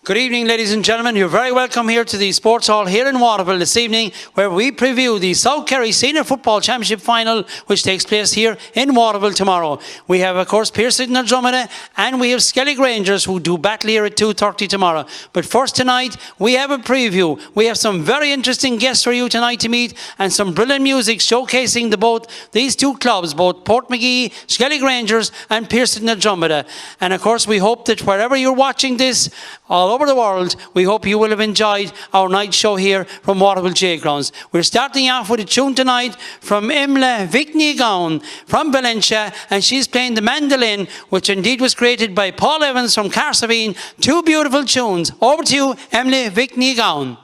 Good evening, ladies and gentlemen. You're very welcome here to the Sports Hall here in Waterville this evening, where we preview the South Kerry Senior Football Championship Final, which takes place here in Waterville tomorrow. We have, of course, Pearses and Dromid, and we have Skellig Rangers, who do battle here at 2:30 tomorrow. But first tonight, we have a preview. We have some very interesting guests for you tonight to meet, and some brilliant music showcasing these two clubs, both Portmagee, Skellig Rangers, and Pearses and Dromid. And of course, we hope that wherever you're watching this, all over the world, we hope you will have enjoyed our night show here from Waterville J Grounds. We're starting off with a tune tonight from Imla Vicnigaun from Valencia, and she's playing the mandolin, which indeed was created by Paul Evans from Carsavine. Two beautiful tunes. Over to you, Imla Vicnigaun.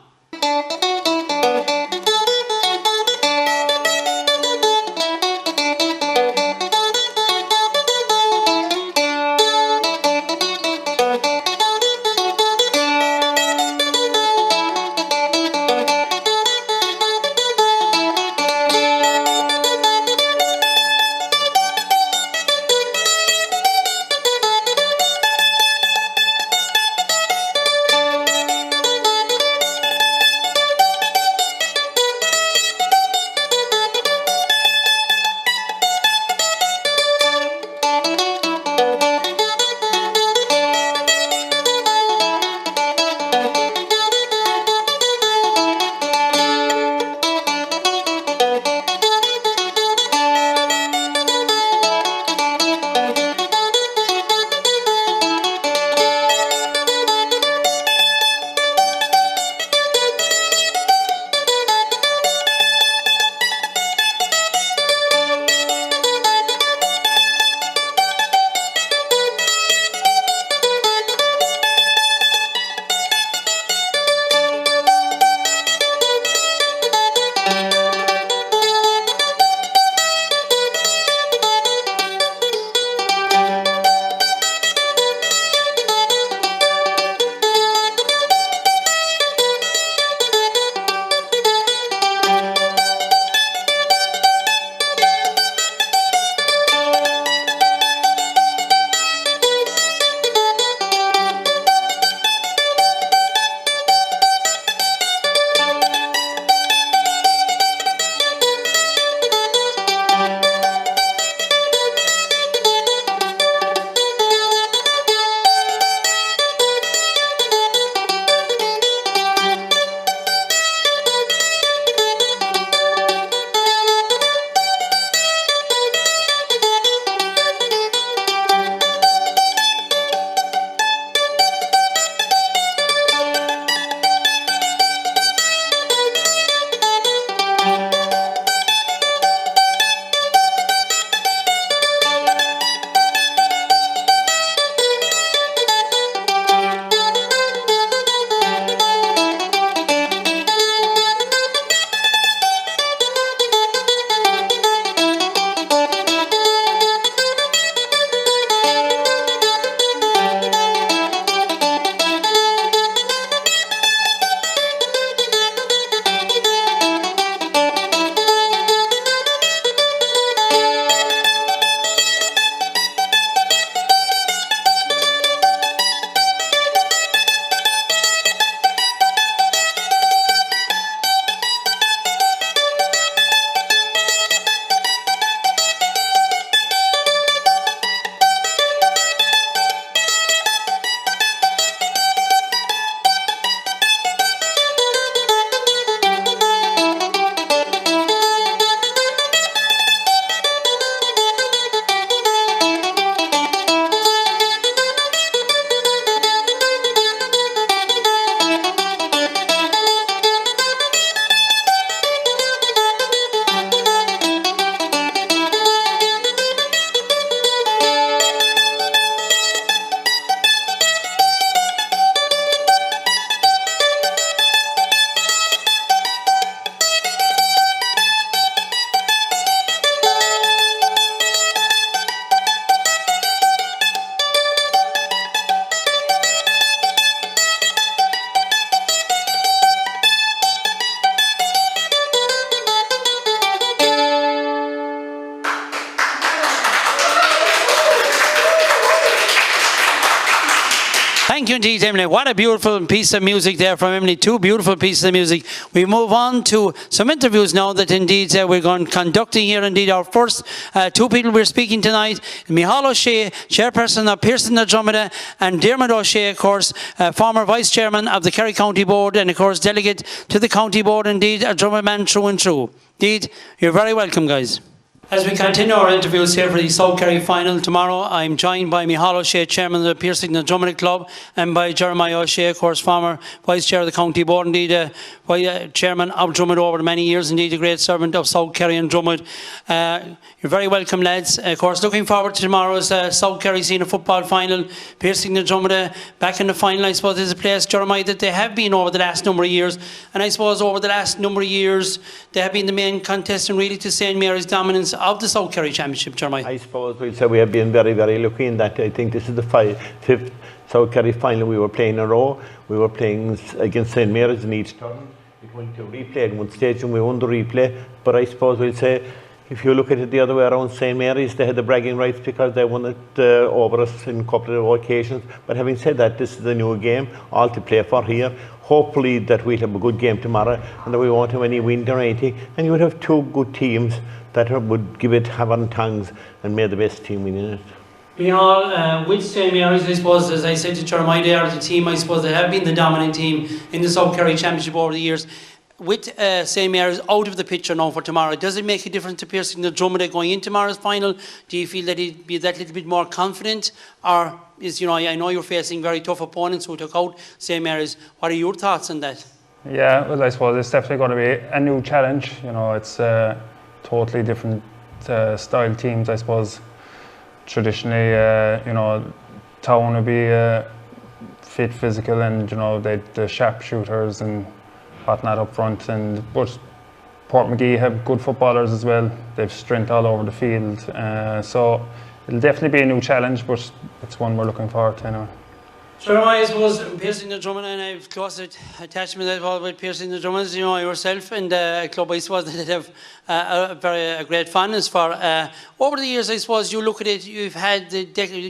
Thank you indeed, Emily. What a beautiful piece of music there from Emily. Two beautiful pieces of music. We move on to some interviews now that indeed we're going conducting here. Indeed, our first two people we're speaking tonight, Micheál O'Shea, chairperson of Pearses na Dromide, and Dermot O'Shea, of course, former vice chairman of the Kerry County Board and, of course, delegate to the County Board. Indeed, a Dromide man through and through. Indeed, you're very welcome, guys. As we continue our interviews here for the South Kerry final tomorrow, I'm joined by Micheál O'Shea, chairman of the Pearses na Dromide Club, and by Jeremiah O'Shea, of course, former vice chair of the county board, indeed, chairman of Dromide over many years, indeed, a great servant of South Kerry and Dromide. You're very welcome, lads. Of course, looking forward to tomorrow's South Kerry senior football final. Pearses na Dromide back in the final, I suppose, is a place, Jeremiah, that they have been over the last number of years. And I suppose over the last number of years, they have been the main contestant really to St. Mary's dominance of the South Kerry Championship, Jeremiah. I suppose we'll say we have been very, very lucky in that. I think this is the fifth South Kerry final we were playing in a row. We were playing against St. Mary's in each turn. It went to replay at one stage and we won the replay. But I suppose we'll say, if you look at it the other way around, St. Mary's, they had the bragging rights because they won it over us in a couple of occasions. But having said that, this is a new game, all to play for here. Hopefully that we'll have a good game tomorrow and that we won't have any wind or anything. And you would have two good teams that would give it hammer and tongs and may the best team win in it. Micheál, with St. Mary's, I suppose, as I said to Jeremiah, they are the team, I suppose, that have been the dominant team in the South Kerry Championship over the years. With St. Mary's out of the picture now for tomorrow, does it make a difference to Pearses na Dromide going into tomorrow's final? Do you feel that he'd be that little bit more confident? Or is, I know you're facing very tough opponents who took out St. Mary's. What are your thoughts on that? Yeah, well, I suppose it's definitely going to be a new challenge. It's totally different style teams, I suppose. Traditionally, Town would be fit, physical, and the sharpshooters and whatnot up front. But Portmagee have good footballers as well. They've strength all over the field. So it'll definitely be a new challenge, but it's one we're looking forward to anyway. Sure, I suppose Pearses na Dromide, and I have close attachment with Pearses na Dromide, yourself and a club, I suppose, that have a great fondness for. Over the years, I suppose, you look at it, you've had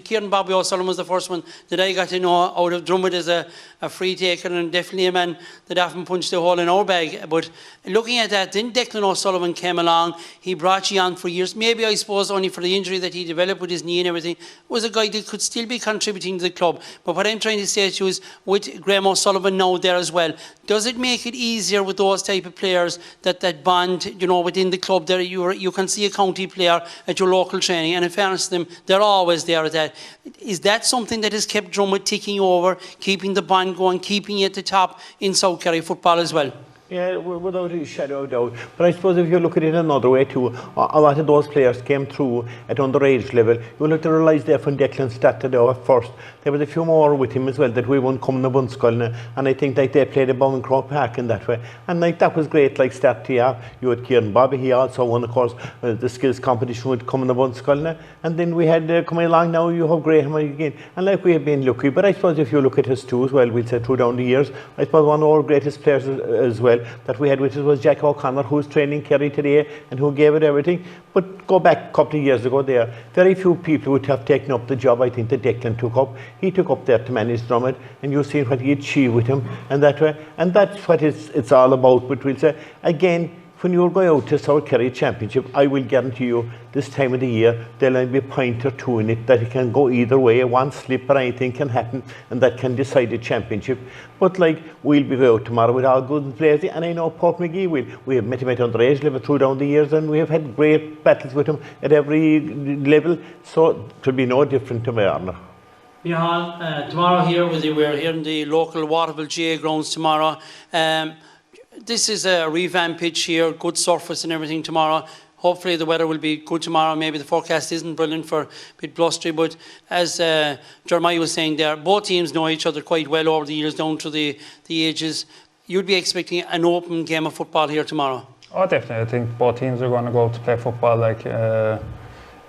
Kieran Bobby O'Sullivan was the first one that I got to know out of Dromide as a free taker and definitely a man that often punched a hole in our bag. But looking at that, then Declan O'Sullivan came along, he brought you on for years, maybe I suppose only for the injury that he developed with his knee and everything, was a guy that could still be contributing to the club. But what I'm trying to say to you is, with Graham O'Sullivan now there as well, does it make it easier with those type of players that bond, within the club there? You can see a county player at your local training, and in fairness to them, they're always there at that. Is that something that has kept Dromide ticking over, keeping the bond going, keeping you at the top in South Kerry football as well? Yeah, without a shadow of doubt. But I suppose if you look at it another way too, a lot of those players came through at underage level. You'll have to realise there when Declan started out first, there was a few more with him as well that we won't come in the Bunskull, and I think they played above in Croke Park in that way. And that was great, start to you had Kieran Bobby, he also won, of course, the skills competition would come in the Bunskull. And then we had coming along now, you have Graham again. And we have been lucky. But I suppose if you look at us too as well, we'll say through down the years, I suppose one of our greatest players as well that we had, which was Jack O'Connor, who's training Kerry today and who gave it everything. But go back a couple of years ago there, very few people would have taken up the job I think that Declan took up. He took up there to manage Dromide, and you've seen what he achieved with him and that way. And that's what it's all about. But we'll say, again, when you're going out to South Kerry Championship, I will guarantee you this time of the year there'll be a point or two in it that it can go either way. One slip or anything can happen, and that can decide the championship. But we'll be out tomorrow with all good players, and I know Portmagee will. We have met him at underage level through down the years, and we have had great battles with him at every level. So it will be no different to Marner. Micheál, tomorrow here we're here in the local Waterville GA grounds tomorrow. This is a revamped pitch here, good surface and everything tomorrow. Hopefully the weather will be good tomorrow. Maybe the forecast isn't brilliant for a bit blustery, but as Jeremiah was saying there, both teams know each other quite well over the years, down to the ages. You'd be expecting an open game of football here tomorrow? Oh, definitely. I think both teams are going to go out to play football.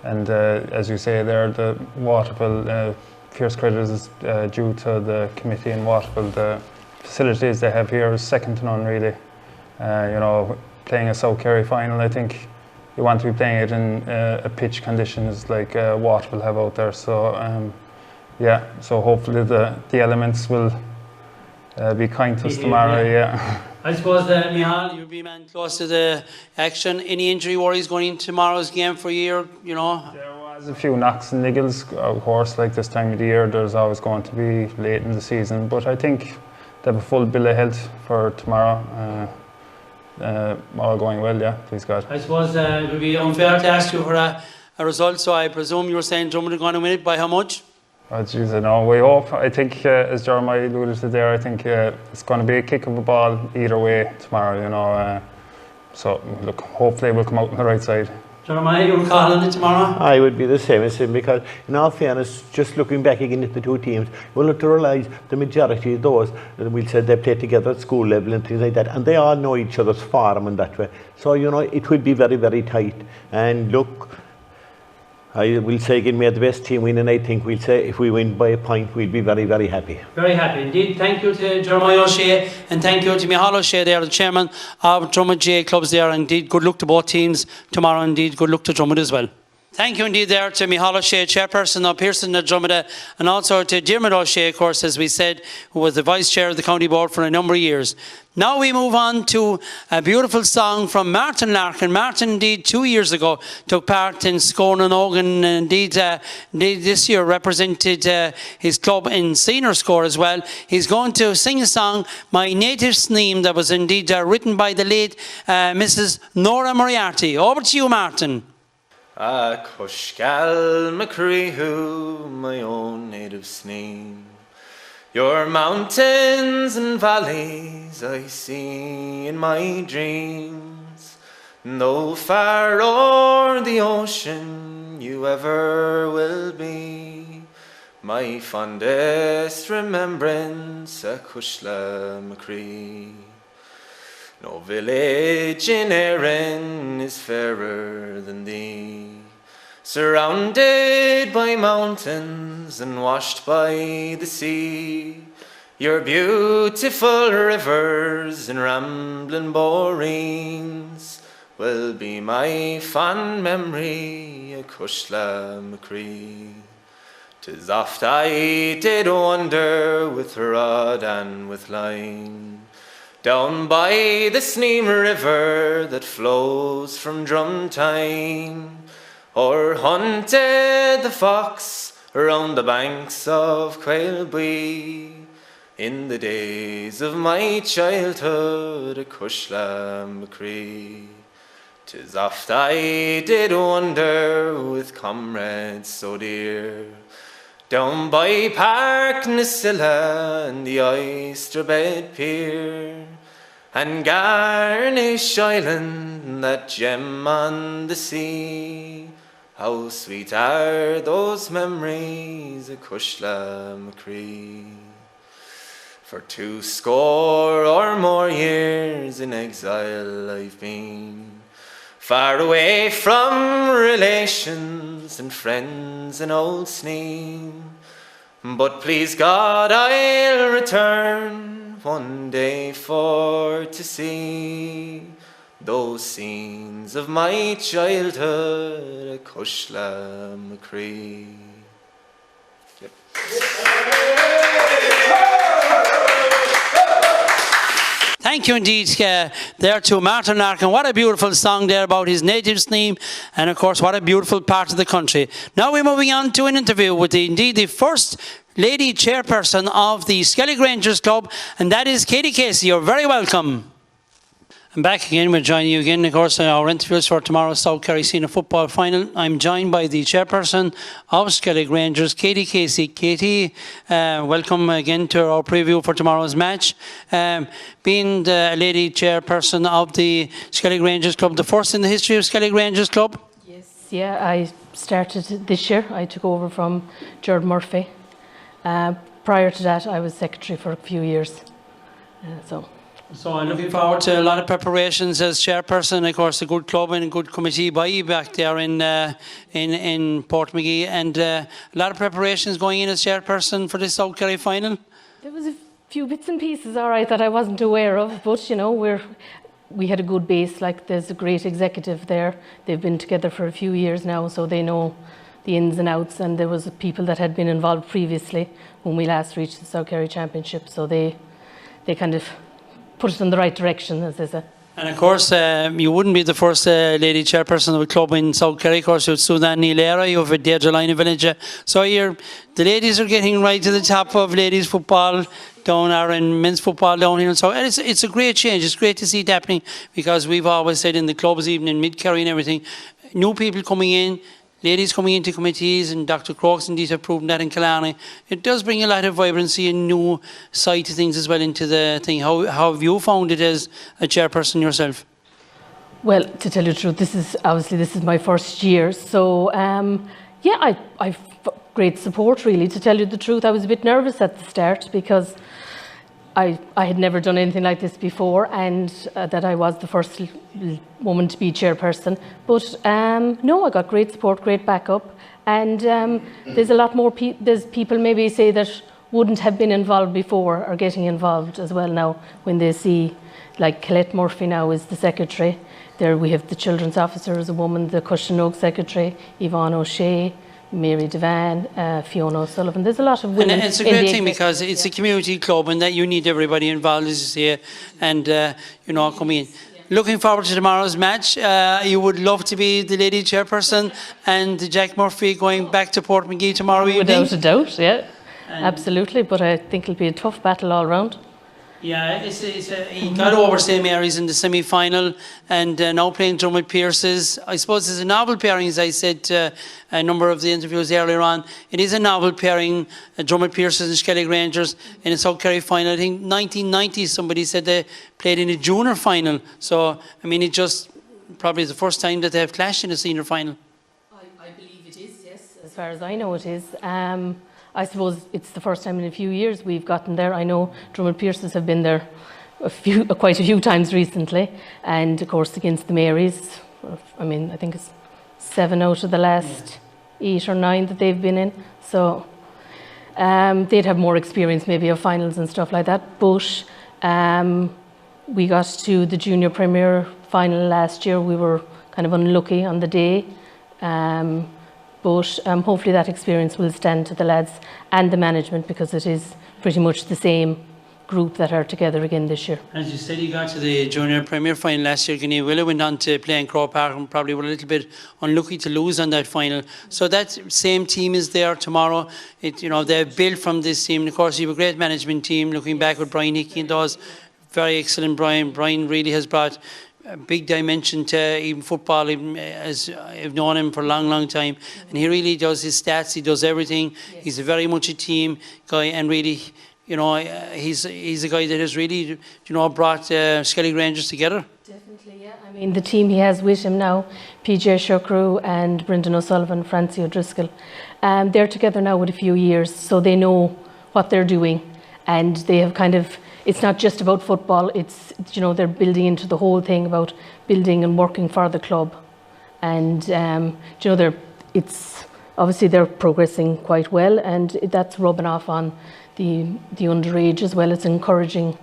And as you say there, the Waterville, fierce credit is due to the committee in Waterville. The facilities they have here is second to none, really. Playing a South Kerry final, I think you want to be playing it in a pitch conditions like Waterville have out there. So yeah, so hopefully the elements will be kind to us tomorrow. Yeah. I suppose, Michal, you'll be man close to the action. Any injury worries going into tomorrow's game for you? You know. There was a few knocks and niggles, of course. Like this time of the year, there's always going to be late in the season. But I think they have a full bill of health for tomorrow. All going well, yeah. Please God. I suppose it would be unfair to ask you for a result. So I presume you were saying Dromid are going to win it by how much? Oh, jeez, I know. We hope. I think, as Jeremiah alluded to there, I think it's going to be a kick of a ball either way tomorrow, you know. So, look, hopefully we'll come out on the right side. Jeremiah, you're calling it tomorrow? I would be the same as him, because in all fairness, just looking back again at the two teams, we'll have to realise the majority of those, we'll say they play together at school level and things like that, and they all know each other's form and that way. So, you know, it will be very, very tight. And look, I will say again, may the best team win, and I think we'll say if we win by a point, we'll be very, very happy. Very happy indeed. Thank you to Jeremiah O'Shea, and thank you to Michal O'Shea there, the chairman of Dromid GA clubs there. Indeed, good luck to both teams tomorrow. Indeed, good luck to Dromid as well. Thank you indeed there to Michal O'Shea, chairperson of Pearson at Dromid, and also to Dermot O'Shea, of course, as we said, who was the vice chair of the county board for a number of years. Now we move on to a beautiful song from Martin Larkin. Martin, indeed, 2 years ago took part in Scone and Ogan, and indeed this year represented his club in senior score as well. He's going to sing a song, My Native Sneem, that was indeed written by the late Mrs. Nora Moriarty. Over to you, Martin. Cushgal Macreehu, my own native Sneem. Your mountains and valleys I see in my dreams. Though far o'er the ocean you ever will be, my fondest remembrance a Cushla Macree. No village in Erin is fairer than thee, surrounded by mountains and washed by the sea. Your beautiful rivers and rambling boreens will be my fond memory, a Cushla Macree. 'Tis oft I did wander with rod and with line, down by the Sneem River that flows from Drumtine, or hunted the fox around the banks of Quailbee. In the days of my childhood, a Cushla Macree. 'Tis oft I did wander with comrades so dear, down by Park Nasilla and the Oysterbed Pier, and Garnish Island, that gem on the sea. How sweet are those memories, a Cushla Macree. For 20 or more years in exile I've been, far away from relations and friends in old Sneem. But please God I'll return one day for to see those scenes of my childhood, a Cushla Macree. Yep. Thank you indeed there to Martin Larkin. What a beautiful song there about his native Sneem, and of course what a beautiful part of the country. Now we're moving on to an interview with the first lady chairperson of the Skellig Rangers Club, and that is Katie Casey. You're very welcome. I'm back again. We're joining you again, of course, in our interviews for tomorrow's South Kerry Senior Football Final. I'm joined by the chairperson of Skellig Rangers, Katie Casey. Katie, welcome again to our preview for tomorrow's match. Being the lady chairperson of the Skellig Rangers Club, the first in the history of Skellig Rangers Club? Yes, yeah, I started this year. I took over from Gerard Murphy. Prior to that, I was secretary for a few years. So I'm looking forward to a lot of preparations as chairperson. Of course, a good club and a good committee by you back there in Portmagee, and a lot of preparations going in as chairperson for this South Kerry final. There was a few bits and pieces, all right, that I wasn't aware of, but you know, we had a good base. Like, there's a great executive there. They've been together for a few years now, so they know the ins and outs, and there was people that had been involved previously when we last reached the South Kerry Championship, so they kind of put it in the right direction, as they say. And of course, you wouldn't be the first lady chairperson of a club in South Kerry. Of course, you have Sudan Neilera, you have Deirdre Lina Village. So the ladies are getting right to the top of ladies football down there and men's football down here. And so it's a great change. It's great to see it happening, because we've always said in the clubs, even in Mid-Kerry and everything, new people coming in, ladies coming into committees, and Dr. Crokes indeed have proven that in Killarney. It does bring a lot of vibrancy and new side to things as well into the thing. How have you found it as a chairperson yourself? Well, to tell you the truth, this is my first year, so I've great support, really. To tell you the truth, I was a bit nervous at the start, because I had never done anything like this before, and that I was the first woman to be chairperson. But no, I got great support, great backup, and there's a lot more. There's people maybe say that wouldn't have been involved before are getting involved as well now when they see, like Colette Murphy now is the secretary. There we have the children's officer as a woman, the Cushion secretary, Yvonne O'Shea, Mary Devan, Fiona O'Sullivan. There's a lot of women. And it's a great thing, because it's a community club, and that you need everybody involved, as you say, and coming in. Looking forward to tomorrow's match. You would love to be the lady chairperson, and Jack Murphy going back to Portmagee tomorrow evening. Without a doubt, yeah, absolutely. But I think it'll be a tough battle all round. Yeah, he got over St Mary's in the semi-final, and now playing Dromid Pearses. I suppose it's a novel pairing, as I said to a number of the interviews earlier on. It is a novel pairing, Dromid Pearses and Skellig Rangers in a South Kerry final. I think 1990 somebody said they played in a junior final. So, I mean, it just probably is the first time that they have clashed in a senior final. I believe it is, yes. As far as I know, it is. I suppose it's the first time in a few years we've gotten there. I know Dromid Pearses have been there quite a few times recently, and of course against the Marys. I mean, I think it's 7 out of the last 8 or 9 that they've been in. So they'd have more experience maybe of finals and stuff like that. But we got to the Junior Premier final last year. We were kind of unlucky on the day. But hopefully that experience will stand to the lads and the management, because it is pretty much the same group that are together again this year. As you said, you got to the Junior Premier final last year. Guinea Willow went on to play in Crow Park and probably were a little bit unlucky to lose on that final. So that same team is there tomorrow. They've built from this team. And of course, you have a great management team. Looking back with Brian Hickey and those, very excellent Brian. Brian really has brought a big dimension to even football, even as I've known him for a long, long time. And he really does his stats, he does everything. Yes. He's very much a team guy, and really, he's a guy that has really, brought Skellig Rangers together. Definitely, yeah. I mean, the team he has with him now, PJ Shukru and Brendan O'Sullivan, Francie O'Driscoll, they're together now with a few years, so they know what they're doing, and they have kind of, it's not just about football, it's they're building into the whole thing about building and working for the club. And it's obviously they're progressing quite well, and that's rubbing off on the underage as well. It's encouraging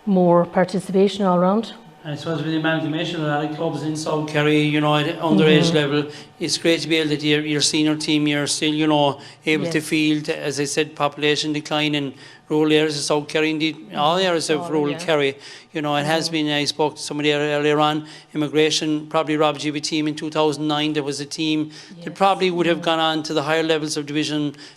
more participation all around. I suppose with the amalgamation of a lot of clubs in South Kerry, at underage level, it's great to be able that your senior team, you're still, able to field, as I said, population decline in rural areas of South Kerry, indeed all areas of rural Kerry. It has been, I spoke to somebody earlier on, immigration probably robbed you of a team in 2009. There was a team that probably would have gone on to the higher levels of the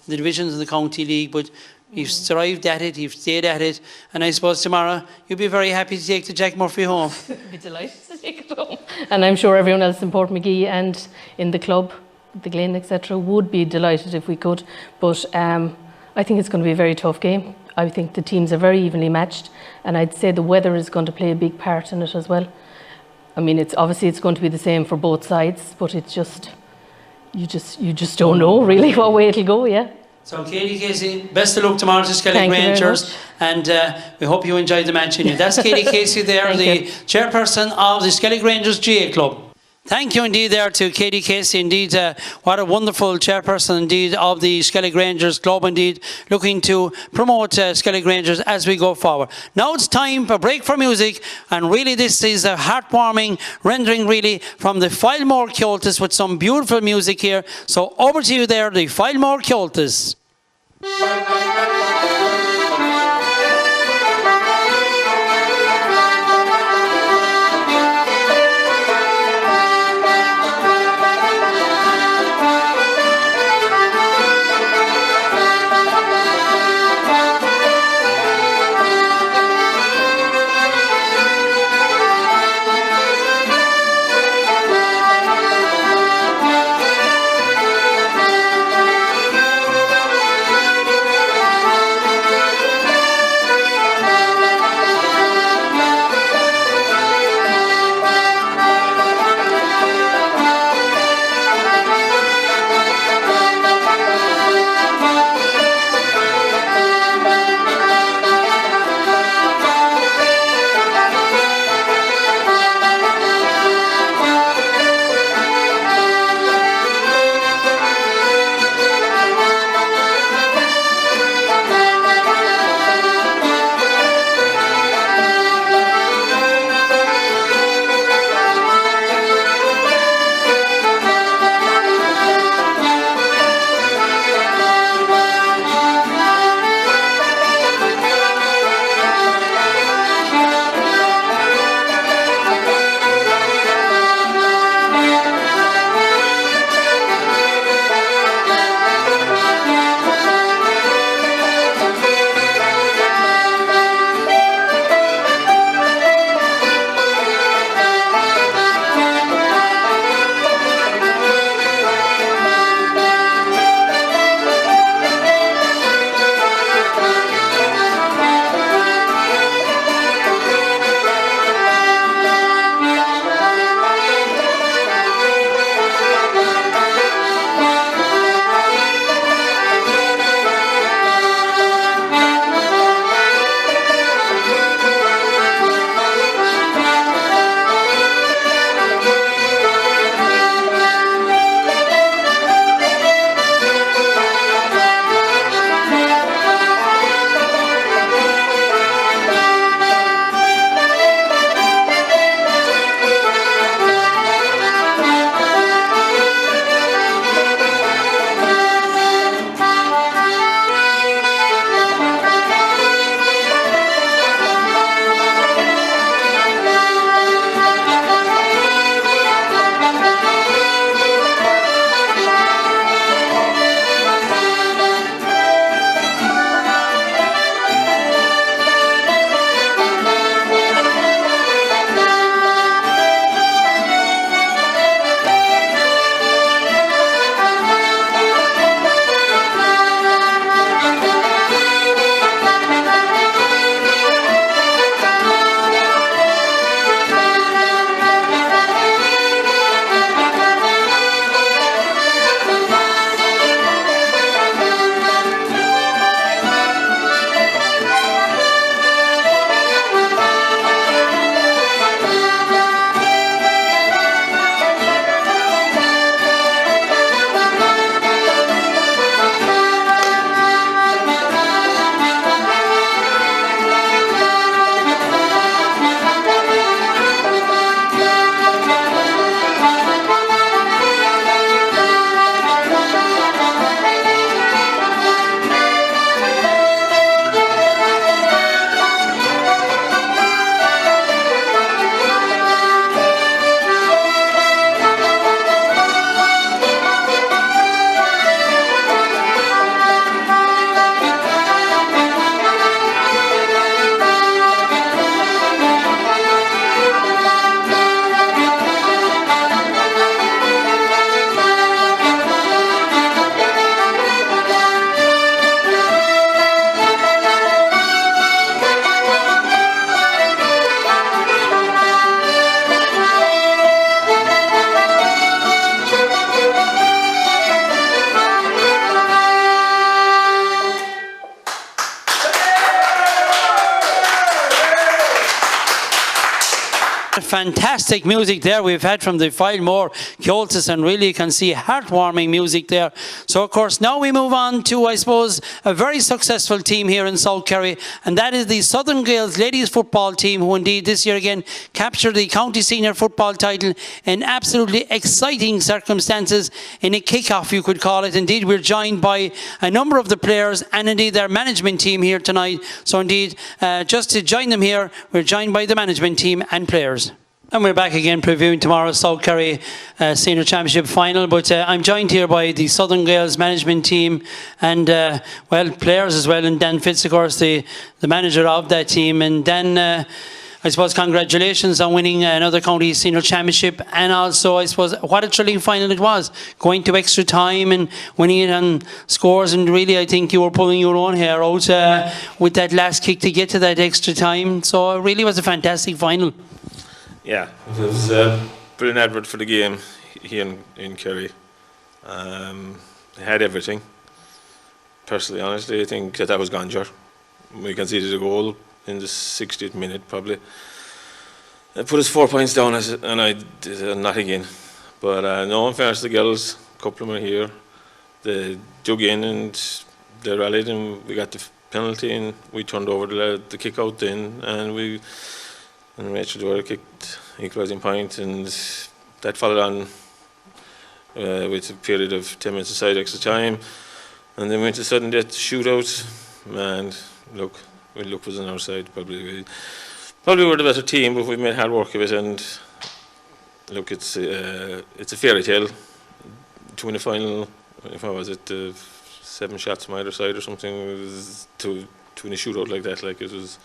divisions of the county league, but you've thrived at it, you've stayed at it, and I suppose tomorrow you'll be very happy to take the Jack Murphy home. I'd be delighted to take it home. And I'm sure everyone else in Portmagee and in the club, the Glen, etc., would be delighted if we could. But I think it's going to be a very tough game. I think the teams are very evenly matched, and I'd say the weather is going to play a big part in it as well. I mean, it's going to be the same for both sides, but it's just, you just don't know really what way it'll go, yeah. So, Katie Casey, best of luck tomorrow to Skellig Rangers, and we hope you enjoyed the match. That's Katie Casey there, the chairperson of the Skellig Rangers GA Club. Thank you indeed there to Katie Casey. Indeed, what a wonderful chairperson indeed of the Skellig Rangers Club, indeed, looking to promote Skellig Rangers as we go forward. Now it's time for a break for music, and really this is a heartwarming rendering really from the Filmore Cultists with some beautiful music here. So over to you there, the Filmore Cultists. Thank you. fantastic music there we've had from the Filemore Cultists, and really you can see heartwarming music there. So of course now we move on to, I suppose, a very successful team here in South Kerry, and that is the Southern Gaels ladies football team, who indeed this year again captured the county senior football title in absolutely exciting circumstances, in a kick-off you could call it. Indeed, we're joined by a number of the players and indeed their management team here tonight. So indeed, just to join them here, we're joined by the management team and players. And we're back again previewing tomorrow's South Kerry Senior Championship final. But I'm joined here by the Southern Gaels management team and, well, players as well. And Dan Fitz, of course, the manager of that team. And Dan, I suppose congratulations on winning another county senior championship, and also I suppose what a thrilling final it was, going to extra time and winning it on scores, and really I think you were pulling your own hair out with that last kick to get to that extra time. So it really was a fantastic final. Yeah, it was a brilliant advert for the game here in Kerry. It had everything. Personally, honestly, I think that was Gonjar. We conceded a goal in the 60th minute probably. It put us 4 points down, and I did not again. But no, in fairness to the girls, a couple of them are here. They dug in and they rallied, and we got the penalty, and we turned over the kick out then, and Rachel Dwyer kicked equalising point, and that followed on with a period of 10 minutes aside extra time, and then went to sudden death shootout, and look was on our side. Probably were the better team, but we made hard work of it. And look, it's a fairy tale to win a final. What was it? 7 shots from either side or something. It was to win a shootout like that. It's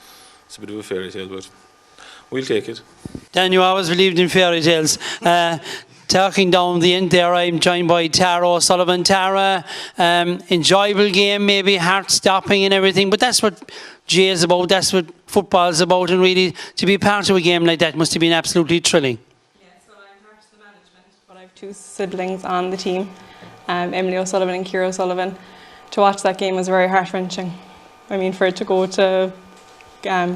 a bit of a fairy tale, but we'll take it. Dan, you always believed in fairy tales. Talking down the end there, I'm joined by Tara O'Sullivan. Tara, enjoyable game, maybe heart-stopping and everything, but that's what GA is about, that's what football is about, and really to be part of a game like that must have been absolutely thrilling. Yes, well, I'm part of the management, but I have 2 siblings on the team, Emily O'Sullivan and Ciara O'Sullivan. To watch that game was very heart-wrenching. I mean, for it to go to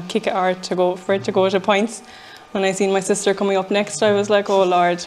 kick it, or for it to go to points. When I seen my sister coming up next, I was like, oh Lord,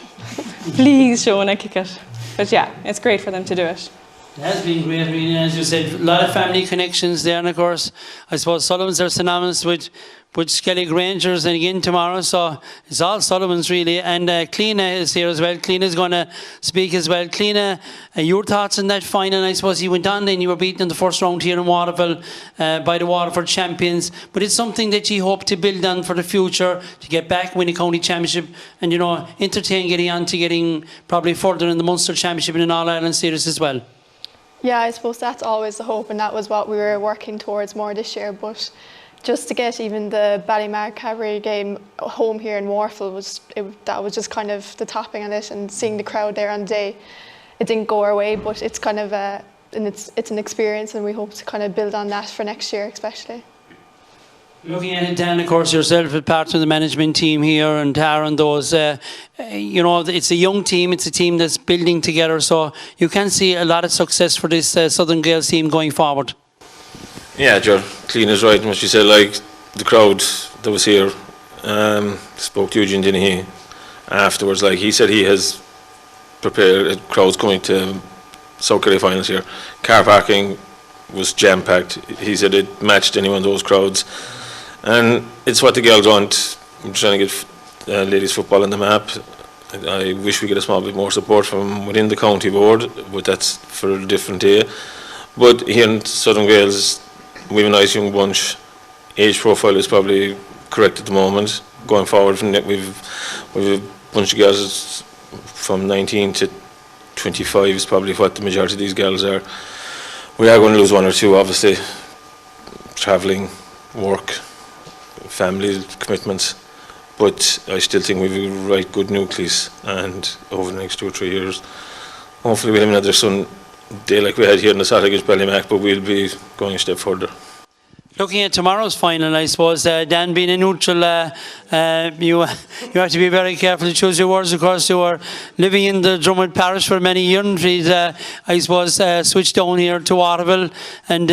please show when I kick it. But yeah, it's great for them to do it. It has been great. I mean, as you said, a lot of family connections there, and of course, I suppose Sullivans are synonymous with Skellig Rangers, and again tomorrow, so it's all Sullivans really. And Cliona is here as well. Cliona is going to speak as well. Cliona, your thoughts on that final? I suppose you went on then, you were beaten in the first round here in Waterville by the Waterford champions, but it's something that you hope to build on for the future, to get back, win a county championship, and entertain getting on to getting probably further in the Munster Championship and in All-Ireland series as well. Yeah, I suppose that's always the hope, and that was what we were working towards more this year. But just to get even the Ballymag Cavalry game home here in Warfel that was just kind of the topping on it, and seeing the crowd there on the day, it didn't go our way, but it's kind of it's an experience, and we hope to kind of build on that for next year especially. Looking at it, Dan, of course, yourself as part of the management team here, and Tara and those, it's a young team, it's a team that's building together, so you can see a lot of success for this Southern Gaels team going forward. Yeah, Joe, Cliona's right in what she said. Like, the crowd that was here spoke to Eugene, didn't he? Afterwards, like he said, he has prepared crowds coming to South Kerry finals here. Car parking was jam-packed. He said it matched any one of those crowds. And it's what the girls want. I'm trying to get ladies football on the map. I wish we get a small bit more support from within the county board, but that's for a different day. But here in Southern Wales, we have a nice young bunch. Age profile is probably correct at the moment. Going forward, we've a bunch of girls from 19 to 25 is probably what the majority of these girls are. We are going to lose 1 or 2, obviously. Travelling, work, family commitments, but I still think we've a right good nucleus, and over the next 2 or 3 years, hopefully we'll have another day like we had here in the Skellig Ballymac, but we'll be going a step further. Looking at tomorrow's final, I suppose, Dan, being a neutral, you have to be very careful to choose your words. Of course, you were living in the Dromid parish for many years. I suppose, switched down here to Waterville. And,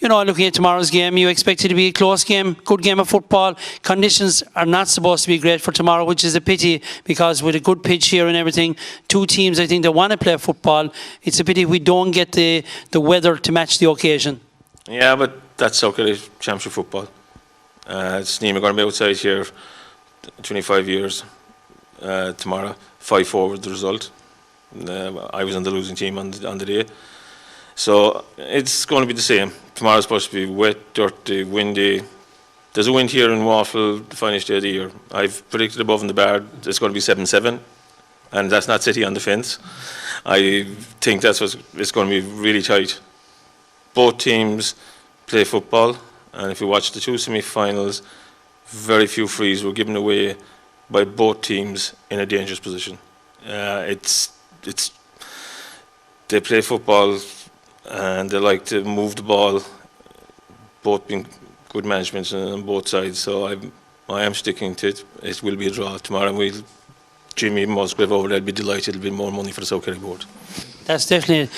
looking at tomorrow's game, you expect it to be a close game, good game of football. Conditions are not supposed to be great for tomorrow, which is a pity, because with a good pitch here and everything, two teams, I think, that want to play football, it's a pity we don't get the weather to match the occasion. Yeah, but that's Skellig Championship football. Sneem are going to be outside here 25 years tomorrow. 5-4 was the result. I was on the losing team on the day. So it's going to be the same. Tomorrow's supposed to be wet, dirty, windy. There's a wind here in Waffle the finest day of the year. I've predicted above in the bar it's going to be 7-7, and that's not City on the fence. I think that's it's going to be really tight. Both teams play football, and if you watch the two semi-finals, very few frees were given away by both teams in a dangerous position. They play football and they like to move the ball, both being good management on both sides. So I am sticking to it. It will be a draw tomorrow, and Jimmy Musgrave over there will be delighted. It'll be more money for the Skellig board. That's definitely.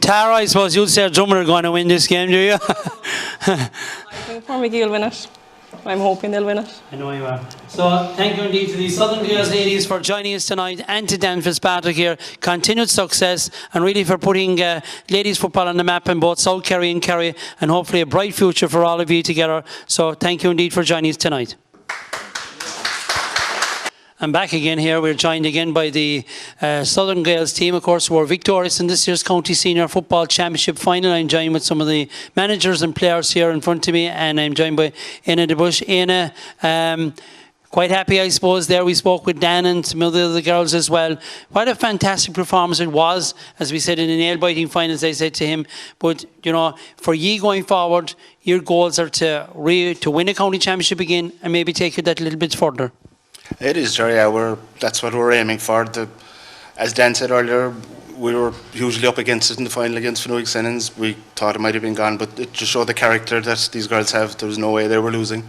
Tara, I suppose you'd say Drummer are going to win this game, do you? I think Cormagie will win it. I'm hoping they'll win it. I know you are. So thank you indeed to the Southern Girls ladies for joining us tonight, and to Dan Fitzpatrick here. Continued success, and really for putting ladies football on the map in both South Kerry and Kerry, and hopefully a bright future for all of you together. So thank you indeed for joining us tonight. I'm back again here. We're joined again by the Southern Gales team, of course, who were victorious in this year's County Senior Football Championship final. I'm joined with some of the managers and players here in front of me, and I'm joined by Éanna de Bush. Éanna, quite happy, I suppose, there. We spoke with Dan and some of the other girls as well. What a fantastic performance it was, as we said in the nail-biting finals, I said to him. But, for ye going forward, your goals are to win a county championship again, and maybe take it that little bit further. It is, Jerry. Yeah, that's what we're aiming for. As Dan said earlier, we were hugely up against it in the final against Fenwick Sennons. We thought it might have been gone, but it just showed the character that these girls have. There was no way they were losing,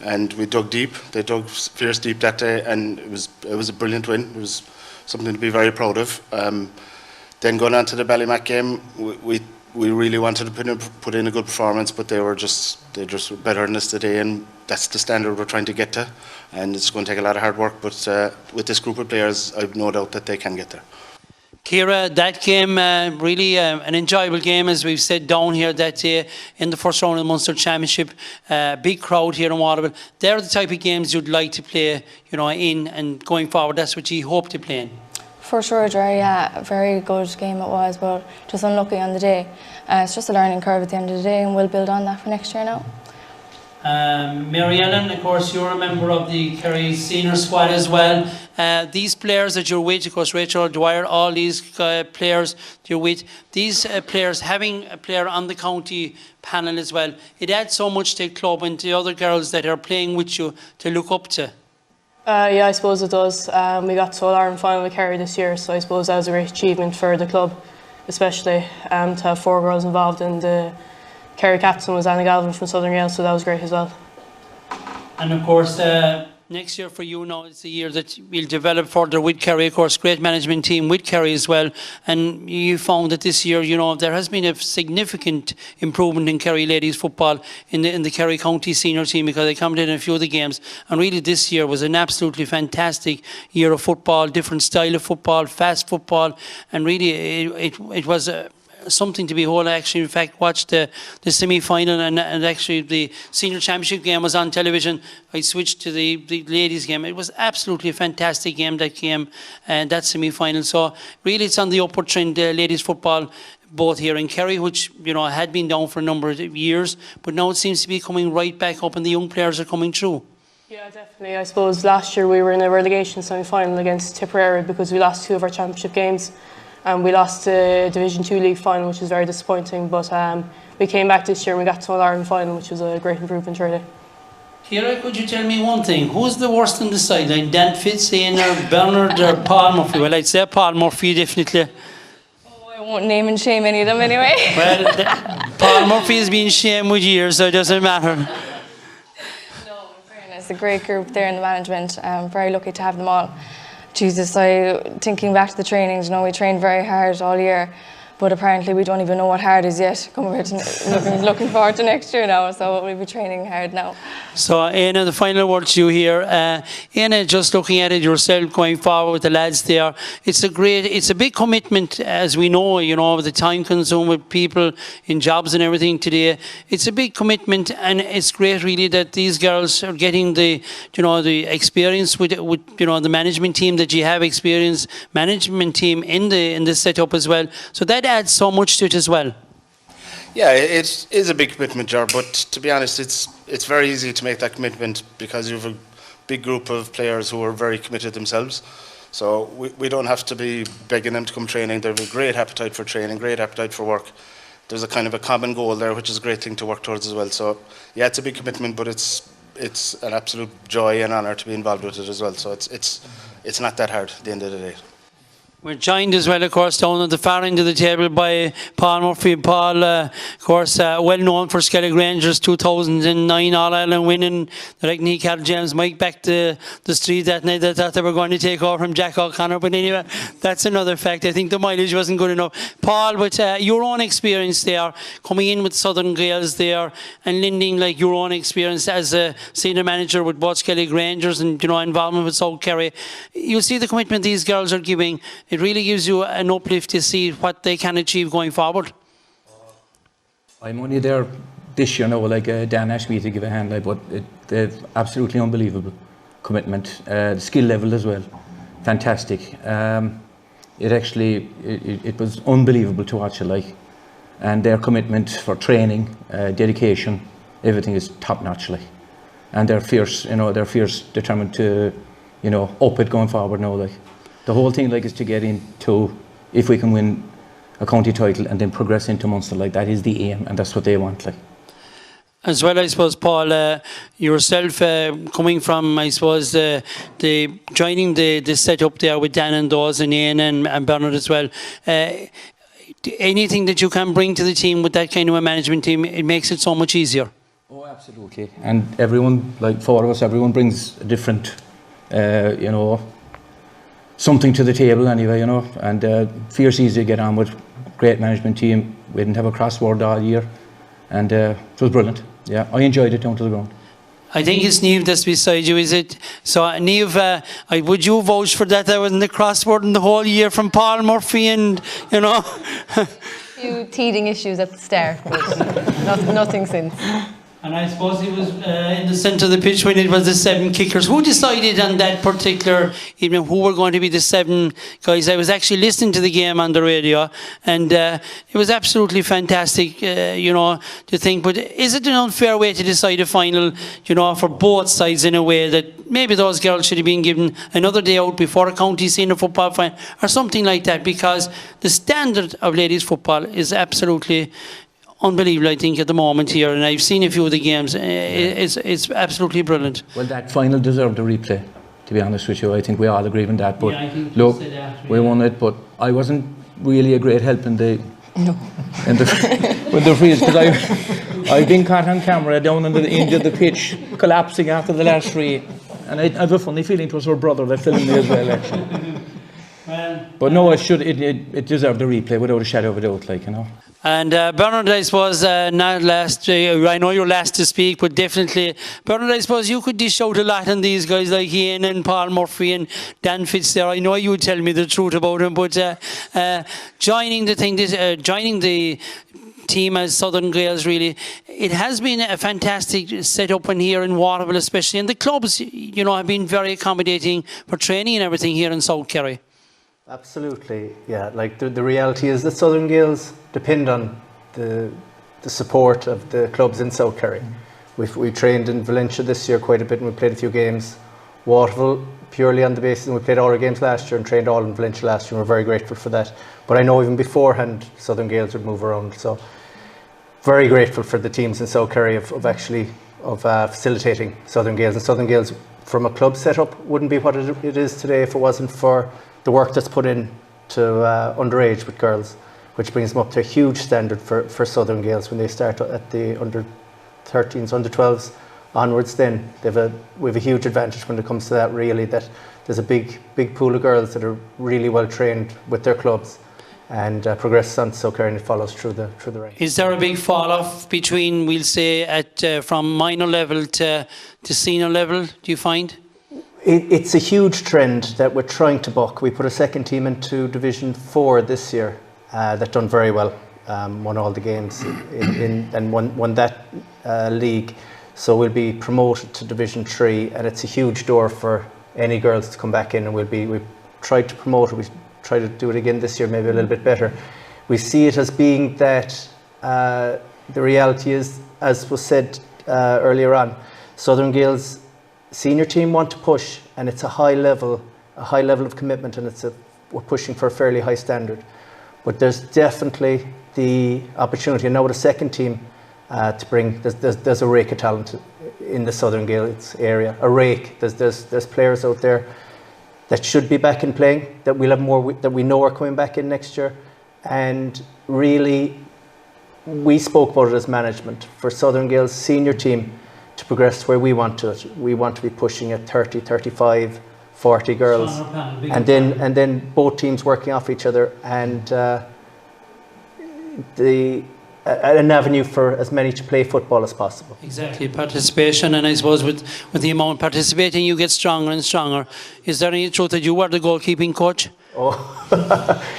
and we dug deep. They dug fierce deep that day, and it was a brilliant win. It was something to be very proud of. Then going on to the Ballymac game, we really wanted to put in a good performance, but they just were better than us today, and that's the standard we're trying to get to. And it's going to take a lot of hard work, but with this group of players, I've no doubt that they can get there. Ciara, that game, really an enjoyable game, as we've said down here that day in the first round of the Munster Championship. Big crowd here in Waterville. They're the type of games you'd like to play, in and going forward. That's what you hope to play in. For sure, Jerry, yeah, a very good game it was, but just unlucky on the day. It's just a learning curve at the end of the day, and we'll build on that for next year now. Mary Ellen, of course, you're a member of the Kerry senior squad as well. These players that you're with, of course, Rachel Dwyer, all these players that you're with, these players, having a player on the county panel as well, it adds so much to the club and to the other girls that are playing with you to look up to. Yeah, I suppose it does. We got to All-Ireland final with Kerry this year, so I suppose that was a great achievement for the club, especially to have 4 girls involved, and the Kerry captain was Anna Galvin from Southern Gales, so that was great as well. And of course, next year for you now, it's the year that we'll develop further with Kerry. Of course, great management team with Kerry as well. And you found that this year, there has been a significant improvement in Kerry ladies football in the Kerry County senior team, because they commented in a few of the games. And really this year was an absolutely fantastic year of football, different style of football, fast football. And really it was something to behold. I actually, in fact, watched the semi-final, and actually the senior championship game was on television. I switched to the ladies game. It was absolutely a fantastic game, that game, and that semi-final. So really it's on the upward trend, ladies football, both here in Kerry, which had been down for a number of years, but now it seems to be coming right back up, and the young players are coming through. Yeah, definitely. I suppose last year we were in a relegation semi-final against Tipperary because we lost 2 of our championship games. And we lost the Division 2 League final, which was very disappointing. But we came back this year and we got to an All-Ireland final, which was a great improvement, really. Ciara, could you tell me one thing? Who's the worst on the sideline? Dan Fitz, Éanna, Bernard, or Paul Murphy? Well, I'd say Paul Murphy, definitely. Oh, I won't name and shame any of them anyway. Well, Paul Murphy has been shamed with years, so it doesn't matter. It's a great group there in the management. I'm very lucky to have them all. Jesus, thinking back to the trainings, we trained very hard all year, but apparently we don't even know what hard is yet, compared to looking forward to next year now, so we'll be training hard now. So, Éanna, the final word to you here. Éanna, just looking at it yourself, going forward with the lads there, it's a big commitment, as we know, with the time consumed with people in jobs and everything today. It's a big commitment, and it's great, really, that these girls are getting the experience with the management team, that you have experience management team in the setup as well. So that adds so much to it as well. Yeah, it is a big commitment, Jar, but to be honest, it's very easy to make that commitment because you have a big group of players who are very committed themselves. So we don't have to be begging them to come training. They have a great appetite for training, great appetite for work. There's a kind of a common goal there, which is a great thing to work towards as well. So yeah, it's a big commitment, but it's an absolute joy and honour to be involved with it as well. So it's not that hard at the end of the day. We're joined as well, of course, down at the far end of the table by Paul Murphy. Paul, of course, well known for Skellig Rangers 2009 All-Ireland winning. The Regni Carl James Mike back to the street that night. They thought they were going to take over from Jack O'Connor. But anyway, that's another fact. I think the mileage wasn't good enough. Paul, with your own experience there, coming in with Southern Gaels there and lending your own experience as a senior manager with both Skellig Rangers and involvement with South Kerry, you see the commitment these girls are giving. It really gives you an uplift to see what they can achieve going forward. I'm only there this year now, Dan asked me to give a hand, but they've absolutely unbelievable commitment. The skill level as well, fantastic. It was unbelievable to watch it, and their commitment for training, dedication, everything is top notch, and they're fierce, determined to, up it going forward now, The whole thing is to get into, if we can win a county title and then progress into Munster, that is the aim, and that's what they want. As well, I suppose, Paul, yourself coming from, I suppose, joining the setup there with Dan and Dawes and Ian and Bernard as well. Anything that you can bring to the team with that kind of a management team, it makes it so much easier. Oh, absolutely. And everyone, 4 of us, everyone brings a different, something to the table anyway, and fierce easy to get on with, great management team. We didn't have a crossword all year, and it was brilliant. Yeah, I enjoyed it down to the ground. I think it's Niamh that's beside you, is it? So Niamh, would you vouch for that? That wasn't the crossword in the whole year from Paul Murphy and, A few teething issues at the start, but nothing since. And I suppose he was in the centre of the pitch when it was the 7 kickers. Who decided on that particular evening who were going to be the 7 guys? I was actually listening to the game on the radio, and it was absolutely fantastic, to think. But is it an unfair way to decide a final, for both sides in a way that maybe those girls should have been given another day out before a county senior football final or something like that? Because the standard of ladies football is absolutely unbelievable, I think, at the moment here, and I've seen a few of the games. It's absolutely brilliant. Well, that final deserved a replay, to be honest with you. I think we all agree on that. But yeah, I think look, we won it, but I wasn't really a great help with the freeze, because I've been caught on camera down on the end of the pitch collapsing after the last 3, and I have a funny feeling it was her brother that filmed me as well, actually. But no, it deserved a replay without a shadow of a doubt, And Bernard, I suppose, not last, I know you're last to speak, but definitely, Bernard, I suppose you could dish out a lot on these guys like Ian and Paul Murphy and Dan Fitz there. I know you would tell me the truth about him, but joining the team as Southern Gaels, really, it has been a fantastic setup in here in Waterville, especially, and the clubs, have been very accommodating for training and everything here in South Kerry. Absolutely, yeah. The reality is that Southern Gaels depend on the support of the clubs in South Kerry. We trained in Valencia this year quite a bit, and we played a few games. Waterville, purely on the basis, and we played all our games last year and trained all in Valencia last year, and we're very grateful for that. But I know even beforehand, Southern Gaels would move around, so very grateful for the teams in South Kerry of facilitating Southern Gaels. And Southern Gaels, from a club setup, wouldn't be what it is today if it wasn't for the work that's put in to underage with girls. which brings them up to a huge standard for Southern Gales when they start at the under 13s, under 12s onwards. Then we have a huge advantage when it comes to that, really, that there's a big pool of girls that are really well trained with their clubs and progress on so Kerry, and it follows through the ranks. Is there a big fall off between, we'll say, from minor level to senior level, do you find? It's a huge trend that we're trying to buck. We put a second team into Division 4 this year that done very well, won all the games and won that league. So we'll be promoted to Division 3, and it's a huge door for any girls to come back in, and we've tried to promote it. We try to do it again this year, maybe a little bit better. We see it as being that the reality is, as was said earlier on, Southern Gales senior team want to push, and it's a high level of commitment, and we're pushing for a fairly high standard. But there's definitely the opportunity, and now with a second team, to bring there's a rake of talent in the Southern Gales area. A rake. There's players out there that should be back in playing, that we'll have more that we know are coming back in next year. And really, we spoke about it as management for Southern Gales senior team to progress to where we want to. We want to be pushing at 30, 35, 40 girls, and then both teams working off each other, and an avenue for as many to play football as possible. Exactly, participation, and I suppose with the amount participating, you get stronger and stronger. Is there any truth that you were the goalkeeping coach? Oh,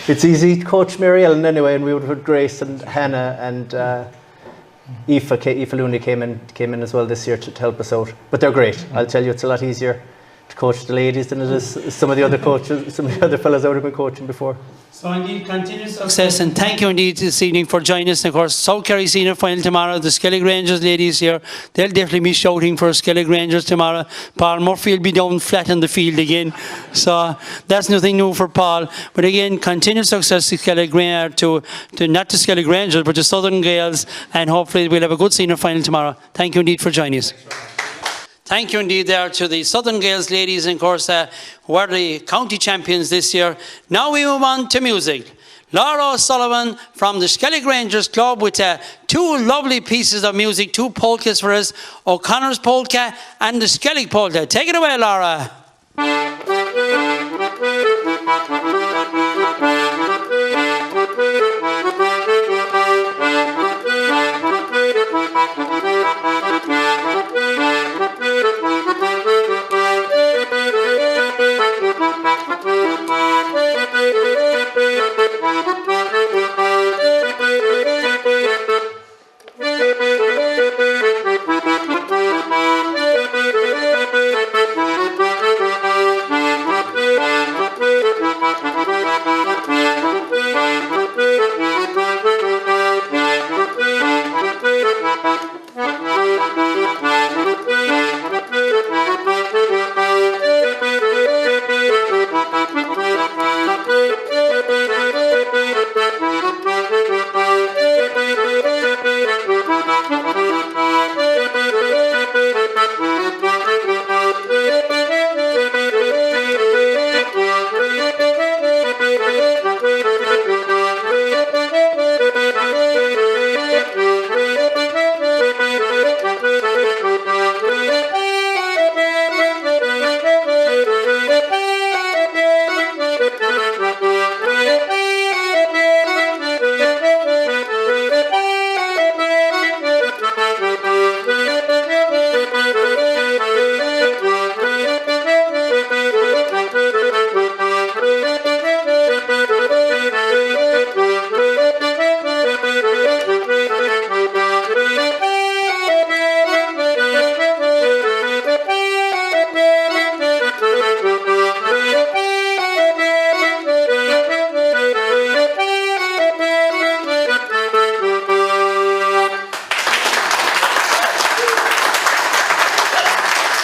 it's easy to coach Mary Ellen anyway, and we would have Grace and Hannah and Aoife Looney came in as well this year to help us out. But they're great. I'll tell you, it's a lot easier to coach the ladies than it is some of the other coaches, some of the other fellas out have been coaching before. So indeed, continued success, and thank you indeed this evening for joining us. And of course, South Kerry senior final tomorrow. The Skellig Rangers ladies here, they'll definitely be shouting for Skellig Rangers tomorrow. Paul Murphy will be down flat on the field again, so that's nothing new for Paul. But again, continued success to Skellig to not to Skellig Rangers, but to Southern Gales, and hopefully we'll have a good senior final tomorrow. Thank you indeed for joining us. Thank you indeed there to the Southern Gales ladies, and of course who are the county champions this year. Now we move on to music. Laura O'Sullivan from the Skellig Rangers Club with two lovely pieces of music, two polkas for us, O'Connor's polka and the Skellig polka. Take it away, Laura.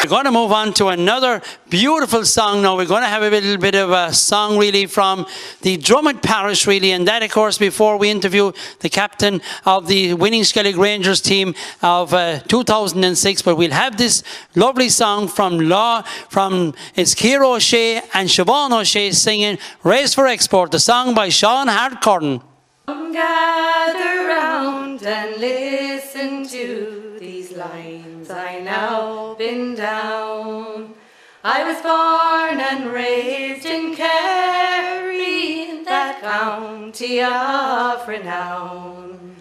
We're going to move on to another beautiful song now. We're going to have a little bit of a song really from the Dromid parish really, and that of course before we interview the captain of the winning Skellig Rangers team of 2006. But we'll have this lovely song from it's Ciara O'Shea and Siobhan O'Shea singing Race for Export, the song by Sean Hart-Corton. Come gather round and listen to these lines I now pin down. I was born and raised in Kerry, that county of renown,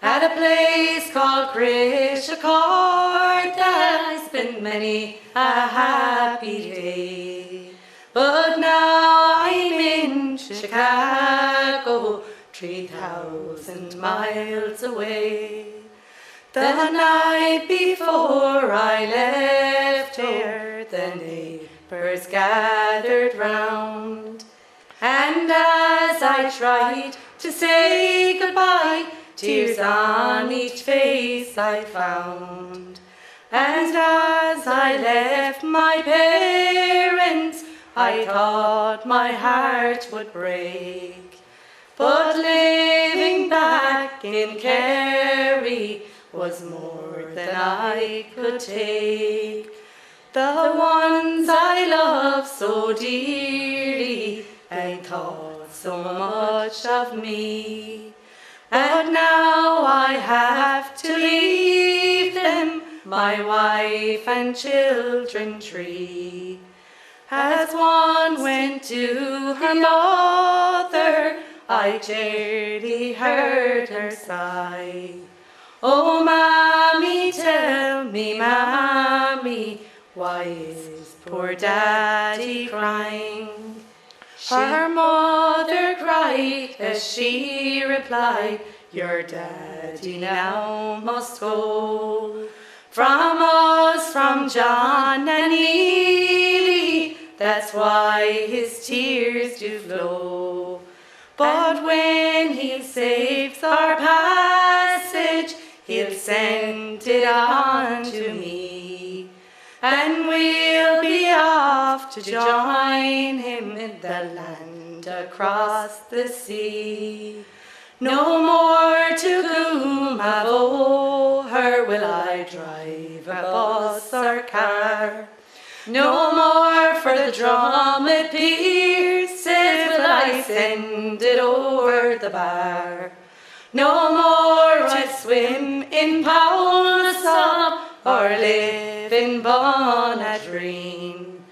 at a place called Crishacord, that I spent many a happy day. But now I'm in Chicago, 3,000 miles away. The night before I left here, the neighbors gathered round, and as I tried to say goodbye, tears on each face I found. And as I left my parents, I thought my heart would break. But living back in Kerry was more than I could take. The ones I loved so dearly and thought so much of me, but now I have to leave them, my wife and children 3. As one went to her mother, I dearly heard her sigh. Oh, Mammy, tell me, Mammy, why is poor Daddy crying? Her mother cried as she replied, your Daddy now must go. From us, from John and Ely, that's why his tears do flow. But when he saves our passage, he'll send it on to me, and we'll be off to join him in the land across the sea. No more to Goomavoher will I drive a bus or car. No more for the Dromid Pearses will I send it over the bar. No more to swim in Powlesop or live in Bonadreen.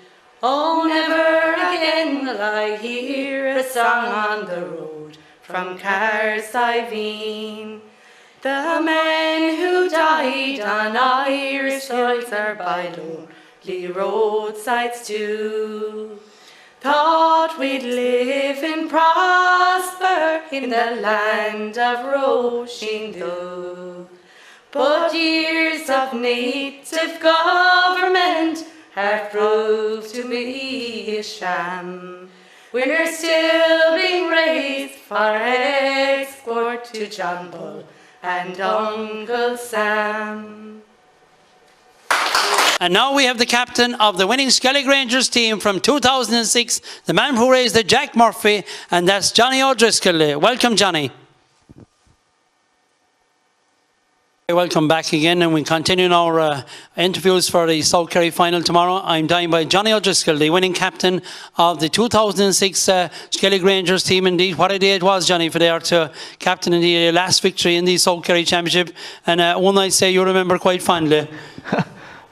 Oh, never again will I hear a song on the road from Carsiveen. The men who died on Irish soils are by lonely roadsides too. Thought we'd live and prosper in the land of Roisin Dhu, but years of native government have proved to be a sham. We're still being raised for export to John Bull and Uncle Sam. And now we have the captain of the winning Skellig Rangers team from 2006, the man who raised the Jack Murphy, and that's Johnny O'Driscoll. Welcome, Johnny. Welcome back again, and we continue our interviews for the South Kerry final tomorrow. I'm joined by Johnny O'Driscoll, the winning captain of the 2006 Skellig Rangers team. Indeed, what a day it was, Johnny, for there to captain in the last victory in the South Kerry Championship, and one I'd say you remember quite fondly.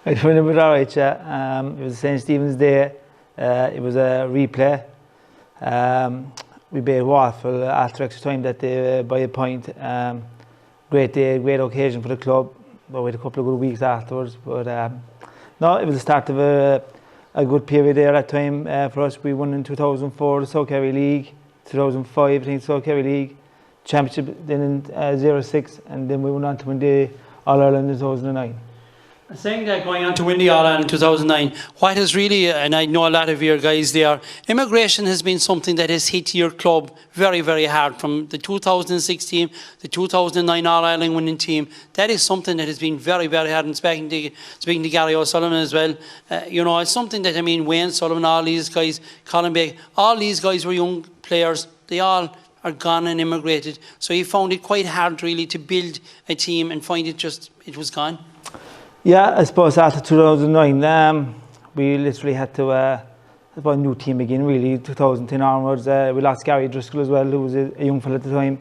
I remember it all right, yeah. It was St. Stephen's Day. It was a replay. We beat Waterford after extra time that day by a point. Great day, great occasion for the club. But we had a couple of good weeks afterwards. But no, it was the start of a good period there at that time for us. We won in 2004 the South Kerry League, 2005 I think South Kerry League, Championship then in 06, and then we went on to win the All-Ireland in 2009. Saying that going on to win the All-Ireland in 2009, what has really, and I know a lot of your guys there, immigration has been something that has hit your club very, very hard. From the 2006 team, the 2009 All-Ireland winning team, that is something that has been very, very hard. And speaking to Gary O'Sullivan as well, you know, it's something that, I mean, Wayne Sullivan, all these guys, Colin Bay, all these guys were young players. They all are gone and immigrated. So he found it quite hard really to build a team and find it was gone. Yeah, I suppose after 2009, we literally had to have a new team again, really. 2010 onwards, we lost Gary Driscoll as well, who was a young fella at the time.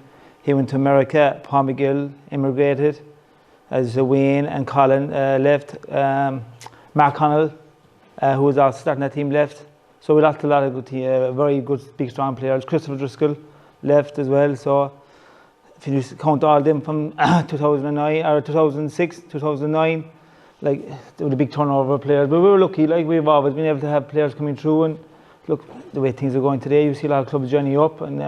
He went to America. Paul McGill immigrated. As Wayne and Colin left. Mark Connell, who was also starting that team, left. So we lost a lot of good very good, big, strong players. Christopher Driscoll left as well. So if you just count all them from 2009 or 2006, 2009, like there was a big turnover of players. But we were lucky. Like we've always been able to have players coming through. And look, the way things are going today, you see a lot of clubs joining up and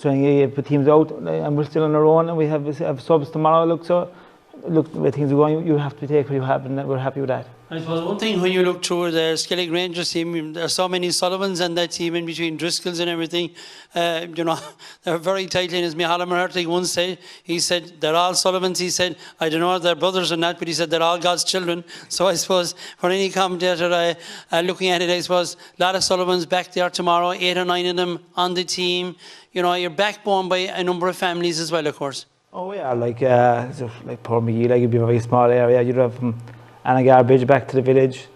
trying to put teams out. And we're still on our own, and we have subs tomorrow. Look, the way things are going, you have to take what you have, and we're happy with that. I suppose one thing when you look through the Skellig Rangers team, there are so many Sullivans and that team in between Driscolls and everything. They're very tight in, as Micheál Mahertig once said. He said, they're all Sullivans. He said, I don't know if they're brothers or not, but he said they're all God's children. So I suppose for any commentator looking at it, I suppose a lot of Sullivans back there tomorrow, 8 or 9 of them on the team. You're backbone by a number of families as well, of course. Oh yeah, like Port McGee, like it'd be a very small area. You'd have from Annagar Bridge back to the village,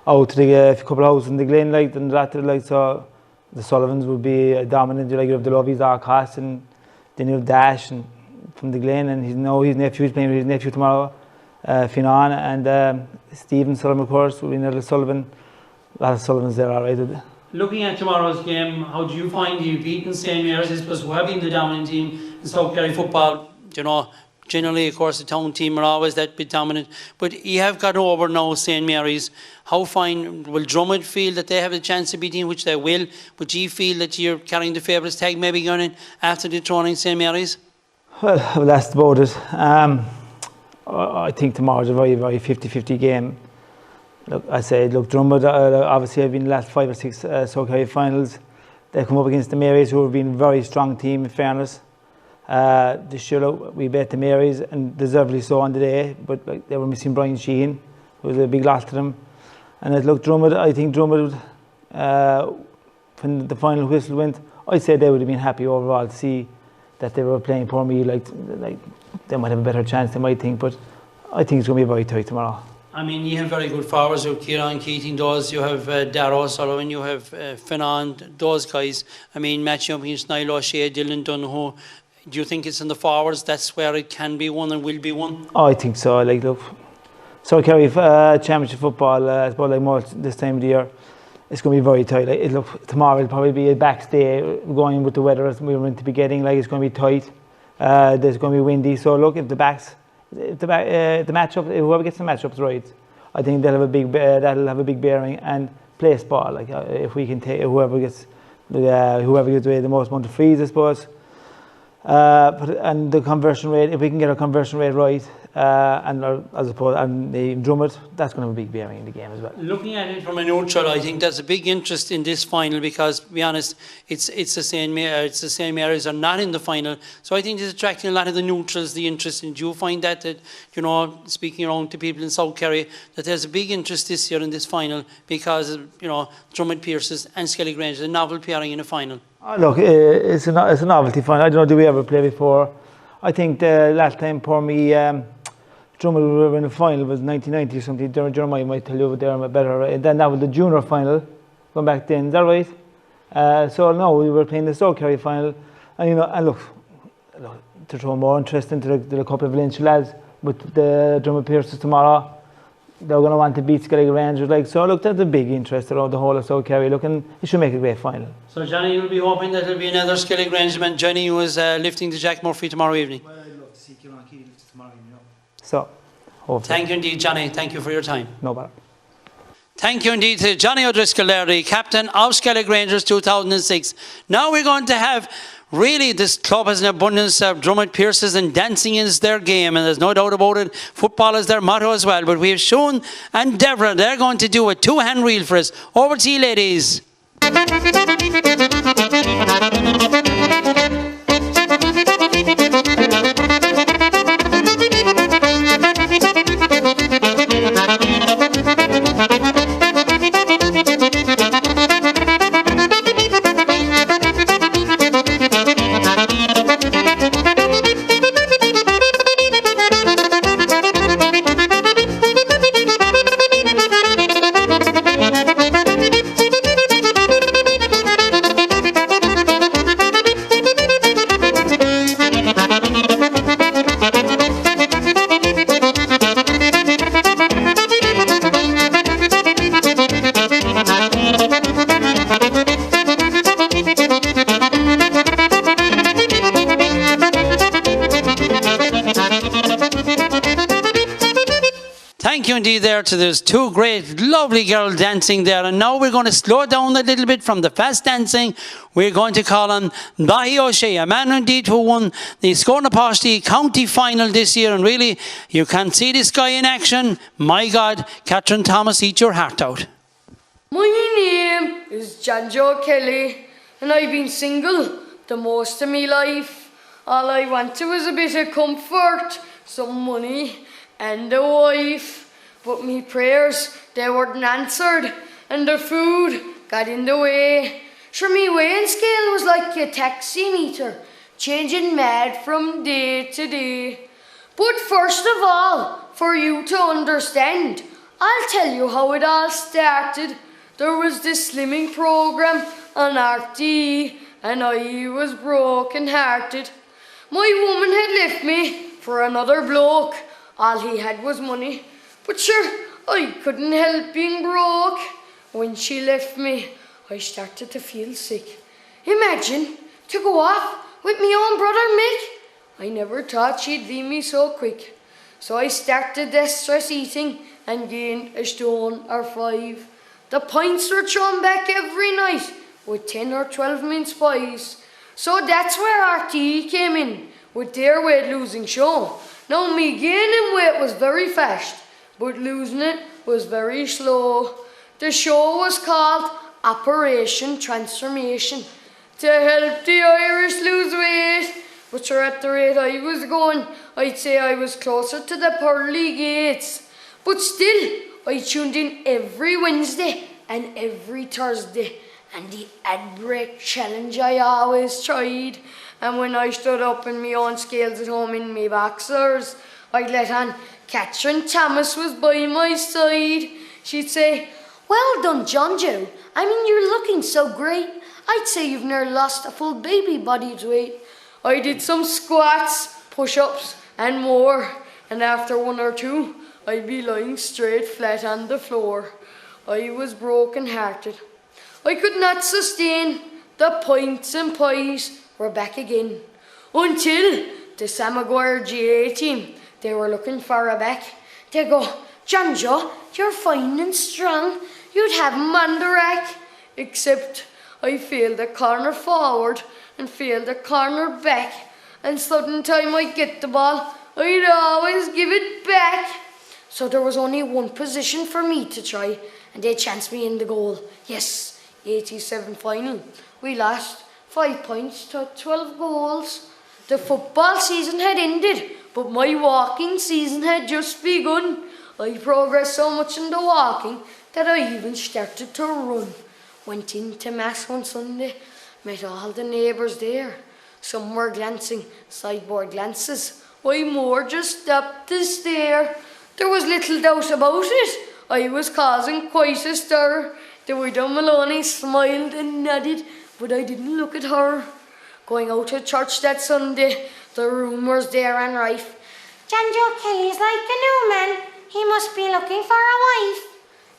out to the couple of houses in the Glen, like, and that, like, so the Sullivans would be dominant. You have the Lovies, Arcas, and then you have Dash and from the Glen, and his nephew is playing with his nephew tomorrow, Finan, and Stephen Sullivan, of course, will be another Sullivan. A lot of Sullivans there, all right. Looking at tomorrow's game, how do you find you've beaten St. Mary's? I suppose who have been the dominant team in South Kerry football, generally, of course, the town team are always that bit dominant. But you have got over now St. Mary's. How fine will Dromid feel that they have a chance to beat him, which they will? But do you feel that you're carrying the favourites tag maybe going in after dethroning St. Mary's? Well, that's about it. I think tomorrow's a very, very 50-50 game. Look, Dromid obviously have been the last 5 or 6 South Kerry finals. They come up against the Marys, who have been a very strong team, in fairness. This year, we bet the Marys, and deservedly so on the day, but they were missing Brian Sheehan. It was a big loss to them. And Dromid, I think Dromid, when the final whistle went, I'd say they would have been happy overall to see that they were playing for me. Like they might have a better chance, they might think, but I think it's going to be very tight tomorrow. I mean, you have very good forwards. You have Kieran Keating, you have Darrow Sullivan, you have Finan, those guys. I mean, matching up against Niall O'Shea, Dylan Donoghue. Do you think it's in the forwards? That's where it can be won and will be won? Oh, I think so. So Kerry championship football, I suppose more this time of the year, it's going to be very tight. Tomorrow will probably be a backstay going with the weather as we were meant to be getting. It's going to be tight. There's going to be windy. So if the matchup, whoever gets the matchups right, I think that'll have a big bearing, and place ball. If we can take whoever gets away the most amount of frees, I suppose. And the conversion rate, if we can get our conversion rate right, and the Dromid, that's going to have a big bearing in the game as well. Looking at it from a neutral, I think there's a big interest in this final because, to be honest, it's the St. Mary's are not in the final, so I think it's attracting a lot of the neutrals, the interest. And do you find that speaking around to people in South Kerry, that there's a big interest this year in this final because Dromid Pearses and Skellig Rangers, a novel pairing in a final? Oh, look, it's a novelty final. I don't know, do we ever play before? I think the last time for me, Dromid were in the final was 1990 or something. Jeremiah might tell you over there better. And then that was the junior final, going back then. Is that right? So no, we were playing the South Kerry final, and look, to throw more interest into the couple of Valencia lads with the Dromid Pearses tomorrow. They're going to want to beat Skellig Rangers. So look, there's a big interest around the whole of South Kerry. And it should make a great final. So Johnny, you'll be hoping that there'll be another Skellig Rangeman. Johnny who is lifting the Jack Murphy tomorrow evening. Well, I'd love to see Kieran Keating lift tomorrow evening. So, hopefully. Thank you indeed, Johnny. Thank you for your time. No bother. Thank you indeed to Johnny O'Driscoll there, the captain of Skellig Rangers 2006. Now we're going to have, really, this club has an abundance of Dromid Pearses, and dancing is their game, and there's no doubt about it. Football is their motto as well. But we have Sean and Deborah, they're going to do a 2-hand reel for us. Over to you, ladies. indeed there to those two great, lovely girls dancing there. And now we're going to slow it down a little bit from the fast dancing. We're going to call on Dahi O'Shea, a man indeed who won the Scornapashty County Final this year. And really, you can see this guy in action. My God, Catherine Thomas, eat your heart out. My name is John Joe Kelly, and I've been single the most of my life. All I wanted was a bit of comfort, some money, and a wife. But me prayers, they weren't answered, and the food got in the way. Sure, me weighing scale was like a taxi meter, changing mad from day to day. But first of all, for you to understand, I'll tell you how it all started. There was this slimming program on RTE, and I was broken hearted. My woman had left me for another bloke. All he had was money. But sure, I couldn't help being broke. When she left me, I started to feel sick. Imagine to go off with my own brother Mick. I never thought she'd leave me so quick. So I started distress eating and gained a stone or 5. The pints were thrown back every night with 10 or 12 mince pies. So that's where RTE came in with their weight losing show. Now me gaining weight was very fast, but losing it was very slow. The show was called Operation Transformation to help the Irish lose weight. But sure, at the rate I was going, I'd say I was closer to the pearly gates. But still, I tuned in every Wednesday and every Thursday, and the ad break challenge I always tried. And when I stood up in my own scales at home in my boxers, I'd let on Catherine Thomas was by my side. She'd say, "Well done, John Joe. I mean, you're looking so great. I'd say you've nearly lost a full baby body's weight." I did some squats, push-ups and more, and after 1 or 2, I'd be lying straight flat on the floor. I was broken-hearted. I could not sustain. The pints and pies were back again. Until the Sam Maguire GA team, they were looking for a back. They go, "John Joe, you're fine and strong. You'd have him on the rack." Except I failed a corner forward and failed a corner back. And sudden time I'd get the ball, I'd always give it back. So there was only one position for me to try, and they chanced me in the goal. Yes, 87 final. We lost 5 points to 12 goals. The football season had ended, but my walking season had just begun. I progressed so much in the walking that I even started to run. Went into mass one Sunday, met all the neighbours there. Some were glancing sideboard glances, while more just stopped to stare. There was little doubt about it. I was causing quite a stir. The widow Maloney smiled and nodded, but I didn't look at her. Going out to church that Sunday, the rumours there ran rife. "John Joe Kelly's like a new man. He must be looking for a wife."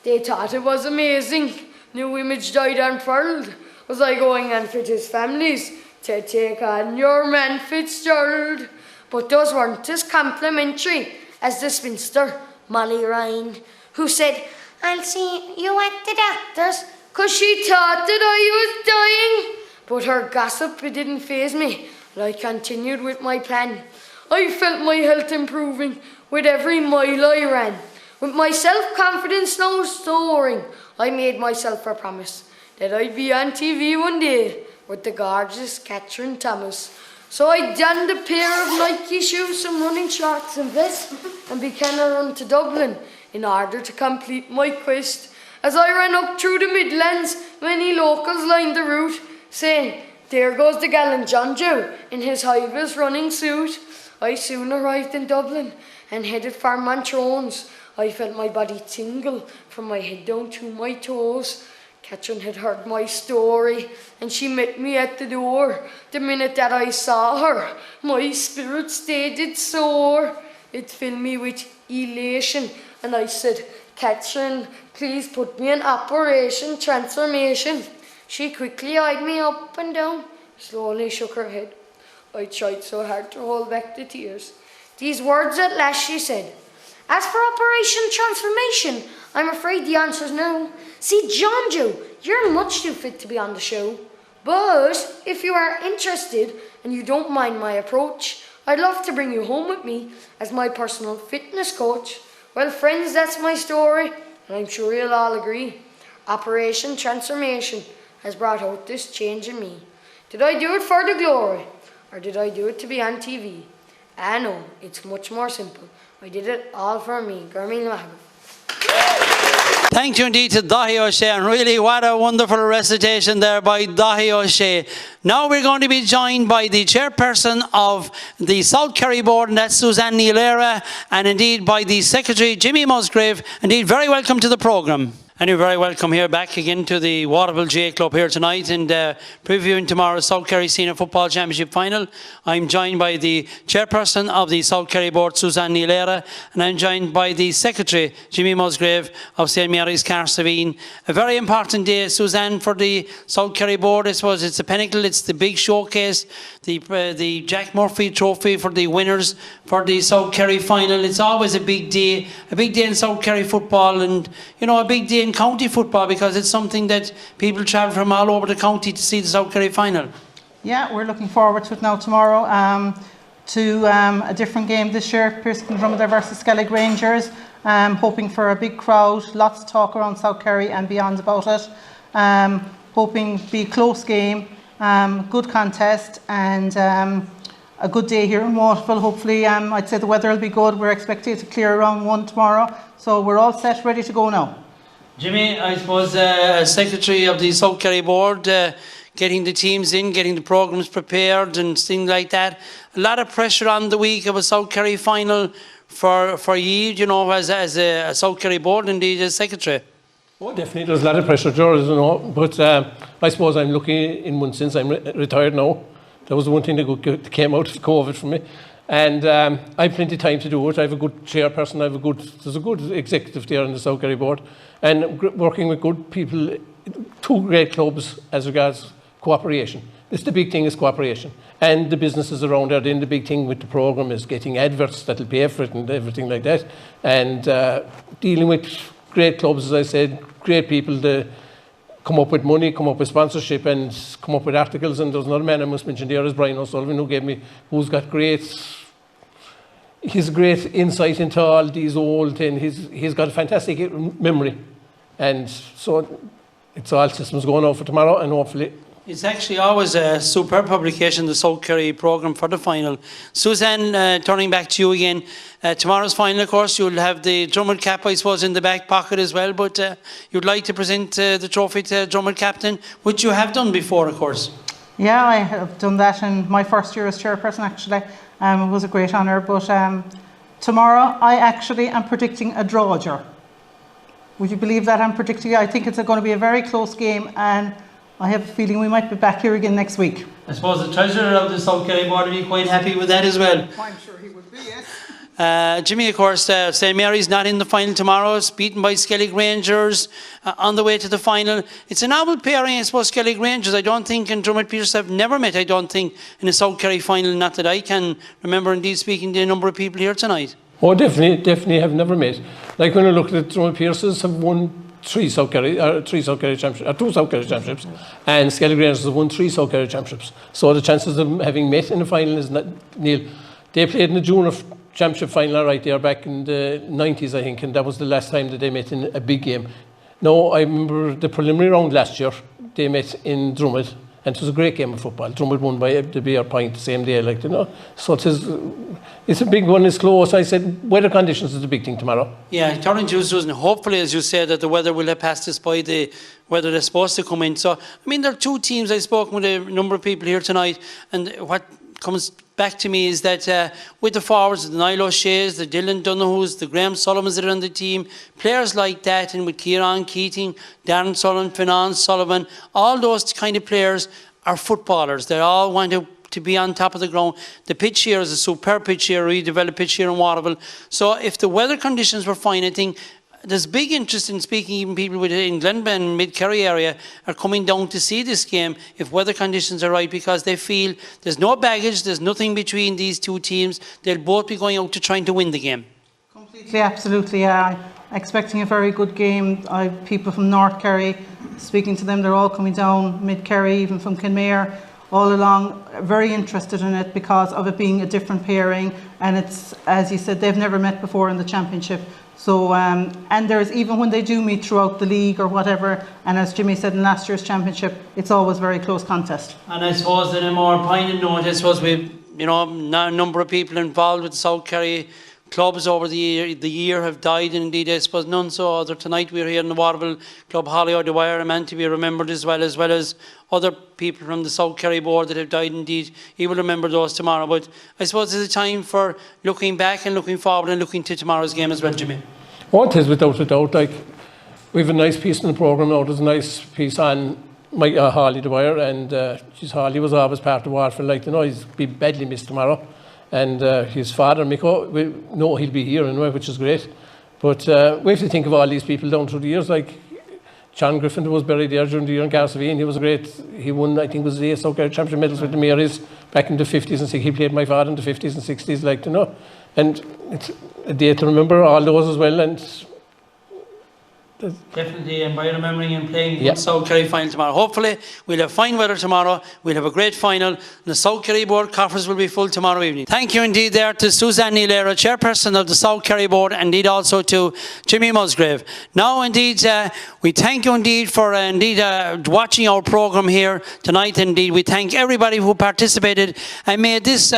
They thought it was amazing. New image died unfurled. Was I going on fit his families to take on your man Fitzgerald? But those weren't as complimentary as the spinster Molly Ryan, who said, "I'll see you at the doctor's," 'cause she thought that I was dying. But her gossip, it didn't faze me, and I continued with my plan. I felt my health improving with every mile I ran. With my self-confidence now soaring, I made myself a promise that I'd be on TV one day with the gorgeous Catherine Thomas. So I donned a pair of Nike shoes, some running shorts and vest, and began a run to Dublin in order to complete my quest. As I ran up through the Midlands, many locals lined the route, saying, "There goes the gallant John Joe in his high-vis running suit." I soon arrived in Dublin and headed for Montrone's. I felt my body tingle from my head down to my toes. Catherine had heard my story, and she met me at the door. The minute that I saw her, my spirit stayed sore. It filled me with elation, and I said, "Catherine, please put me in Operation Transformation." She quickly eyed me up and down, slowly shook her head. I tried so hard to hold back the tears. These words at last she said, As for Operation Transformation, I'm afraid the answer's no. See, John Joe, you're much too fit to be on the show. But if you are interested and you don't mind my approach, I'd love to bring you home with me as my personal fitness coach. Well, friends, that's my story, and I'm sure you'll all agree. Operation Transformation has brought out this change in me. Did I do it for the glory, or did I do it to be on TV? Ah no, it's much more simple. I did it all for me. Gurmeen Mahagov. Thank you indeed to Dahi O'Shea, and really what a wonderful recitation there by Dahi O'Shea. Now we're going to be joined by the chairperson of the South Kerry board, and that's Suzanne Nealera, and indeed by the secretary Jimmy Musgrave. Indeed, very welcome to the programme. And you're very welcome here back again to the Waterville GA Club here tonight, and previewing tomorrow's South Kerry Senior Football Championship Final. I'm joined by the chairperson of the South Kerry Board, Suzanne Nealera, and I'm joined by the secretary, Jimmy Musgrave of St Mary's Carsavine. A very important day, Suzanne, for the South Kerry Board. I suppose it's the pinnacle, it's the big showcase, the Jack Murphy Trophy for the winners for the South Kerry Final. It's always a big day in South Kerry football, and you know, a big day in county football, because it's something that people travel from all over the county to see the South Kerry Final. Yeah, we're looking forward to it now tomorrow, to a different game this year, Pearses and Dromid versus Skellig Rangers, hoping for a big crowd, lots of talk around South Kerry and beyond about it, hoping to be a close game, good contest, and a good day here in Waterville. Hopefully, I'd say the weather will be good. We're expecting it to clear around 1 tomorrow, so we're all set, ready to go now. Jimmy, I suppose as secretary of the South Kerry Board, getting the teams in, getting the programmes prepared and things like that, a lot of pressure on the week of a South Kerry final for you, you know, as a South Kerry Board, indeed as secretary. Oh, definitely, there's a lot of pressure, George, you know, but I suppose I'm lucky in one sense. I'm retired now. That was the one thing that came out of COVID for me. And I have plenty of time to do it. I have a good chairperson, there's a good executive there on the South Kerry Board, and working with good people, 2 great clubs as regards cooperation. This the big thing is cooperation. And the businesses around there, then the big thing with the programme is getting adverts that'll pay for it and everything like that. And dealing with great clubs, as I said, great people to come up with money, come up with sponsorship, and come up with articles. And there's another man I must mention there is Brian O'Sullivan, who's got great insight into all these old things. He's got a fantastic memory, and so it's all systems going on for tomorrow, and hopefully. It's actually always a superb publication, the South Kerry programme for the final. Suzanne, turning back to you again. Tomorrow's final, of course, you'll have the Dromid cap, I suppose, in the back pocket as well, but you'd like to present the trophy to Dromid captain, which you have done before, of course. Yeah, I have done that in my first year as chairperson, actually. It was a great honour, but tomorrow I actually am predicting a draw. Would you believe that I'm predicting? I think it's going to be a very close game, and I have a feeling we might be back here again next week. I suppose the treasurer of the South Kerry Board will be quite happy with that as well. I'm sure he would be, yes. Jimmy, of course, St Mary's not in the final tomorrow. It's beaten by Skellig Rangers on the way to the final. It's a novel pairing, I suppose, Skellig Rangers. I don't think, and Dromid Pearses have never met, I don't think, in a South Kerry final, not that I can remember, indeed, speaking to a number of people here tonight. Oh, definitely have never met. Like when I look at Dromid Pearses have won 2 South Kerry championships, and Skellig Rangers have won 3 South Kerry championships. So the chances of them having met in the final is not nil. They played in the junior championship final right there back in the 90s, I think, and that was the last time that they met in a big game. No, I remember the preliminary round last year, they met in Dromid, and it was a great game of football. Dromid won by the bare point the same day, like, you know. So it's a big one, it's close. I said weather conditions is the big thing tomorrow. Yeah, turning to you, Susan, hopefully, as you said, that the weather will have passed us by the weather that's supposed to come in. So, I mean, there are 2 teams. I've spoken with a number of people here tonight, and what comes back to me is that with the forwards, the Niall O'Shea's, the Dylan Donohue's, the Graham Sullivans that are on the team, players like that, and with Kieran Keating, Darren Sullivan, Finan Sullivan, all those kind of players are footballers. They all want to be on top of the ground. The pitch here is a superb pitch here, redeveloped pitch here in Waterville. So if the weather conditions were fine, I think there's big interest in speaking. Even people in Glenben, Mid-Kerry area are coming down to see this game if weather conditions are right, because they feel there's no baggage, there's nothing between these 2 teams. They'll both be going out to trying to win the game. Come Completely, absolutely. Expecting a very good game. People from North Kerry, speaking to them, they're all coming down, Mid Kerry, even from Kenmare, all along, very interested in it because of it being a different pairing. And it's, as you said, they've never met before in the championship. So, and there's, even when they do meet throughout the league or whatever, and as Jimmy said in last year's championship, it's always very close contest. And I suppose in a more poignant note, I suppose we've, now a number of people involved with South Kerry clubs over the year have died, and indeed I suppose none so other. Tonight we're here in the Waterville Club, Holly O'Dwyer, a man to be remembered as well as other people from the South Kerry board that have died. Indeed, he will remember those tomorrow. But I suppose it's a time for looking back and looking forward and looking to tomorrow's game as well, Jimmy. Oh, it is without a doubt. Like, we have a nice piece in the programme now. There's a nice piece on Holly Dwyer, and Holly was always part of Waterville. Like, he's be badly missed tomorrow. And his father, Mico, we know he'll be here anyway, which is great. But we have to think of all these people down through the years, like John Griffin, who was buried there during the year in Garsavine. He was great. He won, I think, was the South Kerry Championship medals with the Marys back in the 50s and 60s. He played my father in the 50s and 60s, like, And it's a day to remember all those as well. And definitely, and by remembering and playing the South Kerry final tomorrow. Hopefully, we'll have fine weather tomorrow. We'll have a great final. The South Kerry board coffers will be full tomorrow evening. Thank you indeed there to Suzanne Neilera, chairperson of the South Kerry board, and indeed also to Jimmy Musgrave. Now, indeed, we thank you indeed for watching our programme here tonight. Indeed, we thank everybody who participated and made this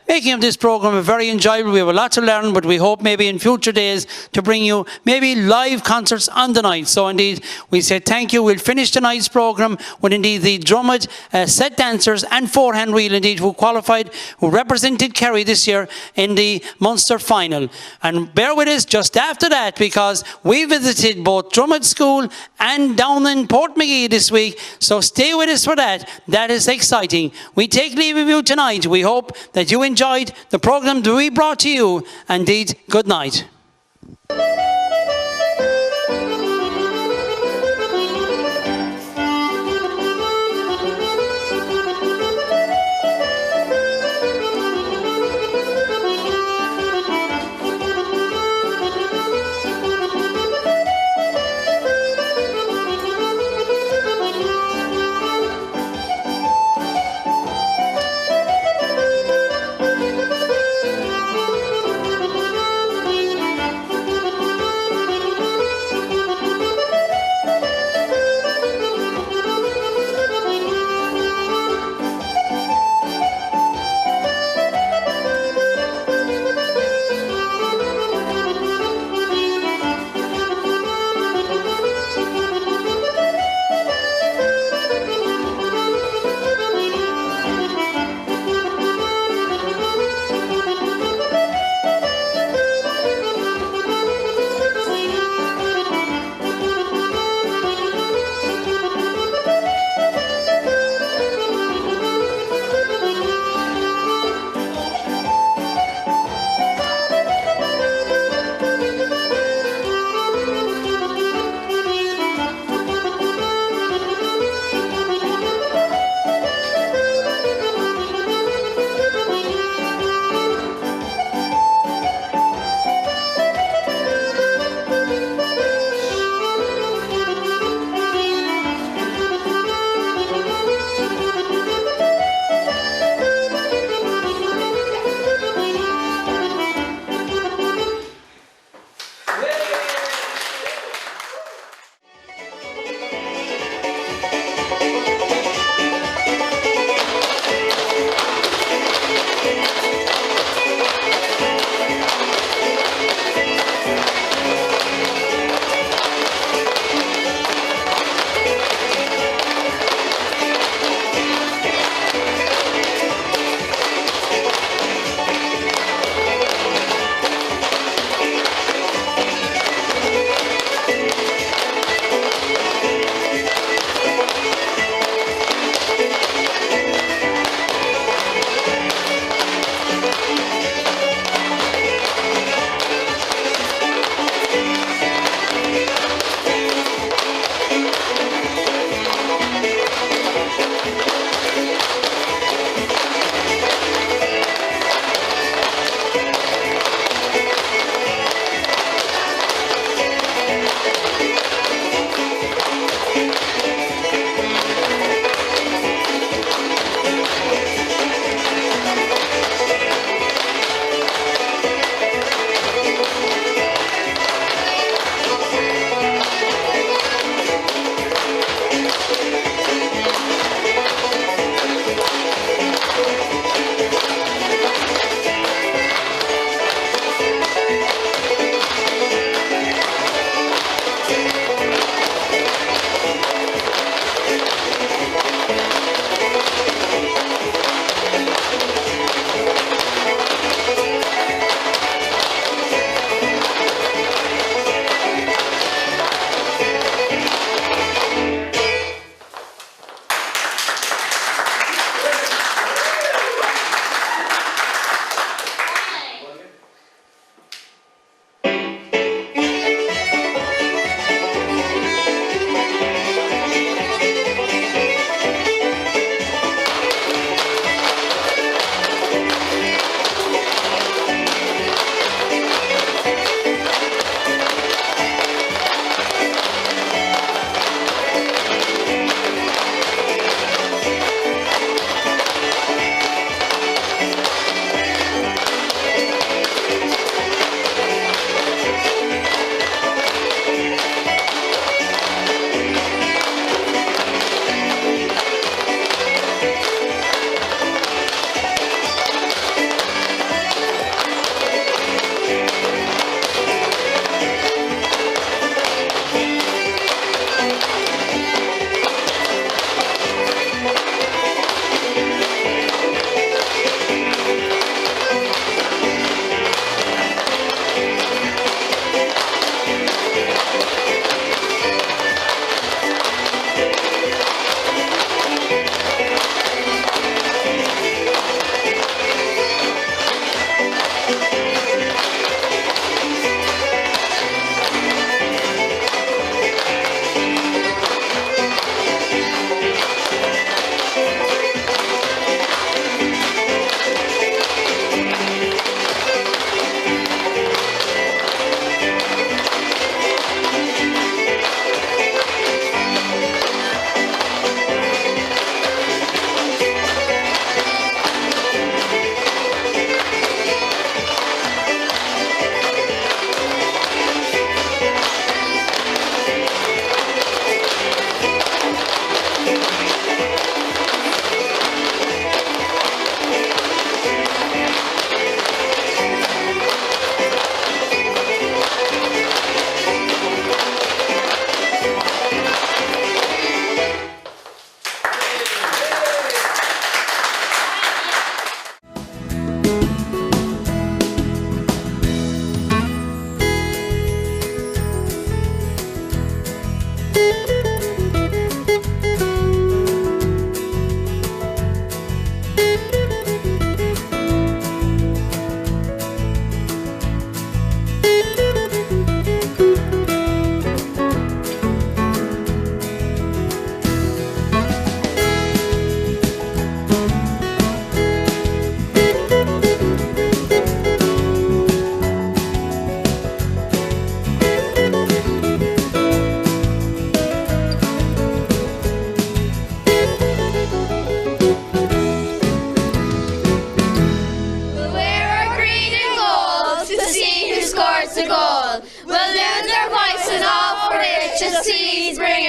making of this programme very enjoyable. We have a lot to learn, but we hope maybe in future days to bring you maybe live concerts on the night. So indeed, we say thank you. We'll finish tonight's programme with indeed the Dromid set dancers and forehand reel indeed who qualified, who represented Kerry this year in the Munster final. And bear with us just after that, because we visited both Dromid School and down in Portmagee this week. So stay with us for that. That is exciting. We take leave of you tonight. We hope that you enjoyed the programme that we brought to you. Indeed, good night.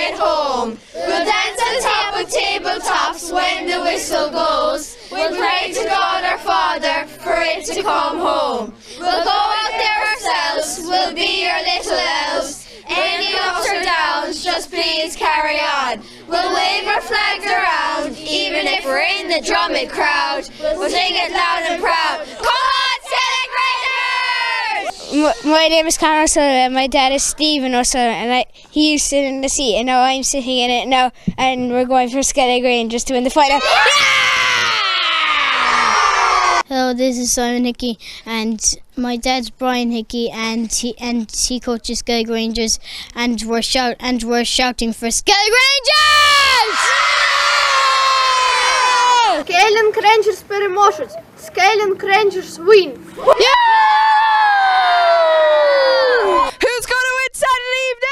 at home. We'll dance on top of tabletops when the whistle goes. We'll pray to God our Father for it to come home. We'll go out there ourselves, we'll be your little elves. Any ups or downs, just please carry on. We'll wave our flags around, even if we're in the Dromid crowd. We'll sing it loud and proud. Come on, Skellig Rangers! My name is Conor O'Sullivan, my dad is Stephen O'Sullivan, and he used to sit in the seat, and now I'm sitting in it now, and we're going for Skellig Rangers to win the final. Hello, this is Simon Hickey, and my dad's Brian Hickey, and he coaches Skellig Rangers, and we're shouting for Skellig Rangers! Skellig Rangers promotions. Skellig Rangers win. Who's going to win Saturday evening?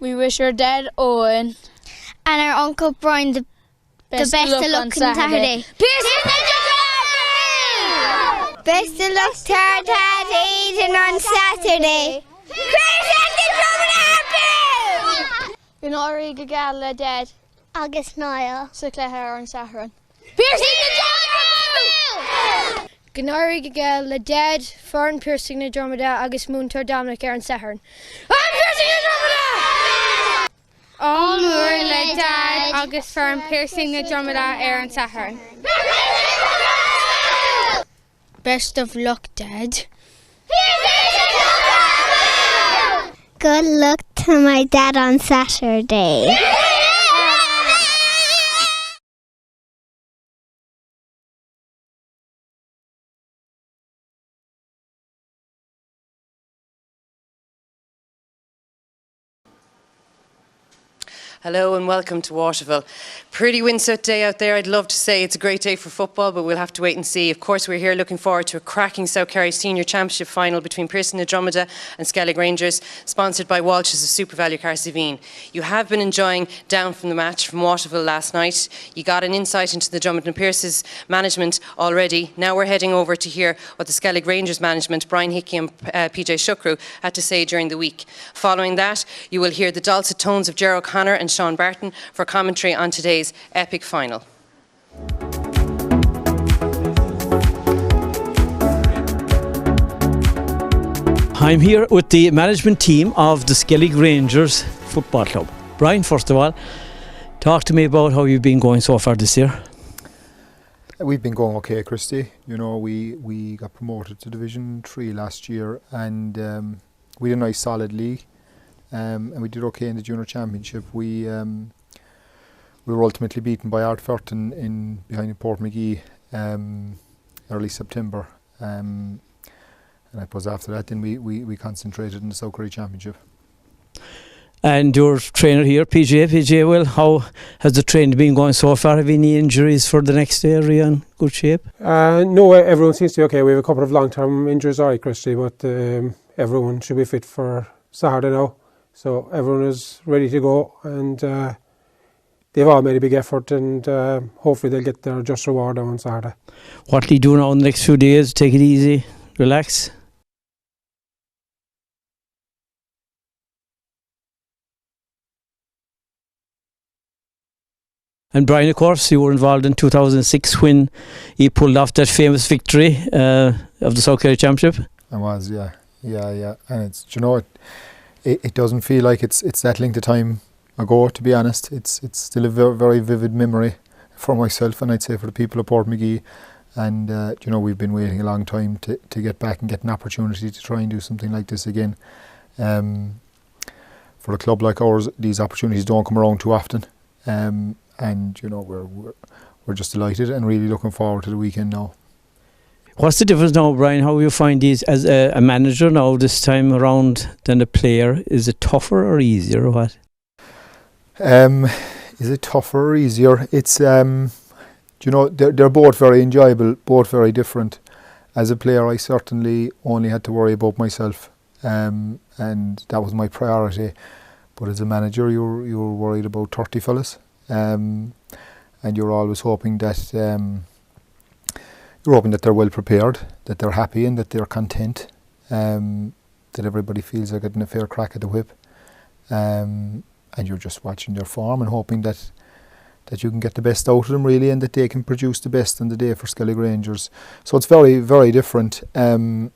We wish our dad Owen And our Uncle Brian the best of luck on Saturday. Best of luck to our dad Aidan on Saturday. Gunori Gagala dead. August Niall. Sicklehar on Saharan. Gunari Gagala dead. Fern piercing the Dromida. August Moon to Dominic Aaron Saharan. All Moorla dad. August Fern piercing the Dromida Aaron Saharan. Best of luck, Dad. Good luck to my dad on Saturday. Hello and welcome to Waterville. Pretty windsock day out there. I'd love to say it's a great day for football, but we'll have to wait and see. Of course, we're here looking forward to a cracking South Kerry Senior Championship final between Pearson na Dromida and Skellig Rangers, sponsored by Walsh's of Super Value Carsiveen. You have been enjoying Down from the Match from Waterville last night. You got an insight into the Dromid Pearses management already. Now we're heading over to hear what the Skellig Rangers management, Brian Hickey and PJ Shukru, had to say during the week. Following that, you will hear the dulcet tones of Ger O'Connor and Sean Barton for commentary on today's epic final. I'm here with the management team of the Skellig Rangers Football Club. Brian, first of all, talk to me about how you've been going so far this year. We've been going okay, Christy. You know, we got promoted to Division 3 last year, and we had a nice solid league. And we did okay in the Junior Championship. We were ultimately beaten by Ardferton behind Port McGee early September. And I suppose after that, then we concentrated on the South Kerry Championship. And your trainer here, PJ, well, how has the training been going so far? Have you any injuries for the next day? Are you in good shape? No, everyone seems to be okay. We have a couple of long-term injuries, all right, Christy, but everyone should be fit for Saturday now. So everyone is ready to go, and they've all made a big effort, and hopefully they'll get their just reward on Saturday. What do you do now in the next few days? Take it easy, relax? And Brian, of course, you were involved in 2006 when he pulled off that famous victory of the South Kerry Championship. I was, yeah. And it's, you know, it doesn't feel like it's that length of time ago, to be honest. It's still a very, very vivid memory for myself, and I'd say for the people of Portmagee. And you know, we've been waiting a long time to get back and get an opportunity to try and do something like this again. For a club like ours, these opportunities don't come around too often. And you know, we're just delighted and really looking forward to the weekend now. What's the difference now, Brian? How you find these as a manager now this time around than a player? Is it tougher or easier or what? Is it tougher or easier? It's you know, they're both very enjoyable, both very different. As a player, I certainly only had to worry about myself, and that was my priority. But as a manager, you're worried about 30 fellas. And you're always hoping that they're well prepared, that they're happy, and that they're content, that everybody feels they're getting a fair crack at the whip, and you're just watching their form and hoping that you can get the best out of them, really, and that they can produce the best on the day for Skellig Rangers. So it's very, very different. You'd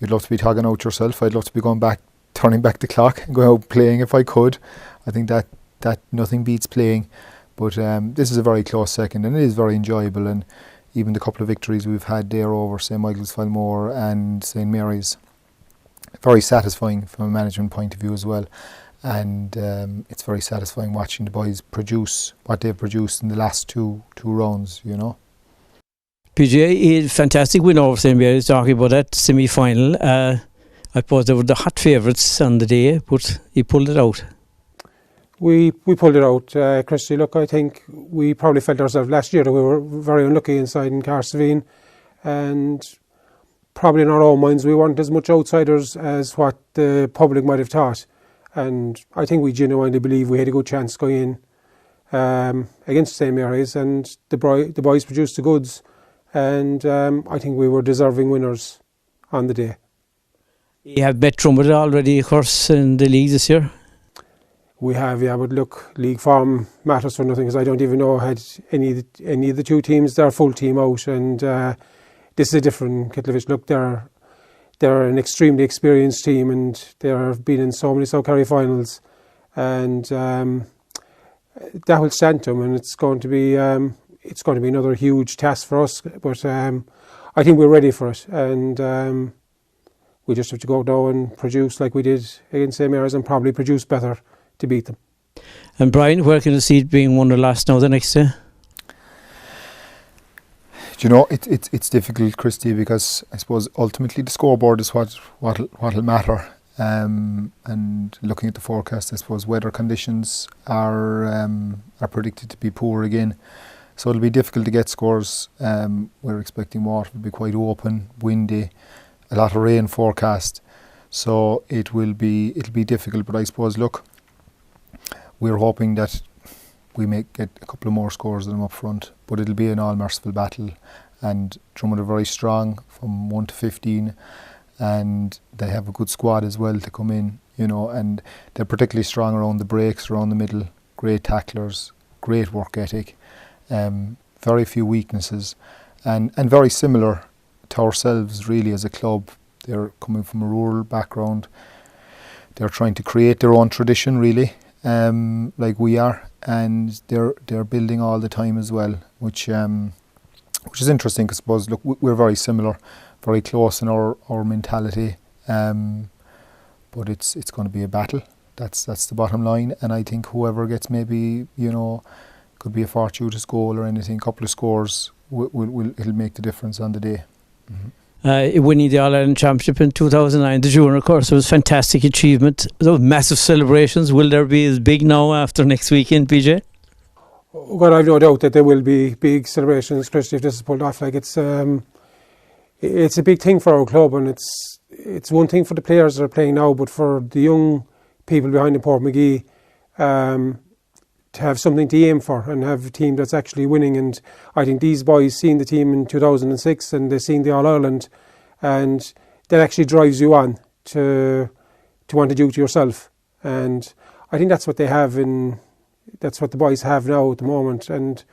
love to be togging out yourself. I'd love to be turning back the clock and going out playing if I could. I think that nothing beats playing, but this is a very close second, and it is very enjoyable. And even the couple of victories we've had there over St Michael's, Falmore and St Mary's, very satisfying from a management point of view as well. And it's very satisfying watching the boys produce what they've produced in the last two rounds, you know. PJ, a fantastic win over St Mary's, talking about that semi-final. I suppose they were the hot favourites on the day, but he pulled it out. We pulled it out, Christy. Look, I think we probably felt ourselves last year that we were very unlucky inside in Carsavine, and probably in our own minds we weren't as much outsiders as what the public might have thought. And I think we genuinely believe we had a good chance going in against St Mary's, and the boys produced the goods, and I think we were deserving winners on the day. You have met Dromid already, of course, in the league this year. We have, yeah, but look, league form matters for nothing, because I don't even know had any of the two teams their full team out, and this is a different kettle of fish. Look, they're an extremely experienced team, and they've been in so many South Kerry finals, and that will stand to them, and it's going to be another huge task for us. But I think we're ready for it, and we just have to go now and produce like we did against St Mary's, and probably produce better to beat them. And Brian, where can you see it being won or lost now the next day? You know, it's difficult, Christy, because I suppose ultimately the scoreboard is what'll matter. And looking at the forecast, I suppose weather conditions are predicted to be poor again, so it'll be difficult to get scores. We're expecting water to be quite open, windy, a lot of rain forecast, so it'll be difficult. But I suppose, look, we're hoping that we may get a couple of more scores than them up front, but it'll be an all-merciful battle. And Dromid are very strong from 1 to 15, and they have a good squad as well to come in, you know, and they're particularly strong around the breaks, around the middle, great tacklers, great work ethic, very few weaknesses, and very similar to ourselves really as a club. They're coming from a rural background. They're trying to create their own tradition really, like we are, and they're building all the time as well, which is interesting, because I suppose, look, we're very similar, very close in our mentality, but it's going to be a battle. That's the bottom line, and I think whoever gets maybe, you know, could be a fortuitous goal or anything, a couple of scores, it'll make the difference on the day. Mm-hmm. winning the All-Ireland Championship in 2009, the junior course. It was a fantastic achievement. Those massive celebrations. Will there be as big now after next weekend, PJ? Well, I've no doubt that there will be big celebrations, especially if this is pulled off. Like it's a big thing for our club, and it's one thing for the players that are playing now, but for the young people behind the Port McGee, to have something to aim for and have a team that's actually winning. And I think these boys seen the team in 2006 and they've seen the All-Ireland, and that actually drives you on to want to do it yourself. And I think that's what they have that's what the boys have now at the moment. And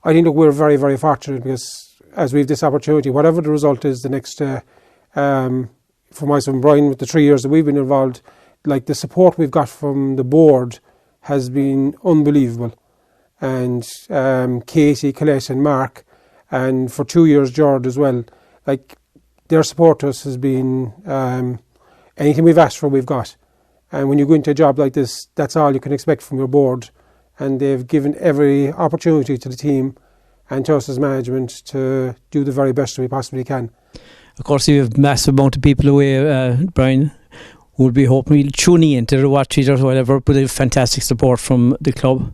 I think that we're very, very fortunate, because as we have this opportunity, whatever the result is the next for myself and Brian, with the 3 years that we've been involved, like the support we've got from the board has been unbelievable. And Katie, Colette and Mark, and for 2 years George as well, like their support to us has been anything we've asked for we've got. And when you go into a job like this, that's all you can expect from your board. And they've given every opportunity to the team and to us as management to do the very best we possibly can. Of course, you have a massive amount of people away, Brian, who will be hoping tuning in to watch it or whatever, but they have fantastic support from the club.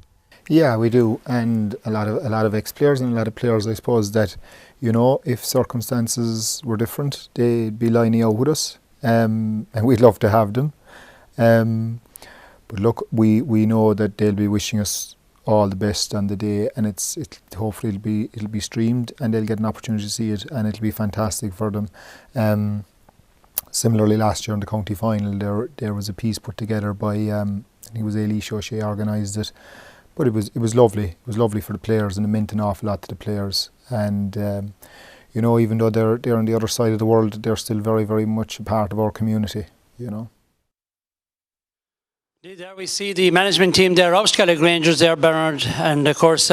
Yeah, we do, and a lot of ex-players and a lot of players, I suppose, that, you know, if circumstances were different, they'd be lining out with us, and we'd love to have them. But look, we know that they'll be wishing us all the best on the day, and hopefully it'll be streamed and they'll get an opportunity to see it, and it'll be fantastic for them. Similarly, last year in the county final, there was a piece put together by I think it was Eilish O'Shea organised it, but it was lovely. It was lovely for the players, and it meant an awful lot to the players. And you know, even though they're on the other side of the world, they're still very, very much a part of our community. You know. There we see the management team there of Skellig Rangers there, Bernard, and of course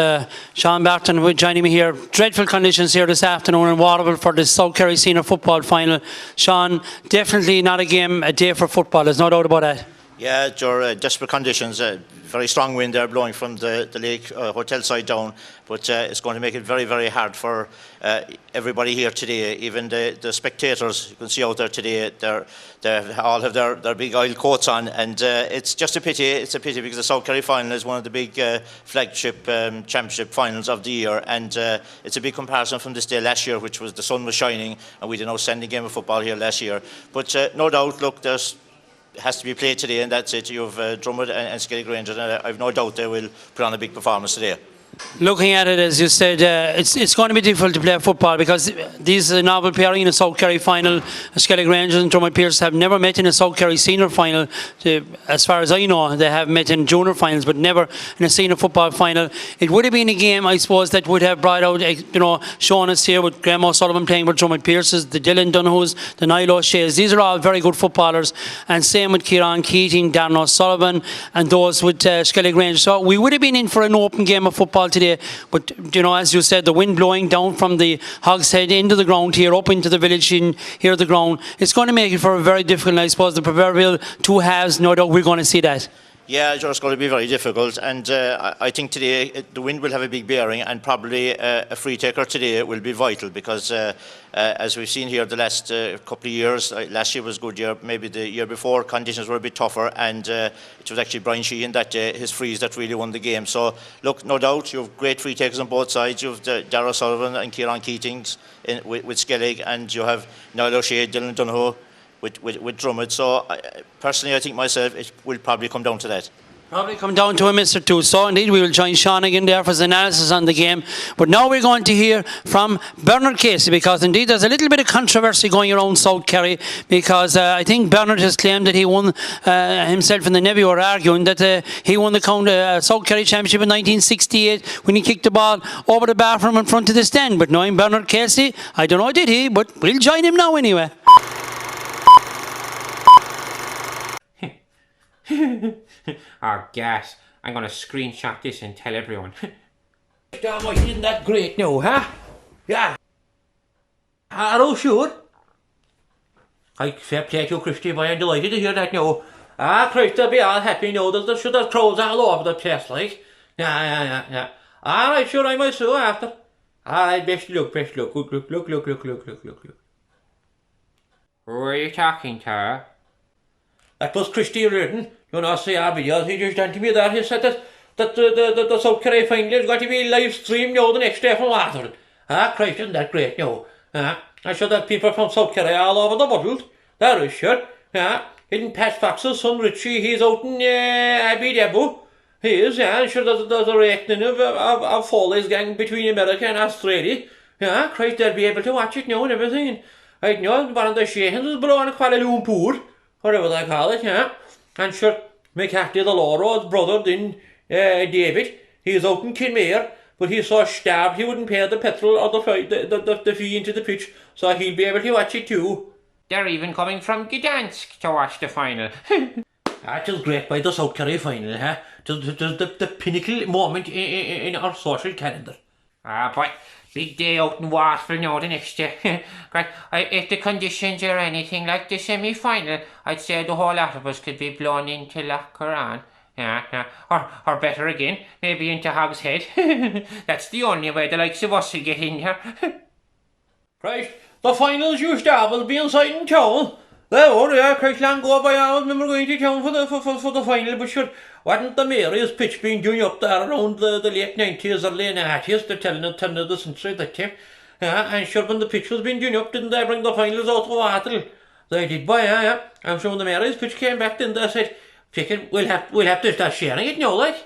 Sean Barton joining me here. Dreadful conditions here this afternoon in Waterville for the South Kerry Senior Football Final. Sean, definitely not a day for football, there's no doubt about that. Yeah, desperate conditions. Very strong wind there blowing from the lake hotel side down, but it's going to make it very, very hard for everybody here today. Even the spectators you can see out there today, they all have their big oil coats on, and it's just a pity. It's a pity because the South Kerry final is one of the big flagship championship finals of the year, and it's a big comparison from this day last year, which was the sun was shining and we did an outstanding game of football here last year. But no doubt, look, it has to be played today, and that's it. You have Dromid and Skellig Rangers, and I've no doubt they will put on a big performance today. Looking at it, as you said, it's going to be difficult to play football because these are a novel pairing in a South Kerry final. Skellig Rangers and Dromid Pearses have never met in a South Kerry senior final. As far as I know, they have met in junior finals, but never in a senior football final. It would have been a game, I suppose, that would have brought out, shown us here with Graham O'Sullivan playing with Dromid Pearses, the Dylan Dunhu's, the Niall O'Shea's. These are all very good footballers, and same with Kieran Keating, Darren O'Sullivan, and those with Skellig Rangers. So we would have been in for an open game of football today, but as you said, the wind blowing down from the Hogshead into the ground here, up into the village in here at the ground, it's going to make it for a very difficult, and I suppose the proverbial two halves, no doubt we're going to see that. Yeah, it's going to be very difficult, and I think today the wind will have a big bearing, and probably a free taker today will be vital, because as we've seen here the last couple of years, last year was a good year, maybe the year before conditions were a bit tougher, and it was actually Brian Sheehan that day, his frees, that really won the game. So look, no doubt you have great free takers on both sides. You have Darragh Sullivan and Kieran Keatings with Skellig, and you have Niall O'Shea, Dylan Dunhu with Dromid. So personally, I think myself it will probably come down to that. Probably come down to a miss or two. So indeed we will join Sean again there for his analysis on the game. But now we're going to hear from Bernard Casey, because indeed there's a little bit of controversy going around South Kerry, because I think Bernard has claimed that he won, himself and the nephew are arguing that he won the South Kerry Championship in 1968 when he kicked the ball over the bar from in front of the stand. But knowing Bernard Casey, I don't know did he, but we'll join him now anyway. Gas. I'm going to screenshot this and tell everyone. Isn't that great now, huh? Yeah. Are you sure? Fair play to you, Christy, boy. I'm delighted to hear that now. Christy, be all happy now. There's trolls all over the place, like. Yeah. Alright, sure, I might sue after. Alright, best look. Good look. Who are you talking to? That was Christy Reardon. You know, see our videos. He just done to me that. He said that the South Kerry final is going to be live streamed now the next day from Waterville. Christ, isn't that great now? I'm sure that people from South Kerry all over the world. That is sure. Hidden Pat Fox's son Richie, he's out in Abbey Debu. He is, I'm sure there's a reckoning of Foley's gang between America and Australia. Christ, they'll be able to watch it now and everything. And I know one of the Shahens was born in Kuala Lumpur, whatever they call it, And sure, McCarthy, the Loro's brother, then David, he's out in Kinmare, but he's so starved he wouldn't pay the petrol or the fee into the pitch, so he'll be able to watch it too. They're even coming from Gdansk to watch the final. It was great by the South Kerry final, It was the pinnacle moment in our social calendar. But big day out in Waterville now the next day. If the conditions are anything like the semi-final, I'd say the whole lot of us could be blown into Loch Coran. Or better again, maybe into Hog's Head. That's the only way the likes of us will get in here. Christ, the finals used to always be inside in town. They were, Christ, long ago by I remember going to town for the final, but sure, wasn't the Mary's pitch being doing up there around the late 90s or late 80s, they're telling of the century that time. And sure, when the pitch was being doing up, didn't they bring the finals out of Waterville? They did, boy, I'm sure when the Mary's pitch came back, then they said, Chicken, we'll have to start sharing it now, like.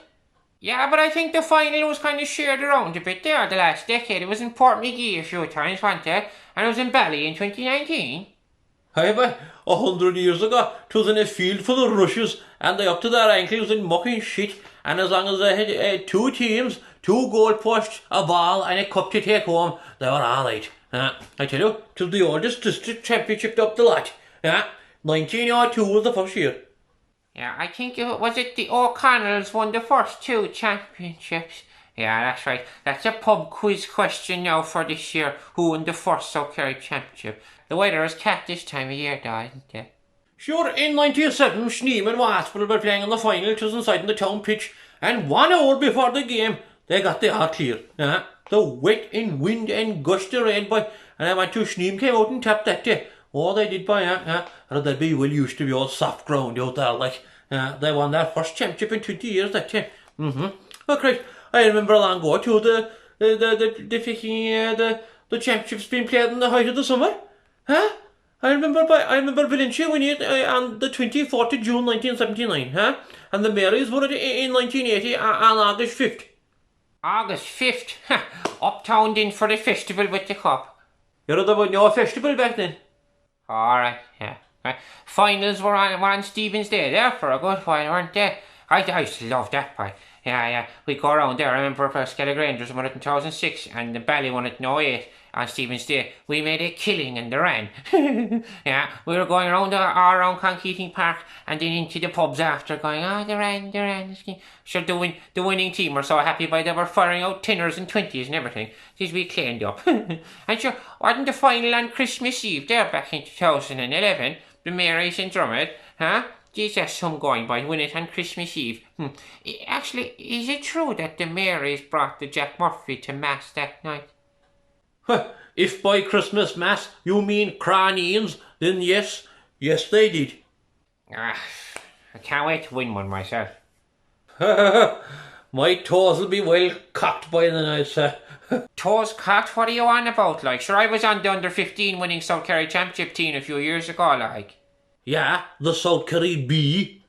Yeah, but I think the final was kind of shared around a bit there the last decade. It was in Port McGee a few times, wasn't it? And it was in Bally in 2019. Aye, but 100 years ago, 'twas in a field full of rushes, and they up to their ankles in mucking shit, and as long as they had two teams, 2 goalposts, a ball, and a cup to take home, they were all right. I tell you, 'twas the oldest district championship up the lot. 1902 was the first year. Yeah, I think was it the O'Connells won the first 2 championships? Yeah, that's right. That's a pub quiz question now for this year. Who won the first South Kerry championship? The weather is cat this time of year, though, isn't it? Sure, in 97, Schneem and Waterville were playing on the final. It was inside in the town pitch, and 1 hour before the game, they got the all clear. The wet and wind and gust of rain, boy. And I went to Schneem came out and tapped that day. Oh, they did, boy, And they'd be well used to be all soft ground out there, like. They won their first championship in 20 years, that time. Oh, Christ, I remember long ago, too, the championships being played in the height of the summer. I remember Valencia winning it on the 24th of June 1979, And the Marys won it in 1980 on August 5th. August 5th? Uptown in for the festival with the cup. You know, there was no festival back then. Alright, yeah. Right. Finals were on Stephen's Day there for a good while, weren't they? I used to love that part. Yeah. We go around there. I remember Skellig Rangers won it in 2006 and the Bally won it in 2008 on Stephen's Day. We made a killing in the Ran. Yeah, we were going around around Conkeating Park and then into the pubs after going, the Ran. Sure, the winning team were so happy by they were firing out 10ers and 20s and everything. These we cleaned up. And sure, wasn't the final on Christmas Eve there back in 2011? The Marys in Dromid, Geez, that's some going by, win it on Christmas Eve. Actually, is it true that the Marys brought the Jack Murphy to Mass that night? If by Christmas Mass you mean Cranians, then yes they did. I can't wait to win one myself. My toes will be well cocked by the night, sir. Toes cocked? What are you on about, like? Sure, I was on the under-15 winning South Kerry championship team a few years ago, like. Yeah, the South Kerry B.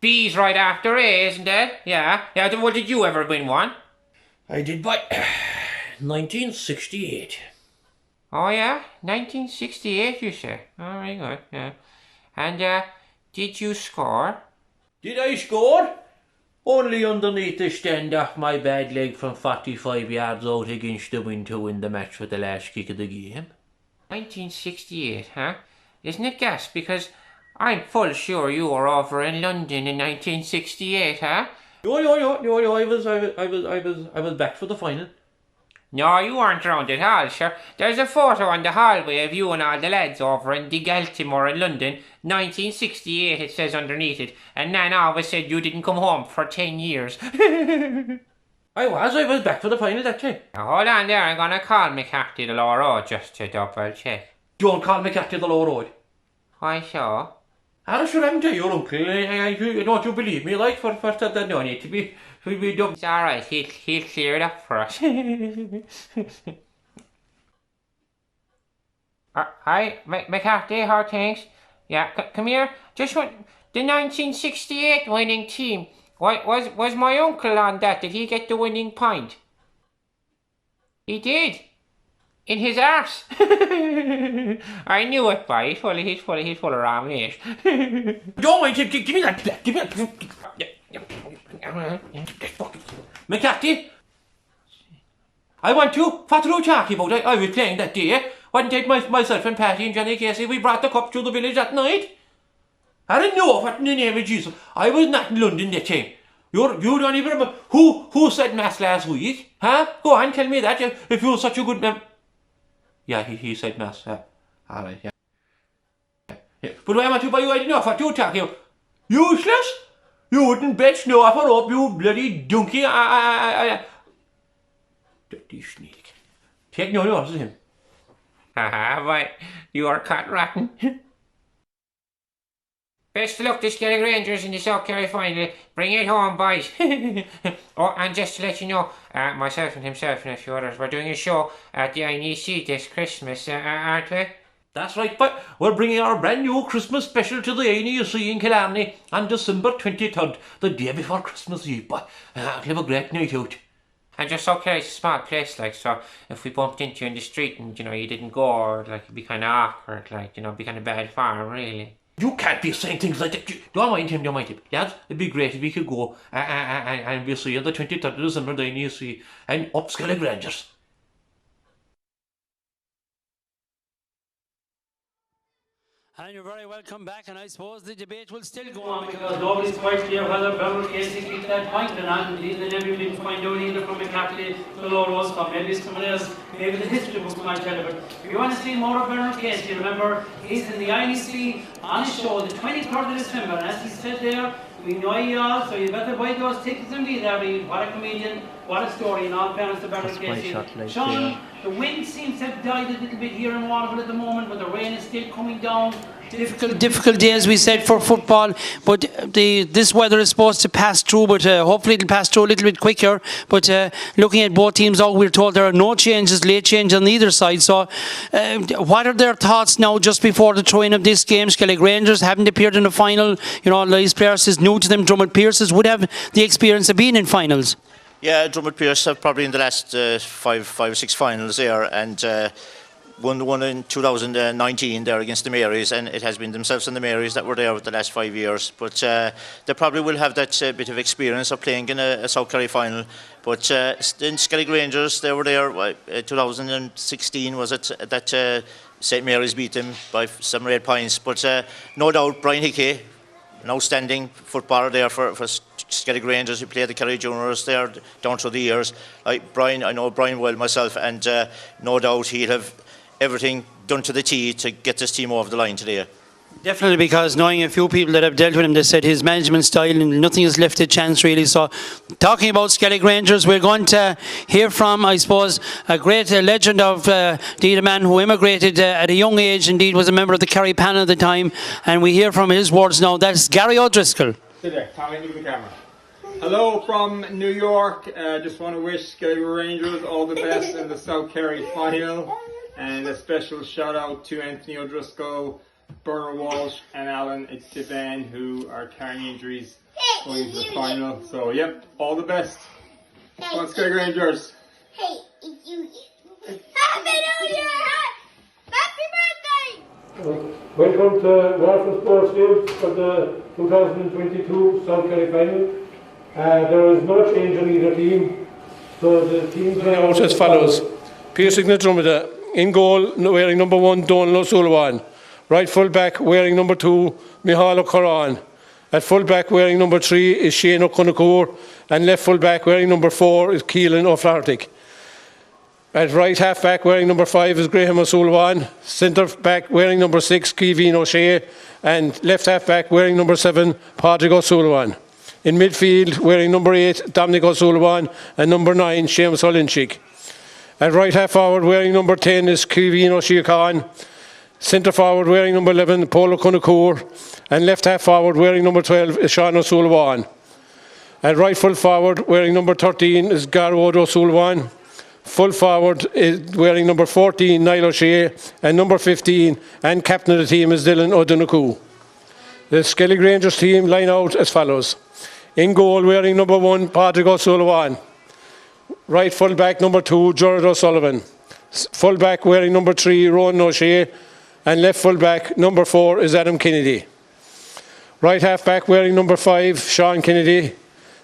B's right after A, isn't it? Yeah. Well, did you ever win one? I did by 1968. Oh, yeah? 1968, you say? Oh, very good, yeah. And, did you score? Did I score? Only underneath the stand off my bad leg from 45 yards out against the wind to win the match for the last kick of the game. 1968, Isn't it gas? Because I'm full sure you were over in London in 1968, No, I was back for the final. No, you weren't around at all, sure. There's a photo on the hallway of you and all the lads over in the Galtimore in London, 1968 it says underneath it, and Nan always said you didn't come home for 10 years. I was back for the final that time. Now hold on there, I'm gonna call McCarthy the Low Road just to double check. Don't call McCarthy the Low Road. Why so? I'm sure I'm your uncle. Don't you believe me? Like, for first that no need to be dumb. It's alright, he'll clear it up for us. Hi, McCarthy, how are things? Yeah, come here. Just what the 1968 winning team. Was my uncle on that? Did he get the winning point? He did. In his arse. I knew it, boy. He's full of raw meat. Don't mind him. Give me that. Give me that. McCarthy. I want to. What are you talking about? I was playing that day. One day myself and Patty and Johnny Casey, we brought the cup to the village that night. I didn't know what in the name of Jesus. I was not in London that time. You don't even remember. Who said mass last week? Huh? Go on, tell me that if you're such a good man. Yeah, he said mass. Alright, yeah. But I want to buy you, I didn't know what you're talking about. Useless? You wouldn't bet snow off her up, you bloody donkey. Dirty snake. Take no notice of him. Haha, boy. You are cut rotten. Best of luck to Skellig Rangers in the South Kerry final. Bring it home, boys. Oh, and just to let you know, myself and himself and a few others, we're doing a show at the INEC this Christmas, aren't we? That's right, but we're bringing our brand new Christmas special to the INEC in Killarney on December 23rd, the day before Christmas Eve. But we'll have a great night out. And just South Kerry's a small place, like, so if we bumped into you in the street and, you didn't go, or, like, it'd be kind of awkward, like, it'd be kind of bad form, really. You can't be saying things like that. Don't mind him. Lads, it'd be great if we could go and we'll see you on the 23rd of December, the INEC, and up Skellig Rangers. And you're very welcome back, and I suppose the debate will still go on because nobody's quite clear whether Beryl Casey kicked that point or not. Indeed, they never didn't find out either from McCarthy to Lord Roscoe. Maybe someone else, maybe the history books might tell you. But if you want to see more of Beryl Casey, remember he's in the INEC on his show the 23rd of December. And as he said there, we know you all, so you better buy those tickets and be there. What a comedian, what a story, in all fairness to Beryl Casey. Sean, the wind seems to have died a little bit here in Waterville at the moment, but the rain is still coming down. Difficult day, as we said, for football, but this weather is supposed to pass through, but hopefully it'll pass through a little bit quicker. But looking at both teams out, we're told there are no changes, late change on either side. So what are their thoughts now just before the throw-in of this game? Skellig Rangers haven't appeared in the final. These players is new to them. Dromid Pearses would have the experience of being in finals. Yeah, Dromid Pearses have probably in the last 5 or 6 finals there, and won in 2019 there against the Marys, and it has been themselves and the Marys that were there with the last 5 years. But they probably will have that bit of experience of playing in a South Kerry final. But in Skellig Rangers, they were there. 2016 was it that St Mary's beat them by 7 or 8 points. But no doubt, Brian Hickey, an outstanding footballer there for Skellig Rangers, who played the Kerry Juniors there down through the years. Like Brian, I know Brian well myself, and no doubt he'll have everything done to the T to get this team over the line today. Definitely, because knowing a few people that have dealt with him, they said his management style and nothing has left a chance really. So talking about Skellig Rangers, we're going to hear from, I suppose, a great legend of indeed a man who immigrated at a young age, indeed was a member of the Kerry panel at the time, and we hear from his words now. That's Gary O'Driscoll. Sit there, talking to the camera. Hello from New York. Just want to wish Skellig Rangers all the best in the South Kerry final. And a special shout out to Anthony O'Driscoll, Bernard Walsh and Alan Tivan, who are carrying injuries going to the final. So yep, all the best. Come on, Skellig Rangers. Hey, it's you. Happy New Year! Happy birthday! Welcome to Waterford Sports Games for the 2022 South Kerry final. There is no change in either team. So the teams are out as follows. Pearse na Dromid. In goal, wearing number 1, Donal O'Sullivan. Right full back, wearing number 2, Micheál O'Corran. At full back, wearing number 3 is Shane O'Connor. And left full back, wearing number 4 is Keelan O'Flaherty. At right half back, wearing number 5 is Graham O'Sullivan. Centre back, wearing number 6, Kevin O'Shea. And left half back, wearing number 7, Patrick O'Sullivan. In midfield, wearing number 8, Dominic O'Sullivan. And number 9, Seamus Holinchik. At right half forward, wearing number 10 is Kevin O'Shea. Centre forward wearing number 11, Polo Conacour. And left half forward wearing number 12 is Sean O'Sullivan. And right full forward wearing number 13 is Garwood O'Sullivan. Full forward is wearing number 14, Niall O'Shea, and number 15, and captain of the team is Dylan O'Donoghue. The Skellig Rangers team line out as follows. In goal wearing number 1, Patrick O'Sullivan. Right full back number 2, Gerard O'Sullivan. Full back wearing number 3, Ronan O'Shea, and left full back number 4 is Adam Kennedy. Right half back wearing number 5, Sean Kennedy.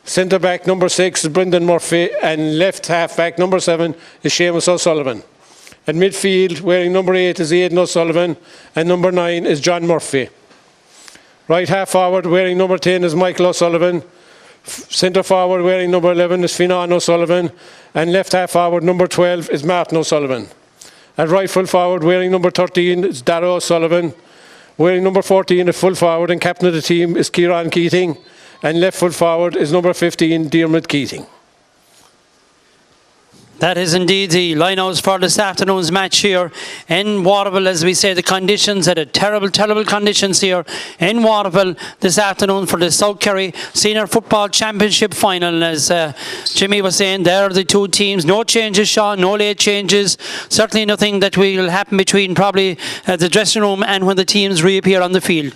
Centre back number 6 is Brendan Murphy, and left half back number 7 is Seamus O'Sullivan. At midfield wearing number 8 is Aidan O'Sullivan, and number 9 is John Murphy. Right half forward wearing number 10 is Michael O'Sullivan. Centre forward wearing number 11 is Finan O'Sullivan, and left half forward number 12 is Martin O'Sullivan. At right full forward wearing number 13 is Darragh O'Sullivan. Wearing number 14 at full forward and captain of the team is Kieran Keating. And left full forward is number 15, Dermot Keating. That is indeed the lineouts for this afternoon's match here in Waterville. As we say, the conditions are terrible conditions here in Waterville this afternoon for the South Kerry Senior Football Championship Final. As Jimmy was saying, there are the two teams. No changes, Sean, no late changes. Certainly nothing that will happen between probably the dressing room and when the teams reappear on the field.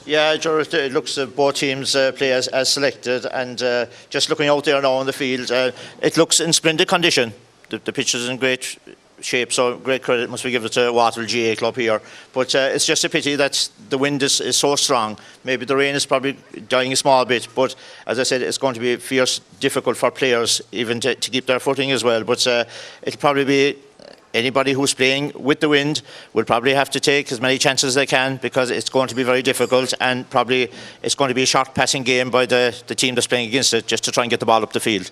Yeah, Gerard, it looks both teams play as selected, and just looking out there now on the field, it looks in splendid condition. The pitch is in great shape, so great credit must be given to Waterville GA Club here. But it's just a pity that the wind is so strong. Maybe the rain is probably dying a small bit, but as I said, it's going to be fierce difficult for players even to keep their footing as well. But it'll probably be anybody who's playing with the wind will probably have to take as many chances as they can, because it's going to be very difficult, and probably it's going to be a short passing game by the team that's playing against it, just to try and get the ball up the field.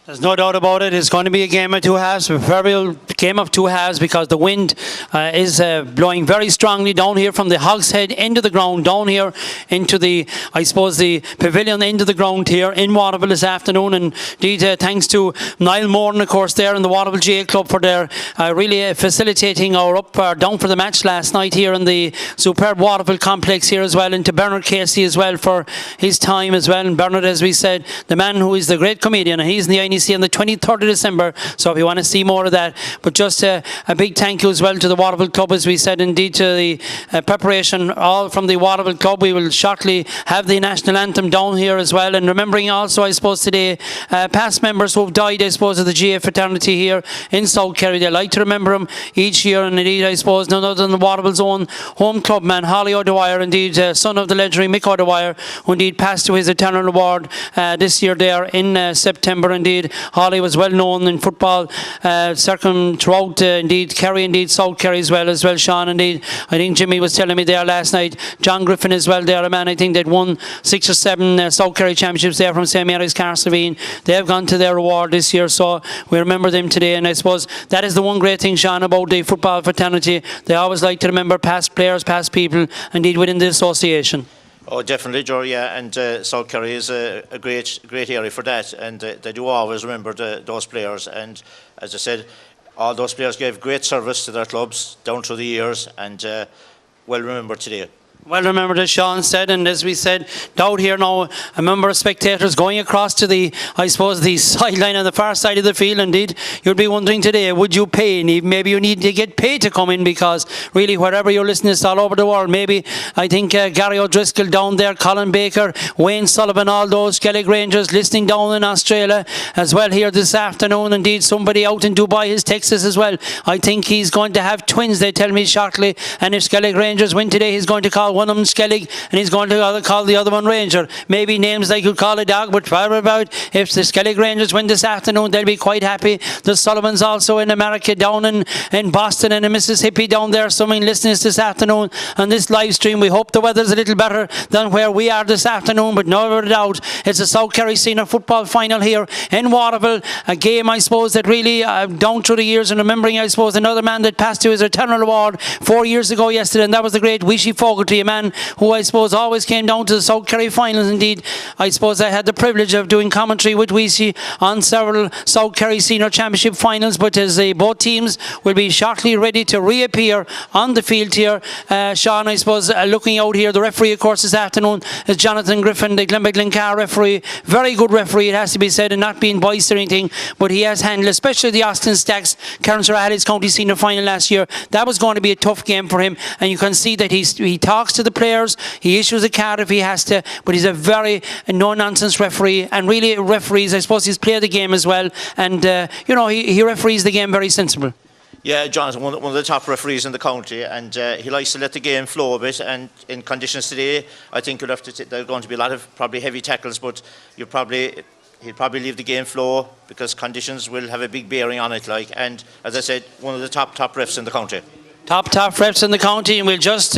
There's no doubt about it. It's going to be a game of two halves, a proverbial game of two halves, because the wind is blowing very strongly down here from the Hogshead into the ground, down here into the, I suppose, the pavilion into the ground here in Waterville this afternoon. And indeed, thanks to Niall Moran, of course, there in the Waterville GA Club for their really facilitating our up or down for the match last night here in the superb Waterville complex here as well, and to Bernard Casey as well for his time as well. And Bernard, as we said, the man who is the great comedian, and he's in the INEC on the 23rd of December, so if you want to see more of that. But just a big thank you as well to the Waterville Club, as we said, indeed to the preparation all from the Waterville Club. We will shortly have the national anthem down here as well, and remembering also, I suppose, today past members who have died, I suppose, of the GA fraternity here in South Kerry. They like to remember them each year, and indeed, I suppose, none other than the Waterville's own home club man, Holly O'Dwyer, indeed son of the legendary Mick O'Dwyer, who indeed passed to his eternal reward this year there in September. Indeed, Holly was well known in football throughout indeed Kerry, indeed South Kerry as well, Sean. Indeed, I think Jimmy was telling me there last night, John Griffin as well there, a man I think they'd won 6 or 7 South Kerry championships there from St Mary's Carslaveen. They have gone to their reward this year, so we remember them today. And I suppose that is the one great thing, Sean, about the football fraternity. They always like to remember past players, past people, indeed within the association. Oh, definitely, Joe, yeah, and South Kerry is a great area for that, and they do always remember those players. And as I said, all those players gave great service to their clubs down through the years, and well remembered today. Well remembered, as Sean said, and as we said, down here now, a number of spectators going across to the, I suppose, the sideline on the far side of the field. Indeed, you'd be wondering today, would you pay? Maybe you need to get paid to come in, because really, wherever you're listening, it's all over the world. Maybe, I think Gary O'Driscoll down there, Colin Baker, Wayne Sullivan, all those Skellig Rangers listening down in Australia as well here this afternoon. Indeed, somebody out in Dubai has texted us as well. I think he's going to have twins, they tell me shortly, and if Skellig Rangers win today, he's going to call one of them Skellig, and he's going to call the other one Ranger. Maybe names they could call a dog, but far about if the Skellig Rangers win this afternoon, they'll be quite happy. The Sullivans also in America, down in Boston and in Mississippi down there, someone listening this afternoon on this live stream. We hope the weather's a little better than where we are this afternoon, but no doubt it's a South Kerry Senior Football Final here in Waterville. A game, I suppose, that really down through the years, and remembering, I suppose, another man that passed to his eternal reward 4 years ago yesterday, and that was the great Wishy Fogarty. a man who I suppose always came down to the South Kerry finals. Indeed, I suppose I had the privilege of doing commentary with Weesey on several South Kerry Senior Championship finals, but as both teams will be shortly ready to reappear on the field here, Sean, I suppose looking out here, the referee of course this afternoon is Jonathan Griffin, the Glenbeigh-Glencar referee. Very good referee, it has to be said, and not being biased or anything, but he has handled especially the Austin Stacks Karen Sir County Senior Final last year. That was going to be a tough game for him, and you can see that he talks to the players, he issues a card if he has to, but he's a very no-nonsense referee, and really referees, I suppose he's played the game as well, and he referees the game very sensible. Yeah, Jonathan, one of the top referees in the county, and he likes to let the game flow a bit. And in conditions today, I think you'll have to. There are going to be a lot of probably heavy tackles, but he'll probably leave the game flow because conditions will have a big bearing on it. And as I said, one of the top refs in the county. Top refs in the county, and we'll just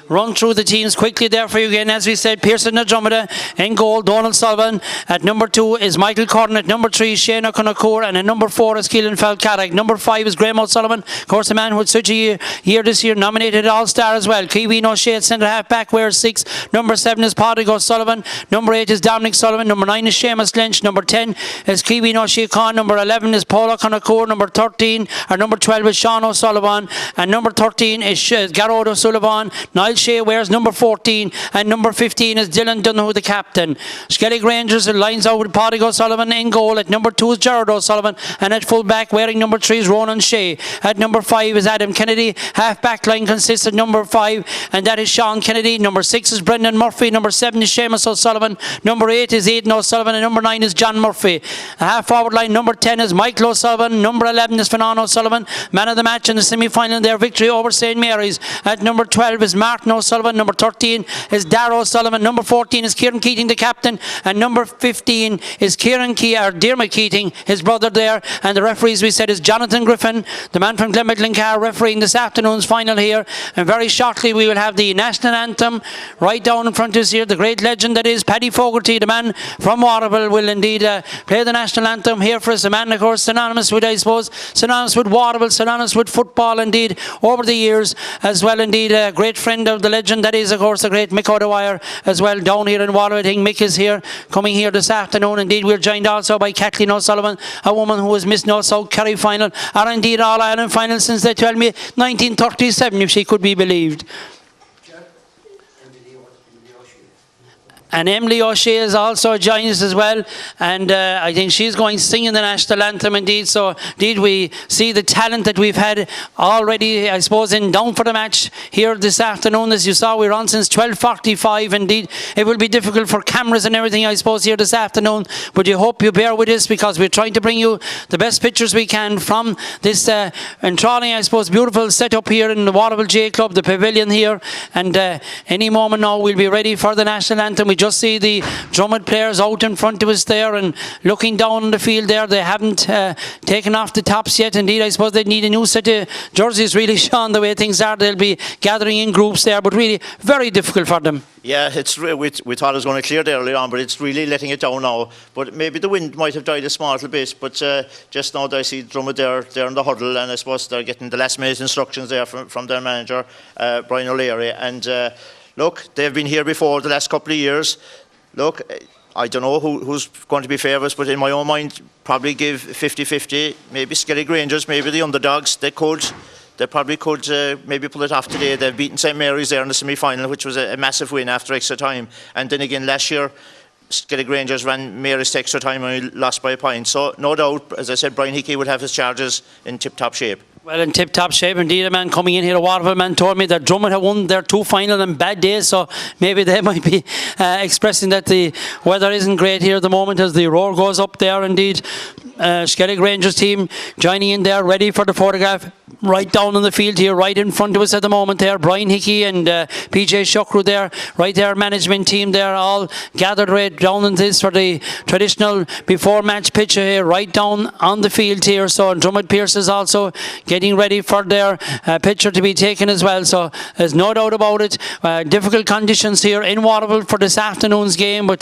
run through the teams quickly there for you again. As we said, Pearson na Dromida in goal, Donald Sullivan. At number 2 is Michael Corrin. At number 3 is Shane O'Connor, and at number 4 is Keelan Falcarrick. Number 5 is Graham O'Sullivan, of course the man who had such a year this year, nominated All-Star as well. Kiwi O'Shea at centre half back, wears 6. Number 7 is Padraig O'Sullivan. Number 8 is Dominic Sullivan. Number 9 is Seamus Lynch. Number 10 is Kiwi O'Shea Khan. Number 11 is Paul O'Connor. Number 12 is Sean O'Sullivan, and number 13 is Garrod O'Sullivan. Niall Shea wears number 14, and number 15 is Dylan Donoghue, the captain. Skellig Rangers lines out with Padraig O'Sullivan in goal. At number 2 is Gerard O'Sullivan, and at full back wearing number 3 is Ronan Shea. At number 5 is Adam Kennedy. Half back line consists of number 5, and that is Sean Kennedy. Number 6 is Brendan Murphy. Number 7 is Seamus O'Sullivan. Number 8 is Aidan O'Sullivan, and number 9 is John Murphy. A half forward line, number 10 is Michael O'Sullivan. Number 11 is Finan O'Sullivan, man of the match in the semi-final, their victory over St. Mary's. At number 12 is Martin O'Sullivan. Number 13 is Darragh O'Sullivan. Number 14 is Kieran Keating, the captain, and number 15 is Dermot Keating, his brother there. And the referees, we said, is Jonathan Griffin, the man from Glenbeigh-Glencar, refereeing this afternoon's final here. And very shortly we will have the national anthem right down in front of us here. The great legend that is Paddy Fogarty, the man from Waterville, will indeed play the national anthem here for us. A man, of course, synonymous with, I suppose, synonymous with Waterville, synonymous with football indeed over the years as well. Indeed, a great friend of the legend that is, of course, the great Mick O'Dwyer as well down here in Waterville. I think Mick is here, coming here this afternoon. Indeed, we're joined also by Kathleen O'Sullivan, a woman who has missed no South Kerry final, or indeed All Ireland final since they tell me 1937, if she could be believed. And Emily O'Shea is also joined us as well, and I think she's going singing the national anthem indeed. So indeed we see the talent that we've had already, I suppose, in down for the match here this afternoon. As you saw, we're on since 12:45. Indeed, it will be difficult for cameras and everything, I suppose, here this afternoon, but you hope you bear with us because we're trying to bring you the best pictures we can from this enthralling, I suppose, beautiful setup here in the Waterville J Club, the pavilion here, and any moment now we'll be ready for the national anthem. We just see the Dromid players out in front of us there and looking down on the field there. They haven't taken off the tops yet. Indeed, I suppose they need a new set of jerseys, really, Sean, the way things are. They'll be gathering in groups there, but really very difficult for them. Yeah, we thought it was going to clear there early on, but it's really letting it down now. But maybe the wind might have died a small little bit, but just now I see Dromid there in the huddle, and I suppose they're getting the last minute instructions there from their manager, Brian O'Leary. And look, they've been here before the last couple of years. Look, I don't know who's going to be favourites, but in my own mind, probably give 50-50. Maybe Skellig Rangers, maybe the underdogs. They probably could maybe pull it off today. They've beaten St. Mary's there in the semi-final, which was a massive win after extra time. And then again last year, Skellig Rangers ran Mary's to extra time and lost by a point. So no doubt, as I said, Brian Hickey would have his charges in tip-top shape. Well, in tip-top shape indeed. A man coming in here, a Waterville man, told me that Dromid had won their 2 final on bad days, so maybe they might be expressing that the weather isn't great here at the moment as the roar goes up there. Indeed, Skellig Rangers team joining in there, ready for the photograph. Right down on the field here, right in front of us at the moment there. Brian Hickey and PJ Shukru there, right there, management team there, all gathered right down in this for the traditional before-match picture here, right down on the field here. So Dromid Pearses also getting ready for their picture to be taken as well. So there's no doubt about it. Difficult conditions here in Waterville for this afternoon's game, but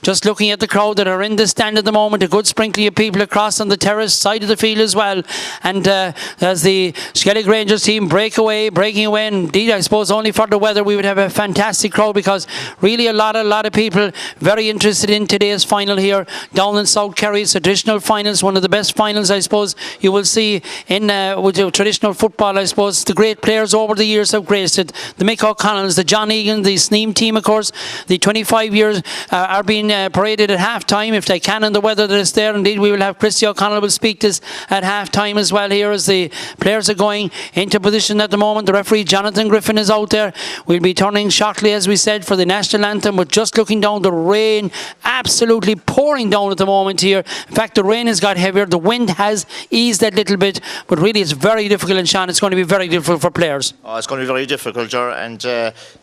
just looking at the crowd that are in the stand at the moment, a good sprinkling of people across on the terrace side of the field as well. And as the the Skellig Rangers team breaking away. Indeed, I suppose only for the weather we would have a fantastic crowd, because really a lot of people very interested in today's final here down in South Kerry. It's a traditional finals, one of the best finals I suppose you will see in with traditional football. I suppose the great players over the years have graced it. The Mick O'Connells, the John Egan, the Sneem team, of course. The 25 years are being paraded at half time if they can in the weather that is there. Indeed, we will have Christy O'Connell will speak to us at half time as well here as the players are going into position at the moment. The referee Jonathan Griffin is out there. We'll be turning shortly, as we said, for the national anthem, but just looking down, the rain absolutely pouring down at the moment here. In fact, the rain has got heavier, the wind has eased a little bit, but really it's very difficult, and Sean, it's going to be very difficult for players. Oh, it's going to be very difficult, Ger, and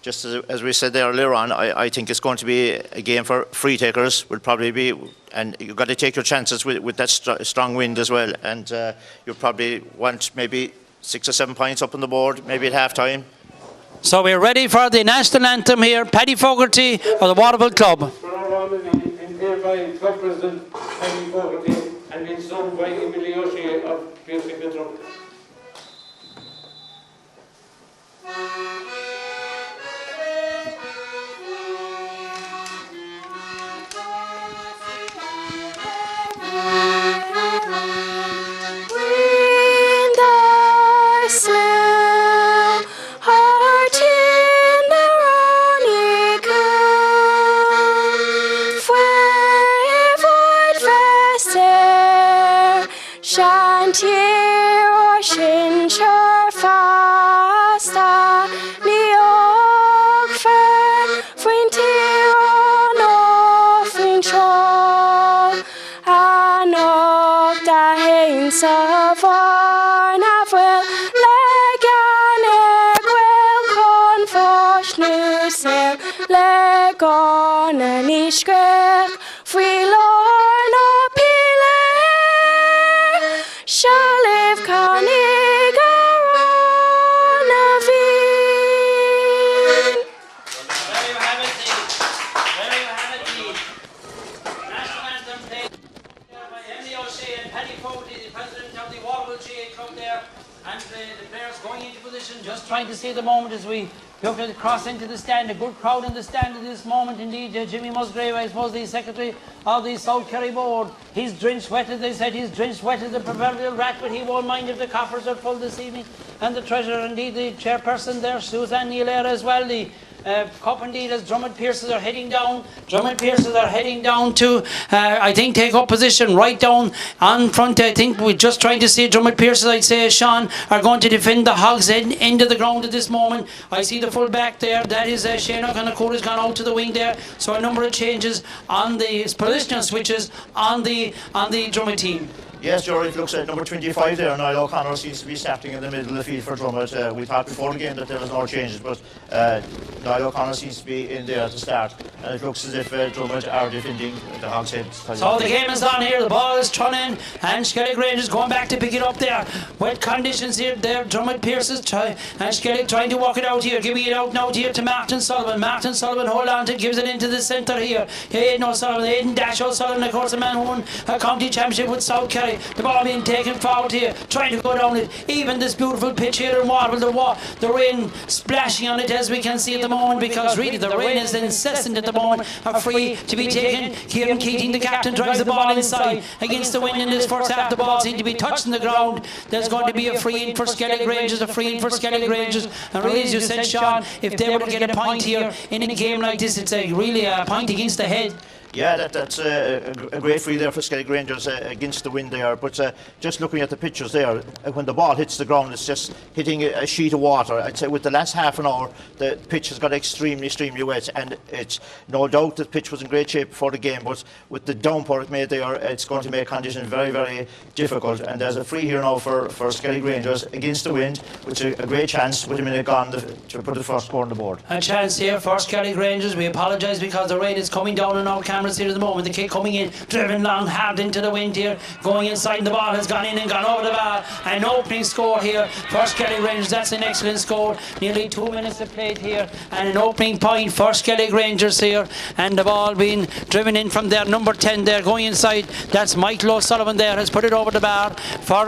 just as we said there earlier on, I think it's going to be a game for free takers. Will probably be, and you've got to take your chances with that strong wind as well, and you'll probably want maybe 6 or 7 points up on the board, maybe at half time. So we're ready for the national anthem here. Paddy Fogarty of the Waterville Club. In pair by Club President Paddy Fogarty and being sung by Emily O'Shea of Piercing the Drum. Trying to see the moment as we look to cross into the stand. A good crowd in the stand at this moment indeed. Jimmy Musgrave, I suppose the secretary of the South Kerry board, he's drenched wetted. They said he's drenched wetted the proverbial rat, but he won't mind if the coffers are full this evening. And the treasurer, indeed the chairperson there, Suzanne Nealera as well. The cup indeed as Dromid Pearses are heading down. Dromid Pearses are heading down to, I think, take up position right down on front. I think we're just trying to see Dromid Pearses, I'd say, Sean, are going to defend the Hogs end of the ground at this moment. I see the full back there. That is Shane O'Connor has gone out to the wing there. So a number of changes on the positional switches on the Dromid team. Yes, Joe, it looks at number 25 there. Niall O'Connor seems to be starting in the middle of the field for Dromid. We thought before the game that there was no changes, but Niall O'Connor seems to be in there at the start. And it looks as if Dromid are defending the Hogs Head. So the game is on here. The ball is turning, and Skellig Rangers going back to pick it up there. Wet conditions here. There, Dromid Pearses and Skellig trying to walk it out here. Giving it out now here to Martin Sullivan. Martin Sullivan hold on to it, gives it into the centre here. Aidan O'Sullivan, Aidan Dash O'Sullivan, of course, the man who won a county championship with South Kerry. The ball being taken forward here, trying to go down it. Even this beautiful pitch here in Waterville, the rain splashing on it as we can see at the moment, because really the rain is incessant at the moment. A free to be taken. Kieran Keating, the captain, drives the ball inside against the wind in this first half. The ball seems to be touching the ground. There's going to be a free in for Skellig Rangers, a free in for Skellig Rangers. And really, as you said, Sean, if they were to get a point here in a game like this, it's really a point against the head. Yeah, that's a great free there for Skellig Rangers against the wind there. But just looking at the pictures there, when the ball hits the ground, it's just hitting a sheet of water. I'd say with the last half an hour, the pitch has got extremely wet, and it's no doubt the pitch was in great shape before the game. But with the downpour it made there, it's going to make conditions very, very difficult. And there's a free here now for Skellig Rangers against the wind, which is a great chance with a minute gone to put the first score on the board. A chance here for Skellig Rangers. We apologise because the rain is coming down on our camera. cameras here at the moment. The kick coming in, driven long, hard into the wind here, going inside, and the ball has gone in and gone over the bar. An opening score here for Skellig Rangers. That's an excellent score. Nearly 2 minutes of play here, and an opening point for Skellig Rangers here, and the ball being driven in from there. Number 10 there going inside. That's Michael O'Sullivan there, has put it over the bar for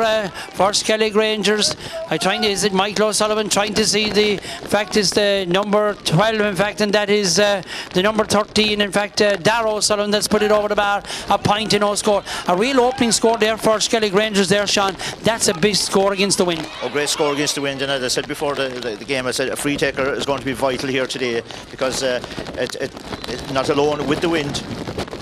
Skellig Rangers. Is it Michael O'Sullivan? Trying to see the fact is the number 12 in fact, and that is the number 13 in fact, Darrow O'Sullivan, that's put it over the bar. A point to no score. A real opening score there for Skellig Rangers there, Sean. That's a big score against the wind. Oh, great score against the wind, and as I said before the game, I said a free taker is going to be vital here today, because not alone with the wind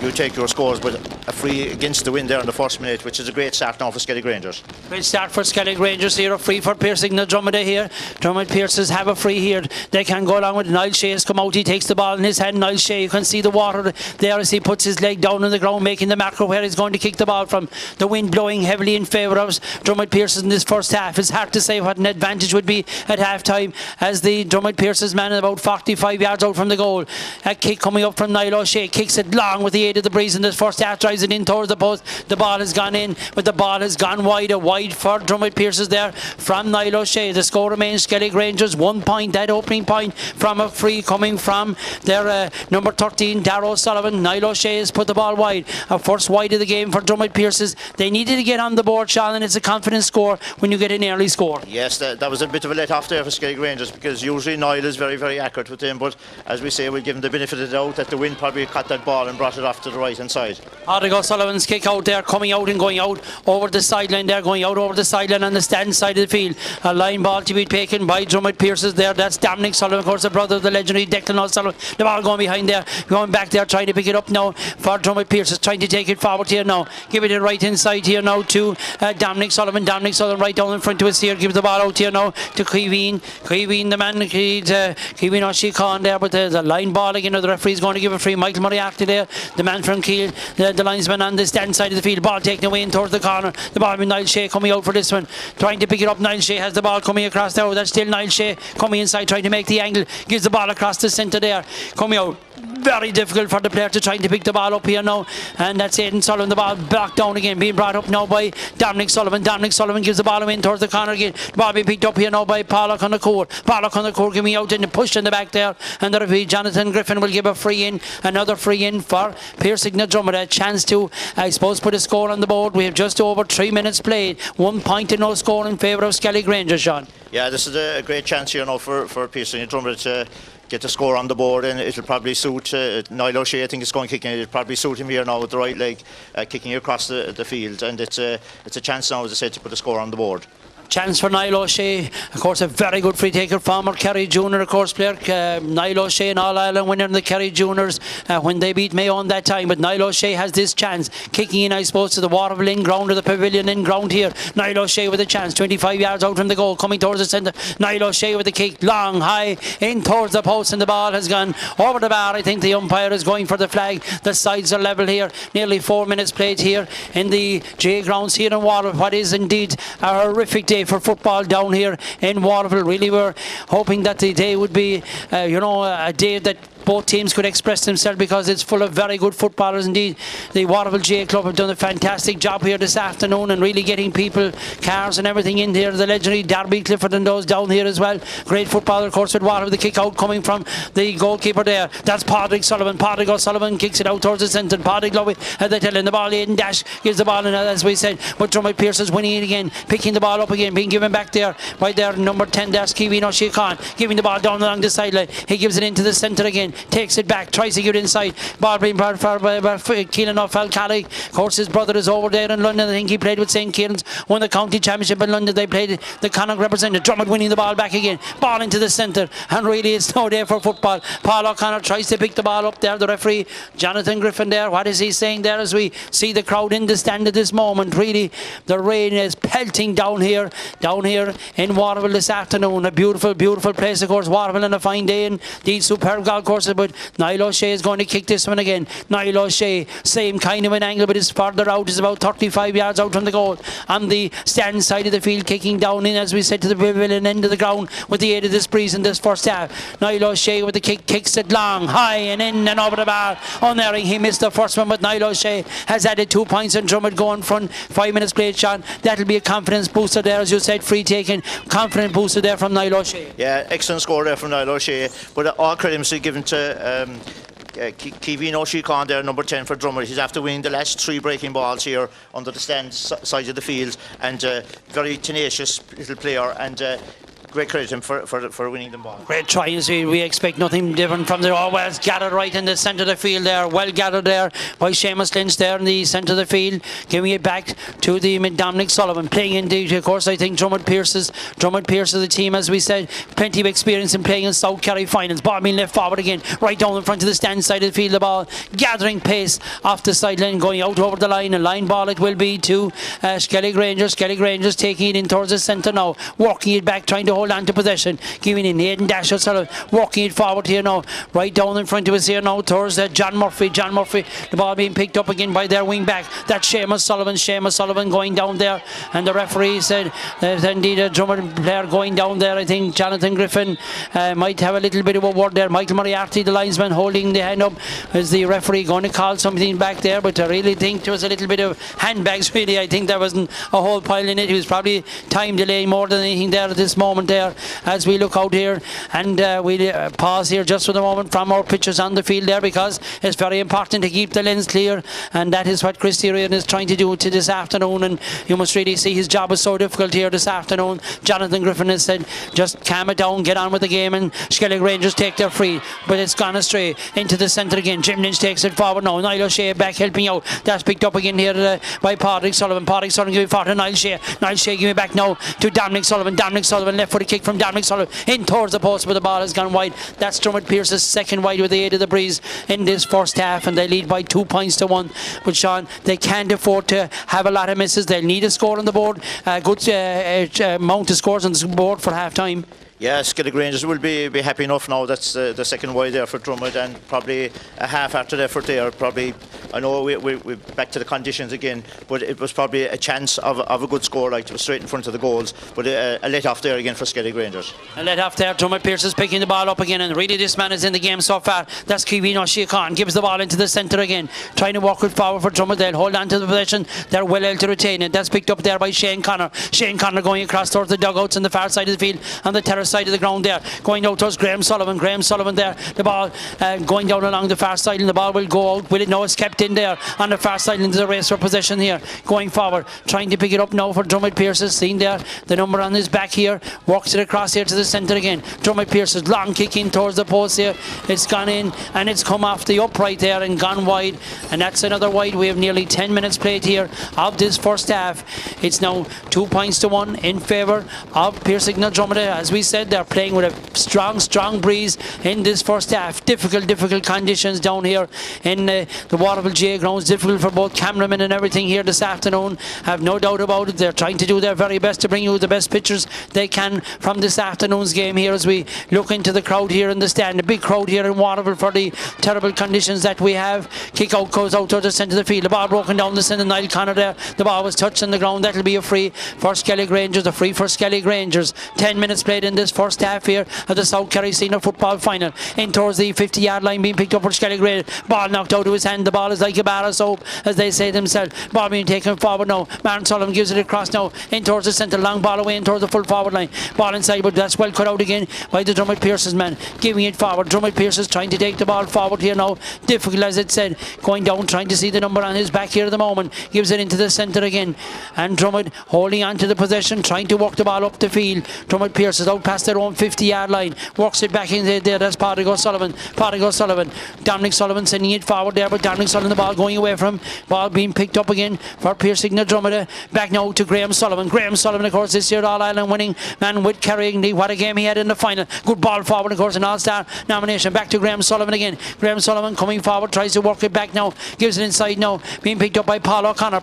you take your scores, but a free against the wind there in the first minute, which is a great start now for Skellig Rangers. Great start for Skellig Rangers here. A free for piercing the Dromid here. Dromid Pearses have a free here. They can go along with Niall Shea has come out. He takes the ball in his hand. Niall Shea, you can see the water there as he puts his leg down on the ground, making the marker where he's going to kick the ball from. The wind blowing heavily in favour of Dromid Pearses in this first half. It's hard to say what an advantage would be at half time, as the Dromid Pearses man about 45 yards out from the goal. A kick coming up from Niall O'Shea, kicks it long with the aid of the breeze in this first half, drives it in towards the post. The ball has gone in, but the ball has gone wide for Dromid Pearses there from Niall O'Shea. The score remains Skellig Rangers 1 point. That opening point from a free coming from their number 13 Darrow O'Sullivan. Niall O'Shea has put the ball wide. A first wide of the game for Dromid Pearses. They needed to get on the board, Sean, and it's a confident score when you get an early score. Yes, that was a bit of a let off there for Skellig Rangers, because usually Niall is very, very accurate with him, but as we say, we'll give him the benefit of the doubt that the wind probably caught that ball and brought it off to the right hand side. O'Sullivan's kick out there, coming out and going out over the sideline there, going out over the sideline on the stand side of the field. A line ball to be taken by Dromid Pearses there. That's Dominic Sullivan, of course, the brother of the legendary Declan O'Sullivan. The ball going behind there, going back there, trying to pick it up now for Dromid Pearses, trying to take it forward here now. Give it right inside here now to Dominic Sullivan. Dominic Sullivan right down in front to us here. Gives the ball out here now to Caoimhín. Caoimhín, the man, Caoimhín O'Shea there, but there's a line ball again. The referee's going to give a free. Michael Moriarty there, the man from Kiel, the linesman on the stand side of the field. Ball taken away in towards the corner. The ball with Niall Shea coming out for this one, trying to pick it up. Niall Shea has the ball coming across there. That's still Niall Shea coming inside, trying to make the angle. Gives the ball across the centre there, coming out. Very difficult for the player to try to pick the ball up here now, and that's Aidan Sullivan. The ball back down again, being brought up now by Dominic Sullivan. Dominic Sullivan gives the ball away in towards the corner again. The ball being picked up here now by Pollock on the court. Pollock on the court giving out and the push in the back there, and the referee Jonathan Griffin will give a free in, another free in for Piercing the Dromid. A chance to, I suppose, put a score on the board. We have just over 3 minutes played. 1 point and no score in favour of Skellig Rangers, Sean. Yeah, this is a great chance here now for Piercing the Dromid to get the score on the board, and it'll probably suit Niall O'Shea. I think it's going kicking. It'll probably suit him here now with the right leg kicking across the field, and it's a chance now, as I said, to put a score on the board. Chance for Niall O'Shea, of course, a very good free taker, former Kerry Junior, of course, player. Niall O'Shea, an All-Ireland winner in the Kerry Juniors when they beat Mayo on that time. But Niall O'Shea has this chance, kicking in, I suppose, to the Waterville in ground or the Pavilion in ground here. Niall O'Shea with a chance, 25 yards out from the goal, coming towards the centre. Niall O'Shea with the kick, long, high, in towards the post, and the ball has gone over the bar. I think the umpire is going for the flag. The sides are level here. Nearly 4 minutes played here in the J grounds here in Waterville. What is indeed a horrific day for football down here in Waterville. Really, we're hoping that the day would be, a day that both teams could express themselves, because it's full of very good footballers indeed. The Waterville J Club have done a fantastic job here this afternoon, and really getting people, cars and everything in here. The legendary Darby Clifford and those down here as well. Great footballer, of course, with Waterville. The kick out coming from the goalkeeper there. That's Padraig Sullivan. Padraig O'Sullivan kicks it out towards the centre. Padraig Lovey, they tell him the ball. Aidan Dash gives the ball, and as we said, but Dromid Pearses winning it again, picking the ball up again, being given back there by their number 10, that's Caoimhín O'Shea, giving the ball down along the sideline. He gives it into the centre again, takes it back, tries to get inside. Ball being brought for Keelan O'Falcally. Of course, his brother is over there in London. I think he played with St. Kieran's, won the county championship in London. They played the Connacht representative. Drummond winning the ball back again. Ball into the centre, and really it's no day for football. Paul O'Connor tries to pick the ball up there. The referee, Jonathan Griffin there, what is he saying there as we see the crowd in the stand at this moment? Really, the rain is pelting down here in Waterville this afternoon. A beautiful, beautiful place, of course, Waterville, on a fine day, and the superb golf course Pearses, but Niall O'Shea is going to kick this one again. Niall O'Shea, same kind of an angle, but it's further out. It's about 35 yards out from the goal. On the stand side of the field, kicking down in, as we said, to the pavilion end of the ground with the aid of this breeze in this first half. Niall O'Shea with the kick, kicks it long, high and in and over the bar. Unerring, he missed the first one, but Niall O'Shea has added 2 points and Dromid go in front. 5 minutes played, Sean. That'll be a confidence booster there, as you said, free taking. Confident booster there from Niall O'Shea. Yeah, excellent score there from Niall O'Shea. But all credit must be given to Kevin O'Shea there, number 10 for Dromid. He's after winning the last 3 breaking balls here under the stand side of the field, and very tenacious little player, and great credit to him for winning the ball. Great try. You see, we expect nothing different from the well gathered right in the centre of the field there. Well gathered there by Seamus Lynch there in the centre of the field, giving it back to the Dominic Sullivan. Playing indeed, of course, I think Dromid Pearses, the team, as we said, plenty of experience in playing in South Kerry finals. Ball being left forward again, right down in front of the stand side of the field. The ball gathering pace off the sideline, going out over the line. A line ball it will be to Skellig Rangers. Skellig Rangers taking it in towards the centre now, walking it back, trying to hold on to possession, giving in Aidan Dasher, sort of walking it forward here now, right down in front of us here now towards John Murphy. The ball being picked up again by their wing back. That's Seamus Sullivan going down there, and the referee said that indeed a Dromid player going down there. I think Jonathan Griffin might have a little bit of a word there. Michael Moriarty, the linesman, holding the hand up. Is the referee going to call something back there? But I really think there was a little bit of handbags, really. I think there wasn't a whole pile in it. It was probably time delay more than anything there at this moment there, as we look out here, and we'll pause here just for the moment from our pitchers on the field there, because it's very important to keep the lens clear, and that is what Christy Ryan is trying to do to this afternoon, and you must really see his job is so difficult here this afternoon. Jonathan Griffin has said just calm it down, get on with the game, and Skellig Rangers take their free, but it's gone astray into the centre again. Jim Lynch takes it forward now. Niall O'Shea back helping out. That's picked up again here by Patrick Sullivan. Give it forward to Niall Shea. Give it back now to Dominic Sullivan. Left foot kick from Dominic Sullivan in towards the post, but the ball has gone wide. That's Dromid Pearses' second wide with the aid of the breeze in this first half, and they lead by 2 points to 1. But Sean, they can't afford to have a lot of misses. They'll need a score on the board, good amount of scores on the board for half time. Yeah, Skellig Rangers will be happy enough now. That's the second wide there for Dromid, and probably a half after the effort there. Probably, I know we're back to the conditions again, but it was probably a chance of a good score, like it was straight in front of the goals. But a let off there again for Skellig Rangers. A let off there. Dromid Pearses picking the ball up again, and really this man is in the game so far. That's Kevin O'Shea gives the ball into the centre again, trying to walk it forward for Dromid. They'll hold on to the possession. They're well able to retain it. That's picked up there by Shane Connor. Shane Connor going across towards the dugouts on the far side of the field, on the terrace side of the ground there, going out towards Graham Sullivan there, the ball going down along the far side, and the ball will go out. Will it? No, it's kept in there on the far side into the race for possession here, going forward, trying to pick it up now for Dromid Pearses. Seen there the number on his back here, walks it across here to the centre again. Dromid Pearses, long kick in towards the post here. It's gone in and it's come off the upright there and gone wide, and that's another wide. We have nearly 10 minutes played here of this first half. It's now 2 points to 1 in favour of Pearse Dromid. As we said, they're playing with a strong breeze in this first half. Difficult conditions down here in the Waterville J grounds. Difficult for both cameramen and everything here this afternoon. Have no doubt about it. They're trying to do their very best to bring you the best pictures they can from this afternoon's game here, as we look into the crowd here in the stand. A big crowd here in Waterville for the terrible conditions that we have. Kick out goes out to the centre of the field. The ball broken down the centre. Niall Connor there. The ball was touched on the ground. That'll be a free for Skellig Rangers. A free for Skellig Rangers. 10 minutes played in this first half here of the South Kerry Senior Football Final. In towards the 50-yard line, being picked up for Skellig Rangers. Ball knocked out of his hand. The ball is like a bar of soap, as they say themselves. Ball being taken forward now. Martin Sullivan gives it across now in towards the centre. Long ball away in towards the full forward line. Ball inside, but that's well cut out again by the Dromid Pearses man, giving it forward. Dromid Pearses trying to take the ball forward here now. Difficult, as it said, going down, trying to see the number on his back here at the moment. Gives it into the centre again, and Dromid holding on to the possession, trying to walk the ball up the field. Dromid Pearses out past their own 50-yard line, works it back in there. That's Patrick O'Sullivan. Dominic Sullivan sending it forward there, but Dominic Sullivan, the ball going away from him. Ball being picked up again for Pearse Dromid. Back now to Graham Sullivan. Of course, this year All-Ireland winning man with Kerry. What a game he had in the final. Good ball forward, of course, an All-Star nomination. Back to Graham Sullivan again. Graham Sullivan coming forward, tries to work it back now. Gives it inside now. Being picked up by Paul O'Connor.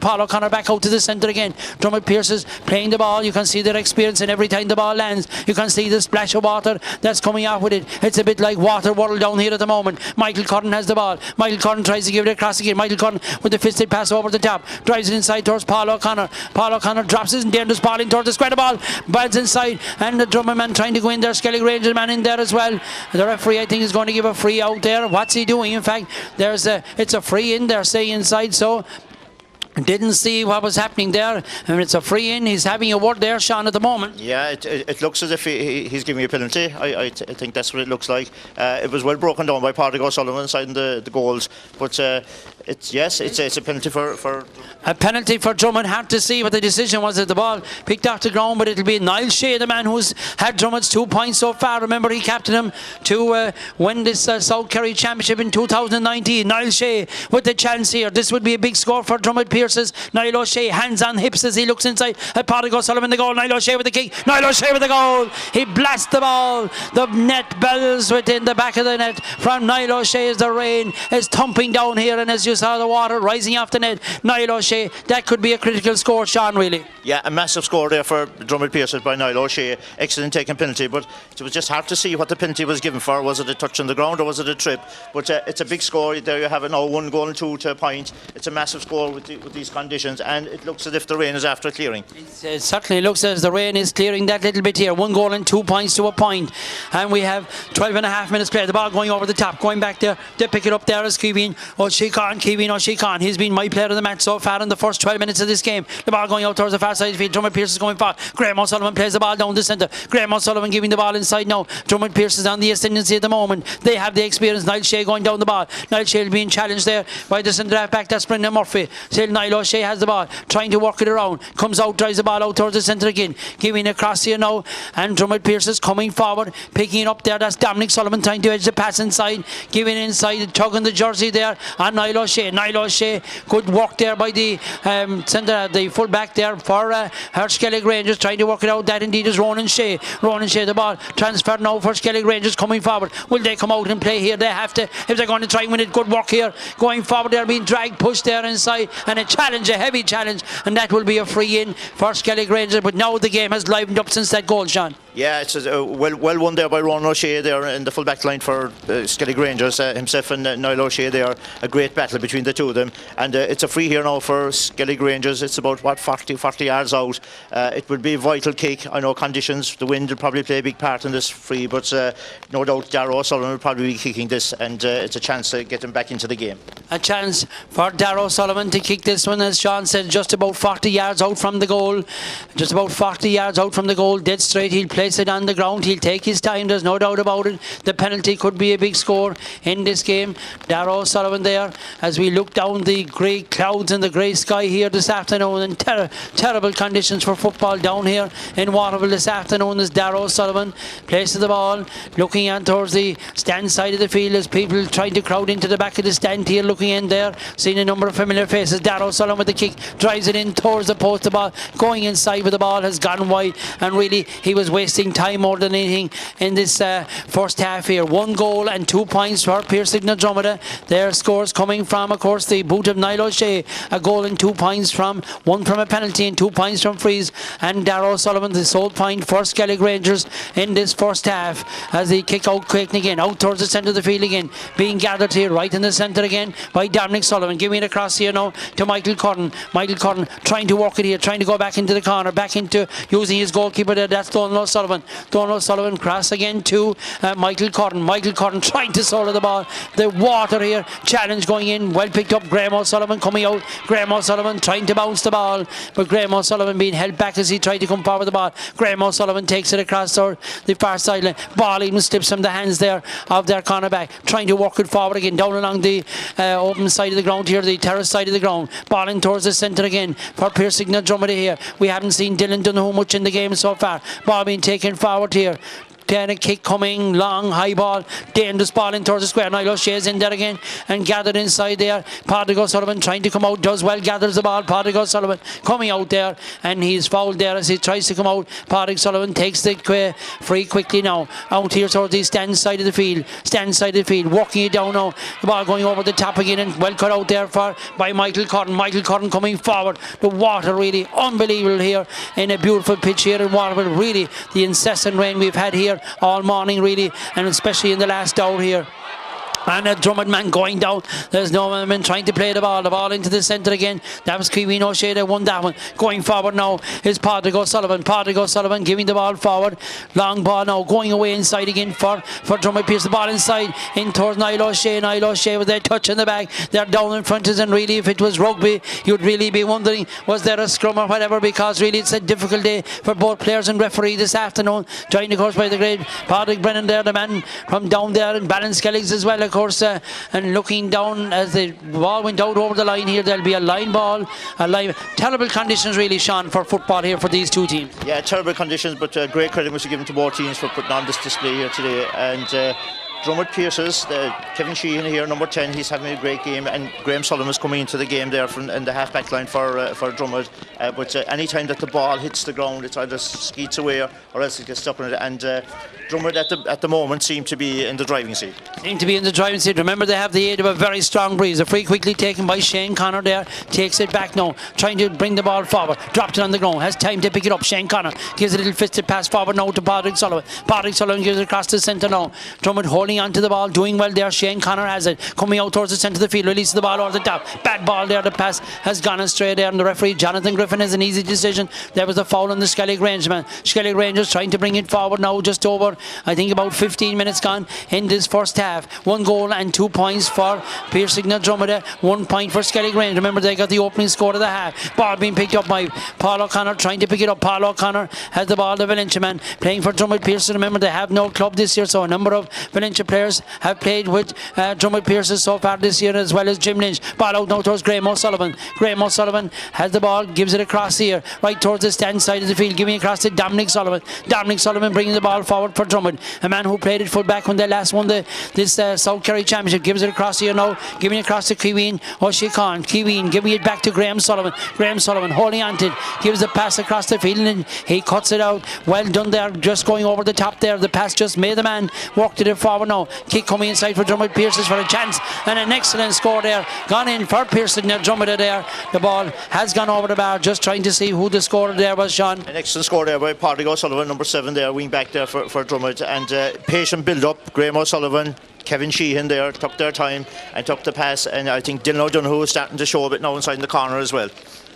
back out to the centre again. Dromid Pearses playing the ball. You can see their experience, and every time the ball lands, you can see see the splash of water that's coming out with it. It's a bit like water world down here at the moment. Michael Curran has the ball. Michael Curran tries to give it across again. Michael Curran with the fisted pass over the top. Drives it inside towards Paul O'Connor. Paul O'Connor drops his dangerous ball in towards the square ball. Balls inside, and the Dromid man trying to go in there. Skellig Rangers man in there as well. The referee, I think, is going to give a free out there. What's he doing? In fact, it's a free in there, say inside. So didn't see what was happening there. I mean, it's a free in. He's having a word there, Sean, at the moment. Yeah, it looks as if he's giving a penalty. I think that's what it looks like. It was well broken down by Pádraig O'Sullivan inside the goals, but it's a penalty for a penalty for Dromid. Hard to see what the decision was at the ball picked off the ground, but it'll be Niall Shea, the man who's had Dromid's 2 points so far. Remember, he captained him to win this South Kerry Championship in 2019. Niall Shea with the chance here. This would be a big score for Dromid Pearses. Niall O'Shea, hands on hips as he looks inside at Pádraig O'Sullivan, the goal. Niall O'Shea with the kick. Niall O'Shea with the goal. He blasts the ball. The net bells within the back of the net from Niall O'Shea as the rain is thumping down here, and as you saw the water rising off the net, Niall O'Shea, that could be a critical score, Sean, really. Yeah, a massive score there for Dromid Pearses by Niall O'Shea. Excellent taking penalty, but it was just hard to see what the penalty was given for. Was it a touch on the ground or was it a trip? But it's a big score. There you have it now, 1 goal and 2 to a point. It's a massive score with these conditions, and it looks as if the rain is after clearing. It certainly looks as the rain is clearing that little bit here. 1 goal and 2 points to a point, and we have 12 and a half minutes played. The ball going over the top, going back there. They pick it up there as Kevin O'Sheacon. He's been my player of the match so far in the first 12 minutes of this game. The ball going out towards the far side of the field. Dromid Pearses going far. Graham O'Sullivan plays the ball down the centre. Graham O'Sullivan giving the ball inside now. Dromid Pearses on the ascendancy at the moment. They have the experience. Niall Shea going down the ball. Niall Shea being challenged there by the centre half back. That's Brendan Murphy. Still Niall O'Shea has the ball, trying to work it around. Comes out, drives the ball out towards the centre again. Giving across here now. And Dromid Pearses coming forward, picking it up there. That's Dominic Sullivan trying to edge the pass inside. Giving inside, tugging the jersey there on Niall O'Shea. Niall O'Shea, good work there by the centre, the full back there for her Skellig Rangers, trying to work it out. That indeed is Ronan Shea. Ronan Shea, the ball transferred now for Skellig Rangers coming forward. Will they come out and play here? They have to, if they're going to try and win it. Good work here. Going forward, they're being dragged, pushed there inside, and a challenge, a heavy challenge, and that will be a free in for Skellig Rangers. But now the game has livened up since that goal, Sean. Yeah, it's well won there by Ronan O'Shea there in the full back line for Skellig Rangers. Himself and Niall O'Shea there, a great battle between the two of them, and it's a free here now for Skellig Rangers. It's about 40 yards out. It would be a vital kick. I know conditions, the wind will probably play a big part in this free, but no doubt Darragh O'Sullivan will probably be kicking this, and it's a chance to get him back into the game. A chance for Darragh O'Sullivan to kick this one, as Sean said, just about 40 yards out from the goal. Just about 40 yards out from the goal, dead straight. He'll place it on the ground. He'll take his time, there's no doubt about it. The penalty could be a big score in this game. Darragh O'Sullivan there, as we look down the grey clouds and the grey sky here this afternoon, and terrible conditions for football down here in Waterville this afternoon, as Darragh O'Sullivan places the ball, looking on towards the stand side of the field as people trying to crowd into the back of the stand here, looking in there, seeing a number of familiar faces. Darragh O'Sullivan with the kick, drives it in towards the post. The ball going inside, but the ball has gone wide, and really he was wasting time more than anything in this first half here. 1 goal and 2 points for Pearses na Dromida. Their scores coming from, of course, the boot of Niall O'Shea, a goal and 2 points from, 1 from a penalty and 2 points from frees, and Darragh O'Sullivan the sole point for Skellig Rangers in this first half, as they kick out quick again, out towards the centre of the field again, being gathered here right in the centre again by Dominic Sullivan, giving it across here now to Michael Curran. Michael Curran trying to work it here, trying to go back into the corner, back into using his goalkeeper there. That's Donald O'Sullivan. Donald O'Sullivan cross again to Michael Curran. Michael Curran trying to sort of the ball. The water here, challenge going in, well picked up. Graham O'Sullivan coming out. Graham O'Sullivan trying to bounce the ball, but Graham O'Sullivan being held back as he tried to come forward the ball. Graham O'Sullivan takes it across the far sideline. Ball even slips from the hands there of their cornerback, trying to work it forward again, down along the open side of the ground here, the terrace side of the ground. Ball in towards the centre again for Pearses na Dromida here. We haven't seen Dylan Donoghue much in the game so far. Ball being taken forward here. a kick coming, long, high ball, dangerous ball in towards the square. Niall O'Shea's in there again and gathered inside there. Patrick O'Sullivan trying to come out, does well, gathers the ball. Patrick O'Sullivan coming out there, and he's fouled there as he tries to come out. Patrick O'Sullivan takes the free quickly now, out here towards the stand side of the field, walking it down now. The ball going over the top again, and well cut out there by Michael Curran. Michael Curran coming forward. The water really unbelievable here in a beautiful pitch here in Waterville. Really, the incessant rain we've had here all morning, really, and especially in the last hour here. And a Dromid man going down. There's no man trying to play the ball into the centre again. That was Kiwi O'Shea that won that one. Going forward now is Patrick O'Sullivan giving the ball forward. Long ball now going away inside again for Dromid Pearse. The ball inside in towards Niall O'Shea. Niall O'Shea with their touch in the back. They're down in front of us, and really if it was rugby you'd really be wondering was there a scrum or whatever, because really it's a difficult day for both players and referee this afternoon. Joined of course by the great Patrick Brennan there, the man from down there, and Balance Skelligs as well of course, and looking down as the ball went out over the line here. There'll be a line ball, terrible conditions really, Sean, for football here for these two teams. Yeah, terrible conditions, but great credit must be given to both teams for putting on this display here today. And Dromid Pearses, Kevin Sheehan here, number 10, he's having a great game, and Graham Sullivan is coming into the game there in the half-back line for Dromid. But any time that the ball hits the ground, it either skeets away or else it gets stuck in it. And Dromid at the moment seem to be in the driving seat. Remember, they have the aid of a very strong breeze. A free quickly taken by Shane Connor there, takes it back now, trying to bring the ball forward, dropped it on the ground, has time to pick it up. Shane Connor gives a little fisted pass forward now to Patrick Sullivan. Patrick Sullivan gives it across the centre now. Dromid holding onto the ball, doing well there. Shane Connor has it, coming out towards the centre of the field, releases the ball over the top. Bad ball there, the pass has gone astray there, and the referee Jonathan Griffin has an easy decision. There was a foul on the Skellig Rangers man. Skellig Rangers trying to bring it forward now, just over, I think about 15 minutes gone in this first half. 1 goal and 2 points for Pearse Dromid, 1 point for Skellig Rangers. Remember, they got the opening score of the half. Ball being picked up by Paul O'Connor, trying to pick it up. Paul O'Connor has the ball, the Valencia man playing for Dromid Pearse. Remember, they have no club this year, so a number of Valencia players have played with Dromid Pearse so far this year, as well as Jim Lynch. Ball out now towards Graham O'Sullivan. Graham O'Sullivan has the ball, gives it across here, right towards the stand side of the field, giving it across to Dominic Sullivan. Dominic Sullivan bringing the ball forward for Dromid, a man who played at full back when they last won this South Kerry Championship. Gives it across here now, giving it across to Kiwi O'Shea. Kiwi giving it back to Graham Sullivan. Graham Sullivan holding on to it, gives the pass across the field, and he cuts it out. Well done there, just going over the top there. The pass just made the man walk to the forward now. Kick coming inside for Dromid Pearses for a chance, and an excellent score there. Gone in for Pearse and Dromid there. The ball has gone over the bar, just trying to see who the scorer there was, Sean. An excellent score there by Patrick O'Sullivan, number 7 there, wing back there for Dromid. And patient build up. Graham O'Sullivan, Kevin Sheehan there took their time and took the pass, and I think Dylan O'Donoghue is starting to show a bit now inside in the corner as well.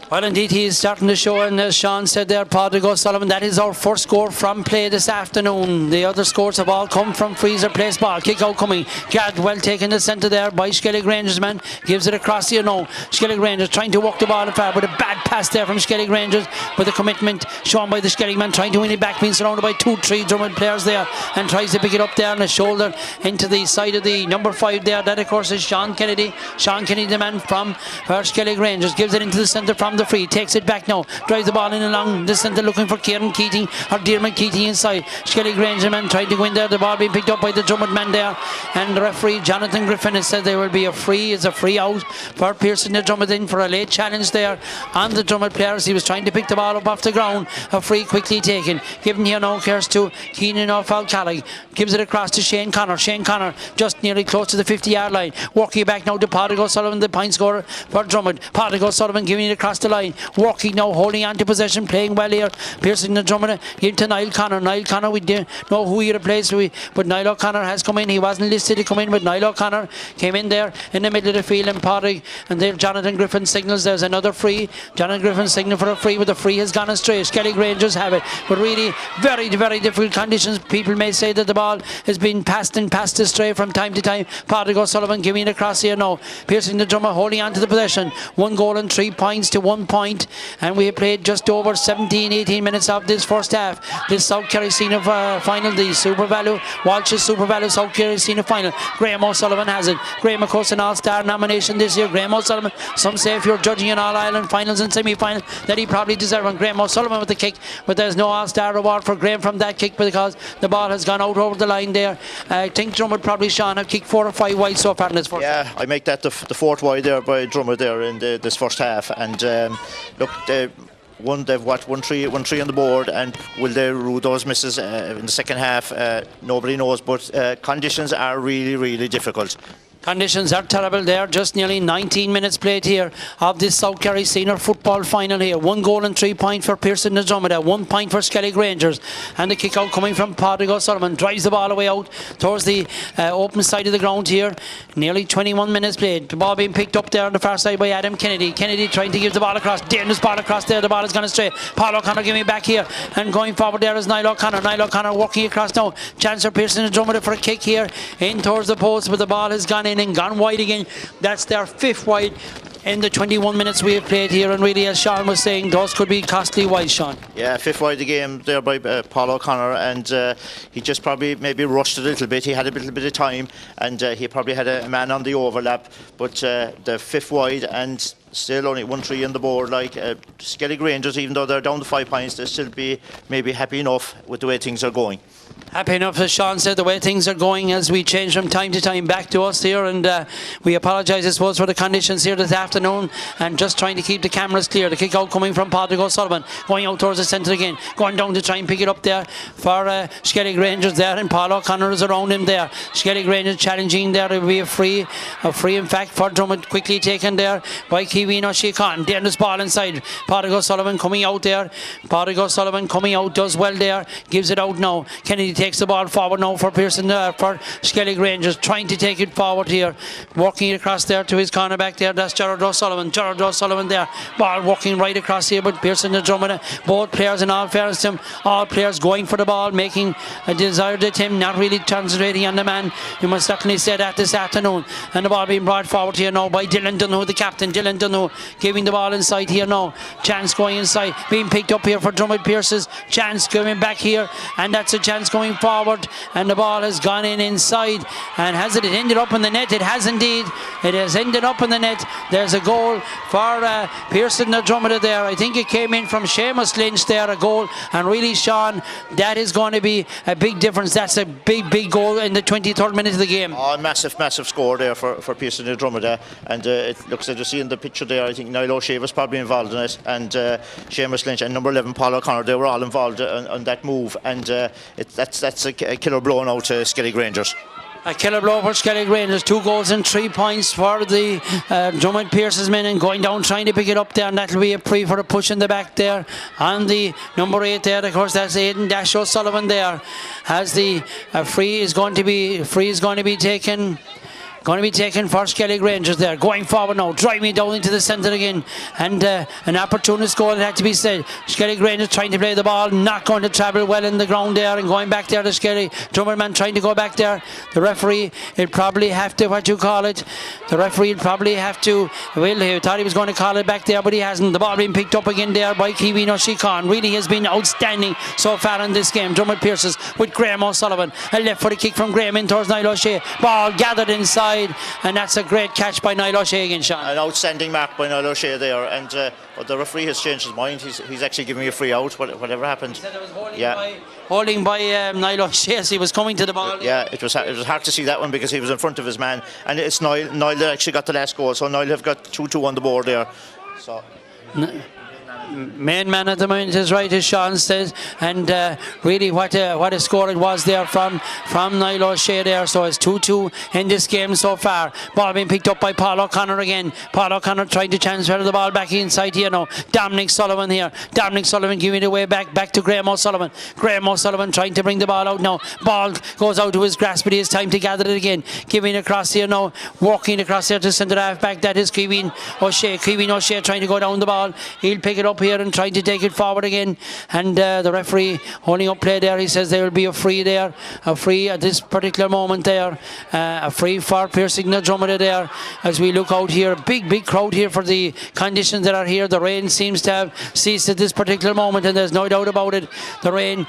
Well, indeed, he is starting to show, and as Sean said there, Patrick O'Sullivan, that is our first score from play this afternoon. The other scores have all come from freezer place ball. Kick out coming. Gad well taken the centre there by Skellig Rangers man. Gives it across here now. Skellig Rangers trying to walk the ball far, but a bad pass there from Skellig Rangers, with a commitment shown by the Skellig man, trying to win it back, being surrounded by 2-3 Dromid players there, and tries to pick it up there on the shoulder into the side of the number 5 there. That of course is Sean Kennedy. Sean Kennedy, the man from Skellig Rangers, gives it into the centre from the free, takes it back now, drives the ball in along the centre, looking for Kieran Keating or Dermot Keating inside. Skellig Rangers man tried to go in there, the ball being picked up by the Dromid man there, and the referee Jonathan Griffin has said there will be a free. It's a free out for Pearse and Dromid in for a late challenge there on the Dromid players. He was trying to pick the ball up off the ground. A free quickly taken, given here now cares to Keenan O'Falcallig, gives it across to Shane Connor. Shane Connor just nearly close to the 50-yard line, walking back now to Patrick O'Sullivan, the point scorer for Dromid. Patrick O'Sullivan giving it across the line, walking now, holding on to possession, playing well here. Pearse and Dromid give to Niall Connor. Niall Connor, we didn't know who he replaced, but Niall O'Connor has come in. He wasn't listed to come in, but Niall O'Connor came in there in the middle of the field, and Patrick, and there Jonathan Griffin signals there's another free. Jonathan Griffin signal for a free, but the free has gone astray. Skellig Rangers have it, but really very, very difficult conditions. People may say that the ball has been passed astray from time to time. Patrick O'Sullivan giving it across here now. Pearse and Dromid holding on to the possession. 1 goal and 3 points to 1 point, and we have played just over 17-18 minutes of this first half. This South Kerry Senior final, the Super Value, Walsh's Super Value South Kerry Senior final. Graham O'Sullivan has it. Graham, of course, an All-Star nomination this year. Graham O'Sullivan, some say if you're judging in All-Ireland finals and semi-finals that he probably deserves one. Graham O'Sullivan with the kick, but there's no All-Star reward for Graham from that kick because the ball has gone out over the line there. I think Dromid probably, Sean, have kicked 4 or 5 wide so far in this first half. I make that the fourth wide there by Dromid there in this first half. And look, they've won 3 on the board, and will they rue those misses in the second half? Nobody knows, but conditions are really, really difficult. Conditions are terrible there. Just nearly 19 minutes played here of this South Kerry Senior football final here. 1 goal and 3 points for Pearson na Dromid, 1 point for Skellig Rangers. And the kick out coming from Padraig O'Sullivan. Drives the ball away out towards the open side of the ground here. Nearly 21 minutes played. The ball being picked up there on the far side by Adam Kennedy. Kennedy trying to give the ball across. Dangerous ball across there. The ball has gone astray. Paul O'Connor giving it back here. And going forward there is Niall O'Connor. Niall O'Connor walking across now. Chance for Pearson na Dromid for a kick here in towards the post, but the ball has gone in and gone wide again. That's their 5th wide in the 21 minutes we have played here, and really, as Sean was saying, those could be costly wide, Sean. Yeah, 5th wide the game there by Paul O'Connor, and he just probably maybe rushed a little bit. He had a little bit of time, and he probably had a man on the overlap, but the 5th wide, and still only 1-3 on the board. Like Skellig Rangers, even though they're down to 5 points, they'll still be maybe happy enough with the way things are going. Happy enough, as Sean said, the way things are going as we change from time to time back to us here, and we apologise, I suppose, for the conditions here this afternoon, and just trying to keep the cameras clear. The kick out coming from Padraig O'Sullivan, going out towards the centre again, going down to try and pick it up there for Skellig Rangers there, and Paul O'Connor is around him there. Skellig Rangers challenging there. It will be a free in fact for Dromid, quickly taken there by Kevin O'Shea. Dangerous ball inside. Padraig O'Sullivan coming out there. Padraig O'Sullivan coming out, does well there, gives it out now. Kennedy takes the ball forward now for Pearson, for Skellig Rangers, trying to take it forward here, walking it across there to his cornerback there. That's Gerard O'Sullivan. Gerard O'Sullivan there, ball walking right across here, but Pearson na Dromid, both players, in all fairness to them, all players going for the ball, making a desired attempt, not really concentrating on the man. You must certainly say that this afternoon. And the ball being brought forward here now by Dylan Dunhu, the captain. Dylan Dunhu giving the ball inside here now. Chance going inside, being picked up here for Dromid Pearses. Chance coming back here, and that's a chance going forward, and the ball has gone in inside. And has it ended up in the net? It has indeed. It has ended up in the net. There's a goal for Pearson na Dromid there. I think it came in from Seamus Lynch there, a goal, and really, Sean, that is going to be a big difference. That's a big goal in the 23rd minute of the game. Oh, massive score there for Pearson na Dromid, and it looks like you see in the picture there, I think Niall O'Shea was probably involved in it, and Seamus Lynch and number 11 Paul O'Connor, they were all involved on that move, and that's a killer blow now to Skellig Rangers. A killer blow for Skellig Rangers. 2 goals and 3 points for the Dromid Pearses men, and going down trying to pick it up there, and that'll be a free for a push in the back there on the number 8 there. Of course, that's Aidan Dash O'Sullivan there. As the free is going to be taken. Going to be taken for Skellig Rangers there. Going forward now, driving down into the centre again. And an opportunist goal, it had to be said. Skellig Rangers trying to play the ball, not going to travel well in the ground there, and going back there to Skellig. Drummer man trying to go back there. The referee, he'll probably have to, the referee will probably have to, well, he thought he was going to call it back there, but he hasn't. The ball being picked up again there by Kevin O'Shea. Really has been outstanding so far in this game. Dromid Pearses with Graham O'Sullivan. A left footed kick from Graham in towards Niall O'Shea. Ball gathered inside. And that's a great catch by Niall O'Shea again, Sean. An outstanding mark by Niall O'Shea there, and but the referee has changed his mind. He's actually giving me a free out, whatever happened. He said it was holding by Niall O'Shea as he was coming to the ball. Yeah, it was hard to see that one because he was in front of his man, and it's Niall that actually got the last goal, so Niall have got 2-2 on the board there. So. Main man at the moment is right, as Sean says, and really what a score it was there from Niall O'Shea there. So it's 2-2 in this game so far. Ball being picked up by Paul O'Connor again. Paul O'Connor trying to transfer the ball back inside here now. Dominic Sullivan here. Dominic Sullivan giving it away back to Graham O'Sullivan. Graham O'Sullivan trying to bring the ball out now. Ball goes out to his grasp, but he has time to gather it again. Giving across here now, walking across here to centre half back. That is Kevin O'Shea. Kevin O'Shea trying to go down the ball. He'll pick it up up here and trying to take it forward again. And the referee holding up play there. He says there will be a free there. A free at this particular moment there. A free for Piercing the Dromid there. As we look out here, big crowd here for the conditions that are here. The rain seems to have ceased at this particular moment, and there's no doubt about it. The rain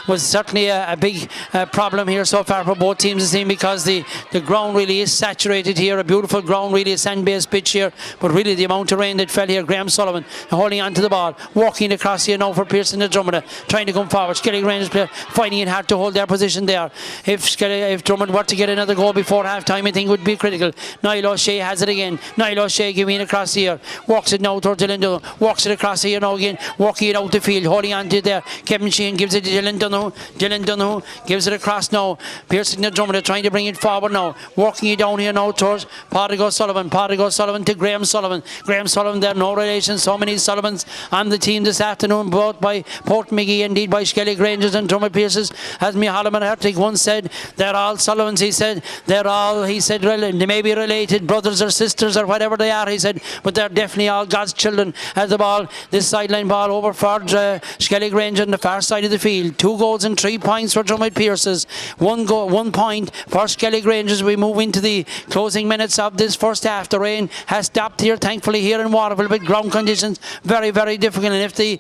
was certainly a big problem here so far for both teams, it seems, because the ground really is saturated here. A beautiful ground, really a sand-based pitch here, but really the amount of rain that fell here. Graham Sullivan holding on to the ball, walking across here now for Pearson the Dromid, trying to come forward. Skellig Rangers player finding it hard to hold their position there. If Dromid were to get another goal before half time, I think it would be critical. Niall O'Shea has it again. Niall O'Shea giving it across here, walks it now towards Dylan Dunno, walks it across here now again, walking it out the field, holding on to it there. Kevin Sheehan gives it to Dylan Dunno. Dylan Dunno gives it across now. Pearson the Dromid trying to bring it forward now, walking it down here now towards Pádraig Sullivan. Pádraig Sullivan to Graham Sullivan. Graham Sullivan there, no relation. So many Sullivans on the team this afternoon, both by Portmiggy, indeed by Skellig Rangers and Dromid Pearses. As Micheál Hertig once said, they're all Sullivans. He said they may be related, brothers or sisters or whatever they are, he said, but they're definitely all God's children. As the ball, this sideline ball over for Skellig Rangers on the far side of the field. 2 goals and 3 points for Dromid Pearses. 1 point for Skellig Rangers. We move into the closing minutes of this first half. The rain has stopped here, thankfully, here in Waterville, but ground conditions very, very difficult. And if the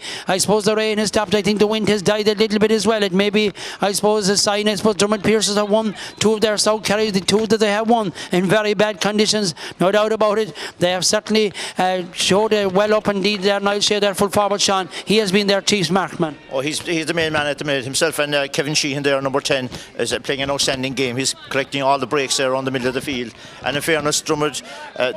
rain has stopped, I think the wind has died a little bit as well. It may be, a sign. Dromid Pearses have won 2 of their South Kerry, the 2 that they have won in very bad conditions, no doubt about it. They have certainly showed well up indeed there. Niall Shea, their full forward, Sean, he has been their chief markman. Oh, he's the main man at the minute himself, and Kevin Sheehan there, number 10, is playing an outstanding game. He's collecting all the breaks there around the middle of the field. And in fairness, Dromid,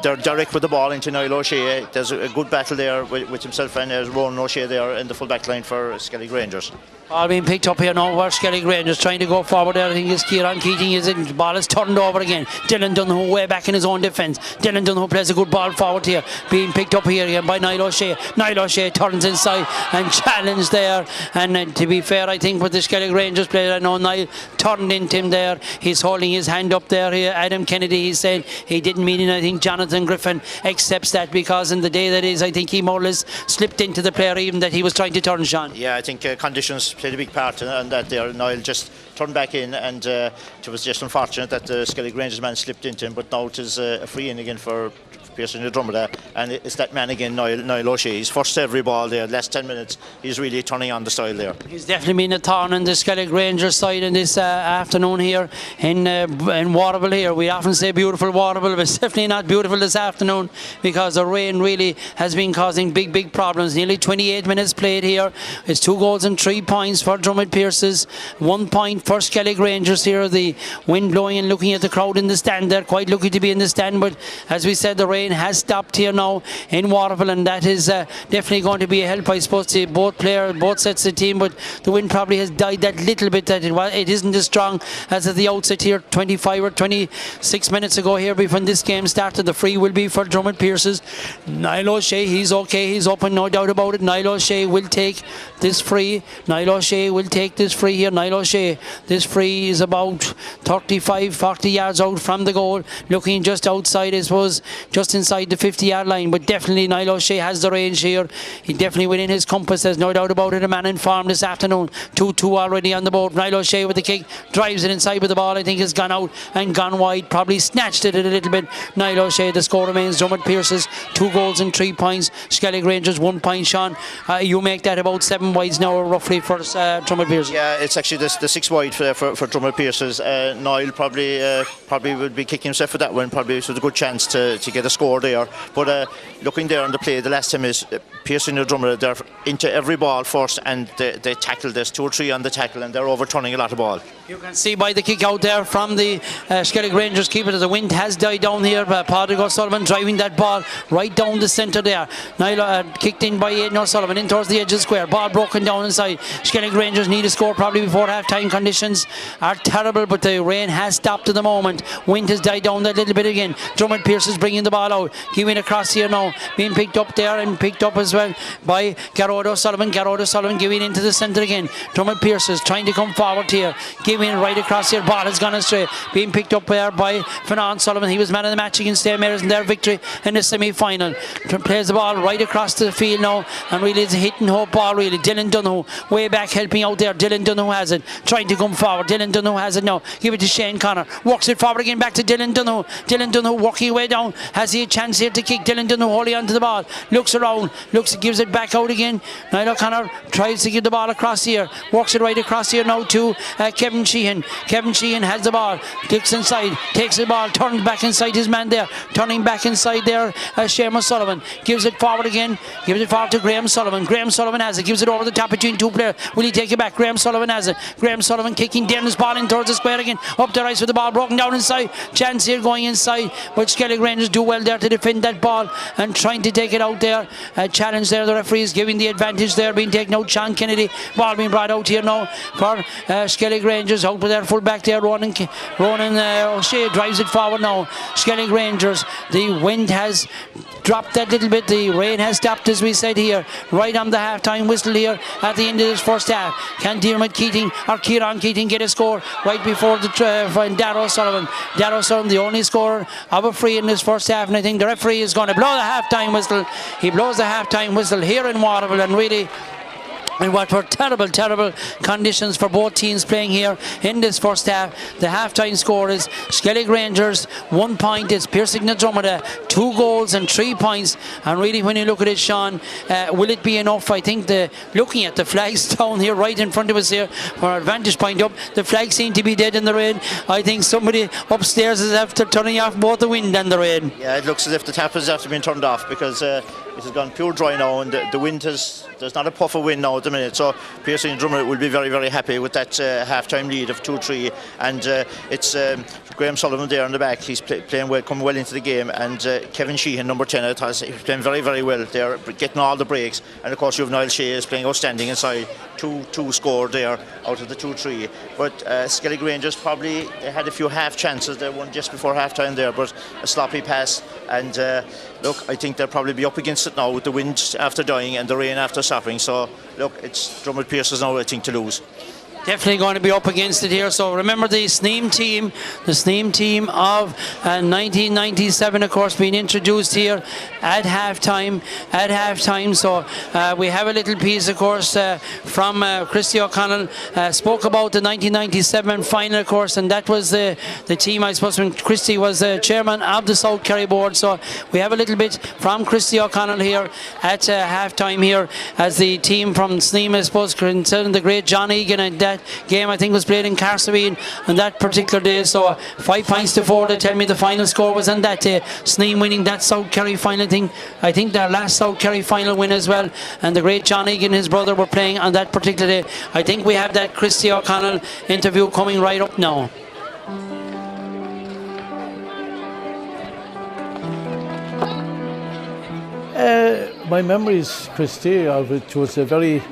they're direct with the ball into Niall O'Shea. There's a good battle there with himself and Ronan O'Shea there in the full back line for Skellig Rangers. Ball being picked up here now where Skellig Rangers trying to go forward there. I think it's Kieran Keating. The ball is turned over again. Dylan Dunno way back in his own defence. Dylan Dunno plays a good ball forward here. Being picked up here again by Niall O'Shea. Niall O'Shea turns inside and challenged there. And to be fair, I think with the Skellig Rangers player, I know Niall turned into him there. He's holding his hand up there here. Adam Kennedy, he's saying he didn't mean it. I think Jonathan Griffin accepts that, because in the day that is, I think he more or less slipped into the player even that he was trying to turn, Sean. Yeah, I think conditions played a big part in that there. Niall just turned back in, and it was just unfortunate that the Skellig Rangers man slipped into him, but now it is a free in again for Pearson the Dromid there, and it's that man again, Niall O'Shea. He's first every ball there, last 10 minutes he's really turning on the style there. He's definitely been a thorn in the Skellig Rangers side in this afternoon here in Waterville here. We often say beautiful Waterville, but it's definitely not beautiful this afternoon, because the rain really has been causing big problems. Nearly 28 minutes played here. It's 2 goals and 3 points for Dromid Pearses, 1 point for Skellig Rangers here. The wind blowing, and looking at the crowd in the stand, they're quite lucky to be in the stand, but as we said, the rain has stopped here now in Waterville, and that is definitely going to be a help, I suppose, to both sets of the team. But the wind probably has died that little bit, that it isn't as strong as at the outset here 25 or 26 minutes ago here before this game started. The free will be for Dromid Pearses. Niall O'Shea, he's okay, he's open, no doubt about it. Niall O'Shea will take this free. Niall O'Shea will take this free here. Niall O'Shea, this free is about 35-40 yards out from the goal, looking just outside, I suppose, just inside the 50-yard line, but definitely Niall O'Shea has the range here. He definitely within his compass, there's no doubt about it. A man in form this afternoon. 2-2 already on the board. Niall O'Shea with the kick, drives it inside with the ball. I think it's gone out and gone wide, probably snatched it a little bit. Niall O'Shea, the score remains Dromid Pearses 2 goals and 3 points. Skellig Rangers 1 point. Sean, you make that about 7 wides now roughly for Dromid Pearses. Yeah, it's actually the 6 wide for Dromid Pearses. Niall probably would be kicking himself for that one. Probably it was a good chance to get a score there. But looking there on the play, the last time is Pearson the Dromid, they're into every ball first, and they tackle. There's 2 or 3 on the tackle, and they're overturning a lot of ball. You can see by the kick out there from the Skellig Rangers keeper that the wind has died down here. Pádraig O'Sullivan driving that ball right down the centre there. Niall kicked in by Aidan O'Sullivan in towards the edge of the square. Ball broken down inside. Skellig Rangers need a score probably before half-time. Conditions are terrible, but the rain has stopped at the moment. Wind has died down that little bit again. Dromid Pearses bringing the ball ball out. Giving across here now. Being picked up there and picked up as well by Garrod O'Sullivan. Garrod O'Sullivan giving into the centre again. Dromid Pearses trying to come forward here. Giving right across here. Ball has gone astray. Being picked up there by Fernand Sullivan. He was man of the match against St. Mary's in their victory in the semi-final. Plays the ball right across the field now. And really it's a hit and hope ball really. Dylan Dunhu way back helping out there. Dylan Dunhu has it. Trying to come forward. Dylan Dunhu has it now. Give it to Shane Connor. Walks it forward again back to Dylan Dunhu. Dylan Dunhu walking way down. Has he a chance here to kick? Dylan Dunhu holding onto the ball. Looks around. Gives it back out again. Niall O'Connor tries to give the ball across here. Walks it right across here now to Kevin Sheehan. Kevin Sheehan has the ball. Kicks inside. Takes the ball. Turns back inside his man there. Turning back inside there. Seamus Sullivan. Gives it forward again. Gives it forward to Graham Sullivan. Graham Sullivan has it. Gives it over the top between two players. Will he take it back? Graham Sullivan has it. Graham Sullivan kicking down his ball in towards the square again. Up the ice with the ball broken down inside. Chance here going inside. But Skellig Rangers do well there to defend that ball and trying to take it out there. Challenge there. The referee is giving the advantage there. Being taken out. Sean Kennedy. Ball being brought out here now for Skellig Rangers. Out with their full back there. Ronan O'Shea drives it forward now. Skellig Rangers. The wind has dropped that little bit. The rain has stopped, as we said here, right on the half-time whistle here at the end of this first half. Can Dermot Keating or Kieran Keating get a score right before the Darrow Sullivan? Darrow Sullivan, the only scorer of a free in this first half, and I think the referee is going to blow the half-time whistle. He blows the half-time whistle here in Waterville, and really, and what were terrible conditions for both teams playing here in this first half. The half-time score is Skellig Rangers 1 point. It's Pearson na Dromida 2 goals and 3 points. And really, when you look at it, Sean, will it be enough? I think looking at the flags down here right in front of us here for our vantage point up, the flags seem to be dead in the rain. I think somebody upstairs is after turning off both the wind and the rain. Yeah, it looks as if the tap has after been turned off because it has gone pure dry now, and the wind there's not a puff of wind now at the minute, so Pearson and Dromida will be very happy with that half-time lead of 2-3, and it's Graham Sullivan there on the back. He's playing well, coming well into the game, and Kevin Sheehan, number 10, he's playing very well there, getting all the breaks, and of course you have Niall Shea is playing outstanding inside. 2 scored there out of the 2-3, but Skellig Rangers probably had a few half chances. They won just before half-time there, but a sloppy pass, and look, I think they'll probably be up against it now with the wind after dying and the rain after stopping. So look, it's Dromid Pearses now, I think, to lose. Definitely going to be up against it here. So remember the Sneem team of 1997, of course, being introduced here at halftime. So we have a little piece, of course, from Christy O'Connell. Spoke about the 1997 final, of course, and that was the team, I suppose, when Christy was chairman of the South Kerry board. So we have a little bit from Christy O'Connell here at halftime here as the team from Sneem, I suppose, concerning the great John Egan, and that game I think was played in Carsaween on that particular day. So 5 points to 4. They tell me the final score was on that day. Sneem winning that South Kerry final thing. I think their last South Kerry final win as well. And the great John Egan and his brother were playing on that particular day. I think we have that Christy O'Connell interview coming right up now. My memories, Christy, of it was a very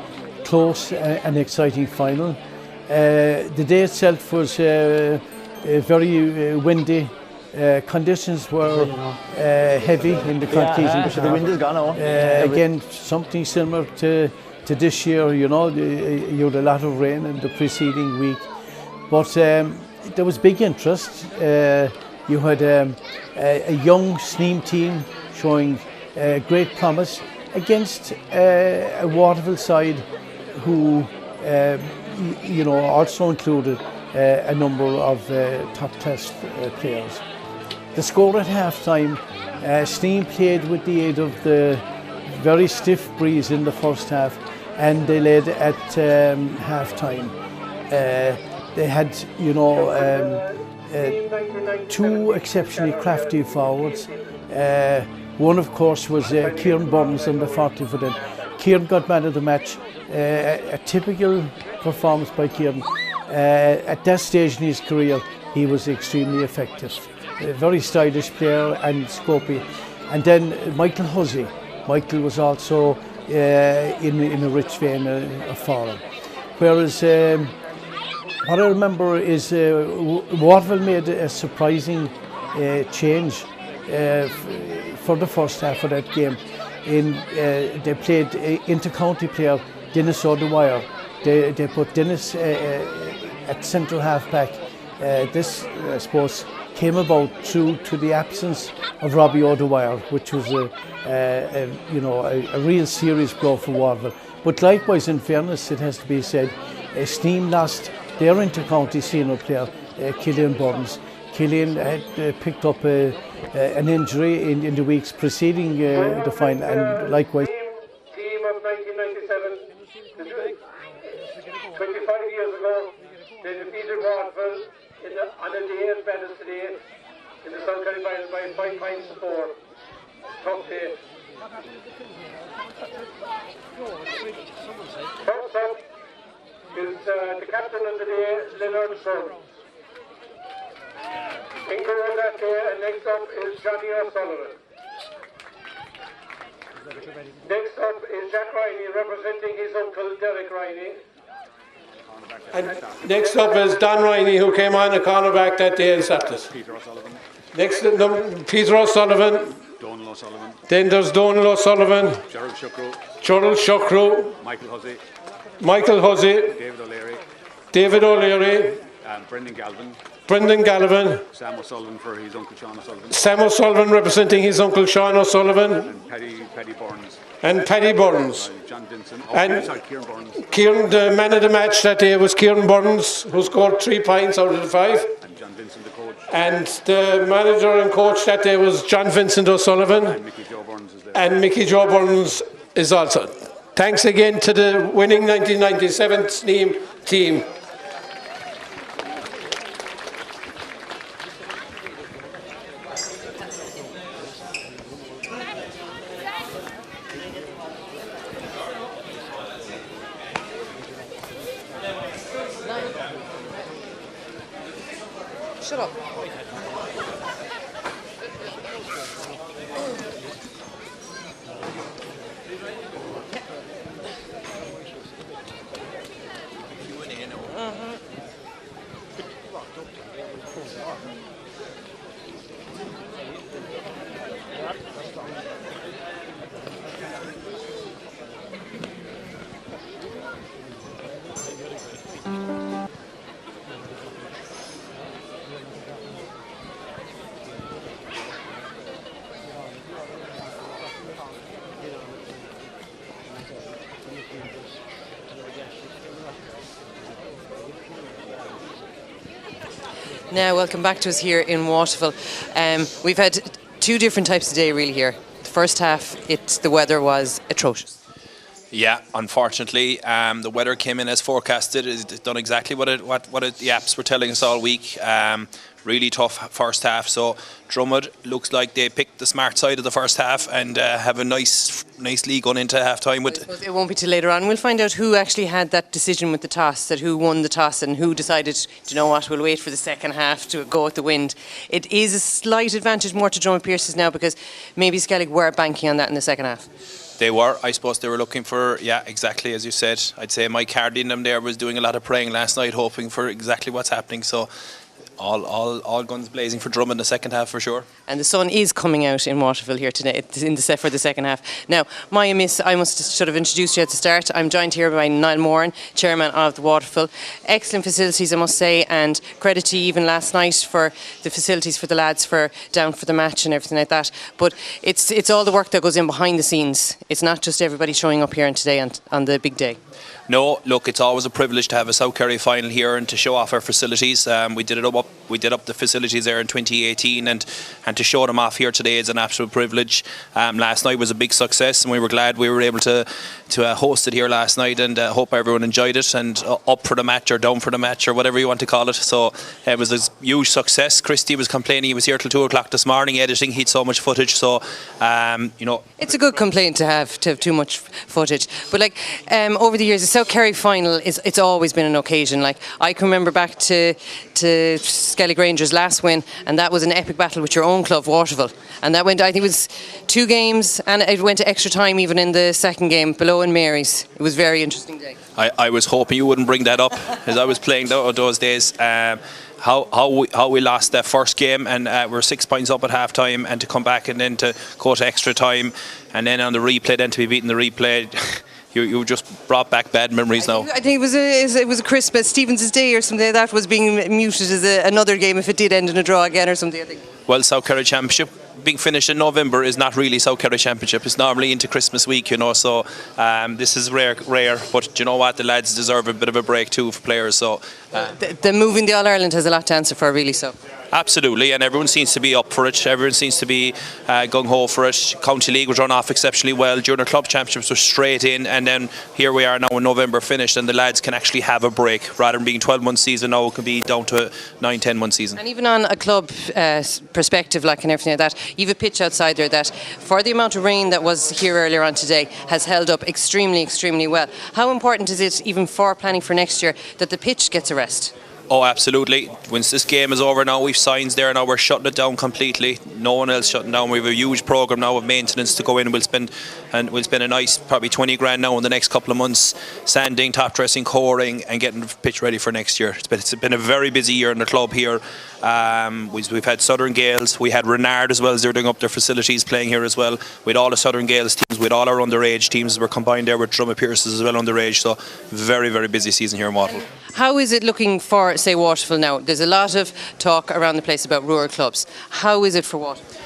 close and exciting final. The day itself was very windy. Conditions were heavy in the concrete. The wind is gone now. Again, something similar to this year. You know, you had a lot of rain in the preceding week, but there was big interest. You had a young Sneem team showing great promise against a Waterville side who, you know, also included a number of top-class players. The score at half-time, Sneem played with the aid of the very stiff breeze in the first half, and they led at half-time. They had, you know, 2 exceptionally crafty forwards. One, of course, was Kieran Burns on the 40 for them. Kieran got man of the match. A typical performance by Kieran. At that stage in his career, he was extremely effective. A very stylish player and scopy. And then Michael Hussey. Michael was also in a rich vein of foreign. Whereas what I remember is Waterville made a surprising change. for the first half of that game. They played inter-county player Dennis O'Dwyer. They put Dennis at centre half back. This, I suppose, came about through to the absence of Robbie O'Dwyer, which was a real serious blow for Waterville. But likewise, in fairness, it has to be said, Steam lost their inter-county senior player, Killian Burns. Killian had picked up an injury in the weeks preceding the final, and likewise. Team of 1997, 25 years ago, they defeated Waterville on a day as bad as today in the South Kerry final by 5 points to 4. Tough day. First up is the captain of the day, Leonard Son. Ingo on that day, and next up is Johnny O'Sullivan. Next up is Jack Riney representing his uncle Derek Riney. And next up is Don Riney, who came on the cornerback that day in Saptis. Next, Peter O'Sullivan. Donal O'Sullivan. Then there's Donal O'Sullivan. Gerald Shuckrow. Michael Hussey. David O'Leary. Brendan Galvin. Sam O'Sullivan for his uncle Sean O'Sullivan. Sam O'Sullivan representing his uncle Sean O'Sullivan. And Paddy Burns. And Paddy Burns. John Vinson. And Kieran Burns. Kieran, the man of the match that day was Kieran Burns, who scored 3 points out of the 5. And John Vincent, the coach. And the manager and coach that day was John Vincent O'Sullivan. And Mickey Joe Burns is there. And Mickey Joe Burns is also. Thanks again to the winning 1997 Steam team. Shut up. Now, welcome back to us here in Waterville. We've had 2 different types of day really here. The first half, the weather was atrocious. Yeah, unfortunately, the weather came in as forecasted. It's done exactly what the apps were telling us all week. Really tough first half. So Dromid looks like they picked the smart side of the first half and have a nice lead going into half time. It won't be till later on. We'll find out who actually had that decision with the toss, that who won the toss and who decided, do you know what, we'll wait for the second half to go with the wind. It is a slight advantage more to Dromid Pearses now because maybe Skellig were banking on that in the second half. They were. I suppose they were looking for, yeah, exactly as you said. I'd say Mike Hardy in them there was doing a lot of praying last night, hoping for exactly what's happening. So all guns blazing for Drummond in the second half for sure. And the sun is coming out in Waterville here today for the second half. Now, I should have introduced you at the start. I'm joined here by Niall Moran, chairman of the Waterville. Excellent facilities, I must say, and credit to you even last night for the facilities for the lads for down for the match and everything like that. But it's all the work that goes in behind the scenes. It's not just everybody showing up here today on the big day. No, look, it's always a privilege to have a South Kerry final here and to show off our facilities. We did up the facilities there in 2018, and to show them off here today is an absolute privilege. Last night was a big success, and we were glad we were able to host it here last night, and hope everyone enjoyed it and up for the match or down for the match or whatever you want to call it. So it was a huge success. Christy was complaining he was here till 2 o'clock this morning editing. He'd so much footage, so it's a good complaint to have too much footage. But over the years, the South Kerry final it's always been an occasion. Like I can remember back to Skellig Rangers' last win, and that was an epic battle with your own club, Waterville. And that went, I think it was 2 games, and it went to extra time even in the second game, below in Mary's. It was a very interesting day. I was hoping you wouldn't bring that up as I was playing those days. how we lost that first game, and we're 6 points up at half time, and to come back and then to go to extra time, and then on the replay, then to be beaten the replay. You just brought back bad memories now. I think it was a crisp Stevens' Day or something like that was being muted as another game if it did end in a draw again or something, I think. Well, South Kerry Championship being finished in November is not really South Kerry Championship. It's normally into Christmas week, you know, so this is rare, but you know what, the lads deserve a bit of a break too for players. So the moving the All-Ireland has a lot to answer for, really, so. Absolutely, and everyone seems to be up for it. Everyone seems to be gung-ho for it. County League was run off exceptionally well. Junior Club Championships were straight in, and then here we are now in November finished, and the lads can actually have a break. Rather than being 12-month season, now it can be down to a 9-10-month season. And even on a club perspective, like, and everything like that, you have a pitch outside there that, for the amount of rain that was here earlier on today, has held up extremely, extremely well. How important is it, even for planning for next year, that the pitch gets a rest? Oh, absolutely. Once this game is over now, we've signs there now, we're shutting it down completely. No one else shutting down. We have a huge programme now of maintenance to go in. We'll spend a nice probably 20 grand now in the next couple of months, sanding, top dressing, coring, and getting the pitch ready for next year. It's been a very busy year in the club here. We've had Southern Gales, we had Renard as well as they're doing up their facilities playing here as well. We had all the Southern Gales teams, with all our underage teams were combined there with Dromid Pearses as well underage. So very, very busy season here in Waterville. How is it looking for, say, Waterville now? There's a lot of talk around the place about rural clubs. How is it for Waterville?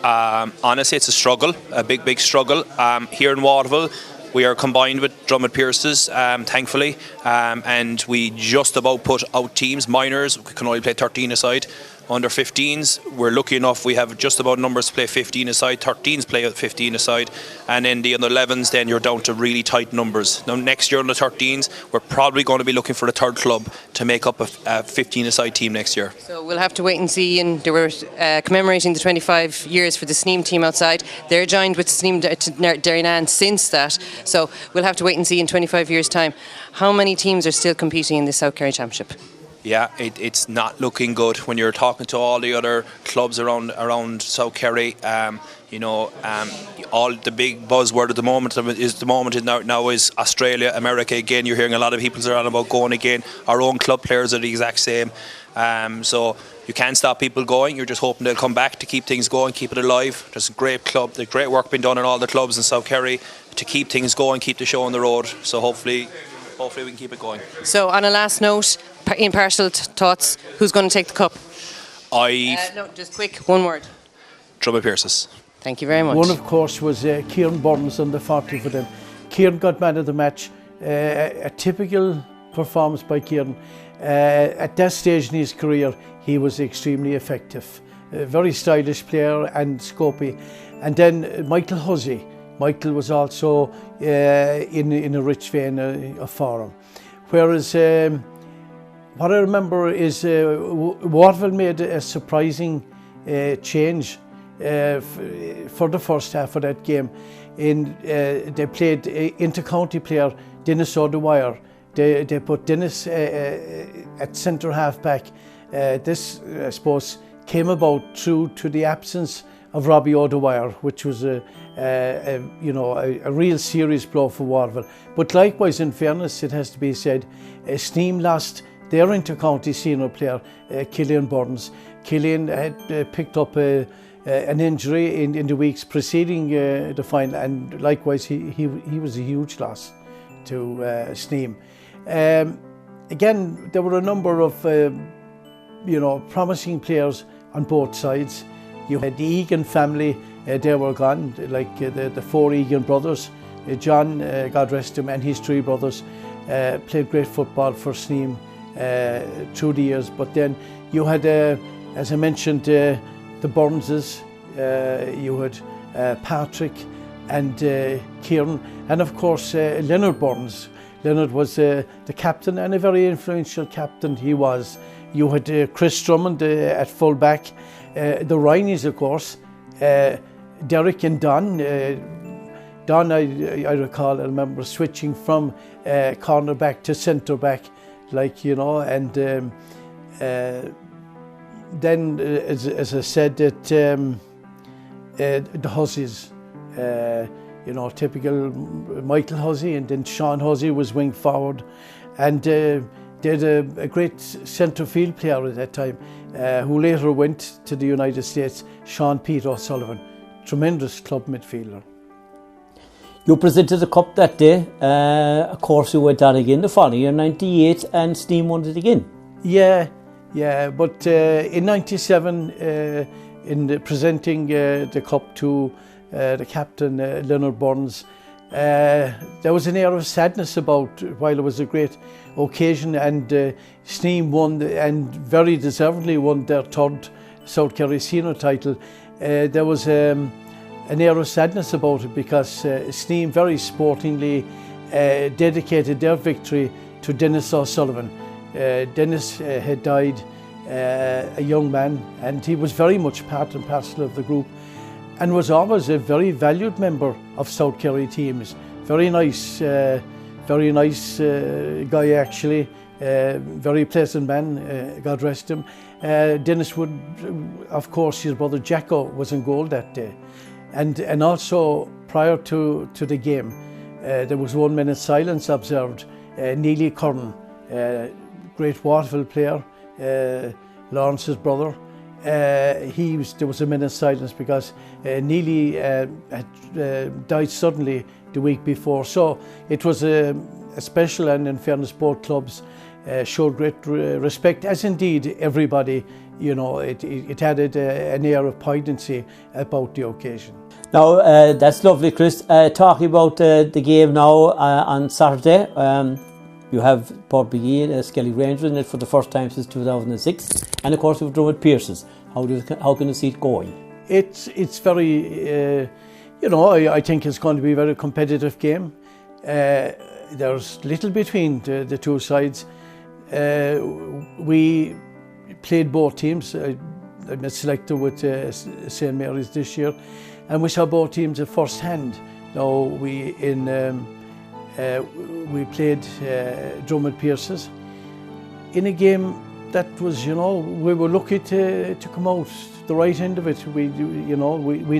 Honestly, it's a struggle, a big, big struggle. Here in Waterville, we are combined with Dromid Pearses, thankfully, and we just about put out teams. Minors, we can only play 13 aside. Under 15s, we're lucky enough we have just about numbers to play 15 aside, 13s play 15 aside, and in the under 11s then you're down to really tight numbers. Now next year under 13s, we're probably going to be looking for the third club to make up a 15 aside team next year. So we'll have to wait and see, and they were commemorating the 25 years for the Sneem team outside. They're joined with Sneem Derrynan since that, so we'll have to wait and see in 25 years' time. How many teams are still competing in the South Kerry Championship? Yeah, it's not looking good when you're talking to all the other clubs around South Kerry. All the big buzzword at the moment is Australia, America again. You're hearing a lot of people are on about going again. Our own club players are the exact same. So you can't stop people going. You're just hoping they'll come back to keep things going, keep it alive. There's a great club, there's great work being done in all the clubs in South Kerry to keep things going, keep the show on the road. So hopefully we can keep it going. So on a last note, impartial thoughts, who's going to take the cup? No, just quick, one word. Dromid Pearses. Thank you very much. One, of course, was Kieran Burns on the 40 for them. Kieran got man of the match. A typical performance by Kieran. At that stage in his career, he was extremely effective. A very stylish player and scopy. And then Michael Hussey. Michael was also in a rich vein of form. Whereas what I remember is Waterville made a surprising change for the first half of that game. They played inter-county player Dennis O'Dwyer. They put Dennis at centre half back. This, I suppose, came about through to the absence of Robbie O'Dwyer, which was a real serious blow for Waterville. But likewise, in fairness, it has to be said, Sneem lost their inter-county senior player, Killian Burns. Killian had picked up an injury in the weeks preceding the final, and likewise he was a huge loss to Sneem. Again, there were a number of promising players on both sides. You had the Egan family, they were gone, like the four Egan brothers. John, God rest him, and his three brothers played great football for Sneem through the years. But then you had, as I mentioned, the Burnses, you had Patrick and Kieran, and of course Leonard Burns. Leonard was the captain, and a very influential captain he was. You had Chris Drummond at full back. The Rhineys, of course, Derek and Don. Don, I recall, I remember switching from corner back to centre back, and then, as I said, that the Husseys, typical Michael Hussey, and then Sean Hussey was wing forward, and They had a great centre field player at that time who later went to the United States, Sean Pete O'Sullivan, tremendous club midfielder. You presented the cup that day. Of course, you went on again the following year, 98, and Sneem won it again. Yeah, but in 97, presenting the cup to the captain, Leonard Burns, there was an air of sadness about while it was a great occasion, and Sneem won, and very deservedly won their third South Kerry senior title. There was an air of sadness about it because Sneem very sportingly dedicated their victory to Dennis O'Sullivan. Dennis had died a young man, and he was very much part and parcel of the group, and was always a very valued member of South Kerry teams. Very nice guy actually, very pleasant man, God rest him. Dennis would, of course, his brother Jacko was in goal that day. And also prior to the game, there was 1 minute silence observed. Neely Curran, great Waterville player, Lawrence's brother, there was a minute's silence because Neely had died suddenly the week before. So it was a special, and in fairness, both clubs showed great respect, as indeed everybody. You know, it added an air of poignancy about the occasion. Now, that's lovely, Chris. Talking about the game now on Saturday, you have Port Begeen, Skellig Rangers in it for the first time since 2006, and of course you have Dromid Pearses. How can you see it going? It's very, I think it's going to be a very competitive game. There's little between the two sides. We played both teams. I'm a selector with St Mary's this year, and we saw both teams at first hand. Now we played Dromid Pearses in a game that was, we were lucky to come out the right end of it. We had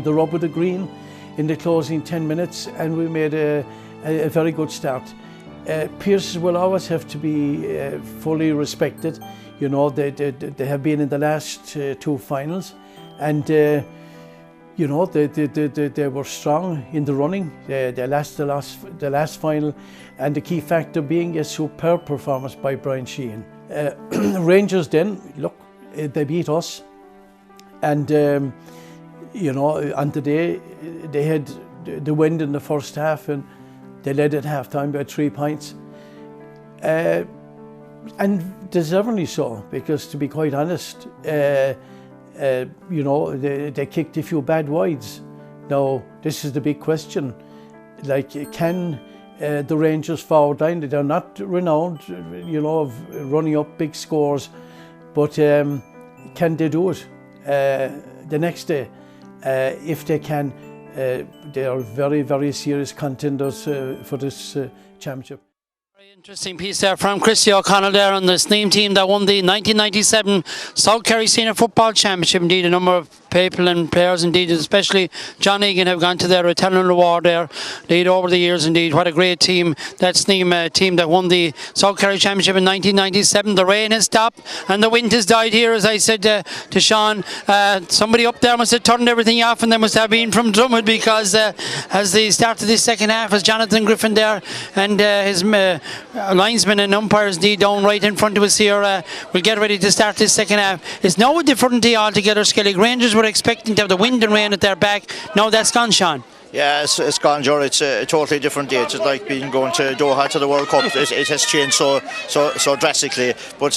the rub of the green in the closing 10 minutes, and we made a very good start. Pearses will always have to be fully respected. They have been in the last two finals, and they were strong in the running. They lost the last final, and the key factor being a superb performance by Brian Sheehan. Rangers then, look, they beat us, and on the day they had the wind in the first half, and they led at half time by 3 points. And deservedly so, because to be quite honest, they kicked a few bad wides. Now, this is the big question. Like, can the Rangers forward line, they're not renowned, of running up big scores, but can they do it the next day? If they can, they are very, very serious contenders for this championship. Interesting piece there from Christy O'Connell there on the Sneem team that won the 1997 South Kerry Senior Football Championship. Indeed, a number of people and players, indeed, especially John Egan, have gone to their return reward there. Indeed, over the years, indeed, what a great team. That Sneem team that won the South Kerry Championship in 1997. The rain has stopped and the wind has died here, as I said to Sean. Somebody up there must have turned everything off, and they must have been from Dromid, because as they started this second half, as Jonathan Griffin there and his linesmen and umpires indeed down right in front of us here, we'll get ready to start this second half. It's now a different day altogether. Skellig Rangers were expecting to have the wind and rain at their back. Now that's gone, Sean. Yeah, it's gone, Joe. It's a totally different day. It's like being going to Doha to the World Cup. It has changed so drastically. But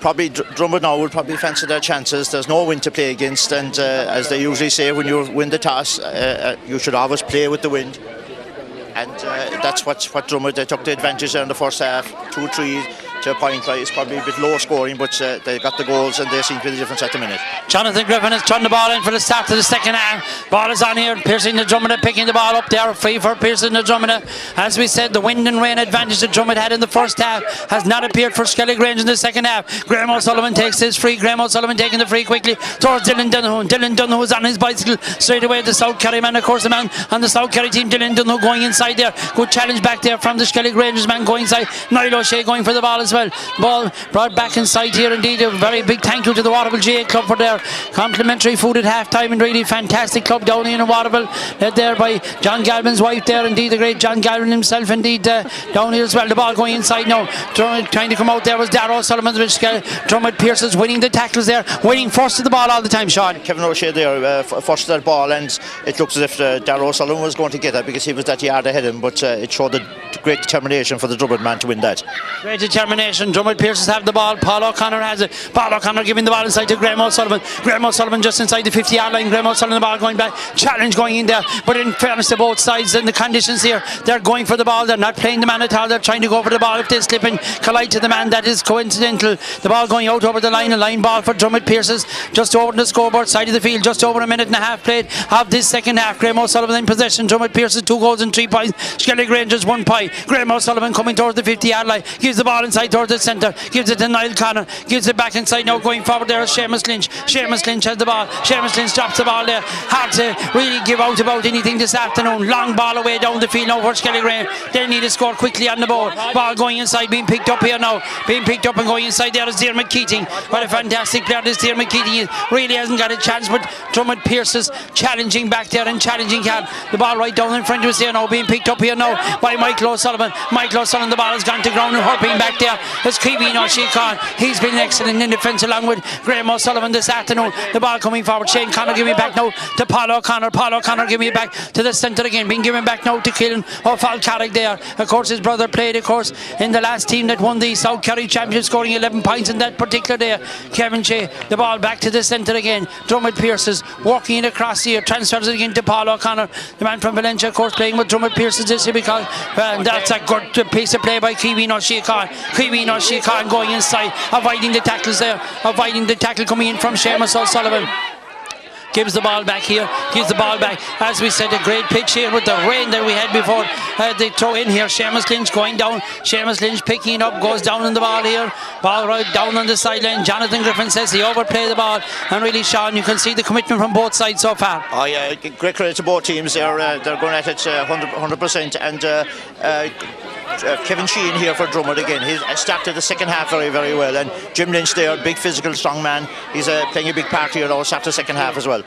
probably Dromid now will probably fancy their chances. There's no wind to play against, and as they usually say, when you win the toss, you should always play with the wind. And that's what Dromid, they took the advantage there in the first half, 2-3 to a point. It's probably a bit low scoring, but they got the goals, and they seem to be the difference at the minute. Jonathan Griffin has turned the ball in for the start of the second half. Ball is on here. Pearson and Dromid picking the ball up there. Free for Pearson and Dromid. As we said, the wind and rain advantage that Dromid had in the first half has not appeared for Skellig Rangers in the second half. Graham O'Sullivan takes his free. Graham O'Sullivan taking the free quickly towards Dylan Dunhu. Dylan Dunhu is on his bicycle straight away. The South Kerry man, of course, the man on the South Kerry team, Dylan Dunhu, going inside there. Good challenge back there from the Skellig Rangers man going inside. Niall O'Shea going for the ball as well. well. Ball brought back inside here indeed. A very big thank you to the Waterville GA Club for their complimentary food at half time, and really fantastic club down here in Waterville, led there by John Galvin's wife there, indeed the great John Galvin himself, indeed down here as well. The ball going inside now, trying to come out there was Darrow Sullivan. Dromid Pearses winning the tackles there, winning first to the ball all the time, Sean. Kevin O'Shea there first to that ball, and it looks as if Darrow Sullivan was going to get that because he was that yard ahead of him, but it showed the great determination for the Dromid man to win that. Great determination. Dromid Pearses have the ball. Paul O'Connor has it. Paul O'Connor giving the ball inside to Graham O'Sullivan. Graham O'Sullivan just inside the 50-yard line. Graham O'Sullivan, the ball going back. Challenge going in there, but in fairness to both sides and the conditions here, they're going for the ball. They're not playing the man at all. They're trying to go for the ball. If they slip and collide to the man, that is coincidental. The ball going out over the line. A line ball for Dromid Pearses just over the scoreboard side of the field. Just over a minute and a half played of this second half. Graham O'Sullivan in possession. Dromid Pearses 2 goals and 3 points. Skellig Rangers 1 point. Graham O'Sullivan coming towards the 50-yard line. Gives the ball inside towards the centre. Gives it to Niall Connor. Gives it back inside now. Going forward there is Seamus Lynch. Seamus Lynch has the ball. Seamus Lynch drops the ball there. Hard to really give out about anything this afternoon. Long ball away down the field now for Skellig Rangers. They need to score quickly on the board. Ball going inside, being picked up here now. Being picked up and going inside there is Dermot Keating. What a fantastic player this Dermot Keating is. Really hasn't got a chance, but Dromid Pearses challenging back there and challenging hard. The ball right down in front of us here now, being picked up here now by Michael O'Sullivan. Michael O'Sullivan, the ball has gone to ground and hurping back there. It's Keeveen O'Shea. He's been excellent in defence along with Graham O'Sullivan this afternoon. The ball coming forward. Shane Connor giving it back now to Paul O'Connor. Paul O'Connor giving it back to the centre again. Being given back now to Killen O'Falcarrick there. Of course, his brother played, of course, in the last team that won the South Kerry Championship, scoring 11 points in that particular day. Kevin Shea, the ball back to the centre again. Dromid Pearses working it across here. Transfers it again to Paul O'Connor, the man from Valencia, of course, playing with Dromid Pearses this year because that's a good piece of play by Keeveen O'Shea. Keeveen O'Shea going inside, avoiding the tackles there, avoiding the tackle coming in from Seamus O'Sullivan. Gives the ball back here, gives the ball back. As we said, a great pitch here with the rain that we had before they throw in here. Seamus Lynch going down. Seamus Lynch picking it up, goes down on the ball here. Ball right down on the sideline. Jonathan Griffin says he overplayed the ball. And really, Sean, you can see the commitment from both sides so far. Oh yeah, great credit to both teams. They're going at it 100%. And Kevin Sheehan here for Dromid again. He started the second half very, very well. And Jim Lynch there, big physical, strong man. He's playing a big part here now, started the second half as well.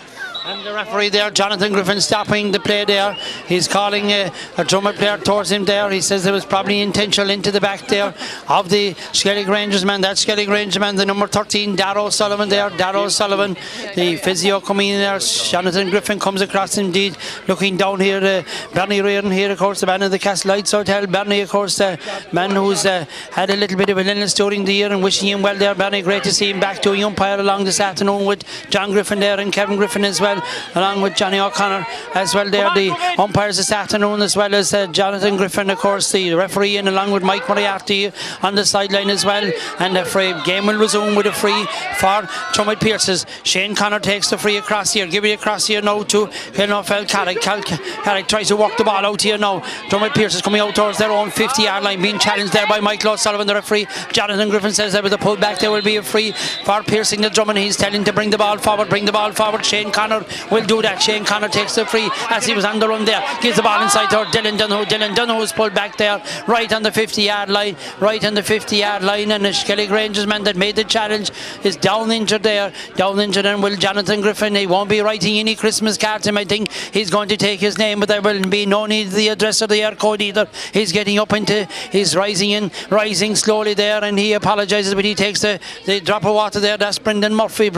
And the referee there, Jonathan Griffin, stopping the play there. He's calling a Dromid player towards him there. He says it was probably intentional into the back there of the Skellig Rangers man. That Skellig Rangers man, the number 13, Darrow Sullivan there. Darrow Sullivan, the physio coming in there. Jonathan Griffin comes across indeed, looking down here. Bernie Reardon here, of course, the man of the Castle Lights Hotel. Bernie, of course, the man who's had a little bit of an illness during the year, and wishing him well there. Bernie, great to see him back doing umpire along this afternoon with John Griffin there and Kevin Griffin as well, along with Johnny O'Connor as well there, the umpires this afternoon, as well as Jonathan Griffin, of course, the referee, and along with Mike Moriarty on the sideline as well. And the free game will resume with a free for Dromid Pearses. Shane Connor takes the free across here, give it across here now to Carrick. Carrick tries to walk the ball out here now. Dromid Pearses coming out towards their own 50-yard line, being challenged there by Michael O'Sullivan, the referee. Jonathan Griffin says that with the pull back there will be a free for piercing the drum, and he's telling to bring the ball forward. Shane Connor will do that. Shane Connor takes the free as he was on the run there, gives the ball inside to Dylan Dunho. Dylan Dunho is pulled back there right on the 50-yard line, and the Skellig Rangers man that made the challenge is down injured, and will Jonathan Griffin, he won't be writing any Christmas cards to him. I think he's going to take his name, but there will be no need of the address or the air code either. He's getting up into, he's rising slowly there, and he apologises, but he takes the drop of water there. That's Brendan Murphy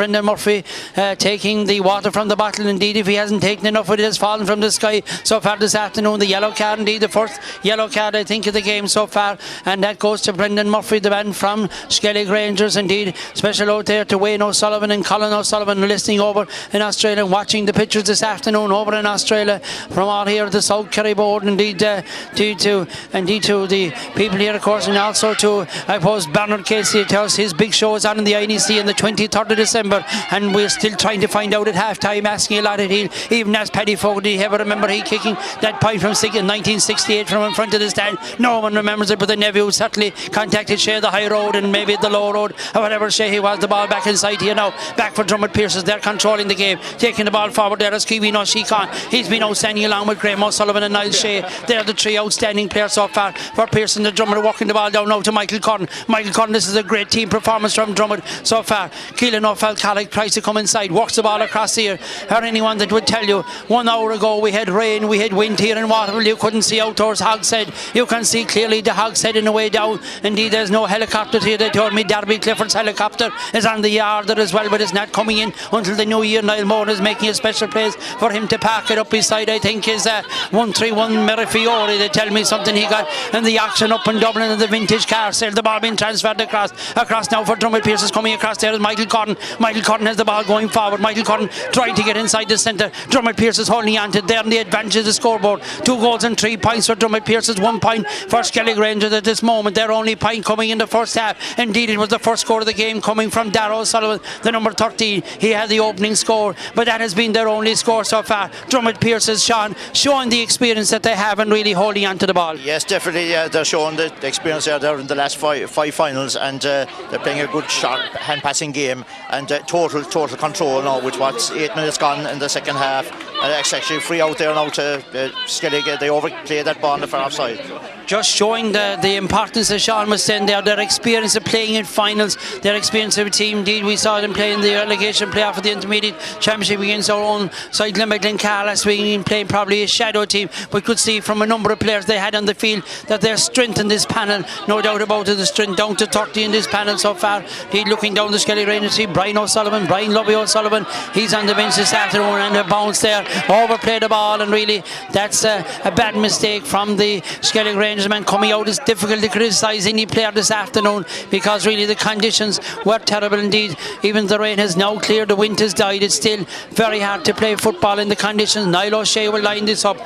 taking the water from the bottle. Indeed, if he hasn't taken enough, it has fallen from the sky so far this afternoon. The yellow card, indeed, the first yellow card, I think, of the game so far, and that goes to Brendan Murphy, the man from Skellig Rangers. Indeed, special out there to Wayne O'Sullivan and Colin O'Sullivan, listening over in Australia and watching the pictures this afternoon over in Australia from all here at the South Kerry board. Indeed, to the people here, of course, and also to, I suppose, Bernard Casey. It tells his big show is on in the INEC on the 23rd of December, and we're still trying to find out at half time game asking a lot of it. Even as Paddy Fogarty, ever remember he kicking that point from 1968 from in front of the stand? No one remembers it, but the nephew certainly contacted Shea the high road and maybe the low road or whatever Shea he was. The ball back inside here now. Back for Dromid Pearses. They're controlling the game, taking the ball forward there as Kiwi no she can't. He's been outstanding along with Graham O'Sullivan and Niall Shea. They're the three outstanding players so far for Pearson. The Dromid walking the ball down now to Michael Cotton. Michael Cotton, this is a great team performance from Dromid so far. Keelan O'Falcallick tries to come inside, walks the ball across here. Or anyone that would tell you 1 hour ago we had rain, we had wind here in Waterville. You couldn't see out towards Hogshead. You can see clearly the Hogshead in the way down. Indeed, there's no helicopter here. They told me Darby Clifford's helicopter is on the yard there as well, but it's not coming in until the new year. Niall Moore is making a special place for him to park it up beside, I think, is 131 Merifiori. They tell me something he got in the auction up in Dublin in the vintage car sale. The ball being transferred across now for Dromid Pearses. Coming across there is Michael Cotton. Michael Cotton has the ball going forward. Michael Cotton trying to get inside the centre. Dromid Pearses holding on to there, and the advantage of the scoreboard. 2 goals and 3 points for Dromid Pearses, 1 point for Skellig Rangers at this moment. Their only point coming in the first half. Indeed, it was the first score of the game coming from Darragh O'Sullivan, the number 13. He had the opening score, but that has been their only score so far. Dromid Pearses, Sean, showing the experience that they have and really holding on to the ball. Yes, definitely. They're showing the experience there in the last five finals, and they're playing a good sharp hand passing game and total control now with what's 8 minutes gone in the second half. And it's actually free out there now to Skellig. They overplayed that ball on the far offside. Just showing the importance, as Sean was saying there, their experience of playing in finals, their experience of a team. Indeed, we saw them playing the relegation playoff of the intermediate championship against our own side, Glenbeck Carr last week, playing probably a shadow team. We could see from a number of players they had on the field that their strength in this panel, no doubt about it, the strength down to 30 in this panel so far. Indeed, looking down the Skellig Rangers, see Brian Lovey O'Sullivan, he's on the bench this afternoon, and a bounce there, overplayed the ball, and really that's a bad mistake from the Skellig Rangers man coming out. It's difficult to criticise any player this afternoon because really the conditions were terrible indeed. Even the rain has now cleared, the wind has died. It's still very hard to play football in the conditions. Niall O'Shea will line this up.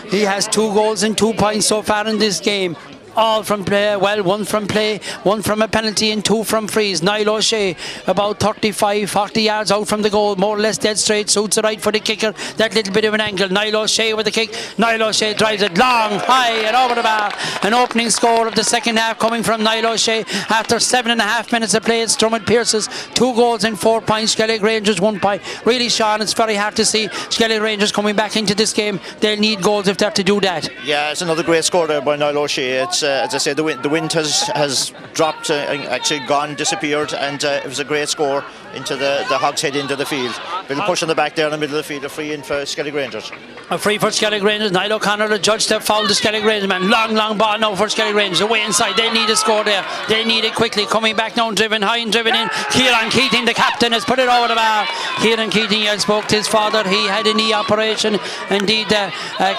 He has 2 goals and 2 points so far in this game. All from play, well, 1 from play, 1 from a penalty and 2 from frees. Niall O'Shea about 35-40 yards out from the goal, more or less dead straight, suits it right for the kicker. That little bit of an angle. Niall O'Shea with the kick. Niall O'Shea drives it long, high and over the bar. An opening score of the second half coming from Niall O'Shea after 7.5 minutes of play. It's Dromid Pearses, 2 goals and 4 points. Skellig Rangers 1 point. Really, Sean, it's very hard to see Skellig Rangers coming back into this game. They'll need goals if they're to do that. Yeah, it's another great score there by Niall O'Shea. It's as I said, the wind has dropped, actually gone, disappeared, and it was a great score into the Hogshead into the field. Little push on the back there in the middle of the field, a free in for Skellig Rangers. A free for Skellig Rangers. Niall O'Connor, the judge, to foul the Skellig Rangers man. Long ball now for Skellig Rangers. Away inside. They need a score there. They need it quickly. Coming back now, driven high and driven in. Kieran Keating, the captain, has put it over the bar. Kieran Keating, I spoke to his father. He had a knee operation. Indeed,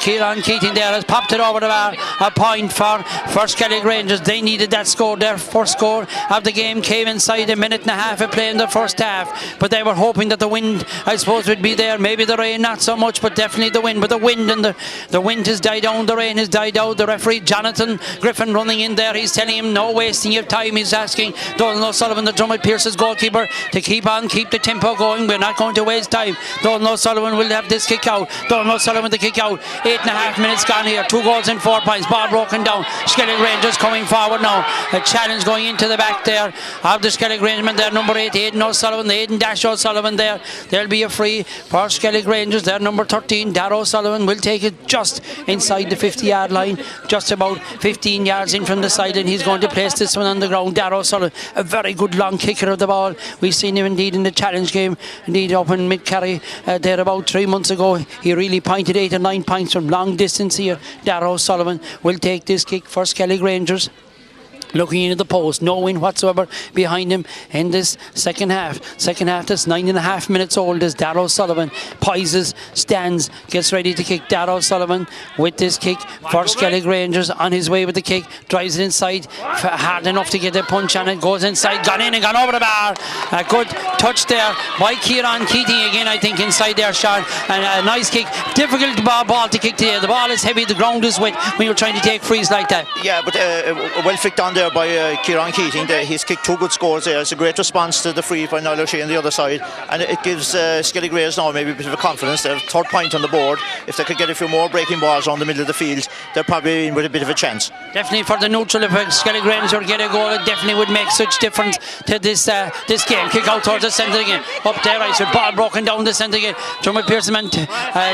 Kieran Keating there has popped it over the bar. A point for Skellig Rangers. They needed that score. Their first score of the game came inside a minute and a half of play in the first half. But they were hoping that the wind, I suppose, would be there. Maybe the rain, not so much, but definitely the wind. But the wind and the wind has died down. The rain has died out. The referee, Jonathan Griffin, running in there. He's telling him no wasting of time. He's asking Donald O'Sullivan, the Dromid Pearses goalkeeper, to keep the tempo going. We're not going to waste time. Donald O'Sullivan will have this kick out. Donald O'Sullivan the kick out. 8.5 minutes gone here. 2 goals and 4 points. Ball broken down. Skellig Rangers coming forward now. A challenge going into the back there of the Skellig Rangemen there. Number 8, Aidan O'Sullivan. Aidan Dash O'Sullivan there. There'll be a free for Skellig Rangers there. Number 13, Darragh O'Sullivan will take it just inside the 50-yard line. Just about 15 yards in from the side, and he's going to place this one on the ground. Darragh O'Sullivan, a very good long kicker of the ball. We've seen him indeed in the challenge game, indeed up in Mid-Kerry there about 3 months ago. He really pointed 8 or 9 points from long distance here. Darragh O'Sullivan will take this kick for Skellig Rangers. Looking into the post, no win whatsoever behind him in this second half. Second half that's 9.5 minutes old as Darragh O'Sullivan poises, stands, gets ready to kick. Darragh O'Sullivan with this kick for Skellig Rangers, on his way with the kick, drives it inside, hard enough to get a punch on it, goes inside, gone in and gone over the bar. A good touch there by Kieran Keating again, I think, inside there, Sean, and a nice kick. Difficult ball to kick today. The ball is heavy, the ground is wet when you're trying to take frees like that. Yeah, but well flicked on there there by Kieran Keating. He's kicked 2 good scores there. It's a great response to the free by Niall O'Shea on the other side, and it gives Skellig Rays now maybe a bit of a confidence. They have 3rd point on the board. If they could get a few more breaking balls around the middle of the field, they're probably in with a bit of a chance. Definitely for the neutral, if Skellig Rangers would get a goal, it definitely would make such difference to this game. Kick out towards the centre again. Up there, right, so ball broken down the centre again. Dromid Pearses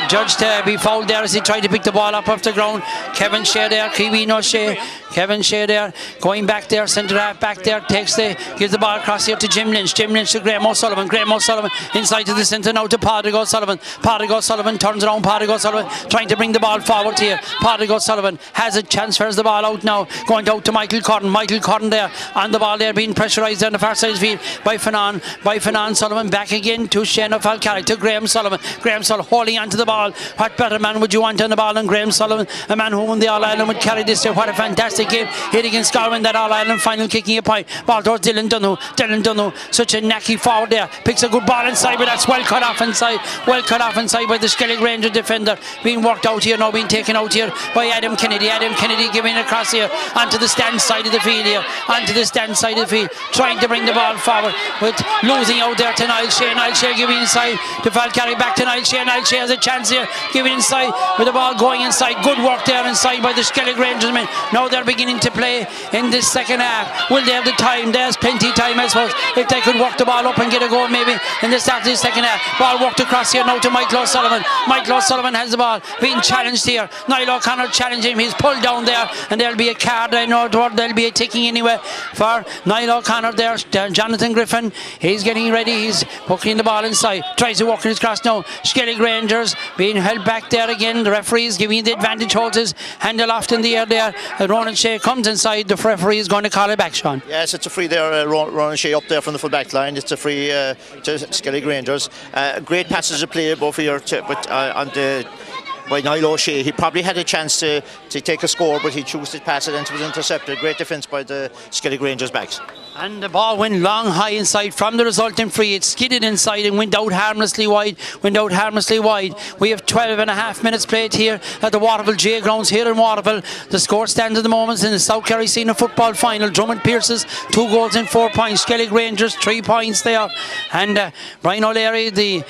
judged to be fouled there as he tried to pick the ball up off the ground. Kevin Shea there, Kiwi O'Shea. Kevin Shea there, going back there, centre half back there, gives the ball across here to Jim Lynch. Jim Lynch to Graham O'Sullivan. Graham O'Sullivan inside to the centre now to Padraig O'Sullivan. Padraig O'Sullivan turns around. Padraig O'Sullivan trying to bring the ball forward here. Padraig O'Sullivan has a chance, transfers the ball out now, going out to Michael Curran. Michael Curran there on the ball there, being pressurised on the far side of the field by Fanon Sullivan. Back again to Shane O'Falcarrick, to Graham Sullivan. Graham Sullivan holding on to the ball. What better man would you want on the ball than Graham Sullivan, a man who won the All-Ireland would carry this year. What a fantastic game here against Galway in that All-Ireland final, kicking a point. Ball towards Dylan Dunhu. Dylan Dunhu, such a knacky forward there, picks a good ball inside, but that's well cut off inside. Well cut off inside by the Skellig Ranger defender. Being worked out here now, being taken out here by Adam Kennedy. Adam Kennedy giving it across here onto the stand side of the field here. Onto the stand side of the field, trying to bring the ball forward, but losing out there to Niall Shea. Niall Shea giving inside to Falcarrick, back to Niall Shea. Niall Shea has a chance here, giving inside with the ball going inside. Good work there inside by the Skellig Rangers men. Now they're beginning to play in this second half. Will they have the time? There's plenty of time, I suppose, if they could work the ball up and get a goal maybe in the start of the second half. Ball worked across here now to Michael O'Sullivan. Michael O'Sullivan has the ball, being challenged here. Niall O'Connor challenging him. He's pulled down there, and there'll be a card. I know there'll be a ticking anyway for Niall O'Connor there. Jonathan Griffin, he's getting ready. He's hooking the ball inside. Tries to walk his cross now. Skellig Rangers being held back there again. The referee is giving the advantage, holds his hand aloft in the air there. Ronan Shea comes inside. The referee is going to call it back, Sean. Yes, it's a free there. Ronan Shea up there from the full back line. It's a free to Skellig Rangers. Great passage of play both here, but on the by Niall O'Shea. He probably had a chance to take a score, but he chose to pass it and it was intercepted. Great defence by the Skellig Rangers backs. And the ball went long high inside from the resulting free. It skidded inside and went out harmlessly wide. We have 12.5 minutes played here at the Waterville J Grounds here in Waterville. The score stands at the moment in the South Kerry Senior Football Final. Dromid Pearses 2 goals and 4 points. Skellig Rangers 3 points there. And Brian O'Leary, the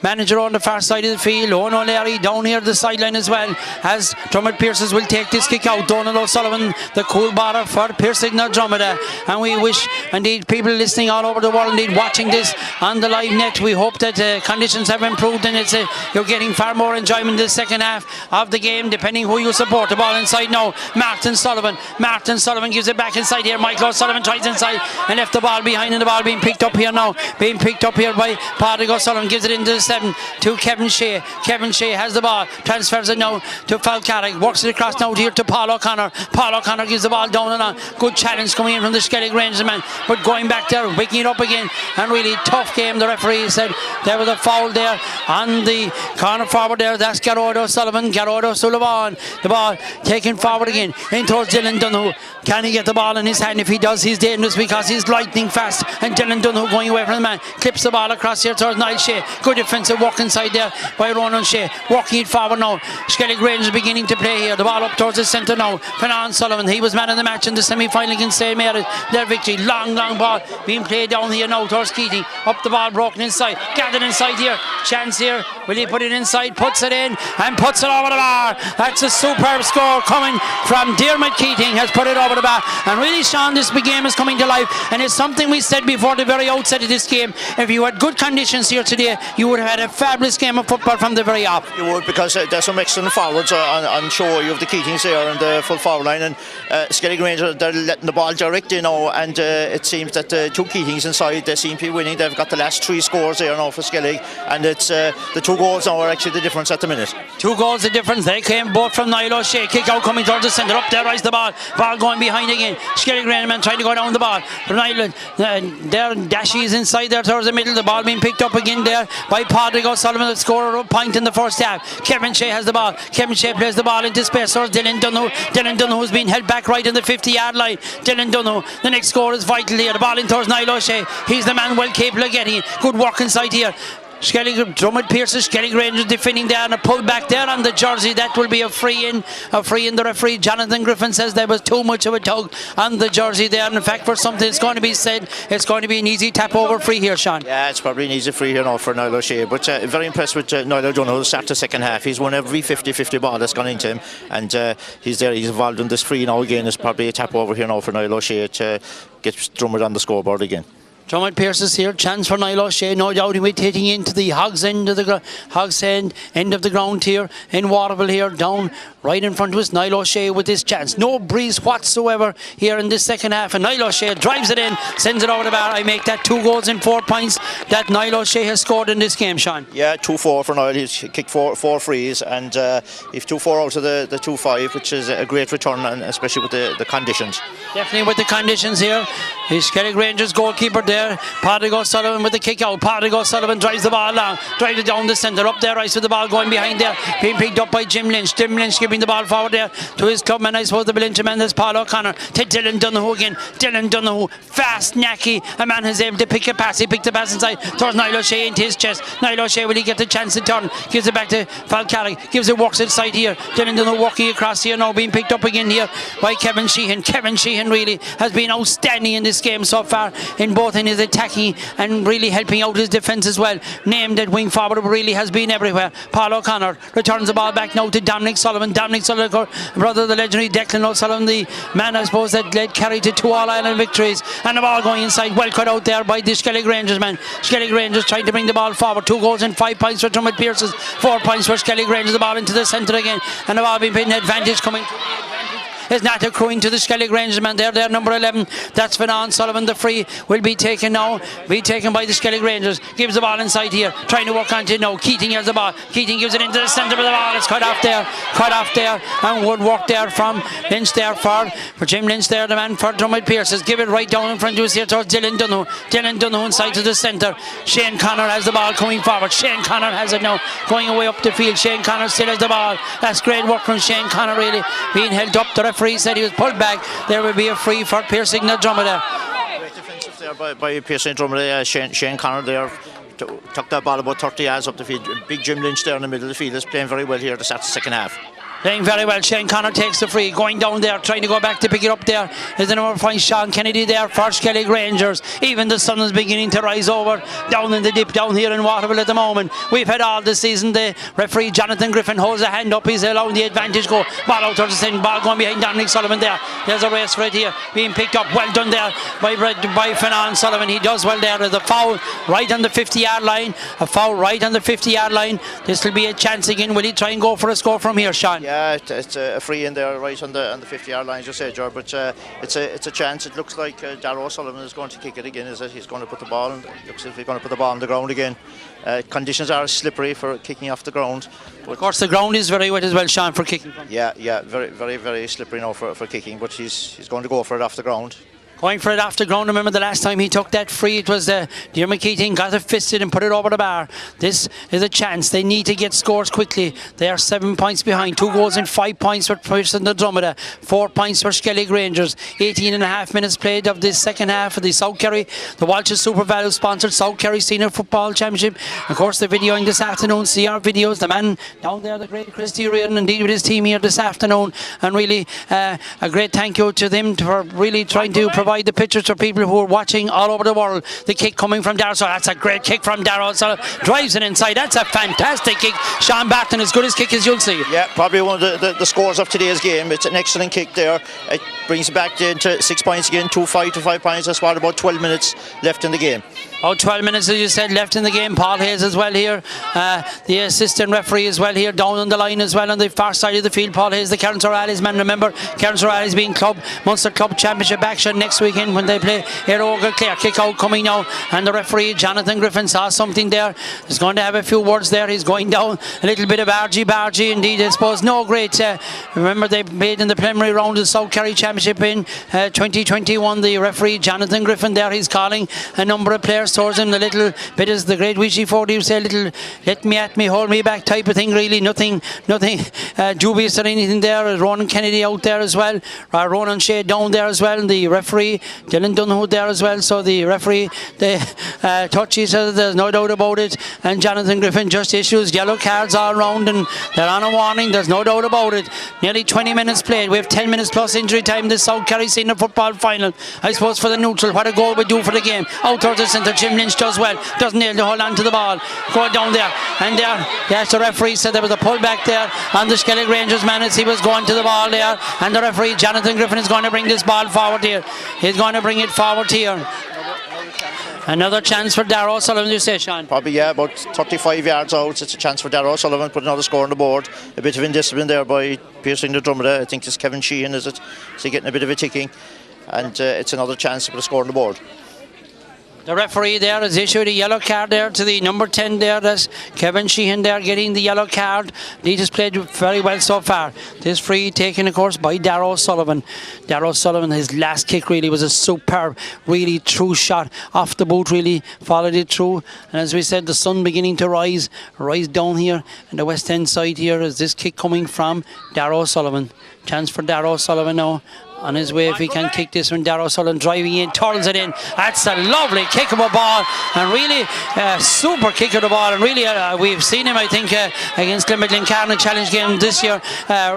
manager on the far side of the field. Owen O'Leary down here at the sideline as well, as Dromid Pearses will take this kick out. Donald O'Sullivan, the cool batter for Pearses now Dromid. And we wish indeed people listening all over the world, indeed watching this on the live net, we hope that conditions have improved and you're getting far more enjoyment in the second half of the game, depending who you support. The ball inside now, Martin Sullivan gives it back inside here. Michael O'Sullivan tries inside and left the ball behind, and the ball being picked up here now, by Padraig O'Sullivan. Gives it into the 7 to Kevin Shea. Kevin Shea has the ball, transfers it now to Falcarrick, works it across now here to Paul O'Connor. Paul O'Connor gives the ball down and on. Good challenge coming in from the Skellig Rangers man, but going back there, waking it up again, and really tough game. The referee said there was a foul there on the corner forward there. That's Gerard O'Sullivan. The ball taken forward again in towards Dylan Dunhu. Can he get the ball in his hand? If he does, he's dangerous because he's lightning fast, and Dylan Dunhu going away from the man, clips the ball across here towards Niall Shea. Good defensive work inside there by Ronan Shea, walking it forward now. Skellig Rangers beginning to play here. The ball up towards the centre now. Fanon Sullivan, he was man of the match in the semi-final against St. Mary. Their victory. Long ball being played down here now towards Keating. Up the ball, broken inside, gathered inside here. Chance here. Will he put it inside? Puts it in and puts it over the bar. That's a superb score coming from Dermot Keating. Has put it over the bar. And really, Sean, this big game is coming to life, and it's something we said before the very outset of this game. If you had good conditions here today, you would have had a fabulous game of football from the very off. You would, because there's some excellent forwards on show. You have the Keatings there and the full forward line, and Skellig Rangers, they're letting the ball direct in now, and it seems that the 2 Keatings inside, they seem to be winning. They've got the last 3 scores there now for Skellig, and it's the 2 goals now are actually the difference at the minute. 2 goals the difference. They came both from Niall O'Shea. Kick out coming towards the centre. Up there rise the ball. Ball going behind again. Skellig Rangers man trying to go down the ball. Niall there, Dashy is inside there towards the middle. The ball being picked up again there by Padraig O'Sullivan, the scorer of a point in the first half. Kevin Shea has the ball. Kevin Shea plays the ball into space towards Dylan Dunhu. Dylan Dunhu has been held back right in the 50-yard line. Dylan Dunhu, the next score is vital here. The ball in towards Niall O'Shea. He's the man well capable of getting it. Good work inside here. Skellig, Dromid Pearses, Skellig Rangers defending there and a pull back there on the jersey. That will be a free in. A free in. The referee Jonathan Griffin says there was too much of a tug on the jersey there. And in fact, for something that's going to be said, it's going to be an easy tap over free here, Sean. Yeah, it's probably an easy free here now for Niall O'Shea. But very impressed with Niall O'Donoghue. Start the second half. He's won every 50-50 ball that's gone into him. And he's there. He's involved in this free now again. It's probably a tap over here now for Niall O'Shea to get Dromid on the scoreboard again. Dromid Pearses here, chance for Niall O'Shea, no doubt hitting into the Hogs end of the ground here in Waterville here, down right in front of us. Niall O'Shea with this chance, no breeze whatsoever here in this second half, and Niall O'Shea drives it in, sends it over the bar. I make that 2 goals and 4 points that Niall O'Shea has scored in this game, Sean. Yeah, 2-4 for Niall. He's kicked four frees, and he's 2-4 out of the 2-5, which is a great return, and especially with the conditions. Definitely with the conditions here. He's Skellig Rangers goalkeeper there. Paddy O'Sullivan with the kick out. Paddy O'Sullivan drives the ball long, drives it down the centre, up there, right with the ball going behind there, being picked up by Jim Lynch. Jim Lynch giving the ball forward there to his clubman, I suppose the Belincha man, there's Paul O'Connor to Dylan Donoghue again. Dylan Donoghue, fast, knacky, a man who's able to pick a pass. He picked the pass inside towards Niall O'Shea into his chest. Niall O'Shea, will he get the chance to turn? Gives it back to Falcarrick, gives it, works inside here. Dylan Donoghue walking across here now, being picked up again here by Kevin Sheehan. Kevin Sheehan really has been outstanding in this game so far, in both in his attacking and really helping out his defence as well. Named at wing forward, really has been everywhere. Paul O'Connor returns the ball back now to Dominic Sullivan. Dominic Sullivan, brother of the legendary Declan O'Sullivan, the man I suppose that led Kerry to 2 All-Ireland victories, and the ball going inside, well cut out there by the Skellig Rangers man. Skellig Rangers trying to bring the ball forward. 2 goals and 5 points for Dromid Pearses, 4 points for Skellig Rangers. The ball into the centre again, and the ball being put in advantage coming to the advantage. Is not accruing to the Skellig Rangers man there. They're number 11. That's Finan Sullivan. The free will be taken now. Be taken by the Skellig Rangers. Gives the ball inside here. Trying to work on it now. Keating has the ball. Keating gives it into the centre of the ball. It's cut off there. Cut off there. And would work there from Lynch there for Jim Lynch there. The man for Dromid Pearses. Give it right down in front of us here towards Dylan Donoghue. Dylan Donoghue inside to the centre. Shane Connor has the ball coming forward. Shane Connor has it now. Going away up the field. Shane Connor still has the ball. That's great work from Shane Connor really. Being held up. The referee said he was pulled back. There will be a free for Pearson and Dromid. Great defensive there by Pearson and Dromid. Shane Connor there took that ball about 30 yards up the field. Big Jim Lynch there in the middle of the field is playing very well here to start the second half. Playing very well. Shane Connor takes the free, going down there, trying to go back to pick it up there. Is the number 5 Sean Kennedy there for Skellig Rangers. Even the sun is beginning to rise over down in the dip down here in Waterville at the moment. We've had all this season. The referee Jonathan Griffin holds a hand up. He's allowing the advantage go. Ball out towards the centre. Ball going behind Dominic Sullivan there. There's a race right here being picked up. Well done there by Finan Sullivan. He does well there. There's a foul right on the 50-yard line. A foul right on the 50-yard line. This will be a chance again. Will he try and go for a score from here, Sean? Yeah, it's a free in there right on the 50-yard line, as you say, George. But it's a chance. It looks like Darragh O'Sullivan is going to kick it again. Is it? He's going to put the ball. Looks as if he's going to put the ball on the ground again. Conditions are slippery for kicking off the ground. Of course, the ground is very wet as well, Sean, for kicking. Yeah, very, very, very slippery now for kicking. But he's going to go for it off the ground. Going for it off the ground. Remember the last time he took that free, it was Diarmaid Keating got it fisted and put it over the bar. This is a chance. They need to get scores quickly. They are 7 points behind. 2 goals and 5 points for Pearson and Dromid. 4 points for Skellig Rangers. 18.5 minutes played of this second half of the South Kerry, the Walsh's Super Value sponsored South Kerry Senior Football Championship. Of course, the videoing this afternoon. See our videos. The man down there, the great Christy Reardon, indeed with his team here this afternoon. And really a great thank you to them for really trying to provide the pictures for people who are watching all over the world. The kick coming from Darragh. So that's a great kick from Darragh. So drives it inside. That's a fantastic kick. Sean Barton, as good as kick as you'll see. Yeah, probably one of the scores of today's game. It's an excellent kick there. It brings it back into 6 points again. 2-5 to 5 points. That's what, about 12 minutes left in the game. 12 minutes, as you said, left in the game. Paul Hayes as well here. The assistant referee as well here, down on the line as well on the far side of the field. Paul Hayes, the Cairns O'Reilly's man. Remember, Cairns O'Reilly's being Munster Club Championship action next weekend when they play Aeroga Clare. Kick out coming now, and the referee Jonathan Griffin saw something there. He's going to have a few words there. He's going down a little bit of bargy indeed, I suppose. No great. Remember, they played in the preliminary round of the South Kerry Championship in 2021. The referee Jonathan Griffin there, he's calling a number of players towards him, a little bit as the great Wishy Ford would say, a little let me at me, hold me back type of thing, really. Nothing dubious or anything there. Ronan Kennedy out there as well. Ronan Shea down there as well. And the referee, Dylan Dunhood there as well. So the referee, the touchy, so there's no doubt about it. And Jonathan Griffin just issues yellow cards all round, and they're on a warning, there's no doubt about it. Nearly 20 minutes played. We have 10 minutes plus injury time. This South Kerry Senior Football Final. I suppose for the neutral, what a goal would do for the game. Out towards the centre, Jim Lynch does well. Doesn't nail to hold on to the ball. Go down there. And there, yes, the referee said there was a pull back there on the Skellig Rangers man as he was going to the ball there. And the referee, Jonathan Griffin, is going to bring this ball forward here. He's going to bring it forward here. Another chance for Darrow Sullivan, you say, Sean? Probably, yeah, about 35 yards out. It's a chance for Darrow Sullivan, put another score on the board. A bit of indiscipline there by Pearson the Dromid. I think it's Kevin Sheehan, is it? Is he getting a bit of a ticking? And it's another chance to put a score on the board. The referee there has issued a yellow card there to the number 10 there. That's Kevin Sheehan there getting the yellow card. He has played very well so far. This free taken, of course, by Darrow Sullivan. Darrow Sullivan, his last kick really was a superb, really true shot off the boot, really followed it through. And as we said, the sun beginning to rise down here in the west end side here is this kick coming from Darrow Sullivan. Chance for Darrow Sullivan now. On his way, if he can kick this one, Darrow Sullivan driving in, turtles it in. That's a lovely kick of a ball, and really super kick of the ball. And really, we've seen him, I think, against Glencarn Challenge game this year.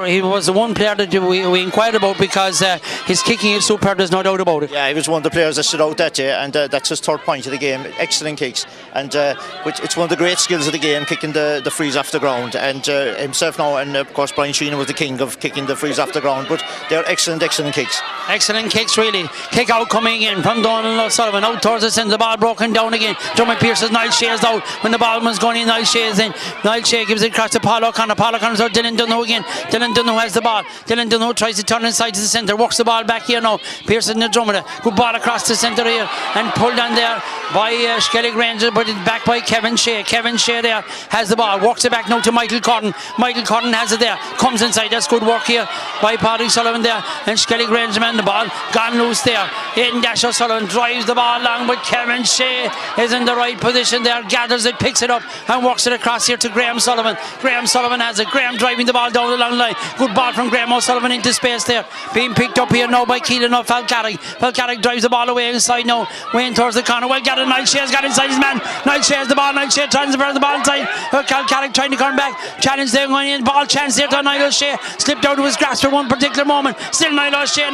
He was the one player that we inquired about because his kicking is superb, there's no doubt about it. Yeah, he was one of the players that stood out that day, and that's his third point of the game. Excellent kicks, and it's one of the great skills of the game, kicking the frees off the ground. And himself now, and of course Brian Sheehan was the king of kicking the frees off the ground. But they're excellent kicks. Excellent kicks, really. Kick out coming in from Donald O'Sullivan. Out towards the centre, the ball broken down again. Dromid Pearses, Niall Shea's out. When the ball was going in, Niall Shea's in. Niall Shea gives it across to Paul O'Connor. Paul O'Connor to Dylan Dunno again. Dylan Dunno has the ball. Dylan Dunno tries to turn inside to the centre. Works the ball back here now. Pearses in the Dromid. Good ball across the centre here. And pulled on there by Skellig Rangers, but it's back by Kevin Shea. Kevin Shea there has the ball. Works it back now to Michael Cotton. Michael Cotton has it there. Comes inside. That's good work here by Paddy Sullivan there. And Skellig Rangers man, the ball gone loose there. Aidan Dash O'Sullivan drives the ball long, but Kevin Shea is in the right position there, gathers it, picks it up and works it across here to Graham Sullivan. Graham Sullivan has it. Graham driving the ball down the long line. Good ball from Graham O'Sullivan into space there. Being picked up here now by Keelan Falcarrick. Falcarrick drives the ball away inside now, way towards the corner. Well gathered, Niall Shea's got inside his man. Niall Shea has the ball. Niall Shea transfers the ball inside. Falcarrick trying to come back. Challenge there going in. Ball chance there to Niall Shea. Slipped out of his grasp for one particular moment. Still Niall Shea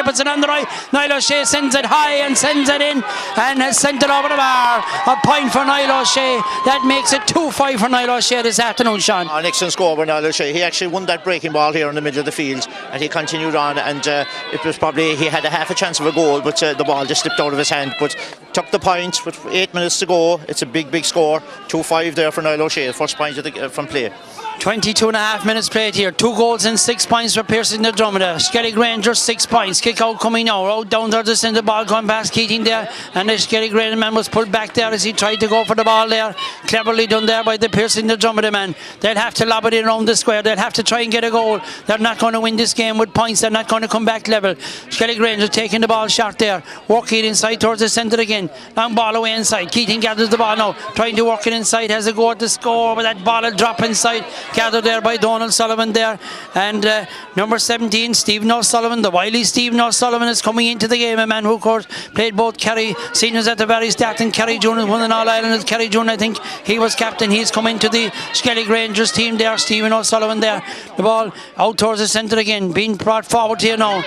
puts it on the right. Niall O'Shea sends it high and sends it in and has sent it over the bar. A point for Niall O'Shea. That makes it 2-5 for Niall O'Shea this afternoon, Sean. An excellent score by Niall O'Shea. He actually won that breaking ball here in the middle of the field, and he continued on, and it was probably, he had a half a chance of a goal, but the ball just slipped out of his hand, but took the point with 8 minutes to go. It's a big score. 2-5 there for Niall O'Shea, first point from play. 22.5 minutes played here. 2 goals and 6 points for Pearson the Dromid. Skellig Rangers 6 points. Kick out coming now. Out down there to send the ball going past Keating there. And the Skellig Rangers man was pulled back there as he tried to go for the ball there. Cleverly done there by the Pearson the Dromid man. They'll have to lob it in around the square. They'll have to try and get a goal. They're not going to win this game with points. They're not going to come back level. Skellig Rangers taking the ball short there. Working it inside towards the centre again. Long ball away inside. Keating gathers the ball now. Trying to work it inside. Has a go at the score, but that ball will drop inside. Gathered there by Donald Sullivan there, and number 17 Stephen O'Sullivan, the wily Stephen O'Sullivan is coming into the game, a man who of course played both Kerry seniors at the very start and Kerry juniors, won an All-Ireland as Kerry junior. I think he was captain. He's come into the Skellig Rangers team there. Stephen O'Sullivan there, the ball out towards the centre again, being brought forward here now.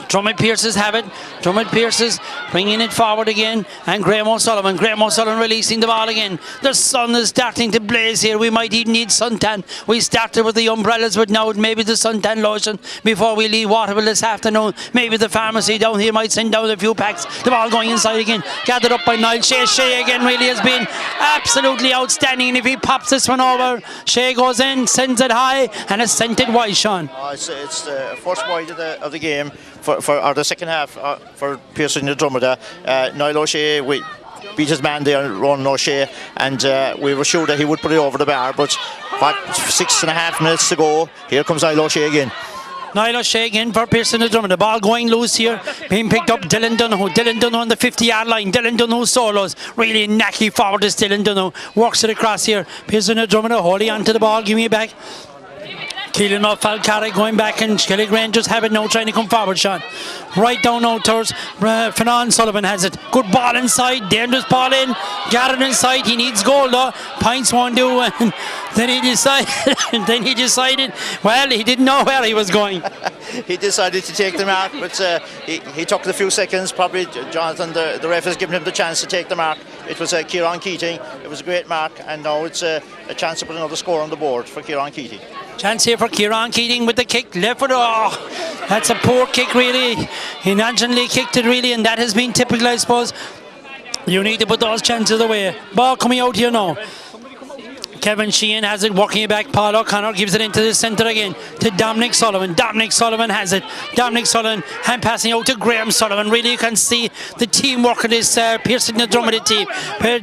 Dromid Pearses have it. Dromid Pearses bringing it forward again, and Graham O'Sullivan releasing the ball again. The sun is starting to blaze here. We might even need suntan. We started with the umbrellas, but now maybe the suntan lotion before we leave Waterville this afternoon. Maybe the pharmacy down here might send down a few packs. The ball going inside again, gathered up by Niall Shea. Shea again really has been absolutely outstanding, and if he pops this one over, Shea goes in, sends it high, and it's sent it wide, Sean. It's the first wide of the game for the second half for Pearson the Dromid. Niall O'Shea beat his man there, Ronan O'Shea, and we were sure that he would put it over the bar, but 6.5 minutes to go. Here comes Niall O'Shea again. Niall O'Shea again for Pearson and Drummond. The ball going loose here, being picked up. Dylan Donoghue. Dylan Donoghue on the 50-yard line. Dylan Donoghue solos. Really knacky forward is Dylan Donoghue. Works it across here. Pearson and Drummond holding on to the ball. Give me it back. Keelan O'Falcarrig going back, and Skellig Rangers have it now, trying to come forward, Sean. Right down now towards Finan Sullivan has it. Good ball inside, dangerous ball in. Got it inside, he needs goal though. Pints won't do, and then he decided, well, he didn't know where he was going. He decided to take the mark, but he took a few seconds. Probably Jonathan, the ref, has given him the chance to take the mark. It was Kieran Keating. It was a great mark, and now it's a chance to put another score on the board for Kieran Keating. Chance here for Kieran Keating with the kick, left foot. Oh, that's a poor kick really. He naturally kicked it really, and that has been typical, I suppose. You need to put those chances away. Ball coming out here now. Kevin Sheehan has it, working it back. Paul O'Connor gives it into the centre again to Dominic Sullivan. Dominic Sullivan has it. Dominic Sullivan hand passing out to Graham Sullivan. Really, you can see the teamwork of this Pearson and Dromid team.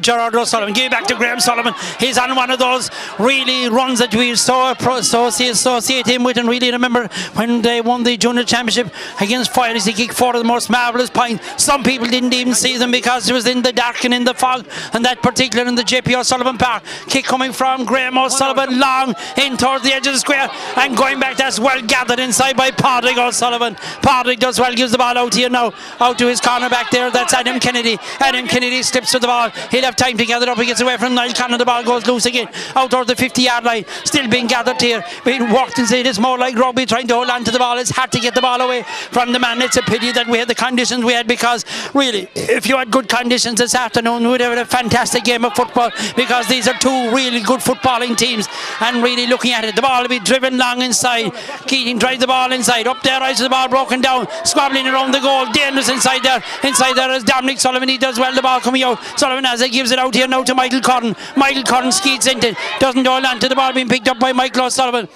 Gerard O'Sullivan, give it back to Graham Sullivan. He's on one of those really runs that we associate him with, and really remember when they won the junior championship against Fires. He kicked four of the most marvellous points. Some people didn't even see them because it was in the dark and in the fog, and that particular in the JP O'Sullivan Park. Kick coming from Graham O'Sullivan, long in towards the edge of the square, and going back. That's well gathered inside by Padraig O'Sullivan. Padraig does well, gives the ball out here now, out to his corner back there. That's Adam Kennedy. Adam Kennedy slips with the ball. He'll have time to gather up. He gets away from Niall Connor. The ball goes loose again, out towards the 50-yard line. Still being gathered here, being walked inside. It's more like rugby, trying to hold on to the ball. It's hard to get the ball away from the man. It's a pity that we had the conditions we had, because really, if you had good conditions this afternoon, we would have had a fantastic game of football, because these are two really good footballing teams. And really looking at it, the ball will be driven long inside. Keating drives the ball inside, up there, right to the ball, broken down, squabbling around the goal, dangerous inside there. Inside there is Dominic Sullivan. He does well, the ball coming out. Sullivan as he gives it out here now to Michael Curran. Michael Curran skeets into it, doesn't hold on to the ball, being picked up by Michael O'Sullivan.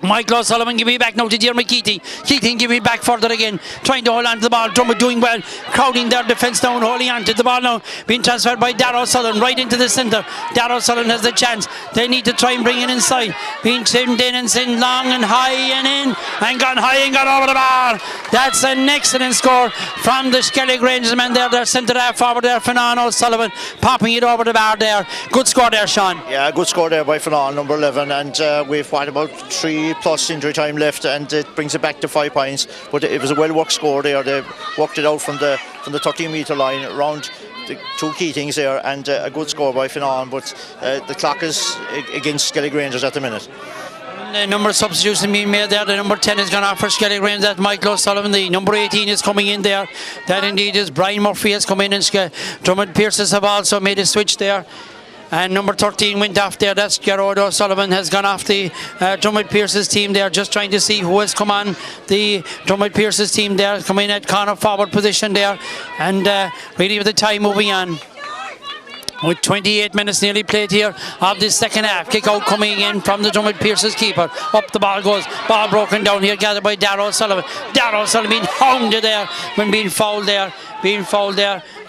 Michael O'Sullivan, give me back now to Jeremy Keating. Keating, give me back further again, trying to hold on to the ball. Drummond doing well, crowding their defence down, holding on to the ball now. Being transferred by Darragh Sullivan right into the centre. Darragh Sullivan has the chance. They need to try and bring it inside. Being trimmed in and sent long and high and in, and gone high and got over the bar. That's an excellent score from the Skellig Rangers man there. Their centre half forward there, Finan O'Sullivan, popping it over the bar there. Good score there, Sean. Yeah, good score there by Finan, number 11, and we've what, about 3+ injury time left, and it brings it back to 5 points. But it was a well worked score there. They worked it out from the 13-metre line around the two Keatings there, and a good score by Finan. But the clock is against Skellig Rangers at the minute. The number of substitutions being made there. The number 10 is gone off for Skellig Rangers. That's Michael O'Sullivan. The number 18 is coming in there. That indeed is Brian Murphy has come in, and Dromid Pearses have also made a switch there. And number 13 went off there. That's Gerard O'Sullivan has gone off the Dromid Pearses team there. Just trying to see who has come on the Dromid Pearses team there. Coming at corner forward position there. And really with the time moving on, with 28 minutes nearly played here of this second half. Kick out coming in from the Dromid Pearses keeper. Up the ball goes. Ball broken down here, gathered by Darragh O'Sullivan. Darragh O'Sullivan being hounded there when being fouled there.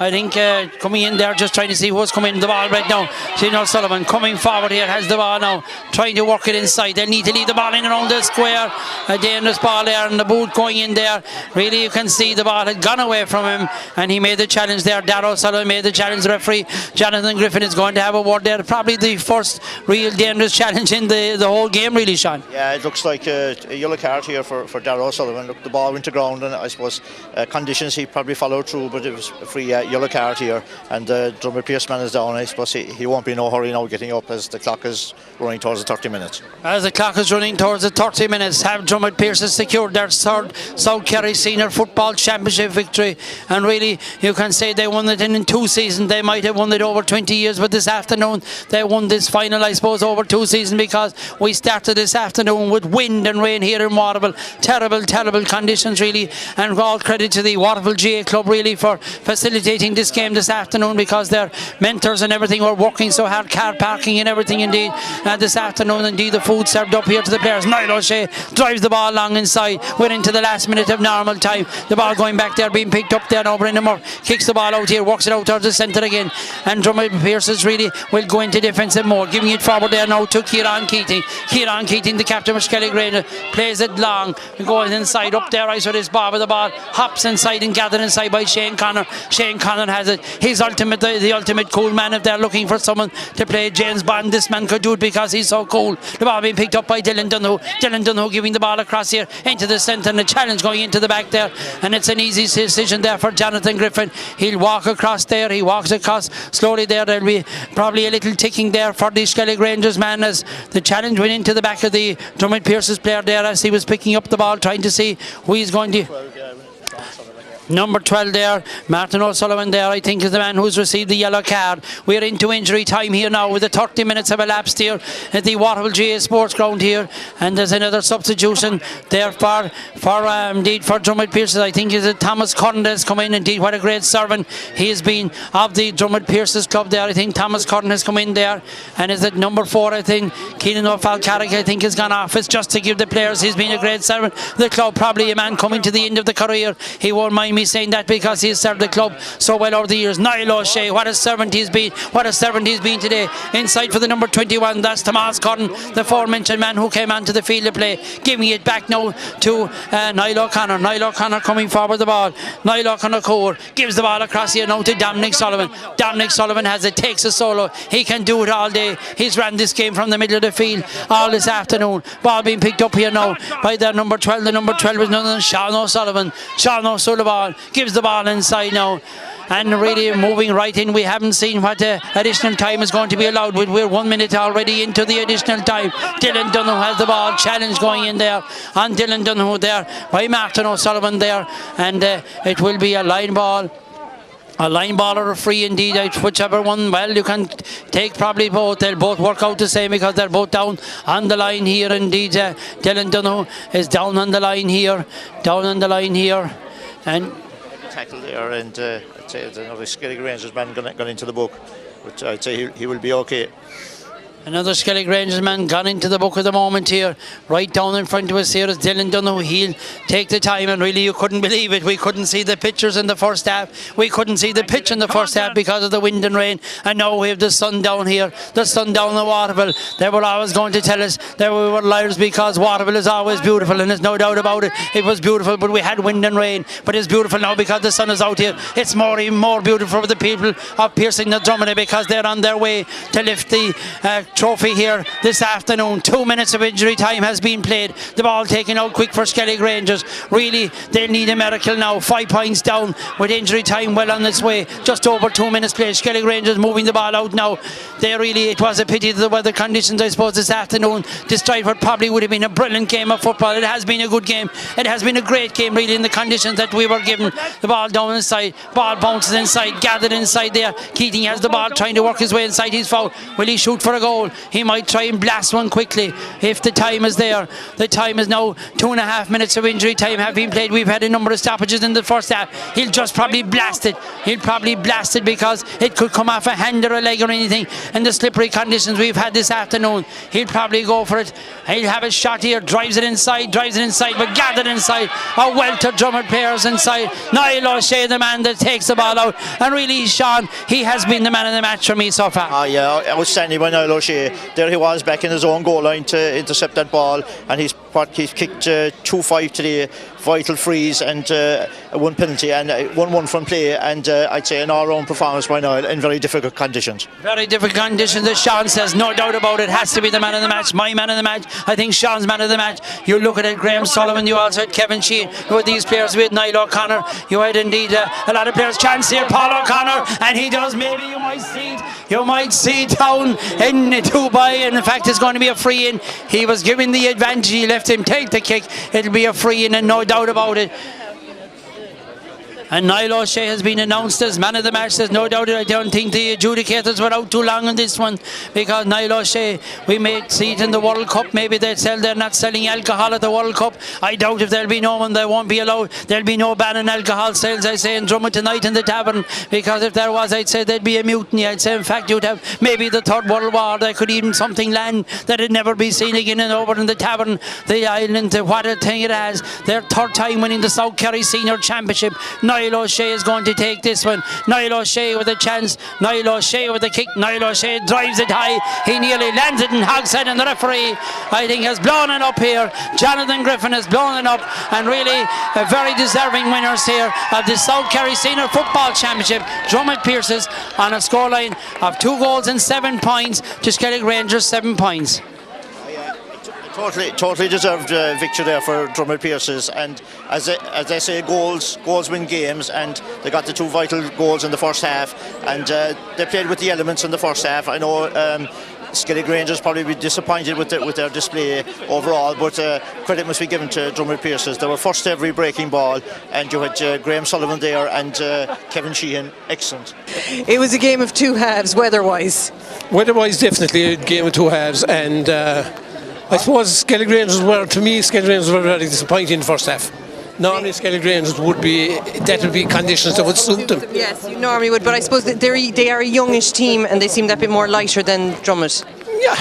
I think coming in there, just trying to see who's coming in the ball right now. Shane O'Sullivan coming forward here, has the ball now, trying to work it inside. They need to leave the ball in around the square. A dangerous ball there, and the boot going in there. Really, you can see the ball had gone away from him, and he made the challenge there. Darragh O'Sullivan made the challenge. The referee, Jonathan Griffin, is going to have a word there. Probably the first real dangerous challenge in the whole game, really, Sean. Yeah, it looks like a yellow card here for Darragh O'Sullivan. Look, the ball went to ground, and I suppose conditions he probably followed through, but it was a free yellow card here, and Dromid Pearse man is down. I suppose he won't be in no hurry now getting up, as the clock is running towards the 30 minutes. As the clock is running towards the 30 minutes, have Dromid Pearses secured their third South Kerry Senior Football Championship victory. And really, you can say they won it in 2 seasons. They might have won it over 20 years, but this afternoon they won this final, I suppose, over 2 seasons, because we started this afternoon with wind and rain here in Waterville. Terrible conditions, really. And all credit to the Waterville GA Club, really, for facilitating commentating this game this afternoon because their mentors and everything were working so hard, car parking and everything indeed. This afternoon, indeed, the food served up here to the players. Niall O'Shea drives the ball long inside. We're into the last minute of normal time. The ball going back there, being picked up there now. Brendan Moore kicks the ball out here, works it out towards the centre again. And Dromid Pearses really will go into defensive mode, giving it forward there now to Kieran Keating. Kieran Keating, the captain of Skellig Rangers, plays it long. Goes inside up there, right with his bar with the ball. Hops inside and gathered inside by Shane Connor. Shane Connor has it. His ultimate, the ultimate cool man. If they're looking for someone to play James Bond, this man could do it because he's so cool. The ball being picked up by Dylan Dunhu. Dylan Dunhu giving the ball across here into the centre, and the challenge going into the back there. And it's an easy decision there for Jonathan Griffin. He'll walk across there. He walks across slowly there. There'll be probably a little ticking there for the Skellig Rangers man as the challenge went into the back of the Dromid Pearses player there as he was picking up the ball, trying to see who he's going to. Number 12 there, Martin O'Sullivan there, I think is the man who's received the yellow card. We're into injury time here now with the 30 minutes have elapsed here at the Waterville GA Sports Ground here, and there's another substitution there for Dromid Pearses. I think is it Thomas Curran has come in. Indeed, what a great servant he has been of the Dromid Pearses club there. I think Thomas Curran has come in there, and is it number 4, I think Keenan O'Falcarrick I think has gone off. It's just to give the players, he's been a great servant. The club, probably a man coming to the end of the career. He won't mind me saying that because he's served the club so well over the years. Niall O'Shea, what a servant he's been. What a servant he's been today. Inside for the number 21, that's Tomas Curran, the aforementioned man who came onto the field of play. Giving it back now to Niall O'Connor. Niall O'Connor coming forward the ball. Niall O'Connor gives the ball across here now to Dominic Sullivan. Dominic Sullivan has it, takes a solo. He can do it all day. He's ran this game from the middle of the field all this afternoon. Ball being picked up here now by their number 12. The number 12 is none other than Sean O'Sullivan. Sean O'Sullivan gives the ball inside now and really moving right in. We haven't seen what additional time is going to be allowed with. We're 1 minute already into the additional time. Dylan Dunhu has the ball, challenge going in there on Dylan Dunhu there by Martin O'Sullivan there, and it will be a line ball. A line ball or a free indeed, whichever one. Well, you can take probably both. They'll both work out the same because they're both down on the line here indeed. Dylan Dunhu is down on the line here. And tackle there, and I'd say another Skellig Rangers man gone into the book, but I'd say he will be okay. Another Skellig Rangers man gone into the book at the moment here. Right down in front of us here is Dylan Dunhu. He'll take the time, and really you couldn't believe it. We couldn't see the pictures in the first half. We couldn't see the pitch in the first half because of the wind and rain. And now we have the sun down here. The sun down in Waterville. They were always going to tell us that we were liars because Waterville is always beautiful, and there's no doubt about it. It was beautiful, but we had wind and rain. But it's beautiful now because the sun is out here. It's even more beautiful for the people of Pearson and Dromid because they're on their way to lift the trophy here this afternoon. 2 minutes of injury time has been played. The ball taken out quick for Skellig Rangers. Really, they need a miracle now. 5 points down with injury time well on its way. Just over 2 minutes played. Skellig Rangers moving the ball out now. It was a pity the weather conditions, I suppose, this afternoon. This drive probably would have been a brilliant game of football. It has been a good game. It has been a great game, really, in the conditions that we were given. The ball down inside. Ball bounces inside. Gathered inside there. Keating has the ball trying to work his way inside his foul. Will he shoot for a goal? He might try and blast one quickly if the time is there. The time is now 2.5 minutes of injury time have been played. We've had a number of stoppages in the first half. He'll just probably blast it. He'll probably blast it because it could come off a hand or a leg or anything in the slippery conditions we've had this afternoon. He'll probably go for it. He'll have a shot here. Drives it inside, but gathered inside. A welter Dromid players inside. Niall O'Shea, the man that takes the ball out. And really, Sean, he has been the man of the match for me so far. Yeah, outstanding by Niall O'Shea. There he was back in his own goal line to intercept that ball, and he's kicked 2-5 today, vital frees and one penalty and 1-1 from play, and I'd say an all-round performance by Niall in very difficult conditions. Very difficult conditions, as Sean says, no doubt about it. Has to be the man of the match, my man of the match. I think Sean's man of the match. You look at it, Graham Sullivan, you also had Kevin Sheehan, you had these players with Niall O'Connor, you had indeed a lot of players. Chance here, Paul O'Connor, and he does, maybe you might see down in Dubai, and in fact it's going to be a free in. He was given the advantage, he left him take the kick. It'll be a free in, and no doubt about it. And Niall O'Shea has been announced as man of the match. There's no doubt. I don't think the adjudicators were out too long on this one, because Niall O'Shea, we may see it in the World Cup. Maybe they're not selling alcohol at the World Cup. I doubt if there'll be no one, they won't be allowed. There'll be no ban on alcohol sales, I say, in Dromid tonight in the tavern, because if there was, I'd say there'd be a mutiny. I'd say, in fact, you'd have maybe the Third World War. There could even something land that had never be seen again. And over in the tavern, the island, what a thing it has. Their third time winning the South Kerry Senior Championship. Niall O'Shea is going to take this one. Niall O'Shea with a chance. Niall O'Shea with a kick. Niall O'Shea drives it high. He nearly lands it in Hogshead, and the referee, I think, has blown it up here. Jonathan Griffin has blown it up, and really a very deserving winners here of the South Kerry Senior Football Championship. Dromid Pearses on a scoreline of 2 goals and 7 points to Skellig Rangers 7 points. Totally deserved victory there for Dromid Pearses, and as they say, goals win games, and they got the 2 vital goals in the first half, and they played with the elements in the first half. I know Skellig Rangers probably be disappointed with their display overall, but credit must be given to Dromid Pearses. They were first to every breaking ball, and you had Graham Sullivan there and Kevin Sheehan, excellent. It was a game of 2 halves, weather-wise. Weather-wise, definitely a game of 2 halves, and I suppose Skellig Rangers were very disappointing in the first half. Normally Skellig Rangers would be conditions that would suit them. Yes, you normally would, but I suppose that they are a youngish team and they seem that bit more lighter than Dromid. Yeah,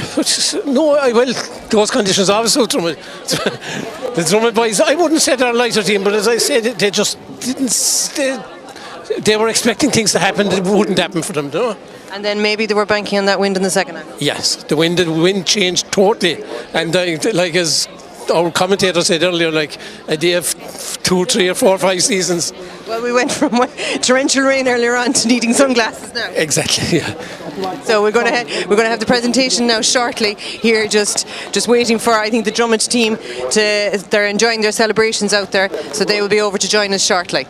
well, those conditions always suit Dromid. The Dromid boys, I wouldn't say they're a lighter team, but as I said, they just didn't. They were expecting things to happen that wouldn't happen for them, no? And then maybe they were banking on that wind in the second half. Yes, the wind changed totally, and like as our commentator said earlier, like a day of 2, 3 or 4 or 5 seasons. Well, we went from torrential rain earlier on to needing sunglasses now. Exactly, yeah. So we're going to have the presentation now shortly here, just waiting for, I think, the Dromid team they're enjoying their celebrations out there, so they will be over to join us shortly.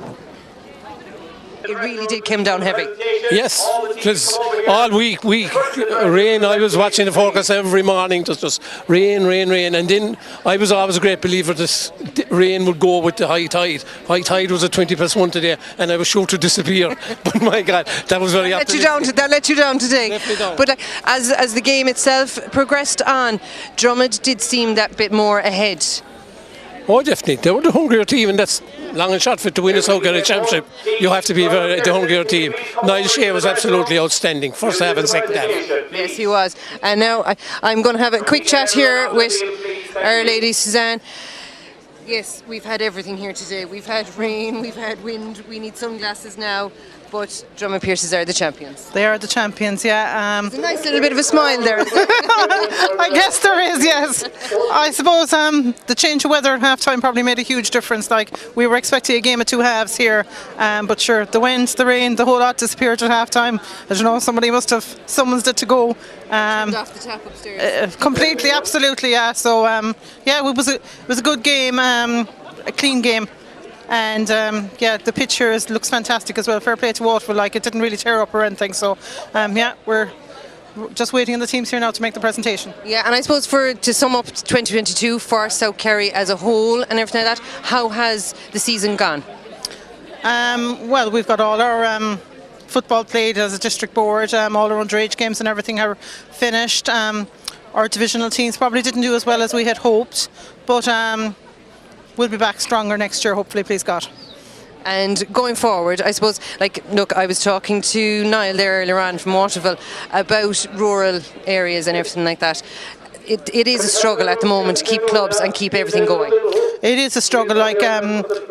It really did come down heavy. Yes, it was all week, rain. I was watching the forecast every morning, just rain, and then I was always a great believer that rain would go with the high tide. High tide was at 1 today, and I was sure to disappear. But my God, that was very optimistic. That let you down today. Down. But as the game itself progressed on, Dromid did seem that bit more ahead. Oh, definitely. They were the hungrier team, and that's long and short for it to win a South Kerry Championship. You have to be the hungrier team. Niall Shea was absolutely outstanding, first half and second half. Yes, he was. And now I'm going to have a quick chat here with Our Lady Suzanne. Yes, we've had everything here today. We've had rain, we've had wind, we need sunglasses now. But Dromid Pearses are the champions. They are the champions, yeah. There's a nice little bit of a smile there. I guess there is, yes. I suppose the change of weather at half-time probably made a huge difference. Like, we were expecting a game of 2 halves here, but sure, the winds, the rain, the whole lot disappeared at half-time. I don't know, somebody must have summonsed it to go. Turned off the tap upstairs. Completely, absolutely, yeah. So, yeah, it was a good game, a clean game. And yeah, the pitch here looks fantastic as well. Fair play to Waterville, like, it didn't really tear up or anything. So yeah, we're just waiting on the teams here now to make the presentation. Yeah, and I suppose to sum up 2022 for South Kerry as a whole and everything like that, how has the season gone? Well, we've got all our football played as a district board, all our underage games and everything are finished. Our divisional teams probably didn't do as well as we had hoped, but we'll be back stronger next year, hopefully, please God. And going forward, I suppose, like, look, I was talking to Niall there earlier on from Waterville about rural areas and everything like that. It is a struggle at the moment to keep clubs and keep everything going. It is a struggle, like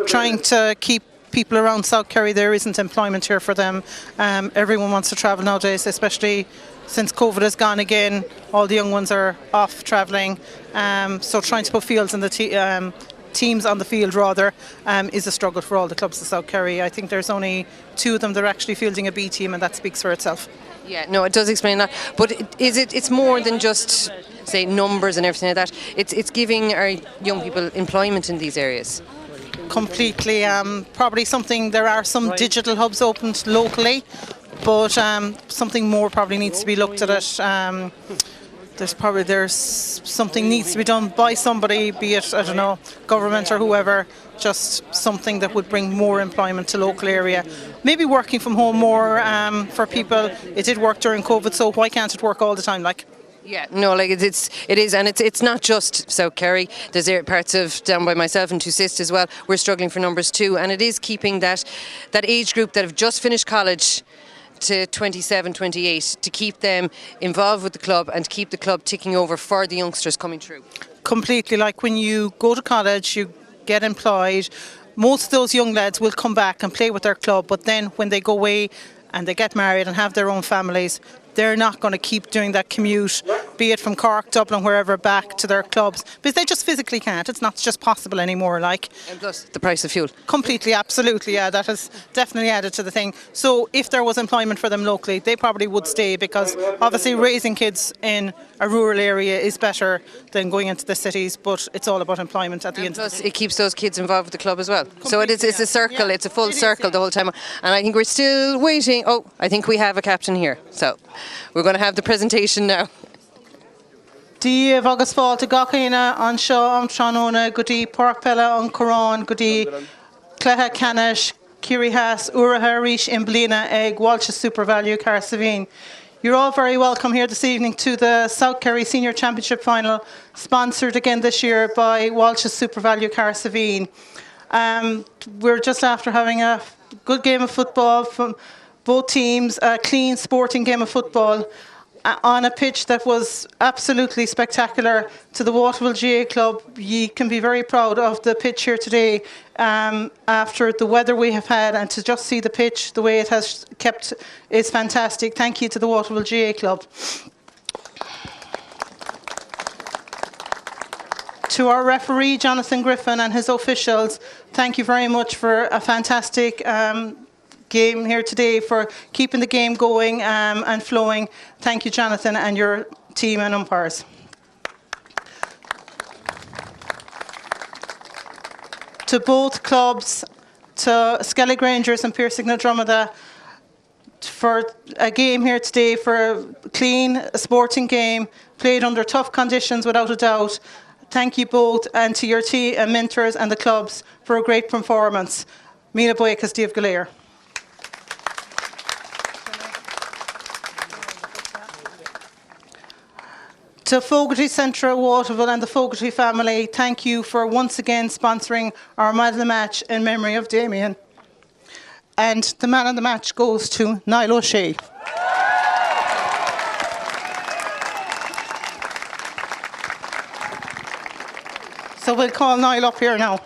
trying to keep people around South Kerry. There isn't employment here for them. Everyone wants to travel nowadays, especially since COVID has gone again. All the young ones are off travelling. So trying to put fields in the teams on the field rather is a struggle for all the clubs of South Kerry. I think there's only 2 of them that are actually fielding a B team, and that speaks for itself. Yeah, no, it does explain that. But it's more than just, say, numbers and everything like that. It's giving our young people employment in these areas. Completely. Probably there are some digital hubs opened locally, but something more probably needs to be looked at it. there's something needs to be done by somebody, be it, I don't know, government or whoever, just something that would bring more employment to local area. Maybe working from home more for people. It did work during COVID, so why can't it work all the time? Like. Yeah, no, like it is, and it's not just South Kerry. There's parts of down by myself and Two Sisters as well. We're struggling for numbers too, and it is keeping that age group that have just finished college to 27, 28 to keep them involved with the club and to keep the club ticking over for the youngsters coming through. Completely, like when you go to college, you get employed. Most of those young lads will come back and play with their club, but then when they go away and they get married and have their own families, they're not going to keep doing that commute, be it from Cork, Dublin, wherever, back to their clubs, because they just physically can't. It's not just possible anymore. Like. And plus the price of fuel. Completely, absolutely, yeah, that has definitely added to the thing. So if there was employment for them locally, they probably would stay, because obviously raising kids in a rural area is better than going into the cities, but it's all about employment at the end. Plus it keeps those kids involved with the club as well. So it's a circle, it's a full circle the whole time. And I think we're still waiting. Oh, I think we have a captain here. So we're going to have the presentation now. Díobh agus fáilte gachéine an seo am tránóna go dtí Parkpella an Corán go dtí Cletha Canis, Kerry Haas, Uratha Rish in Blina ag Walsh Super Value Carsavine. You're all very welcome here this evening to the South Kerry Senior Championship Final, sponsored again this year by Walsh Super Value Carsavine. We're just after having a good game of football from both teams, a clean sporting game of football on a pitch that was absolutely spectacular. To the Waterville GA Club, you can be very proud of the pitch here today after the weather we have had, and to just see the pitch the way it has kept is fantastic. Thank you to the Waterville GA Club. To our referee, Jonathan Griffin, and his officials, thank you very much for a fantastic game here today, for keeping the game going and flowing. Thank you, Jonathan, and your team and umpires. To both clubs, to Skellig Rangers and Pearse na Dromida, for a game here today, for a clean sporting game, played under tough conditions without a doubt. Thank you both, and to your team and mentors and the clubs for a great performance. Míle buíochas Díobh go léir. To Fogarty Centre Waterville and the Fogarty family, thank you for once again sponsoring our man of the match in memory of Damien. And the man of the match goes to Niall O'Shea. So we'll call Niall up here now.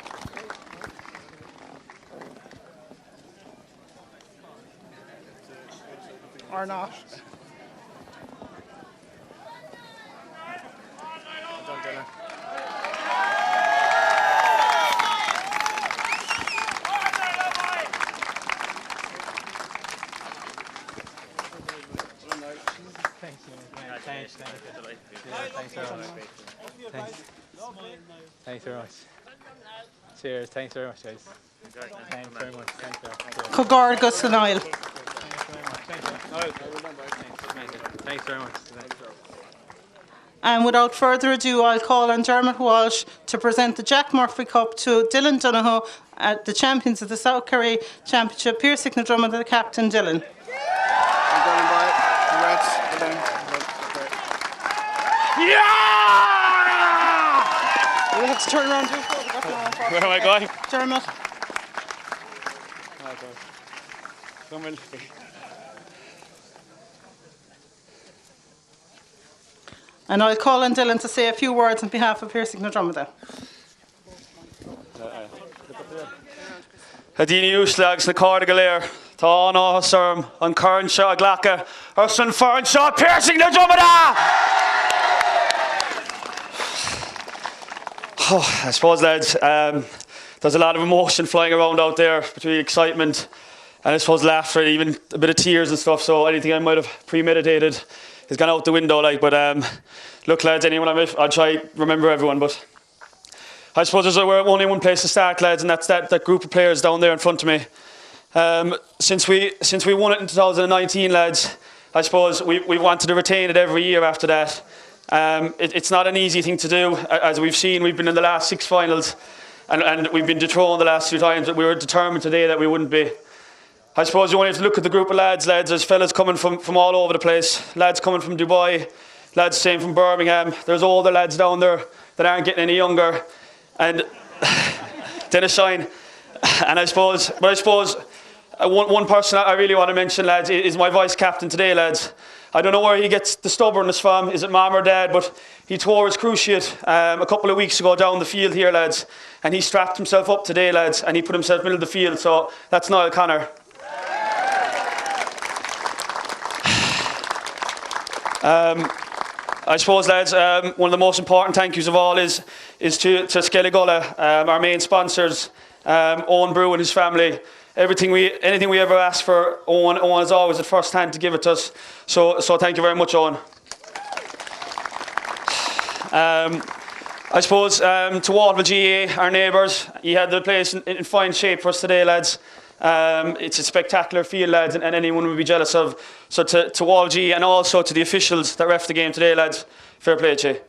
Or not. Thanks very much. Cheers. Thanks very much, guys. Thanks very much. Cogard goes to Niall. Thanks very much. And without further ado, I'll call on Dermot Walsh to present the Jack Murphy Cup to Dylan Donoghue, the champions of the South Kerry Championship. Pearse na Dromida, the captain, Dylan. We'll have to turn around and do a photograph. Where am I going? Dermot. And I'll call on Dylan to say a few words on behalf of Pearse na Dromida. Hadini Uslags na Carda Galer, Tá an Áhasarm, an Curran Shaw Glacka, Ursan Farn Shaw, Pearse na Dromida! Oh, I suppose, lads, there's a lot of emotion flying around out there between excitement and I suppose laughter, even a bit of tears and stuff. So anything I might have premeditated has gone out the window. But look, lads, anyone I'm with, I'll try to remember everyone. But I suppose there's only one place to start, lads, and that's that group of players down there in front of me. Since we won it in 2019, lads, I suppose we wanted to retain it every year after that. It's not an easy thing to do. As we've seen, we've been in the last 6 finals and we've been dethroned the last 2 times, but we were determined today that we wouldn't be. I suppose you only have to look at the group of lads. There's fellas coming from all over the place. Lads coming from Dubai, lads staying from Birmingham. There's older lads down there that aren't getting any younger. And then a shine. And I suppose one person I really want to mention, lads, is my vice captain today, lads. I don't know where he gets the stubbornness from. Is it mum or dad? But he tore his cruciate a couple of weeks ago down the field here, lads. And he strapped himself up today, lads, and he put himself in the middle of the field. So that's Niall Connor. I suppose, lads, one of the most important thank yous of all is to Skellig, our main sponsors, Owen Brew and his family. Anything we ever ask for, Owen is always at first hand to give it to us. So thank you very much, Owen. I suppose to Waterville GA, our neighbours, you had the place in fine shape for us today, lads. It's a spectacular field, lads, and anyone would be jealous of. So to Wall G and also to the officials that ref the game today, lads, fair play to you.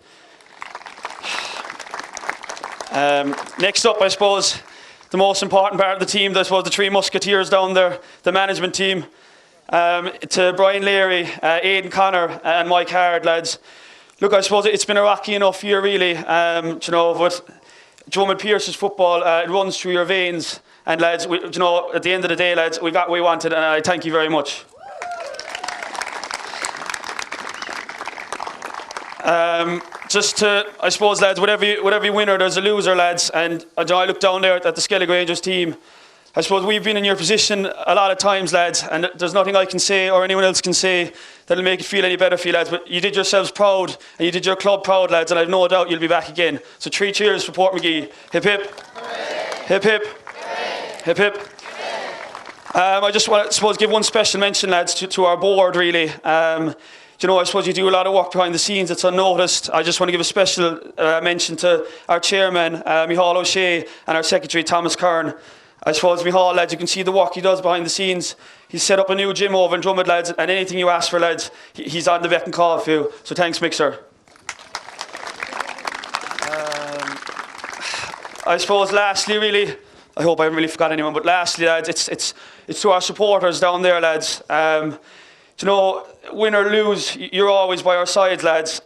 Next up, I suppose, the most important part of the team, I suppose the 3 musketeers down there, the management team. To Brian Leary, Aidan Connor and Mike Hard, lads. Look, I suppose it's been a rocky enough year, really, but Dromid Pearses football, it runs through your veins. And lads, at the end of the day, lads, we got what we wanted, and I thank you very much. Just to, I suppose, lads, with every winner, there's a loser, lads. And I look down there at the Skellig Rangers team. I suppose we've been in your position a lot of times, lads, and there's nothing I can say or anyone else can say that'll make it feel any better for you, lads. But you did yourselves proud, and you did your club proud, lads, and I've no doubt you'll be back again. So 3 cheers for Port McGee. Hip hip. Hooray. Hip hip. Hooray. Hip hip. I just want to, suppose, give one special mention, lads, to our board, really. I suppose you do a lot of work behind the scenes that's unnoticed. I just want to give a special mention to our chairman, Micheál O'Shea, and our secretary, Thomas Kern. I suppose Micheál, lads, you can see the work he does behind the scenes. He's set up a new gym over in Dromid, lads, and anything you ask for, lads, he's on the beck and call for you. So thanks, Mixer. I suppose lastly, really, I hope I haven't really forgot anyone, but lastly, lads, it's to our supporters down there, lads. Win or lose, you're always by our side, lads.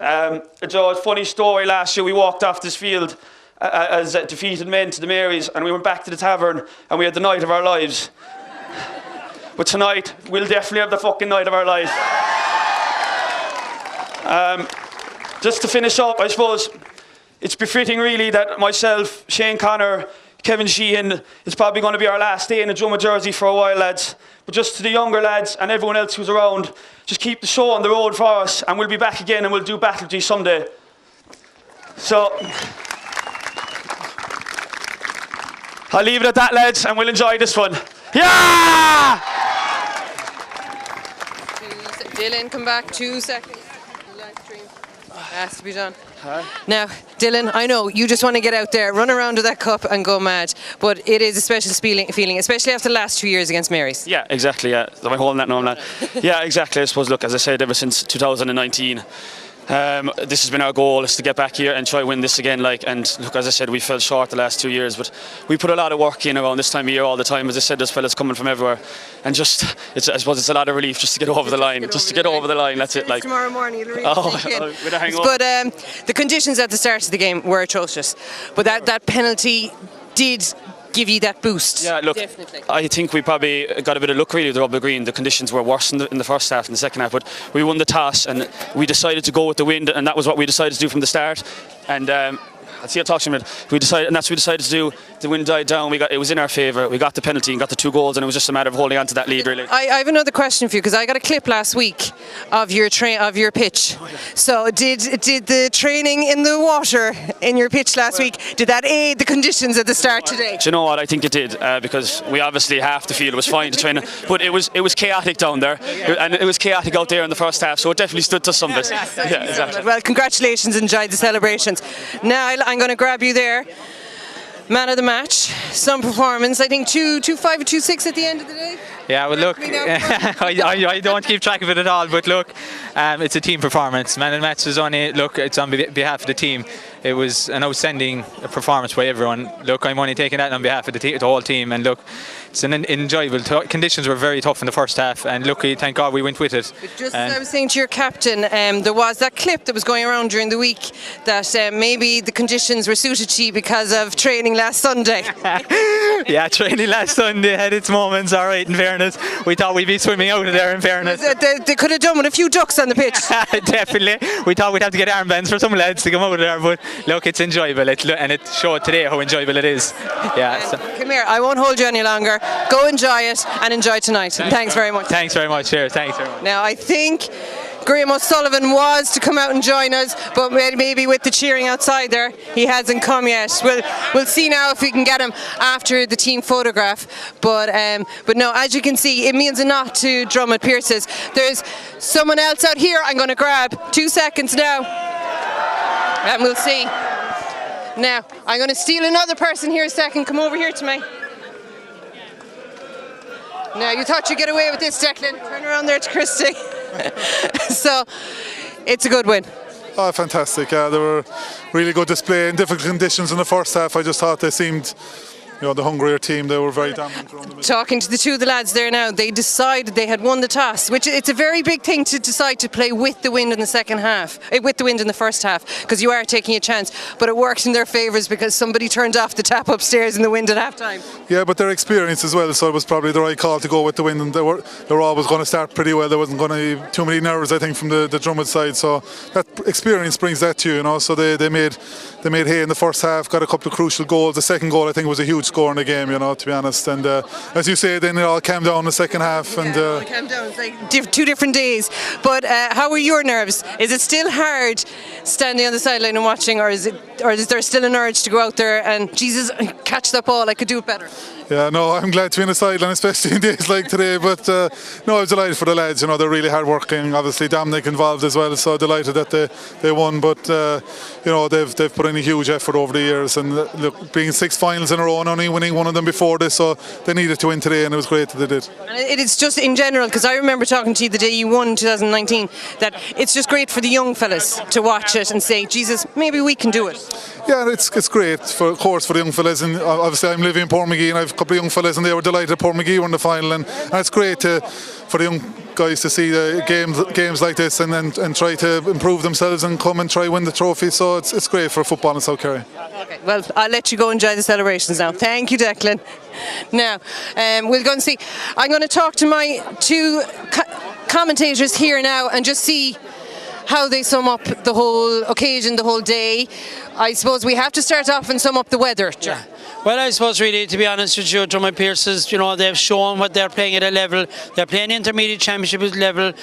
It's a funny story. Last year we walked off this field as defeated men to the Marys, and we went back to the tavern and we had the night of our lives. But tonight we'll definitely have the fucking night of our lives. Just to finish up, I suppose it's befitting really that myself, Shane Connor, Kevin Sheehan, it's probably going to be our last day in a Dromid jersey for a while, lads. But just to the younger lads and everyone else who's around, just keep the show on the road for us, and we'll be back again and we'll do Battle someday. So I'll leave it at that, lads, and we'll enjoy this one. Yeah! Dylan, come back 2 seconds. Live stream has to be done. Now, Dylan, I know you just want to get out there, run around with that cup and go mad, but it is a special feeling, especially after the last 2 years against Marys. Yeah, exactly, yeah. Am I holding that? No, I'm not. Yeah, exactly. I suppose, look, as I said, ever since 2019, this has been our goal, is to get back here and try win this again. And look, as I said, we fell short the last 2 years, but we put a lot of work in around this time of year all the time. As I said, there's fellas coming from everywhere, and I suppose it's a lot of relief just to get over the line. That's it. Like tomorrow morning, it'll really with a hangover. But the conditions at the start of the game were atrocious, but that penalty did give you that boost. Yeah, look, definitely. I think we probably got a bit of luck really with the rubber green. The conditions were worse in the first half and the second half, but we won the toss and we decided to go with the wind, and that was what we decided to do from the start. And I'll see you talk to you in a minute. And that's what we decided to do. The wind died down. It was in our favour. We got the penalty and got the 2 goals, and it was just a matter of holding on to that lead, really. I have another question for you, because I got a clip last week of your pitch. Oh, yeah. So did the training in the water in your pitch last week, did that aid the conditions at the start today? Do you know what? I think it did, because we obviously half the field was fine to train, but it was chaotic down there, and it was chaotic out there in the first half, so it definitely stood to some bit. Yeah, exactly. Well, congratulations, enjoy the celebrations. Now I'm going to grab you there. Man of the match, some performance. I think 2-5 or 2-6 at the end of the day. Yeah, well, look, I don't keep track of it at all, but look, it's a team performance. Man and match was only, look, it's on behalf of the team. It was an outstanding performance by everyone. Look, I'm only taking that on behalf of the whole team, and look, it's an enjoyable. Conditions were very tough in the first half, and look, thank God we went with it. But just as I was saying to your captain, there was that clip that was going around during the week that maybe the conditions were suited to you because of training last Sunday. Yeah, training last Sunday had its moments, all right, in fairness. We thought we'd be swimming out of there, in fairness. They could have done with a few ducks on the pitch. Definitely. We thought we'd have to get armbands for some lads to come out of there, but look, it's enjoyable, and it showed today how enjoyable it is. Yeah. So. Come here, I won't hold you any longer. Go enjoy it, and enjoy tonight. Thanks very much. Thanks very much, cheers. Thanks very much. Now, I think Graham O'Sullivan was to come out and join us, but maybe with the cheering outside there, he hasn't come yet. We'll see now if we can get him after the team photograph. But no, as you can see, it means a lot to Dromid Pearses. There's someone else out here I'm going to grab. 2 seconds now, and we'll see. Now, I'm going to steal another person here a second. Come over here to me. Now, you thought you'd get away with this, Declan. Turn around there to Christy. So, it's a good win. Oh, fantastic. They were really good display in difficult conditions in the first half. I just thought they seemed, the hungrier team. They were very dominant. Talking to the two of the lads there now, they decided they had won the toss, which it's a very big thing to decide to play with the wind in the second half, with the wind in the first half, because you are taking a chance. But it worked in their favours because somebody turned off the tap upstairs in the wind at half time. Yeah, but their experience as well, so it was probably the right call to go with the wind, and they were always going to start pretty well. There wasn't going to be too many nerves, I think, from the Dromid side. So that experience brings that to you, So they made hay in the first half, got a couple of crucial goals. The second goal, I think, was a huge score in the game, to be honest. And as you say, then it all calmed down in the second half. Yeah, and it all calmed down. It's like 2 different days. But how were your nerves? Is it still hard standing on the sideline and watching, or is there still an urge to go out there and, Jesus, catch that ball, I could do it better? Yeah, no, I'm glad to be on the sideline, especially in days like today. But no, I was delighted for the lads. They're really hard working. Obviously, Dominic involved as well. So delighted that they won. But they've put in a huge effort over the years. And look, being 6 finals in a row and only winning one of them before this, so they needed to win today, and it was great that they did. And it's just in general, because I remember talking to you the day you won in 2019, that it's just great for the young fellas to watch it and say, Jesus, maybe we can do it. Yeah, it's great, of course, for the young fellas. And obviously, I'm living in Portmagee, and I have a couple of young fellas, and they were delighted that Portmagee were in the final. And it's great for the young guys to see the games like this and try to improve themselves and come and try win the trophy. So it's great for football in South Kerry. Okay, well, I'll let you go enjoy the celebrations now. Thank you, Declan. Now, we'll go and see. I'm going to talk to my 2 commentators here now and just see how they sum up the whole occasion, the whole day. I suppose we have to start off and sum up the weather. Yeah. Well, I suppose really, to be honest with you, Dromid Pearses, they've shown what they're playing at a level. They're playing intermediate championship level.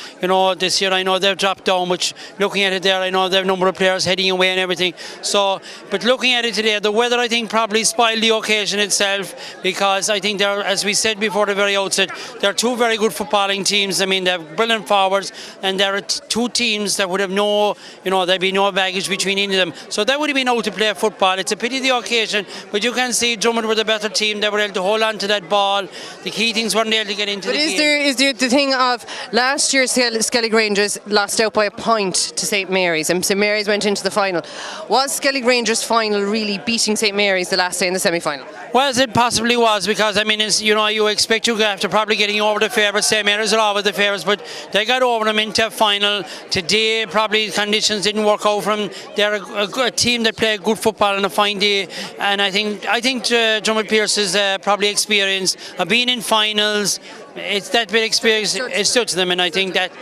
This year I know they've dropped down, which looking at it there, I know they have a number of players heading away and everything. So, but looking at it today, the weather I think probably spoiled the occasion itself, because I think they're, as we said before the very outset, they're 2 very good footballing teams. I mean, they have brilliant forwards, and there are 2 teams that would have there'd be no baggage between any of them. So that would have been out to play football. It's a pity the occasion, but you can see Dromid were the better team. They were able to hold on to that ball. The Keatings weren't able to get into the game. But is there the thing of last year Skellig Rangers lost out by a point to St Mary's, and St Mary's went into the final. Was Skellig Rangers' final really beating St Mary's the last day in the semi-final? Well, it possibly was, because I mean, you expect you after probably getting over the favourites. St Mary's are always the favourites, but they got over them into a final today. Probably conditions didn't work out for them. They're a team that play good football on a fine day, and I think Dromid Pearses probably experience of being in finals. It's that bit of experience. It suits them, and I think that.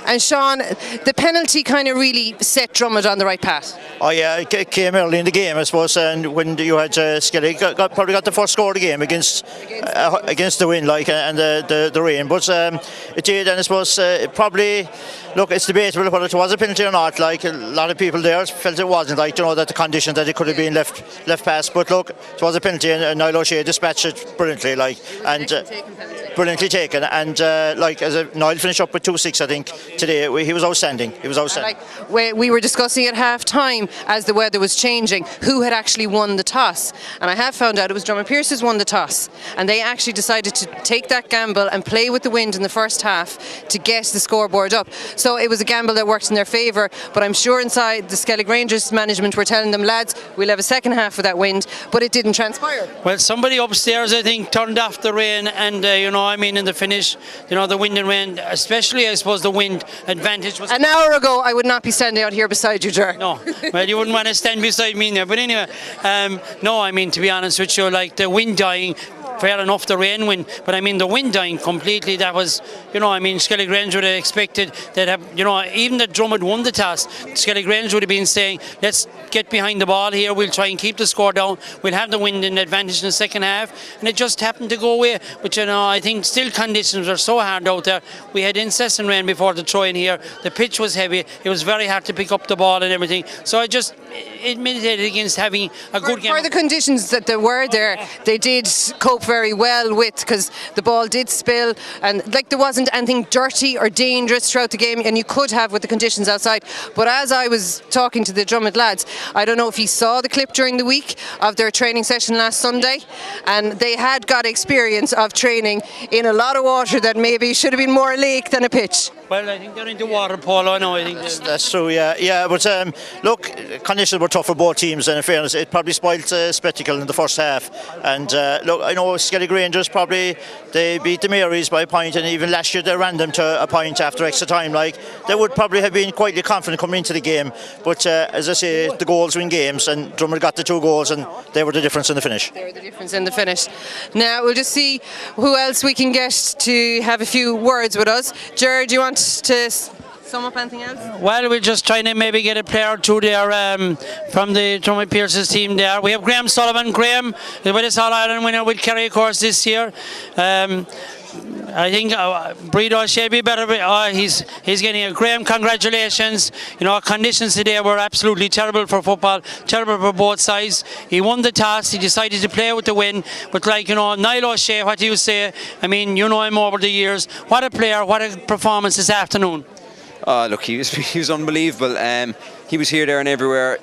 And Sean, the penalty kind of really set Dromid on the right path. Oh yeah, it came early in the game, I suppose, and when you had Skellig probably got the first score of the game against the wind, and the rain, but it did, and I suppose probably. Look, it's debatable whether it was a penalty or not. Like, a lot of people there felt it wasn't. That the condition that it could have been left past. But look, it was a penalty, and Niall O'Shea dispatched it brilliantly. brilliantly taken. And like as Niall finished up with 2-6, I think today he was outstanding. He was outstanding. We were discussing at half time as the weather was changing who had actually won the toss, and I have found out it was Dromid Pearses won the toss, and they actually decided to take that gamble and play with the wind in the first half to get the scoreboard up. So it was a gamble that worked in their favour, but I'm sure inside the Skellig Rangers management were telling them, lads, we'll have a second half of that wind, but it didn't transpire. Well, somebody upstairs, I think, turned off the rain, and in the finish, the wind and rain, especially, I suppose, the wind advantage was. An hour ago, I would not be standing out here beside you, Ger. No, well, you wouldn't want to stand beside me there. But anyway, no, I mean, to be honest with you, like the wind dying, fair enough, the rain wind, but I mean the wind dying completely. That was, Skellig Rangers would have expected that, even that Dromid won the toss, Skellig Rangers would have been saying, let's get behind the ball here, we'll try and keep the score down, we'll have the wind in advantage in the second half, and it just happened to go away. But I think still conditions are so hard out there. We had incessant rain before the throw in here, the pitch was heavy, it was very hard to pick up the ball and everything, so I just militated against having a good game. For the conditions that there were there, they did cope very well with, because the ball did spill, and there wasn't anything dirty or dangerous throughout the game, and you could have with the conditions outside. But as I was talking to the Dromid lads, I don't know if you saw the clip during the week of their training session last Sunday, and they had got experience of training in a lot of water that maybe should have been more a lake than a pitch. Well, I think they're into water polo. No, I think that's true. Yeah. But look, conditions were tough for both teams, and in fairness, it probably spoilt the spectacle in the first half. And look, I know Skellig Rangers they beat the Marys by a point, and even last year they ran them to a point after extra time. Like, they would probably have been quite confident coming into the game. But as I say, the goals win games, and Dromid got the 2 goals, and they were the difference in the finish. They were the difference in the finish. Now we'll just see who else we can get to have a few words with us. Ger, do you want to sum up anything else? Well, we're just trying to maybe get a player or two there from the Dromid Pearses team there. We have Graham Sullivan. Graham, the Willis All-Ireland winner with Kerry, of course, this year. I think Breed O'Shea be better. He's getting a Graham, congratulations. Conditions today were absolutely terrible for football, terrible for both sides. He won the toss, he decided to play with the win. But Niall O'Shea, what do you say? I mean, you know him over the years. What a player, what a performance this afternoon. Look, he was unbelievable. He was here, there and everywhere.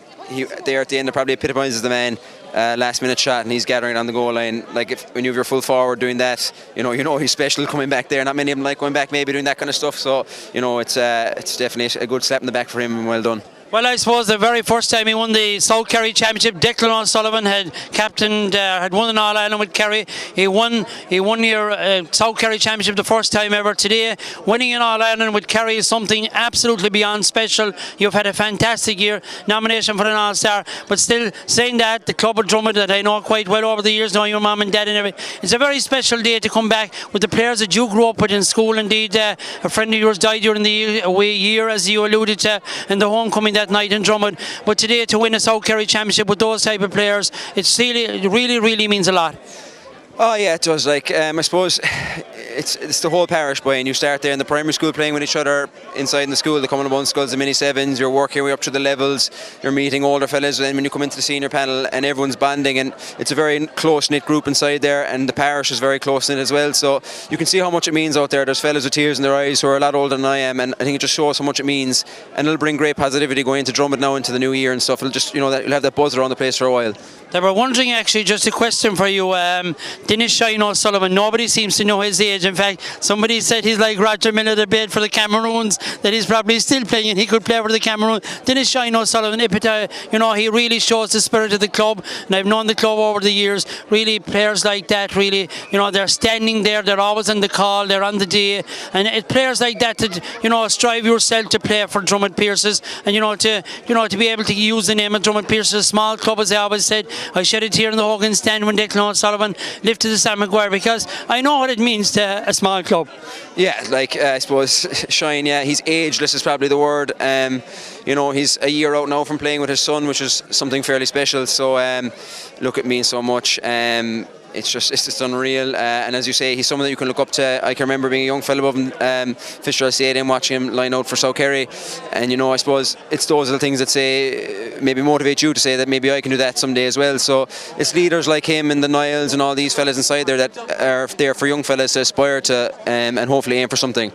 There at the end, probably epitomises the man. Last minute shot, and he's gathering on the goal line. When you have your full forward doing that, you know he's special coming back there. Not many of them like going back, maybe doing that kind of stuff. So it's definitely a good slap in the back for him, and well done. Well, I suppose the very first time he won the South Kerry Championship, Declan O'Sullivan had won an All-Ireland with Kerry. He won your South Kerry Championship the first time ever. Today, winning an All-Ireland with Kerry is something absolutely beyond special. You've had a fantastic year, nomination for an All-Star, but still saying that, the club of Dromid that I know quite well over the years, knowing your mum and dad and everything, it's a very special day to come back with the players that you grew up with in school. Indeed, a friend of yours died during the year, as you alluded to, and the homecoming that night in Dromid, but today to win a South Kerry Championship with those type of players, it really means a lot. Oh yeah, it does. I suppose it's the whole parish, boy, and you start there in the primary school playing with each other inside in the school, the coming up skulls, the mini sevens, you're working your way up to the levels, you're meeting older fellas, and then when you come into the senior panel and everyone's bonding, and it's a very close-knit group inside there, and the parish is very close-knit as well, so you can see how much it means out there. There's fellas with tears in their eyes who are a lot older than I am, and I think it just shows how much it means, and it'll bring great positivity going into Dromid now into the new year and stuff. It'll just, you'll have that buzz around the place for a while. They were wondering, actually, just a question for you, Dennis Shine O'Sullivan, nobody seems to know his age. In fact, somebody said he's like Roger Miller, the bid for the Cameroons, that he's probably still playing and he could play for the Cameroons. Dennis Shine O'Sullivan, he really shows the spirit of the club, and I've known the club over the years. Really, players like that, really, they're standing there, they're always on the call, they're on the day, and it's players like that that, strive yourself to play for Dromid Pearses, and to be able to use the name of Dromid Pearses, a small club, as I always said. I shed a tear in the Hogan stand when Declan O'Sullivan lifted the Sam Maguire, because I know what it means to a small club. Yeah, I suppose Shine, he's ageless is probably the word. He's a year out now from playing with his son, which is something fairly special, so look, it means so much. it's just unreal. And as you say, he's someone that you can look up to. I can remember being a young fellow above him, Fisher Stadium, watching him line out for South Kerry. And I suppose it's those little things that say maybe motivate you to say that maybe I can do that someday as well. So it's leaders like him and the Niles and all these fellas inside there that are there for young fellas to aspire to and hopefully aim for something.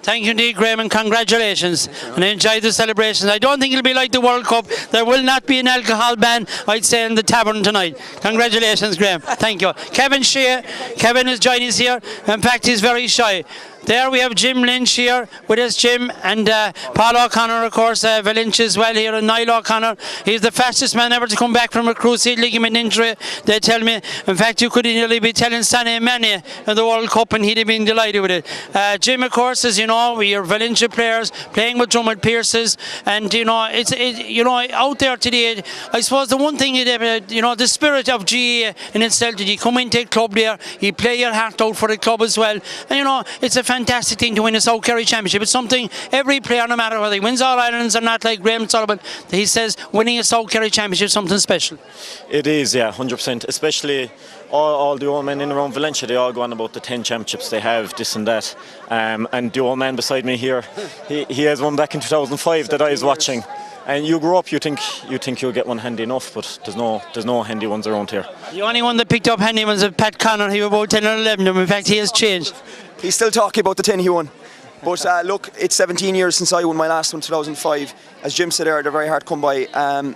Thank you indeed, Graham, and congratulations. And enjoy the celebrations. I don't think it'll be like the World Cup. There will not be an alcohol ban, I'd say, in the tavern tonight. Congratulations, Graham. Thank you. Kevin Shea. Kevin is joining us here. In fact, he's very shy. There we have Jim Lynch here with us, Jim, and Paul O'Connor, of course, Lynch as well here, and Niall O'Connor. He's the fastest man ever to come back from a cruciate ligament injury, they tell me. In fact, you could nearly be telling Sané Mane in the World Cup, and he'd have been delighted with it. Jim, of course, as you know, we are Valencia players playing with Dromid Pearses, and it's out there today. I suppose the one thing, the spirit of GA in itself, did you come into a club there, you play your heart out for the club as well, and it's a fantastic thing to win a South Kerry Championship. It's something every player, no matter whether he wins All Irelands or not, like Graham Sullivan, he says winning a South Kerry Championship is something special. It is, yeah, 100%. Especially all the old men in around Valencia, they all go on about the 10 championships they have, this and that. And the old man beside me here, he has one back in 2005 that I was watching. And you grow up, you think you'll get one handy enough, but there's no handy ones around here. The only one that picked up handy ones was Pat Connor. He was about 10 or 11. In fact, he has changed. He's still talking about the 10 he won. But look, it's 17 years since I won my last one, 2005. As Jim said earlier, they're very hard to come by.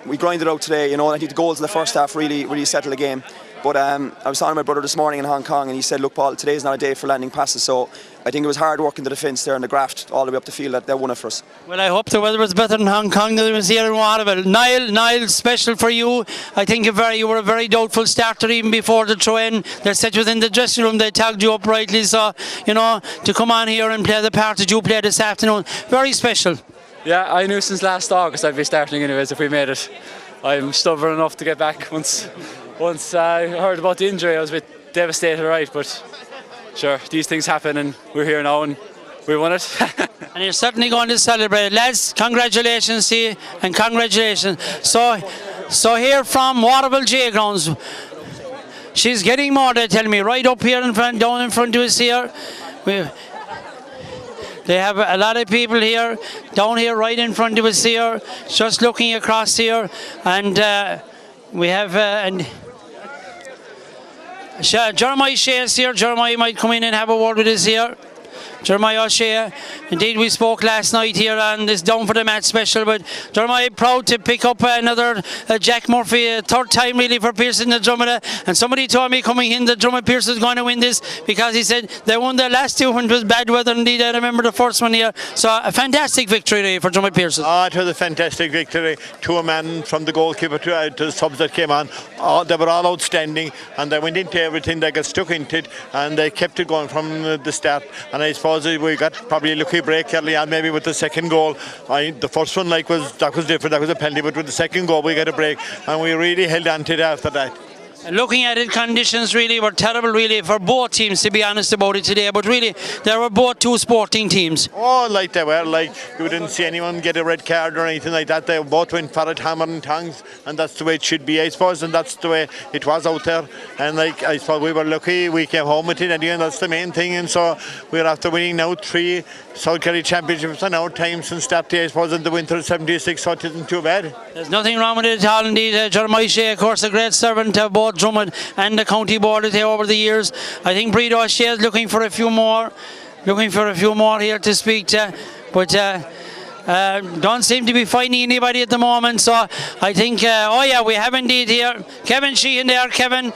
We grinded out today, I think the goals in the first half really settled the game. But I was talking to my brother this morning in Hong Kong, and he said, look, Paul, today's not a day for landing passes. So I think it was hard work in the defence there and the graft all the way up the field that they won it for us. Well, I hope the weather was better in Hong Kong than it was here in Waterville. Niall, special for you. I think you were a very doubtful starter even before the throw-in. They set you within the dressing room, they tagged you up rightly. So, to come on here and play the part that you played this afternoon, very special. Yeah, I knew since last August I'd be starting anyways if we made it. I'm stubborn enough to get back. Once I heard about the injury, I was a bit devastated, right? But sure, these things happen, and we're here now, and we won it. And you're certainly going to celebrate. Lads, congratulations to you, and congratulations. So here from Waterville J Grounds, she's getting more, they tell me, right up here in front, down in front of us here. They have a lot of people here, down here, right in front of us here, just looking across here, and we have Jeremiah Shea is here. Jeremiah might come in and have a word with us here. Jeremiah O'Shea. Indeed, we spoke last night here on this Down for the Match special, but Jeremiah proud to pick up another Jack Murphy, third time really for Pearson and Dromid. And somebody told me coming in that Dromid Pearson is going to win this because he said they won their last two when it was bad weather. Indeed, I remember the first one here. So a fantastic victory really for Dromid Pearson. Oh, it was a fantastic victory. To a man from the goalkeeper to the subs that came on. They were all outstanding, and they went into everything. They got stuck into it, and they kept it going from the start. And I suppose we got probably a lucky break early on, maybe with the second goal. The first one was different. That was a penalty, but with the second goal we got a break, and we really held on to it after that. Looking at it, conditions really were terrible really for both teams, to be honest about it today, but really they were both two sporting teams. Oh, like they were, like you didn't see anyone get a red card or anything like that. They both went for it, hammer and tongs, and that's the way it should be, I suppose, and that's the way it was out there. And I suppose we were lucky, we came home with it, and again, that's the main thing. And so we're after winning now 3 South Kerry Championships in our time since that day, I suppose, in the winter of '76, so it isn't too bad. There's nothing wrong with it at all indeed. Jeremiah Shea, of course, a great servant of both Dromid and the county board here over the years. I think Breed O'Shea is looking for a few more here to speak to, but don't seem to be finding anybody at the moment. So I think, we have indeed here Kevin Sheehan there. Kevin,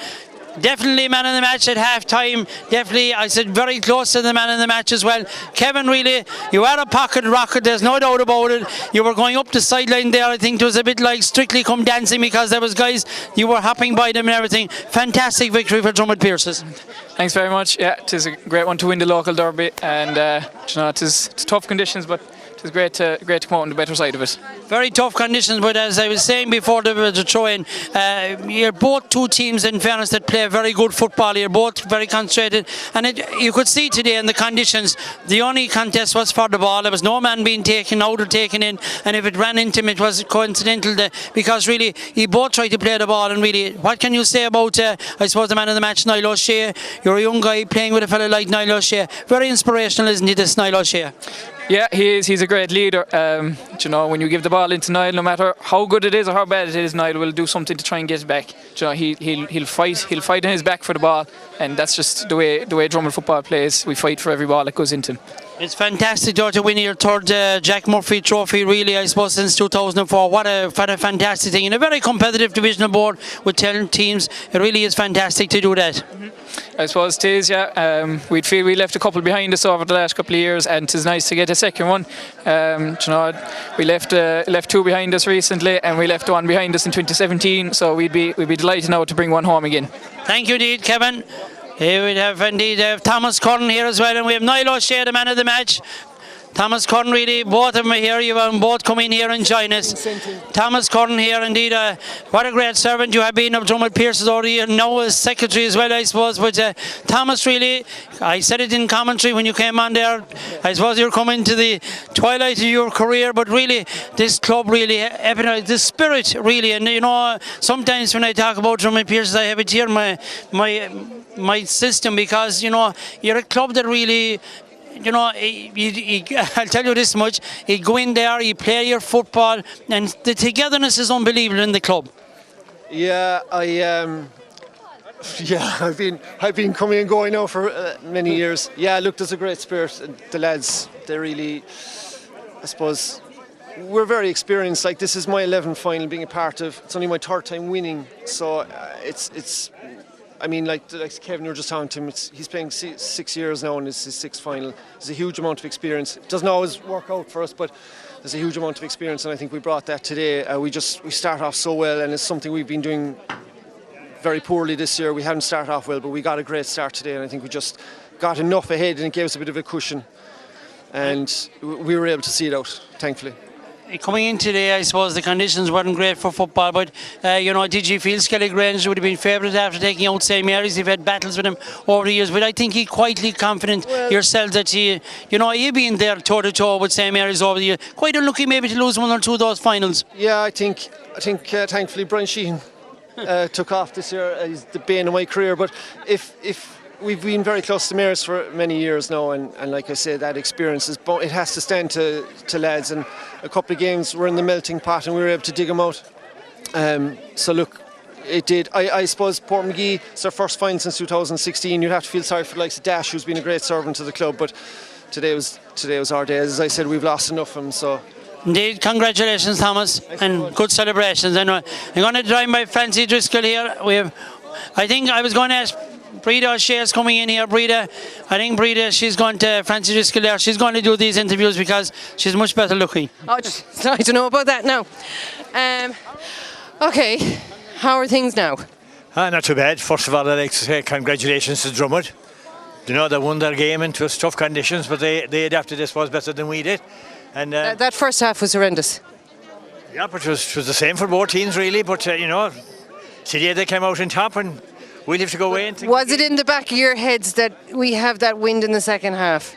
definitely man of the match at half time. Definitely, I said very close to the man of the match as well. Kevin, really, you had a pocket rocket, there's no doubt about it. You were going up the sideline there. I think it was a bit like Strictly Come Dancing because there was guys, you were hopping by them and everything. Fantastic victory for Dromid Pearses. Thanks very much. Yeah, it is a great one to win the local derby, and it's tough conditions, but it's great to come out on the better side of it. Very tough conditions, but as I was saying before the throw-in, you're both two teams, in fairness, that play play very good football here, both very concentrated. And you could see today in the conditions, the only contest was for the ball. There was no man being taken out or taken in, and if it ran into him, it was coincidental because really, he both tried to play the ball. And really, what can you say about, I suppose, the man of the match, Niall O'Shea? You're a young guy playing with a fella like Niall O'Shea. Very inspirational, isn't he, this Niall O'Shea? Yeah, he is. He's a great leader. You know, when you give the ball into Niall, no matter how good it is or how bad it is, Niall will do something to try and get it back. You know, he'll fight. He'll fight on his back for the ball, and that's just the way Dromid football plays. We fight for every ball that goes into him. It's fantastic, though, to win your third Jack Murphy trophy, really, I suppose, since 2004. What a fantastic thing. In a very competitive divisional board with 10 teams, it really is fantastic to do that. I suppose it is, yeah. We'd feel we left a couple behind us over the last couple of years, and it's nice to get a second one. You know, we left two behind us recently, and we left one behind us in 2017. So we'd be delighted now to bring one home again. Thank you, indeed, Kevin. Here we have indeed Thomas Curran here as well, and we have Niall O'Shea, the man of the match. Thomas Curran, really, both of them are here. You have both come in here and join us. Thomas Curran here, indeed. What a great servant you have been of Dromid Pearses over the year. Now as secretary as well, I suppose. But Thomas, really, I said it in commentary when you came on there. I suppose you're coming to the twilight of your career, but really, this club really, the spirit really. And you know, sometimes when I talk about Dromid Pearses, I have it here in my system, because you know, you're a club that really, you know, I'll tell you this much: you go in there, you play your football, and the togetherness is unbelievable in the club. Yeah, I've been coming and going now for many years. Yeah, look, there's a great spirit. The lads, they really, I suppose, we're very experienced. Like, this is my 11th final being a part of. It's only my third time winning, so it's. I mean, like Kevin, you were just talking to him, he's playing 6 years now and it's his sixth final. There's a huge amount of experience. It doesn't always work out for us, but there's a huge amount of experience, and I think we brought that today. We start off so well, and it's something we've been doing very poorly this year. We haven't started off well, but we got a great start today, and I think we just got enough ahead and it gave us a bit of a cushion, and we were able to see it out, thankfully. Coming in today, I suppose the conditions weren't great for football, but you know, did you feel Skellig Rangers would have been favourite after taking out St Mary's? You've had battles with him over the years, but I think you're quietly confident yourself that you know, you've been there toe to toe with St Mary's over the years. Quite unlucky maybe to lose one or two of those finals. Yeah, I think thankfully Brian Sheehan took off this year. He's the bane of my career, but if we've been very close to Mary's for many years now, and like I said, that experience it has to stand to lads, and a couple of games we're in the melting pot and we were able to dig them out. So look, it did. I suppose Portmagee, it's their first final since 2016. You'd have to feel sorry for the likes of Dash, who's been a great servant to the club, but today was our day. As I said, we've lost enough of them, so. Indeed, congratulations, Thomas, and good celebrations. Anyway, I'm going to join by Francie Driscoll here. I think I was going to ask Breda O'Shea's coming in here. Breda, I think Breda, she's going to, Francie Driscoll there, she's going to do these interviews because she's much better looking. Oh, I don't know about that now. Okay, how are things now? Not too bad. First of all, I'd like to say congratulations to Dromid. You know, they won their game into tough conditions, but they adapted, I suppose, better than we did. And that first half was horrendous. Yeah, but it was the same for both teams, really. But, you know, today they came out on top, and we'll have to go away and think. Was it in the back of your heads that we have that wind in the second half?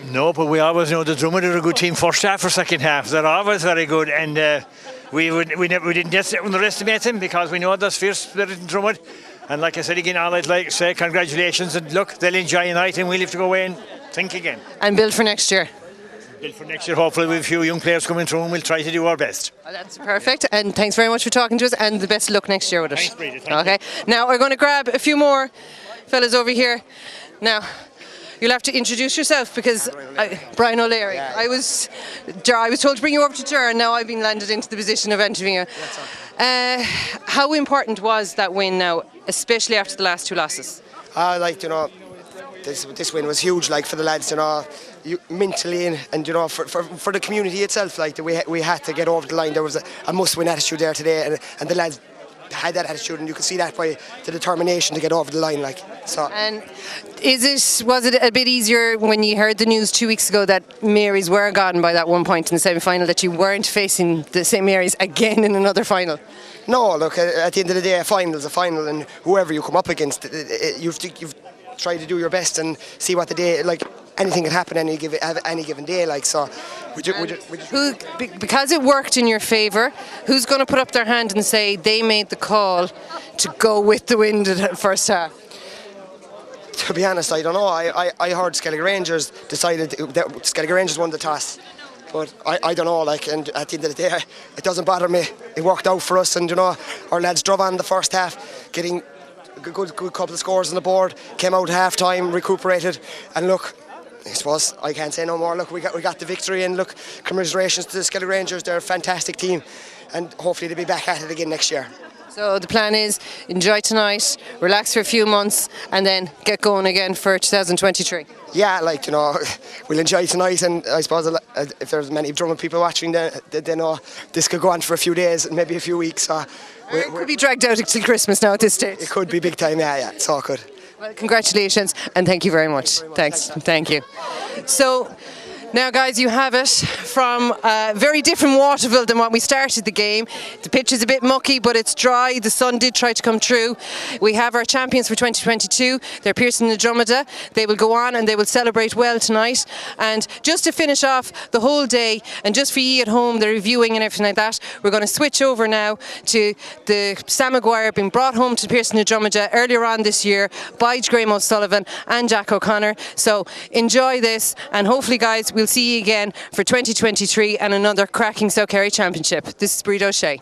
No, but we always know the Dromid are a good team first half or second half. They're always very good, and we didn't underestimate them because we know there's fierce spirit in Dromid. And like I said again, all I'd like to say congratulations, and look, they'll enjoy a night, and we'll have to go away and think again. And build for next year. Build for next year, hopefully with a few young players coming through, and we'll try to do our best. Well, that's perfect, and thanks very much for talking to us, and the best of luck next year with it. Thanks, Breda. Thank you. Now we're going to grab a few more fellas over here. Now, you'll have to introduce yourself because Brian O'Leary. Yeah. I was told to bring you over to Durham. Now I've been landed into the position of interviewing you. How important was that win now, especially after the last two losses? This win was huge, like, for the lads, you know, mentally and you know, for the community itself. Like, we had to get over the line. There was a must-win attitude there today, and the lads had that attitude, and you could see that by the determination to get over the line. Like so. And was it a bit easier when you heard the news 2 weeks ago that Marys were gone by that 1 point in the semi-final, that you weren't facing the St Marys again in another final? No, look, at the end of the day, a final's a final, and whoever you come up against, you've tried to do your best and see what the day, like, anything can happen any given day, like, so. Because it worked in your favour, who's going to put up their hand and say they made the call to go with the wind at the first half? To be honest, I don't know. I heard Skellig Rangers decided that Skellig Rangers won the toss. But I don't know, like, and at the end of the day, it doesn't bother me. It worked out for us, and, you know, our lads drove on the first half, getting a good couple of scores on the board, came out half-time, recuperated, and look, I suppose I can't say no more. Look, we got the victory, and look, commiserations to the Skellig Rangers. They're a fantastic team, and hopefully they'll be back at it again next year. So the plan is enjoy tonight, relax for a few months, and then get going again for 2023. Yeah, like, you know, we'll enjoy tonight, and I suppose if there's many Dromid people watching, they know this could go on for a few days and maybe a few weeks. So it could be dragged out until Christmas now at this stage. It could be big time, yeah, it's all good. Well, congratulations, and thank you very much. Thanks, thank you. So, now guys, you have it from very different Waterville than what we started the game. The pitch is a bit mucky, but it's dry. The sun did try to come through. We have our champions for 2022. They're Pearson and Dromida. They will go on and they will celebrate well tonight. And just to finish off the whole day, and just for you at home, the reviewing and everything like that, we're going to switch over now to the Sam Maguire being brought home to Pearson and Dromida earlier on this year by Graham O'Sullivan and Jack O'Connor. So enjoy this, and hopefully, guys, we'll see you again for 2023 and another cracking South Kerry Championship. This is Breed O'Shea.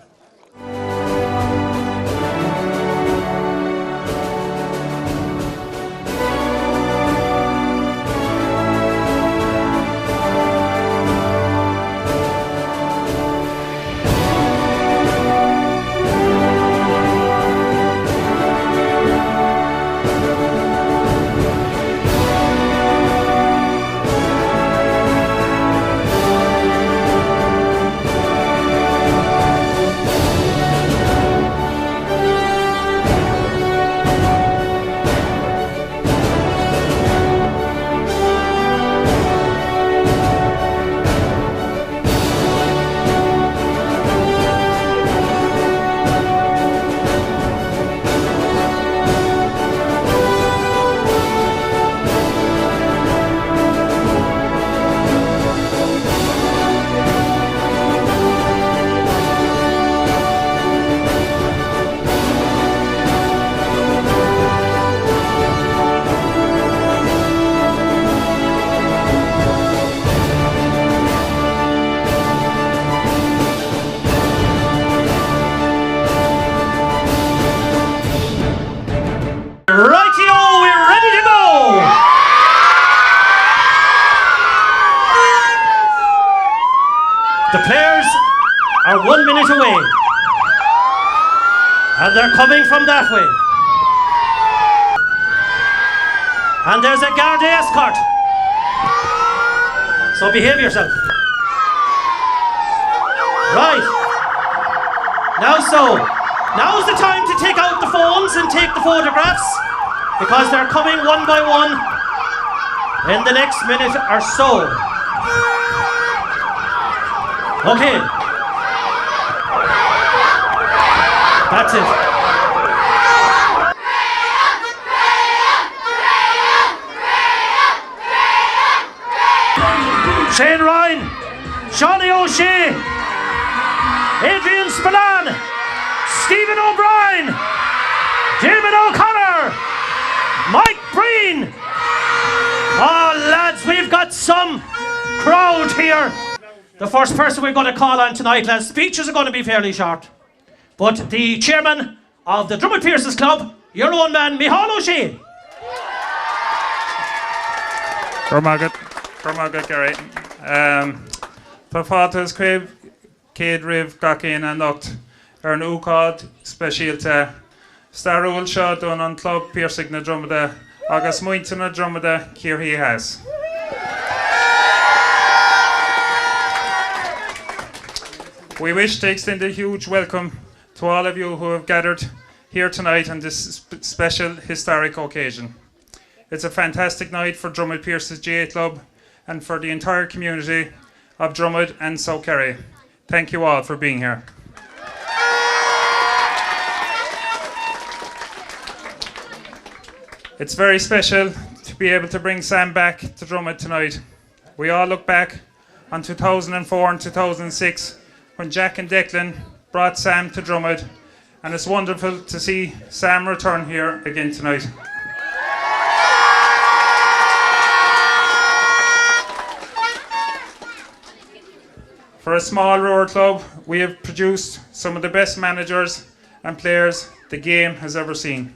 Rightio, we're ready to go! The players are 1 minute away, and they're coming from that way. And there's a guard escort, so behave yourself. Right, now's the time to take out the phones and take the photographs, because they're coming one by one in the next minute or so. Okay. That's it. Shane Ryan, Shawnee O'Shea, Adrian Spillane, Stephen O'Brien, David O'Connor, Mike Breen. Oh lads, we've got some crowd here. The first person we're going to call on tonight, lads, speeches are going to be fairly short. But the chairman of the Dromid Pearses Club, your own man, Micheál O'Shea. Dromid Kerry. Perfatas Crib, Cade Riv, Gakin and Noct, Ern Ukad, Specialta, Starul Shaw, done on Club, Piercing na Dromida, August Mointon na Dromida, Kerry has. We wish to extend a huge welcome to all of you who have gathered here tonight on this special historic occasion. It's a fantastic night for Dromid Pearses GA Club and for the entire community of Dromid and South Kerry. Thank you all for being here. It's very special to be able to bring Sam back to Dromid tonight. We all look back on 2004 and 2006 when Jack and Declan brought Sam to Dromid, and it's wonderful to see Sam return here again tonight. For a small rural club, we have produced some of the best managers and players the game has ever seen.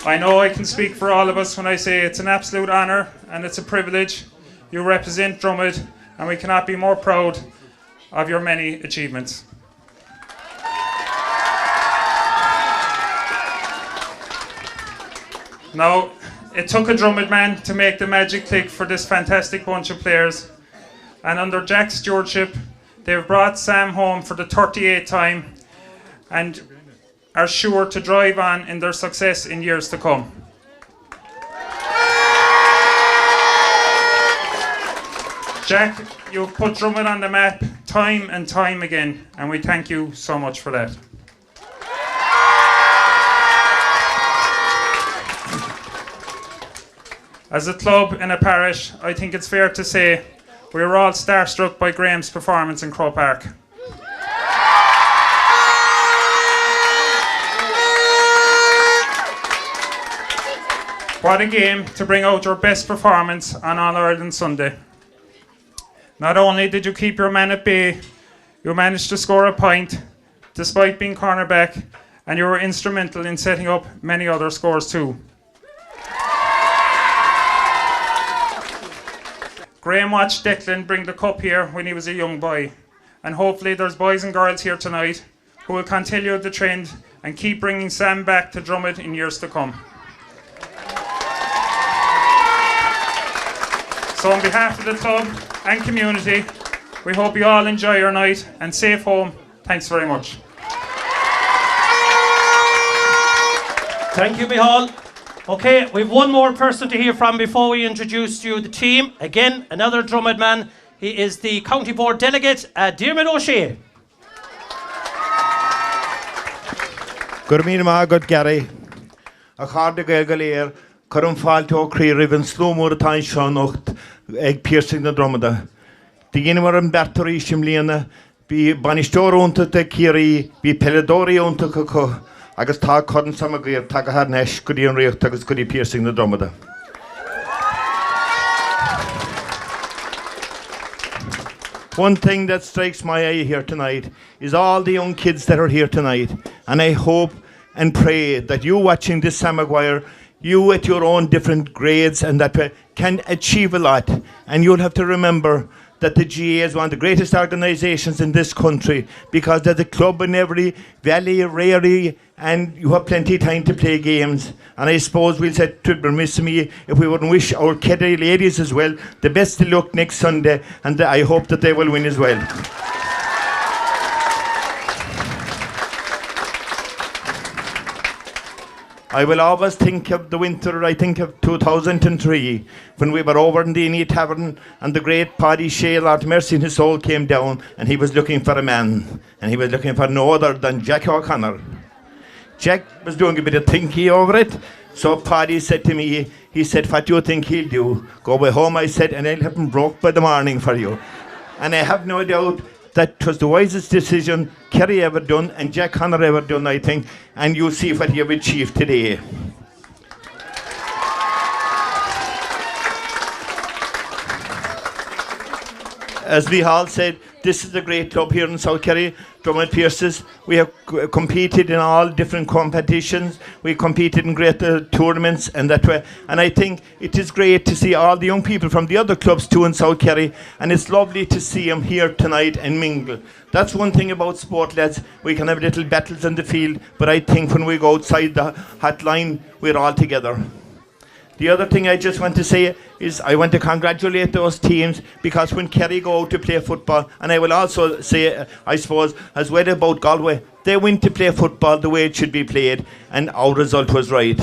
I know I can speak for all of us when I say it's an absolute honour and it's a privilege. You represent Dromid and we cannot be more proud of your many achievements. Now, it took a Dromid man to make the magic click for this fantastic bunch of players, and under Jack's stewardship they've brought Sam home for the 38th time and are sure to drive on in their success in years to come. Jack, you've put Dromid on the map time and time again, and we thank you so much for that. As a club and a parish, I think it's fair to say we were all starstruck by Graham's performance in Croke Park. What a game to bring out your best performance on All-Ireland Sunday. Not only did you keep your man at bay, you managed to score a point despite being cornerback, and you were instrumental in setting up many other scores too. Graham watched Declan bring the cup here when he was a young boy, and hopefully there's boys and girls here tonight who will continue the trend and keep bringing Sam back to Dromid in years to come. So on behalf of the club and community, we hope you all enjoy your night and safe home. Thanks very much. Thank you, Mihal. Okay, we've one more person to hear from before we introduce you the team. Again, another Dromid man. He is the County Board Delegate, Dermot O'Shea. Good morning, good Kerry. A hard to get a Current fall to Kerry riven slow more time Shanocht, egg piercing the Dromida. The Guinea and Battery Shimliana, be Banistor unto the Kerry, be Peladori unto Coco. I guess talk cotton summer gear, tag a hard nesh, goody and real, tag goody piercing the Dromida. One thing that strikes my eye here tonight is all the young kids that are here tonight, and I hope and pray that you watching this Sam Maguire, you at your own different grades and that can achieve a lot. And you'll have to remember that the GA is one of the greatest organisations in this country because there's a club in every valley, rarely, and you have plenty of time to play games. And I suppose we'll say to remiss me if we wouldn't wish our Kerry ladies as well the best of luck next Sunday, and I hope that they will win as well. I will always think of the winter, I think of 2003, when we were over in the Ine Tavern and the great Paddy Shea, Lord mercy in his soul, came down and he was looking for a man, and he was looking for no other than Jack O'Connor. Jack was doing a bit of thinking over it, so Paddy said to me, he said, what do you think he'll do? Go away home, I said, and I'll have him broke by the morning for you. And I have no doubt that was the wisest decision Kerry ever done and Jack Connor ever done, I think, and you'll see what he have achieved today. As we all said, this is a great club here in South Kerry, Dromid Pearses. We have competed in all different competitions. We competed in great tournaments and that way. And I think it is great to see all the young people from the other clubs too in South Kerry. And it's lovely to see them here tonight and mingle. That's one thing about sport, lads. We can have little battles in the field, but I think when we go outside the hotline, we're all together. The other thing I just want to say is I want to congratulate those teams, because when Kerry go out to play football, and I will also say, I suppose, as well about Galway, they went to play football the way it should be played, and our result was right.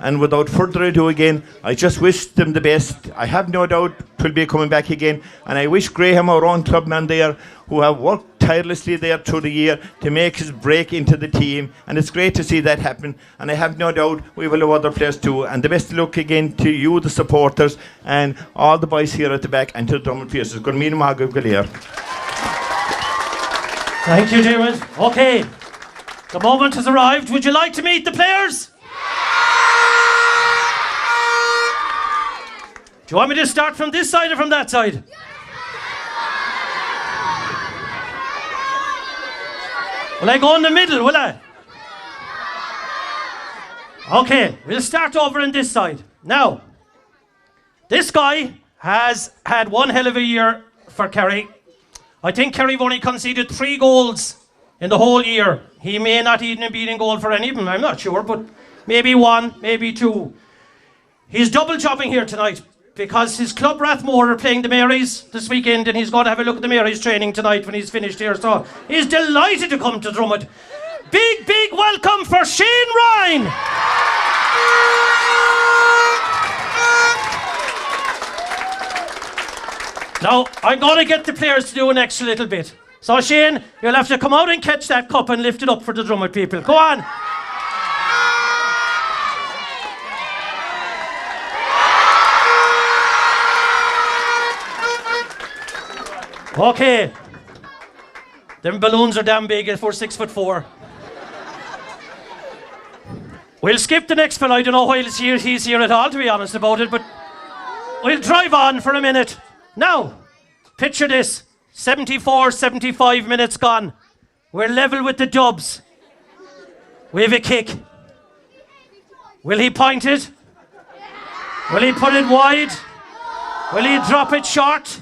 And without further ado again, I just wish them the best. I have no doubt will be coming back again, and I wish Graham, our own clubman there, who have worked tirelessly there through the year to make his break into the team, and it's great to see that happen, and I have no doubt we will have other players too. And the best of luck again to you, the supporters, and all the boys here at the back, and to the Dromid Pearses. Good meeting, Margaret Gallier. Thank you, Dermot. Okay, the moment has arrived. Would you like to meet the players? Do you want me to start from this side or from that side? Will I go in the middle, will I? Okay, we'll start over on this side. Now, this guy has had one hell of a year for Kerry. I think Kerry have only conceded 3 goals in the whole year. He may not even have been in goal for any of them, I'm not sure, but maybe 1, maybe 2. He's double jobbing here tonight, because his club Rathmore are playing the Marys this weekend, and he's going to have a look at the Marys training tonight when he's finished here. So he's delighted to come to Dromid. Big, big welcome for Shane Ryan. Now, I'm going to get the players to do an extra little bit. So Shane, you'll have to come out and catch that cup and lift it up for the Dromid people. Go on. Okay. Them balloons are damn big if we're 6'4". We'll skip the next fella. I don't know why he's here at all, to be honest about it, but we'll drive on for a minute. Now, picture this. 74, 75 minutes gone. We're level with the Dubs. We have a kick. Will he point it? Will he put it wide? Will he drop it short?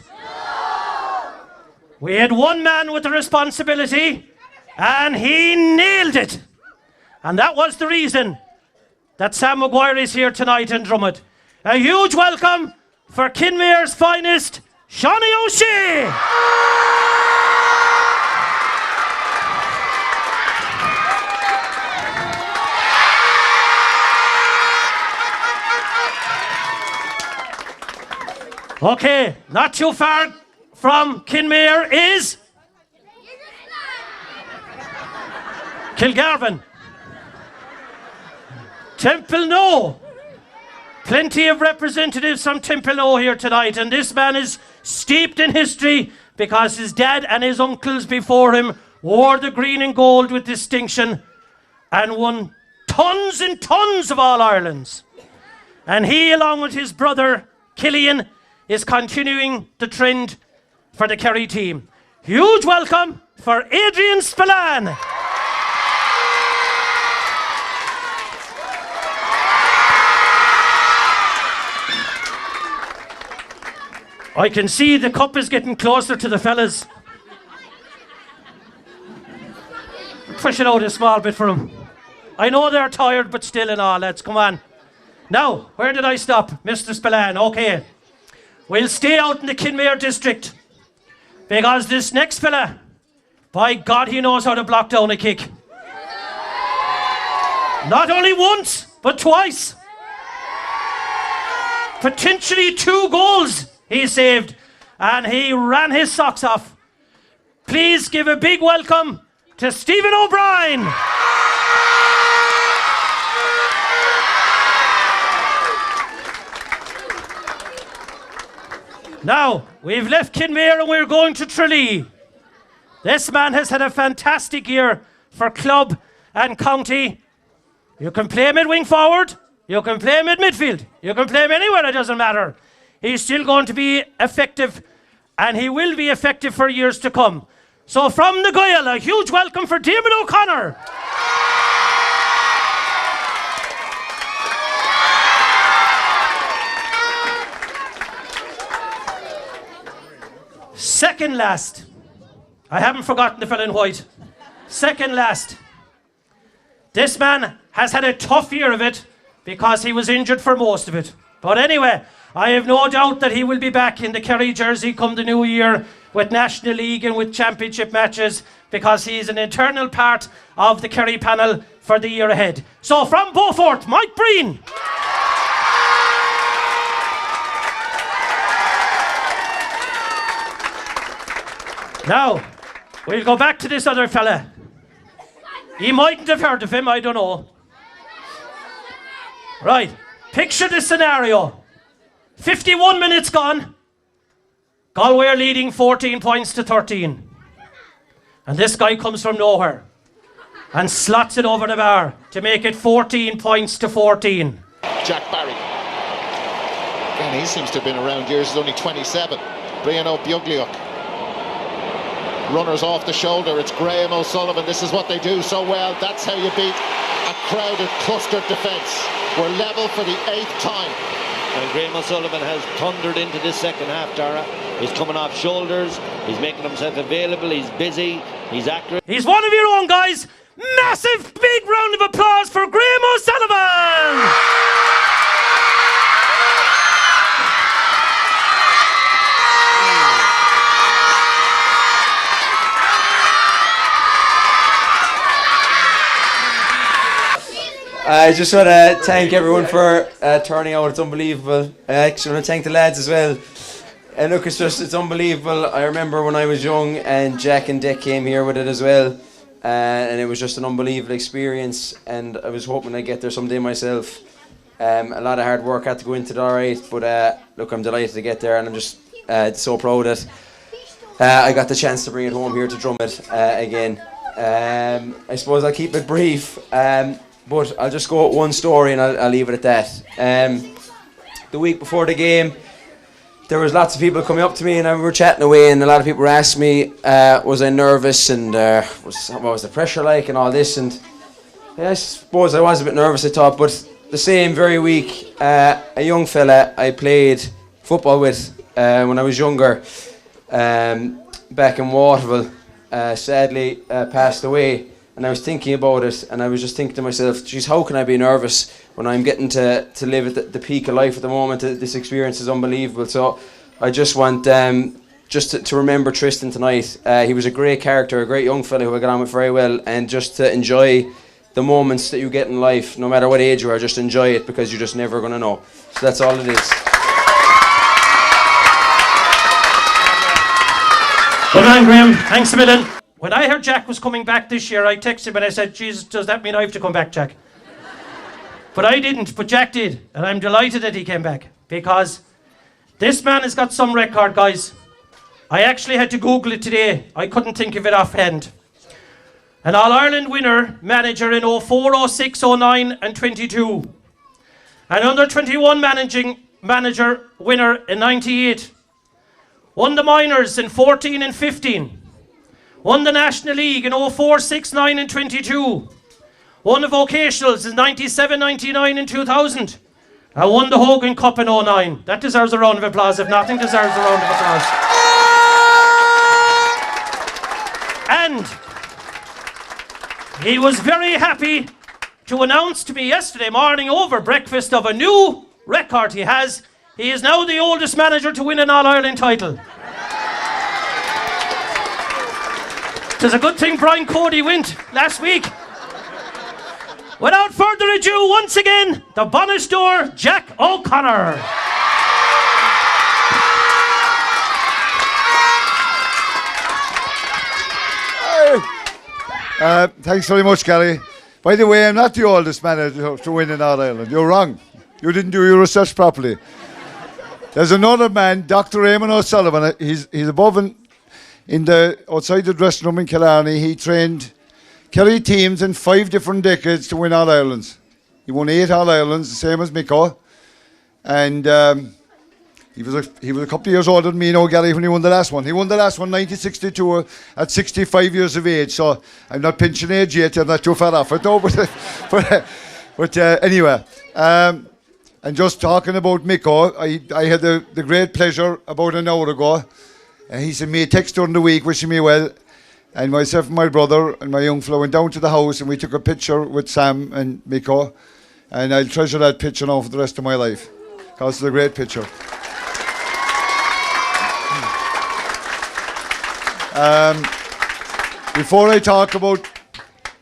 We had one man with the responsibility, and he nailed it. And that was the reason that Sam Maguire is here tonight in Dromid. A huge welcome for Kinmare's finest, Shawnee O'Shea. Okay, not too far from Kinmare is Kilgarvan. Temple No. Plenty of representatives from Temple No here tonight, and this man is steeped in history because his dad and his uncles before him wore the green and gold with distinction and won tons and tons of All-Irelands. And he, along with his brother Killian, is continuing the trend for the Kerry team. Huge welcome for Adrian Spillane. I can see the cup is getting closer to the fellas. Push it out a small bit for them. I know they're tired, but still and all, lads, come on. Now, where did I stop? Mr. Spillane, okay. We'll stay out in the Kinmare district, because this next fella, by God, he knows how to block down a kick. Not only once, but twice. Potentially 2 goals he saved, and he ran his socks off. Please give a big welcome to Stephen O'Brien. Now, we've left Kinmare and we're going to Tralee. This man has had a fantastic year for club and county. You can play mid-wing forward, you can play mid-midfield, you can play him anywhere, it doesn't matter. He's still going to be effective, and he will be effective for years to come. So from the Goyle, a huge welcome for David O'Connor. Second last. I haven't forgotten the fella in white. Second last. This man has had a tough year of it because he was injured for most of it. But anyway, I have no doubt that he will be back in the Kerry jersey come the new year with National League and with championship matches, because he is an internal part of the Kerry panel for the year ahead. So from Beaufort, Mike Breen. Now, we'll go back to this other fella. He mightn't have heard of him, I don't know. Right, picture this scenario. 51 minutes gone. Galway are leading 14 points to 13. And this guy comes from nowhere and slots it over the bar to make it 14 points to 14. Jack Barry. Again, he seems to have been around years. He's only 27. Brian O'Biogliuk. Runners off the shoulder. It's Graham O'Sullivan. This is what they do so well. That's how you beat a crowded, clustered defence. We're level for the 8th time. And Graham O'Sullivan has thundered into this second half, Dara. He's coming off shoulders. He's making himself available. He's busy. He's accurate. He's one of your own guys. Massive big round of applause for Graham O'Sullivan. I just want to thank everyone for turning out. It's unbelievable. I actually want to thank the lads as well. And look, it's unbelievable. I remember when I was young and Jack and Dick came here with it as well. And it was just an unbelievable experience. And I was hoping I'd get there someday myself. A lot of hard work had to go into it, alright. But look, I'm delighted to get there, and I'm just so proud that I got the chance to bring it home here to Dromid again. I suppose I'll keep it brief. But I'll just go with one story and I'll leave it at that. The week before the game, there was lots of people coming up to me and we were chatting away, and a lot of people were asking me, was I nervous, and what was the pressure like and all this, and yeah, I suppose I was a bit nervous, I thought. But the same very week, a young fella I played football with when I was younger, back in Waterville, sadly passed away. And I was thinking about it, and I was just thinking to myself, geez, how can I be nervous when I'm getting to live at the peak of life at the moment? This experience is unbelievable. So I just want just to remember Tristan tonight. He was a great character, a great young fella who I got on with very well, and just to enjoy the moments that you get in life, no matter what age you are, just enjoy it, because you're just never going to know. So that's all it is. Good man, Graham. Thanks a million. When I heard Jack was coming back this year, I texted him and I said, Jesus, does that mean I have to come back, Jack? But I didn't, but Jack did. And I'm delighted that he came back, because this man has got some record, guys. I actually had to Google it today. I couldn't think of it offhand. An All-Ireland winner, manager in 04, 06, 09 and 22. An under-21 manager winner in 98. Won the minors in 14 and 15. Won the National League in 04, 6, 9 and 22. Won the vocationals in 97, 99 and 2000. And won the Hogan Cup in 09. That deserves a round of applause. If nothing deserves a round of applause. And he was very happy to announce to me yesterday morning over breakfast of a new record he has. He is now the oldest manager to win an All-Ireland title. It's a good thing Brian Cody went last week. Without further ado, once again, the bonus door, Jack O'Connor. Thanks very much, Kerry. By the way, I'm not the oldest manager to win in All-Ireland. You're wrong. You didn't do your research properly. There's another man, Dr. Eamon O'Sullivan. He's above in the outside the dressing room in Killarney. He trained Kerry teams in 5 different decades to win All-Irelands. He won 8 All-Irelands, the same as Miko. And he was a couple of years older than me, Gary, when he won the last one. He won the last one 1962 at 65 years of age. So I'm not pinching age yet. I'm not too far off it. No, but anyway. And just talking about Miko, I had the great pleasure about an hour ago. He sent me a text during the week wishing me well, and myself and my brother and my young fellow went down to the house and we took a picture with Sam and Miko, and I'll treasure that picture now for the rest of my life. because it's a great picture. Before I talk about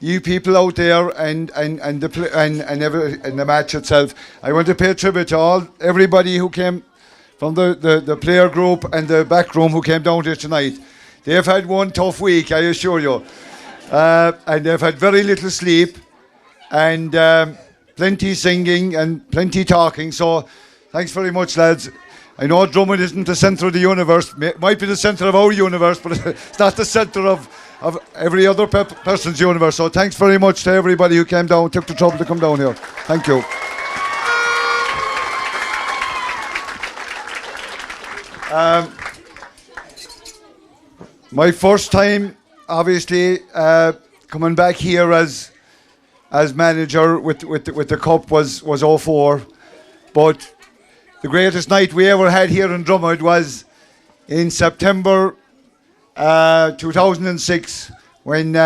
you people out there and the match itself, I want to pay tribute to everybody who came from the player group and the back room who came down here tonight. They've had one tough week, I assure you, and they've had very little sleep and plenty singing and plenty talking. So thanks very much, lads. I know Dromid isn't the centre of the universe. It might be the centre of our universe, but it's not the centre of every other person's universe. So thanks very much to everybody who came down, took the trouble to come down here. Thank you. My first time, obviously, coming back here as manager with the cup was 04, but the greatest night we ever had here in Dromid was in September 2006 when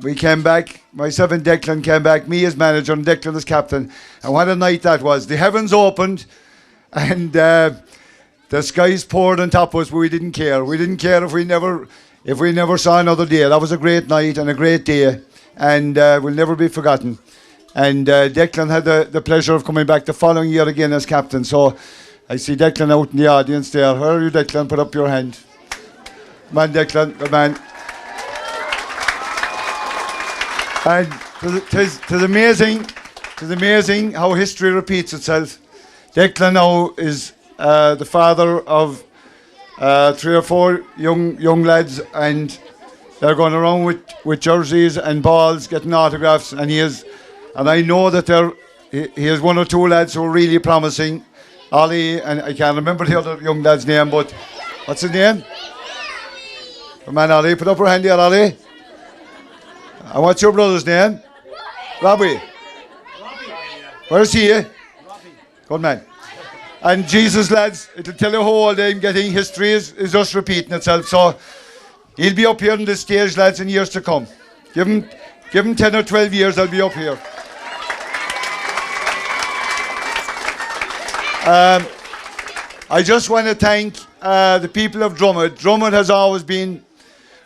we came back. Myself and Declan came back, me as manager and Declan as captain. And what a night that was. The heavens opened and the skies poured on top of us, but we didn't care. We didn't care if we never saw another day. That was a great night and a great day, and will never be forgotten. And Declan had the pleasure of coming back the following year again as captain. So I see Declan out in the audience there. Where are you, Declan? Put up your hand. Come on, Declan. Good man. And it's amazing how history repeats itself. Declan now is the father of 3 or 4 young lads, and they're going around with jerseys and balls, getting autographs, and and I know that he has 1 or 2 lads who are really promising. Ollie, and I can't remember the other young lad's name, but what's his name? Come on, Ollie, put up your hand here, Ollie. And what's your brother's name? Robbie. Where's he? Robbie. Good man. And Jesus, lads, it'll tell you how old I'm getting. History is just repeating itself. So he'll be up here on this stage, lads, in years to come. Give him 10 or 12 years, I'll be up here. I just want to thank the people of Dromid. Dromid has always been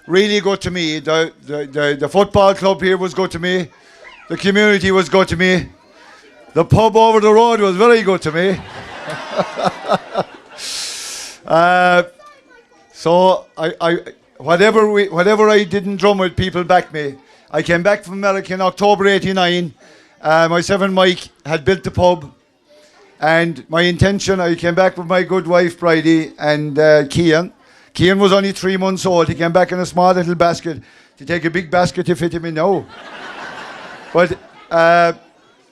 really good to me. The football club here was good to me. The community was good to me. The pub over the road was very good to me. So whatever I did in Dromid, people backed me. I came back from America in October '89. Myself and Mike had built the pub. And my intention, I came back with my good wife, Bridie, and Cian. Cian was only 3 months old. He came back in a small little basket. To take a big basket to fit him in now. But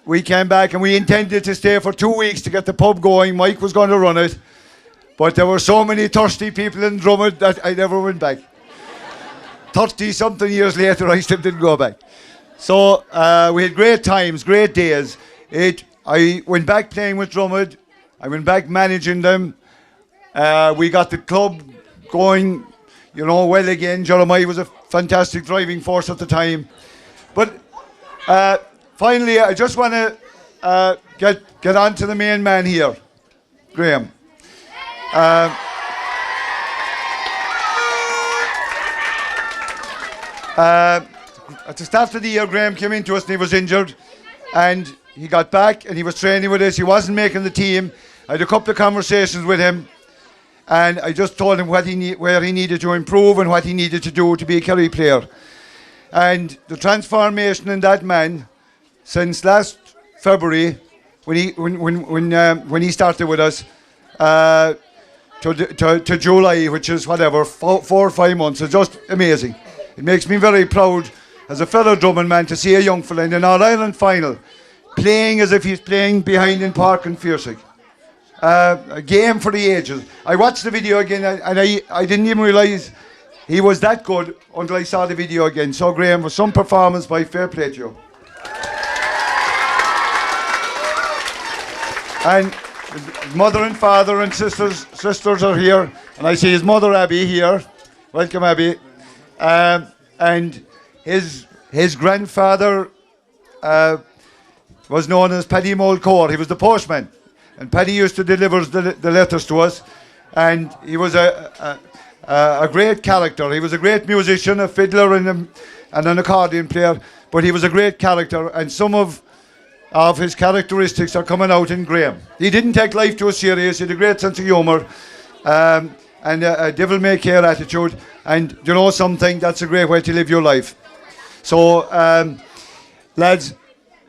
we came back and we intended to stay for 2 weeks to get the pub going. Mike was going to run it. But there were so many thirsty people in Dromid that I never went back. 30-something years later, I still didn't go back. So we had great times, great days. I went back playing with Dromid. I went back managing them. We got the club going, well again. Jeremiah was a fantastic driving force at the time. But finally, I just want to get on to the main man here, Graham. At the start of the year, Graham came into us and he was injured. And he got back and he was training with us. He wasn't making the team. I had a couple of conversations with him. And I just told him where he needed to improve and what he needed to do to be a Kerry player. And the transformation in that man, since last February, when he started with us, to July, which is 4 or 5 months, is just amazing. It makes me very proud as a fellow Drummond man to see a young fella in an All-Ireland final playing as if he's playing behind in Park and Fearsig. A game for the ages. I watched the video again and I didn't even realise he was that good until I saw the video again. So Graham, was some performance by fair play to you. And his mother and father and sisters are here. And I see his mother Abby here. Welcome, Abby. And his grandfather was known as Paddy Mulcair. He was the postman. and Paddy used to deliver the letters to us, and he was a great character. He was a great musician, a fiddler and an accordion player, but he was a great character, and some of his characteristics are coming out in Graham. He didn't take life too serious. He had a great sense of humour and a devil-may-care attitude, and you know something, that's a great way to live your life. So, lads,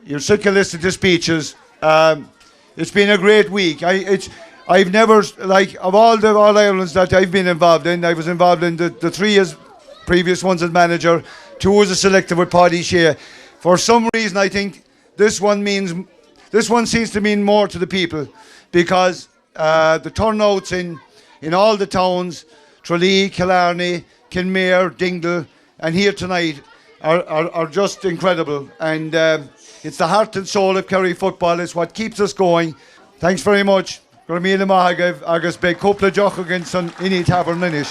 you're sick of listening to speeches. It's been a great week. I've never, like, of all the All-Irelands that I've been involved in, I was involved in the 3 years previous ones as manager, 2 as a selector with Paddy Shea. For some reason, I think this one seems to mean more to the people, because the turnouts in all the towns, Tralee, Killarney, Kinmare, Dingle, and here tonight are just incredible. And it's the heart and soul of Kerry football. It's what keeps us going. Thanks very much. Gur míle maith agaibh agus be cúpla deoch againn san iní tavern inis.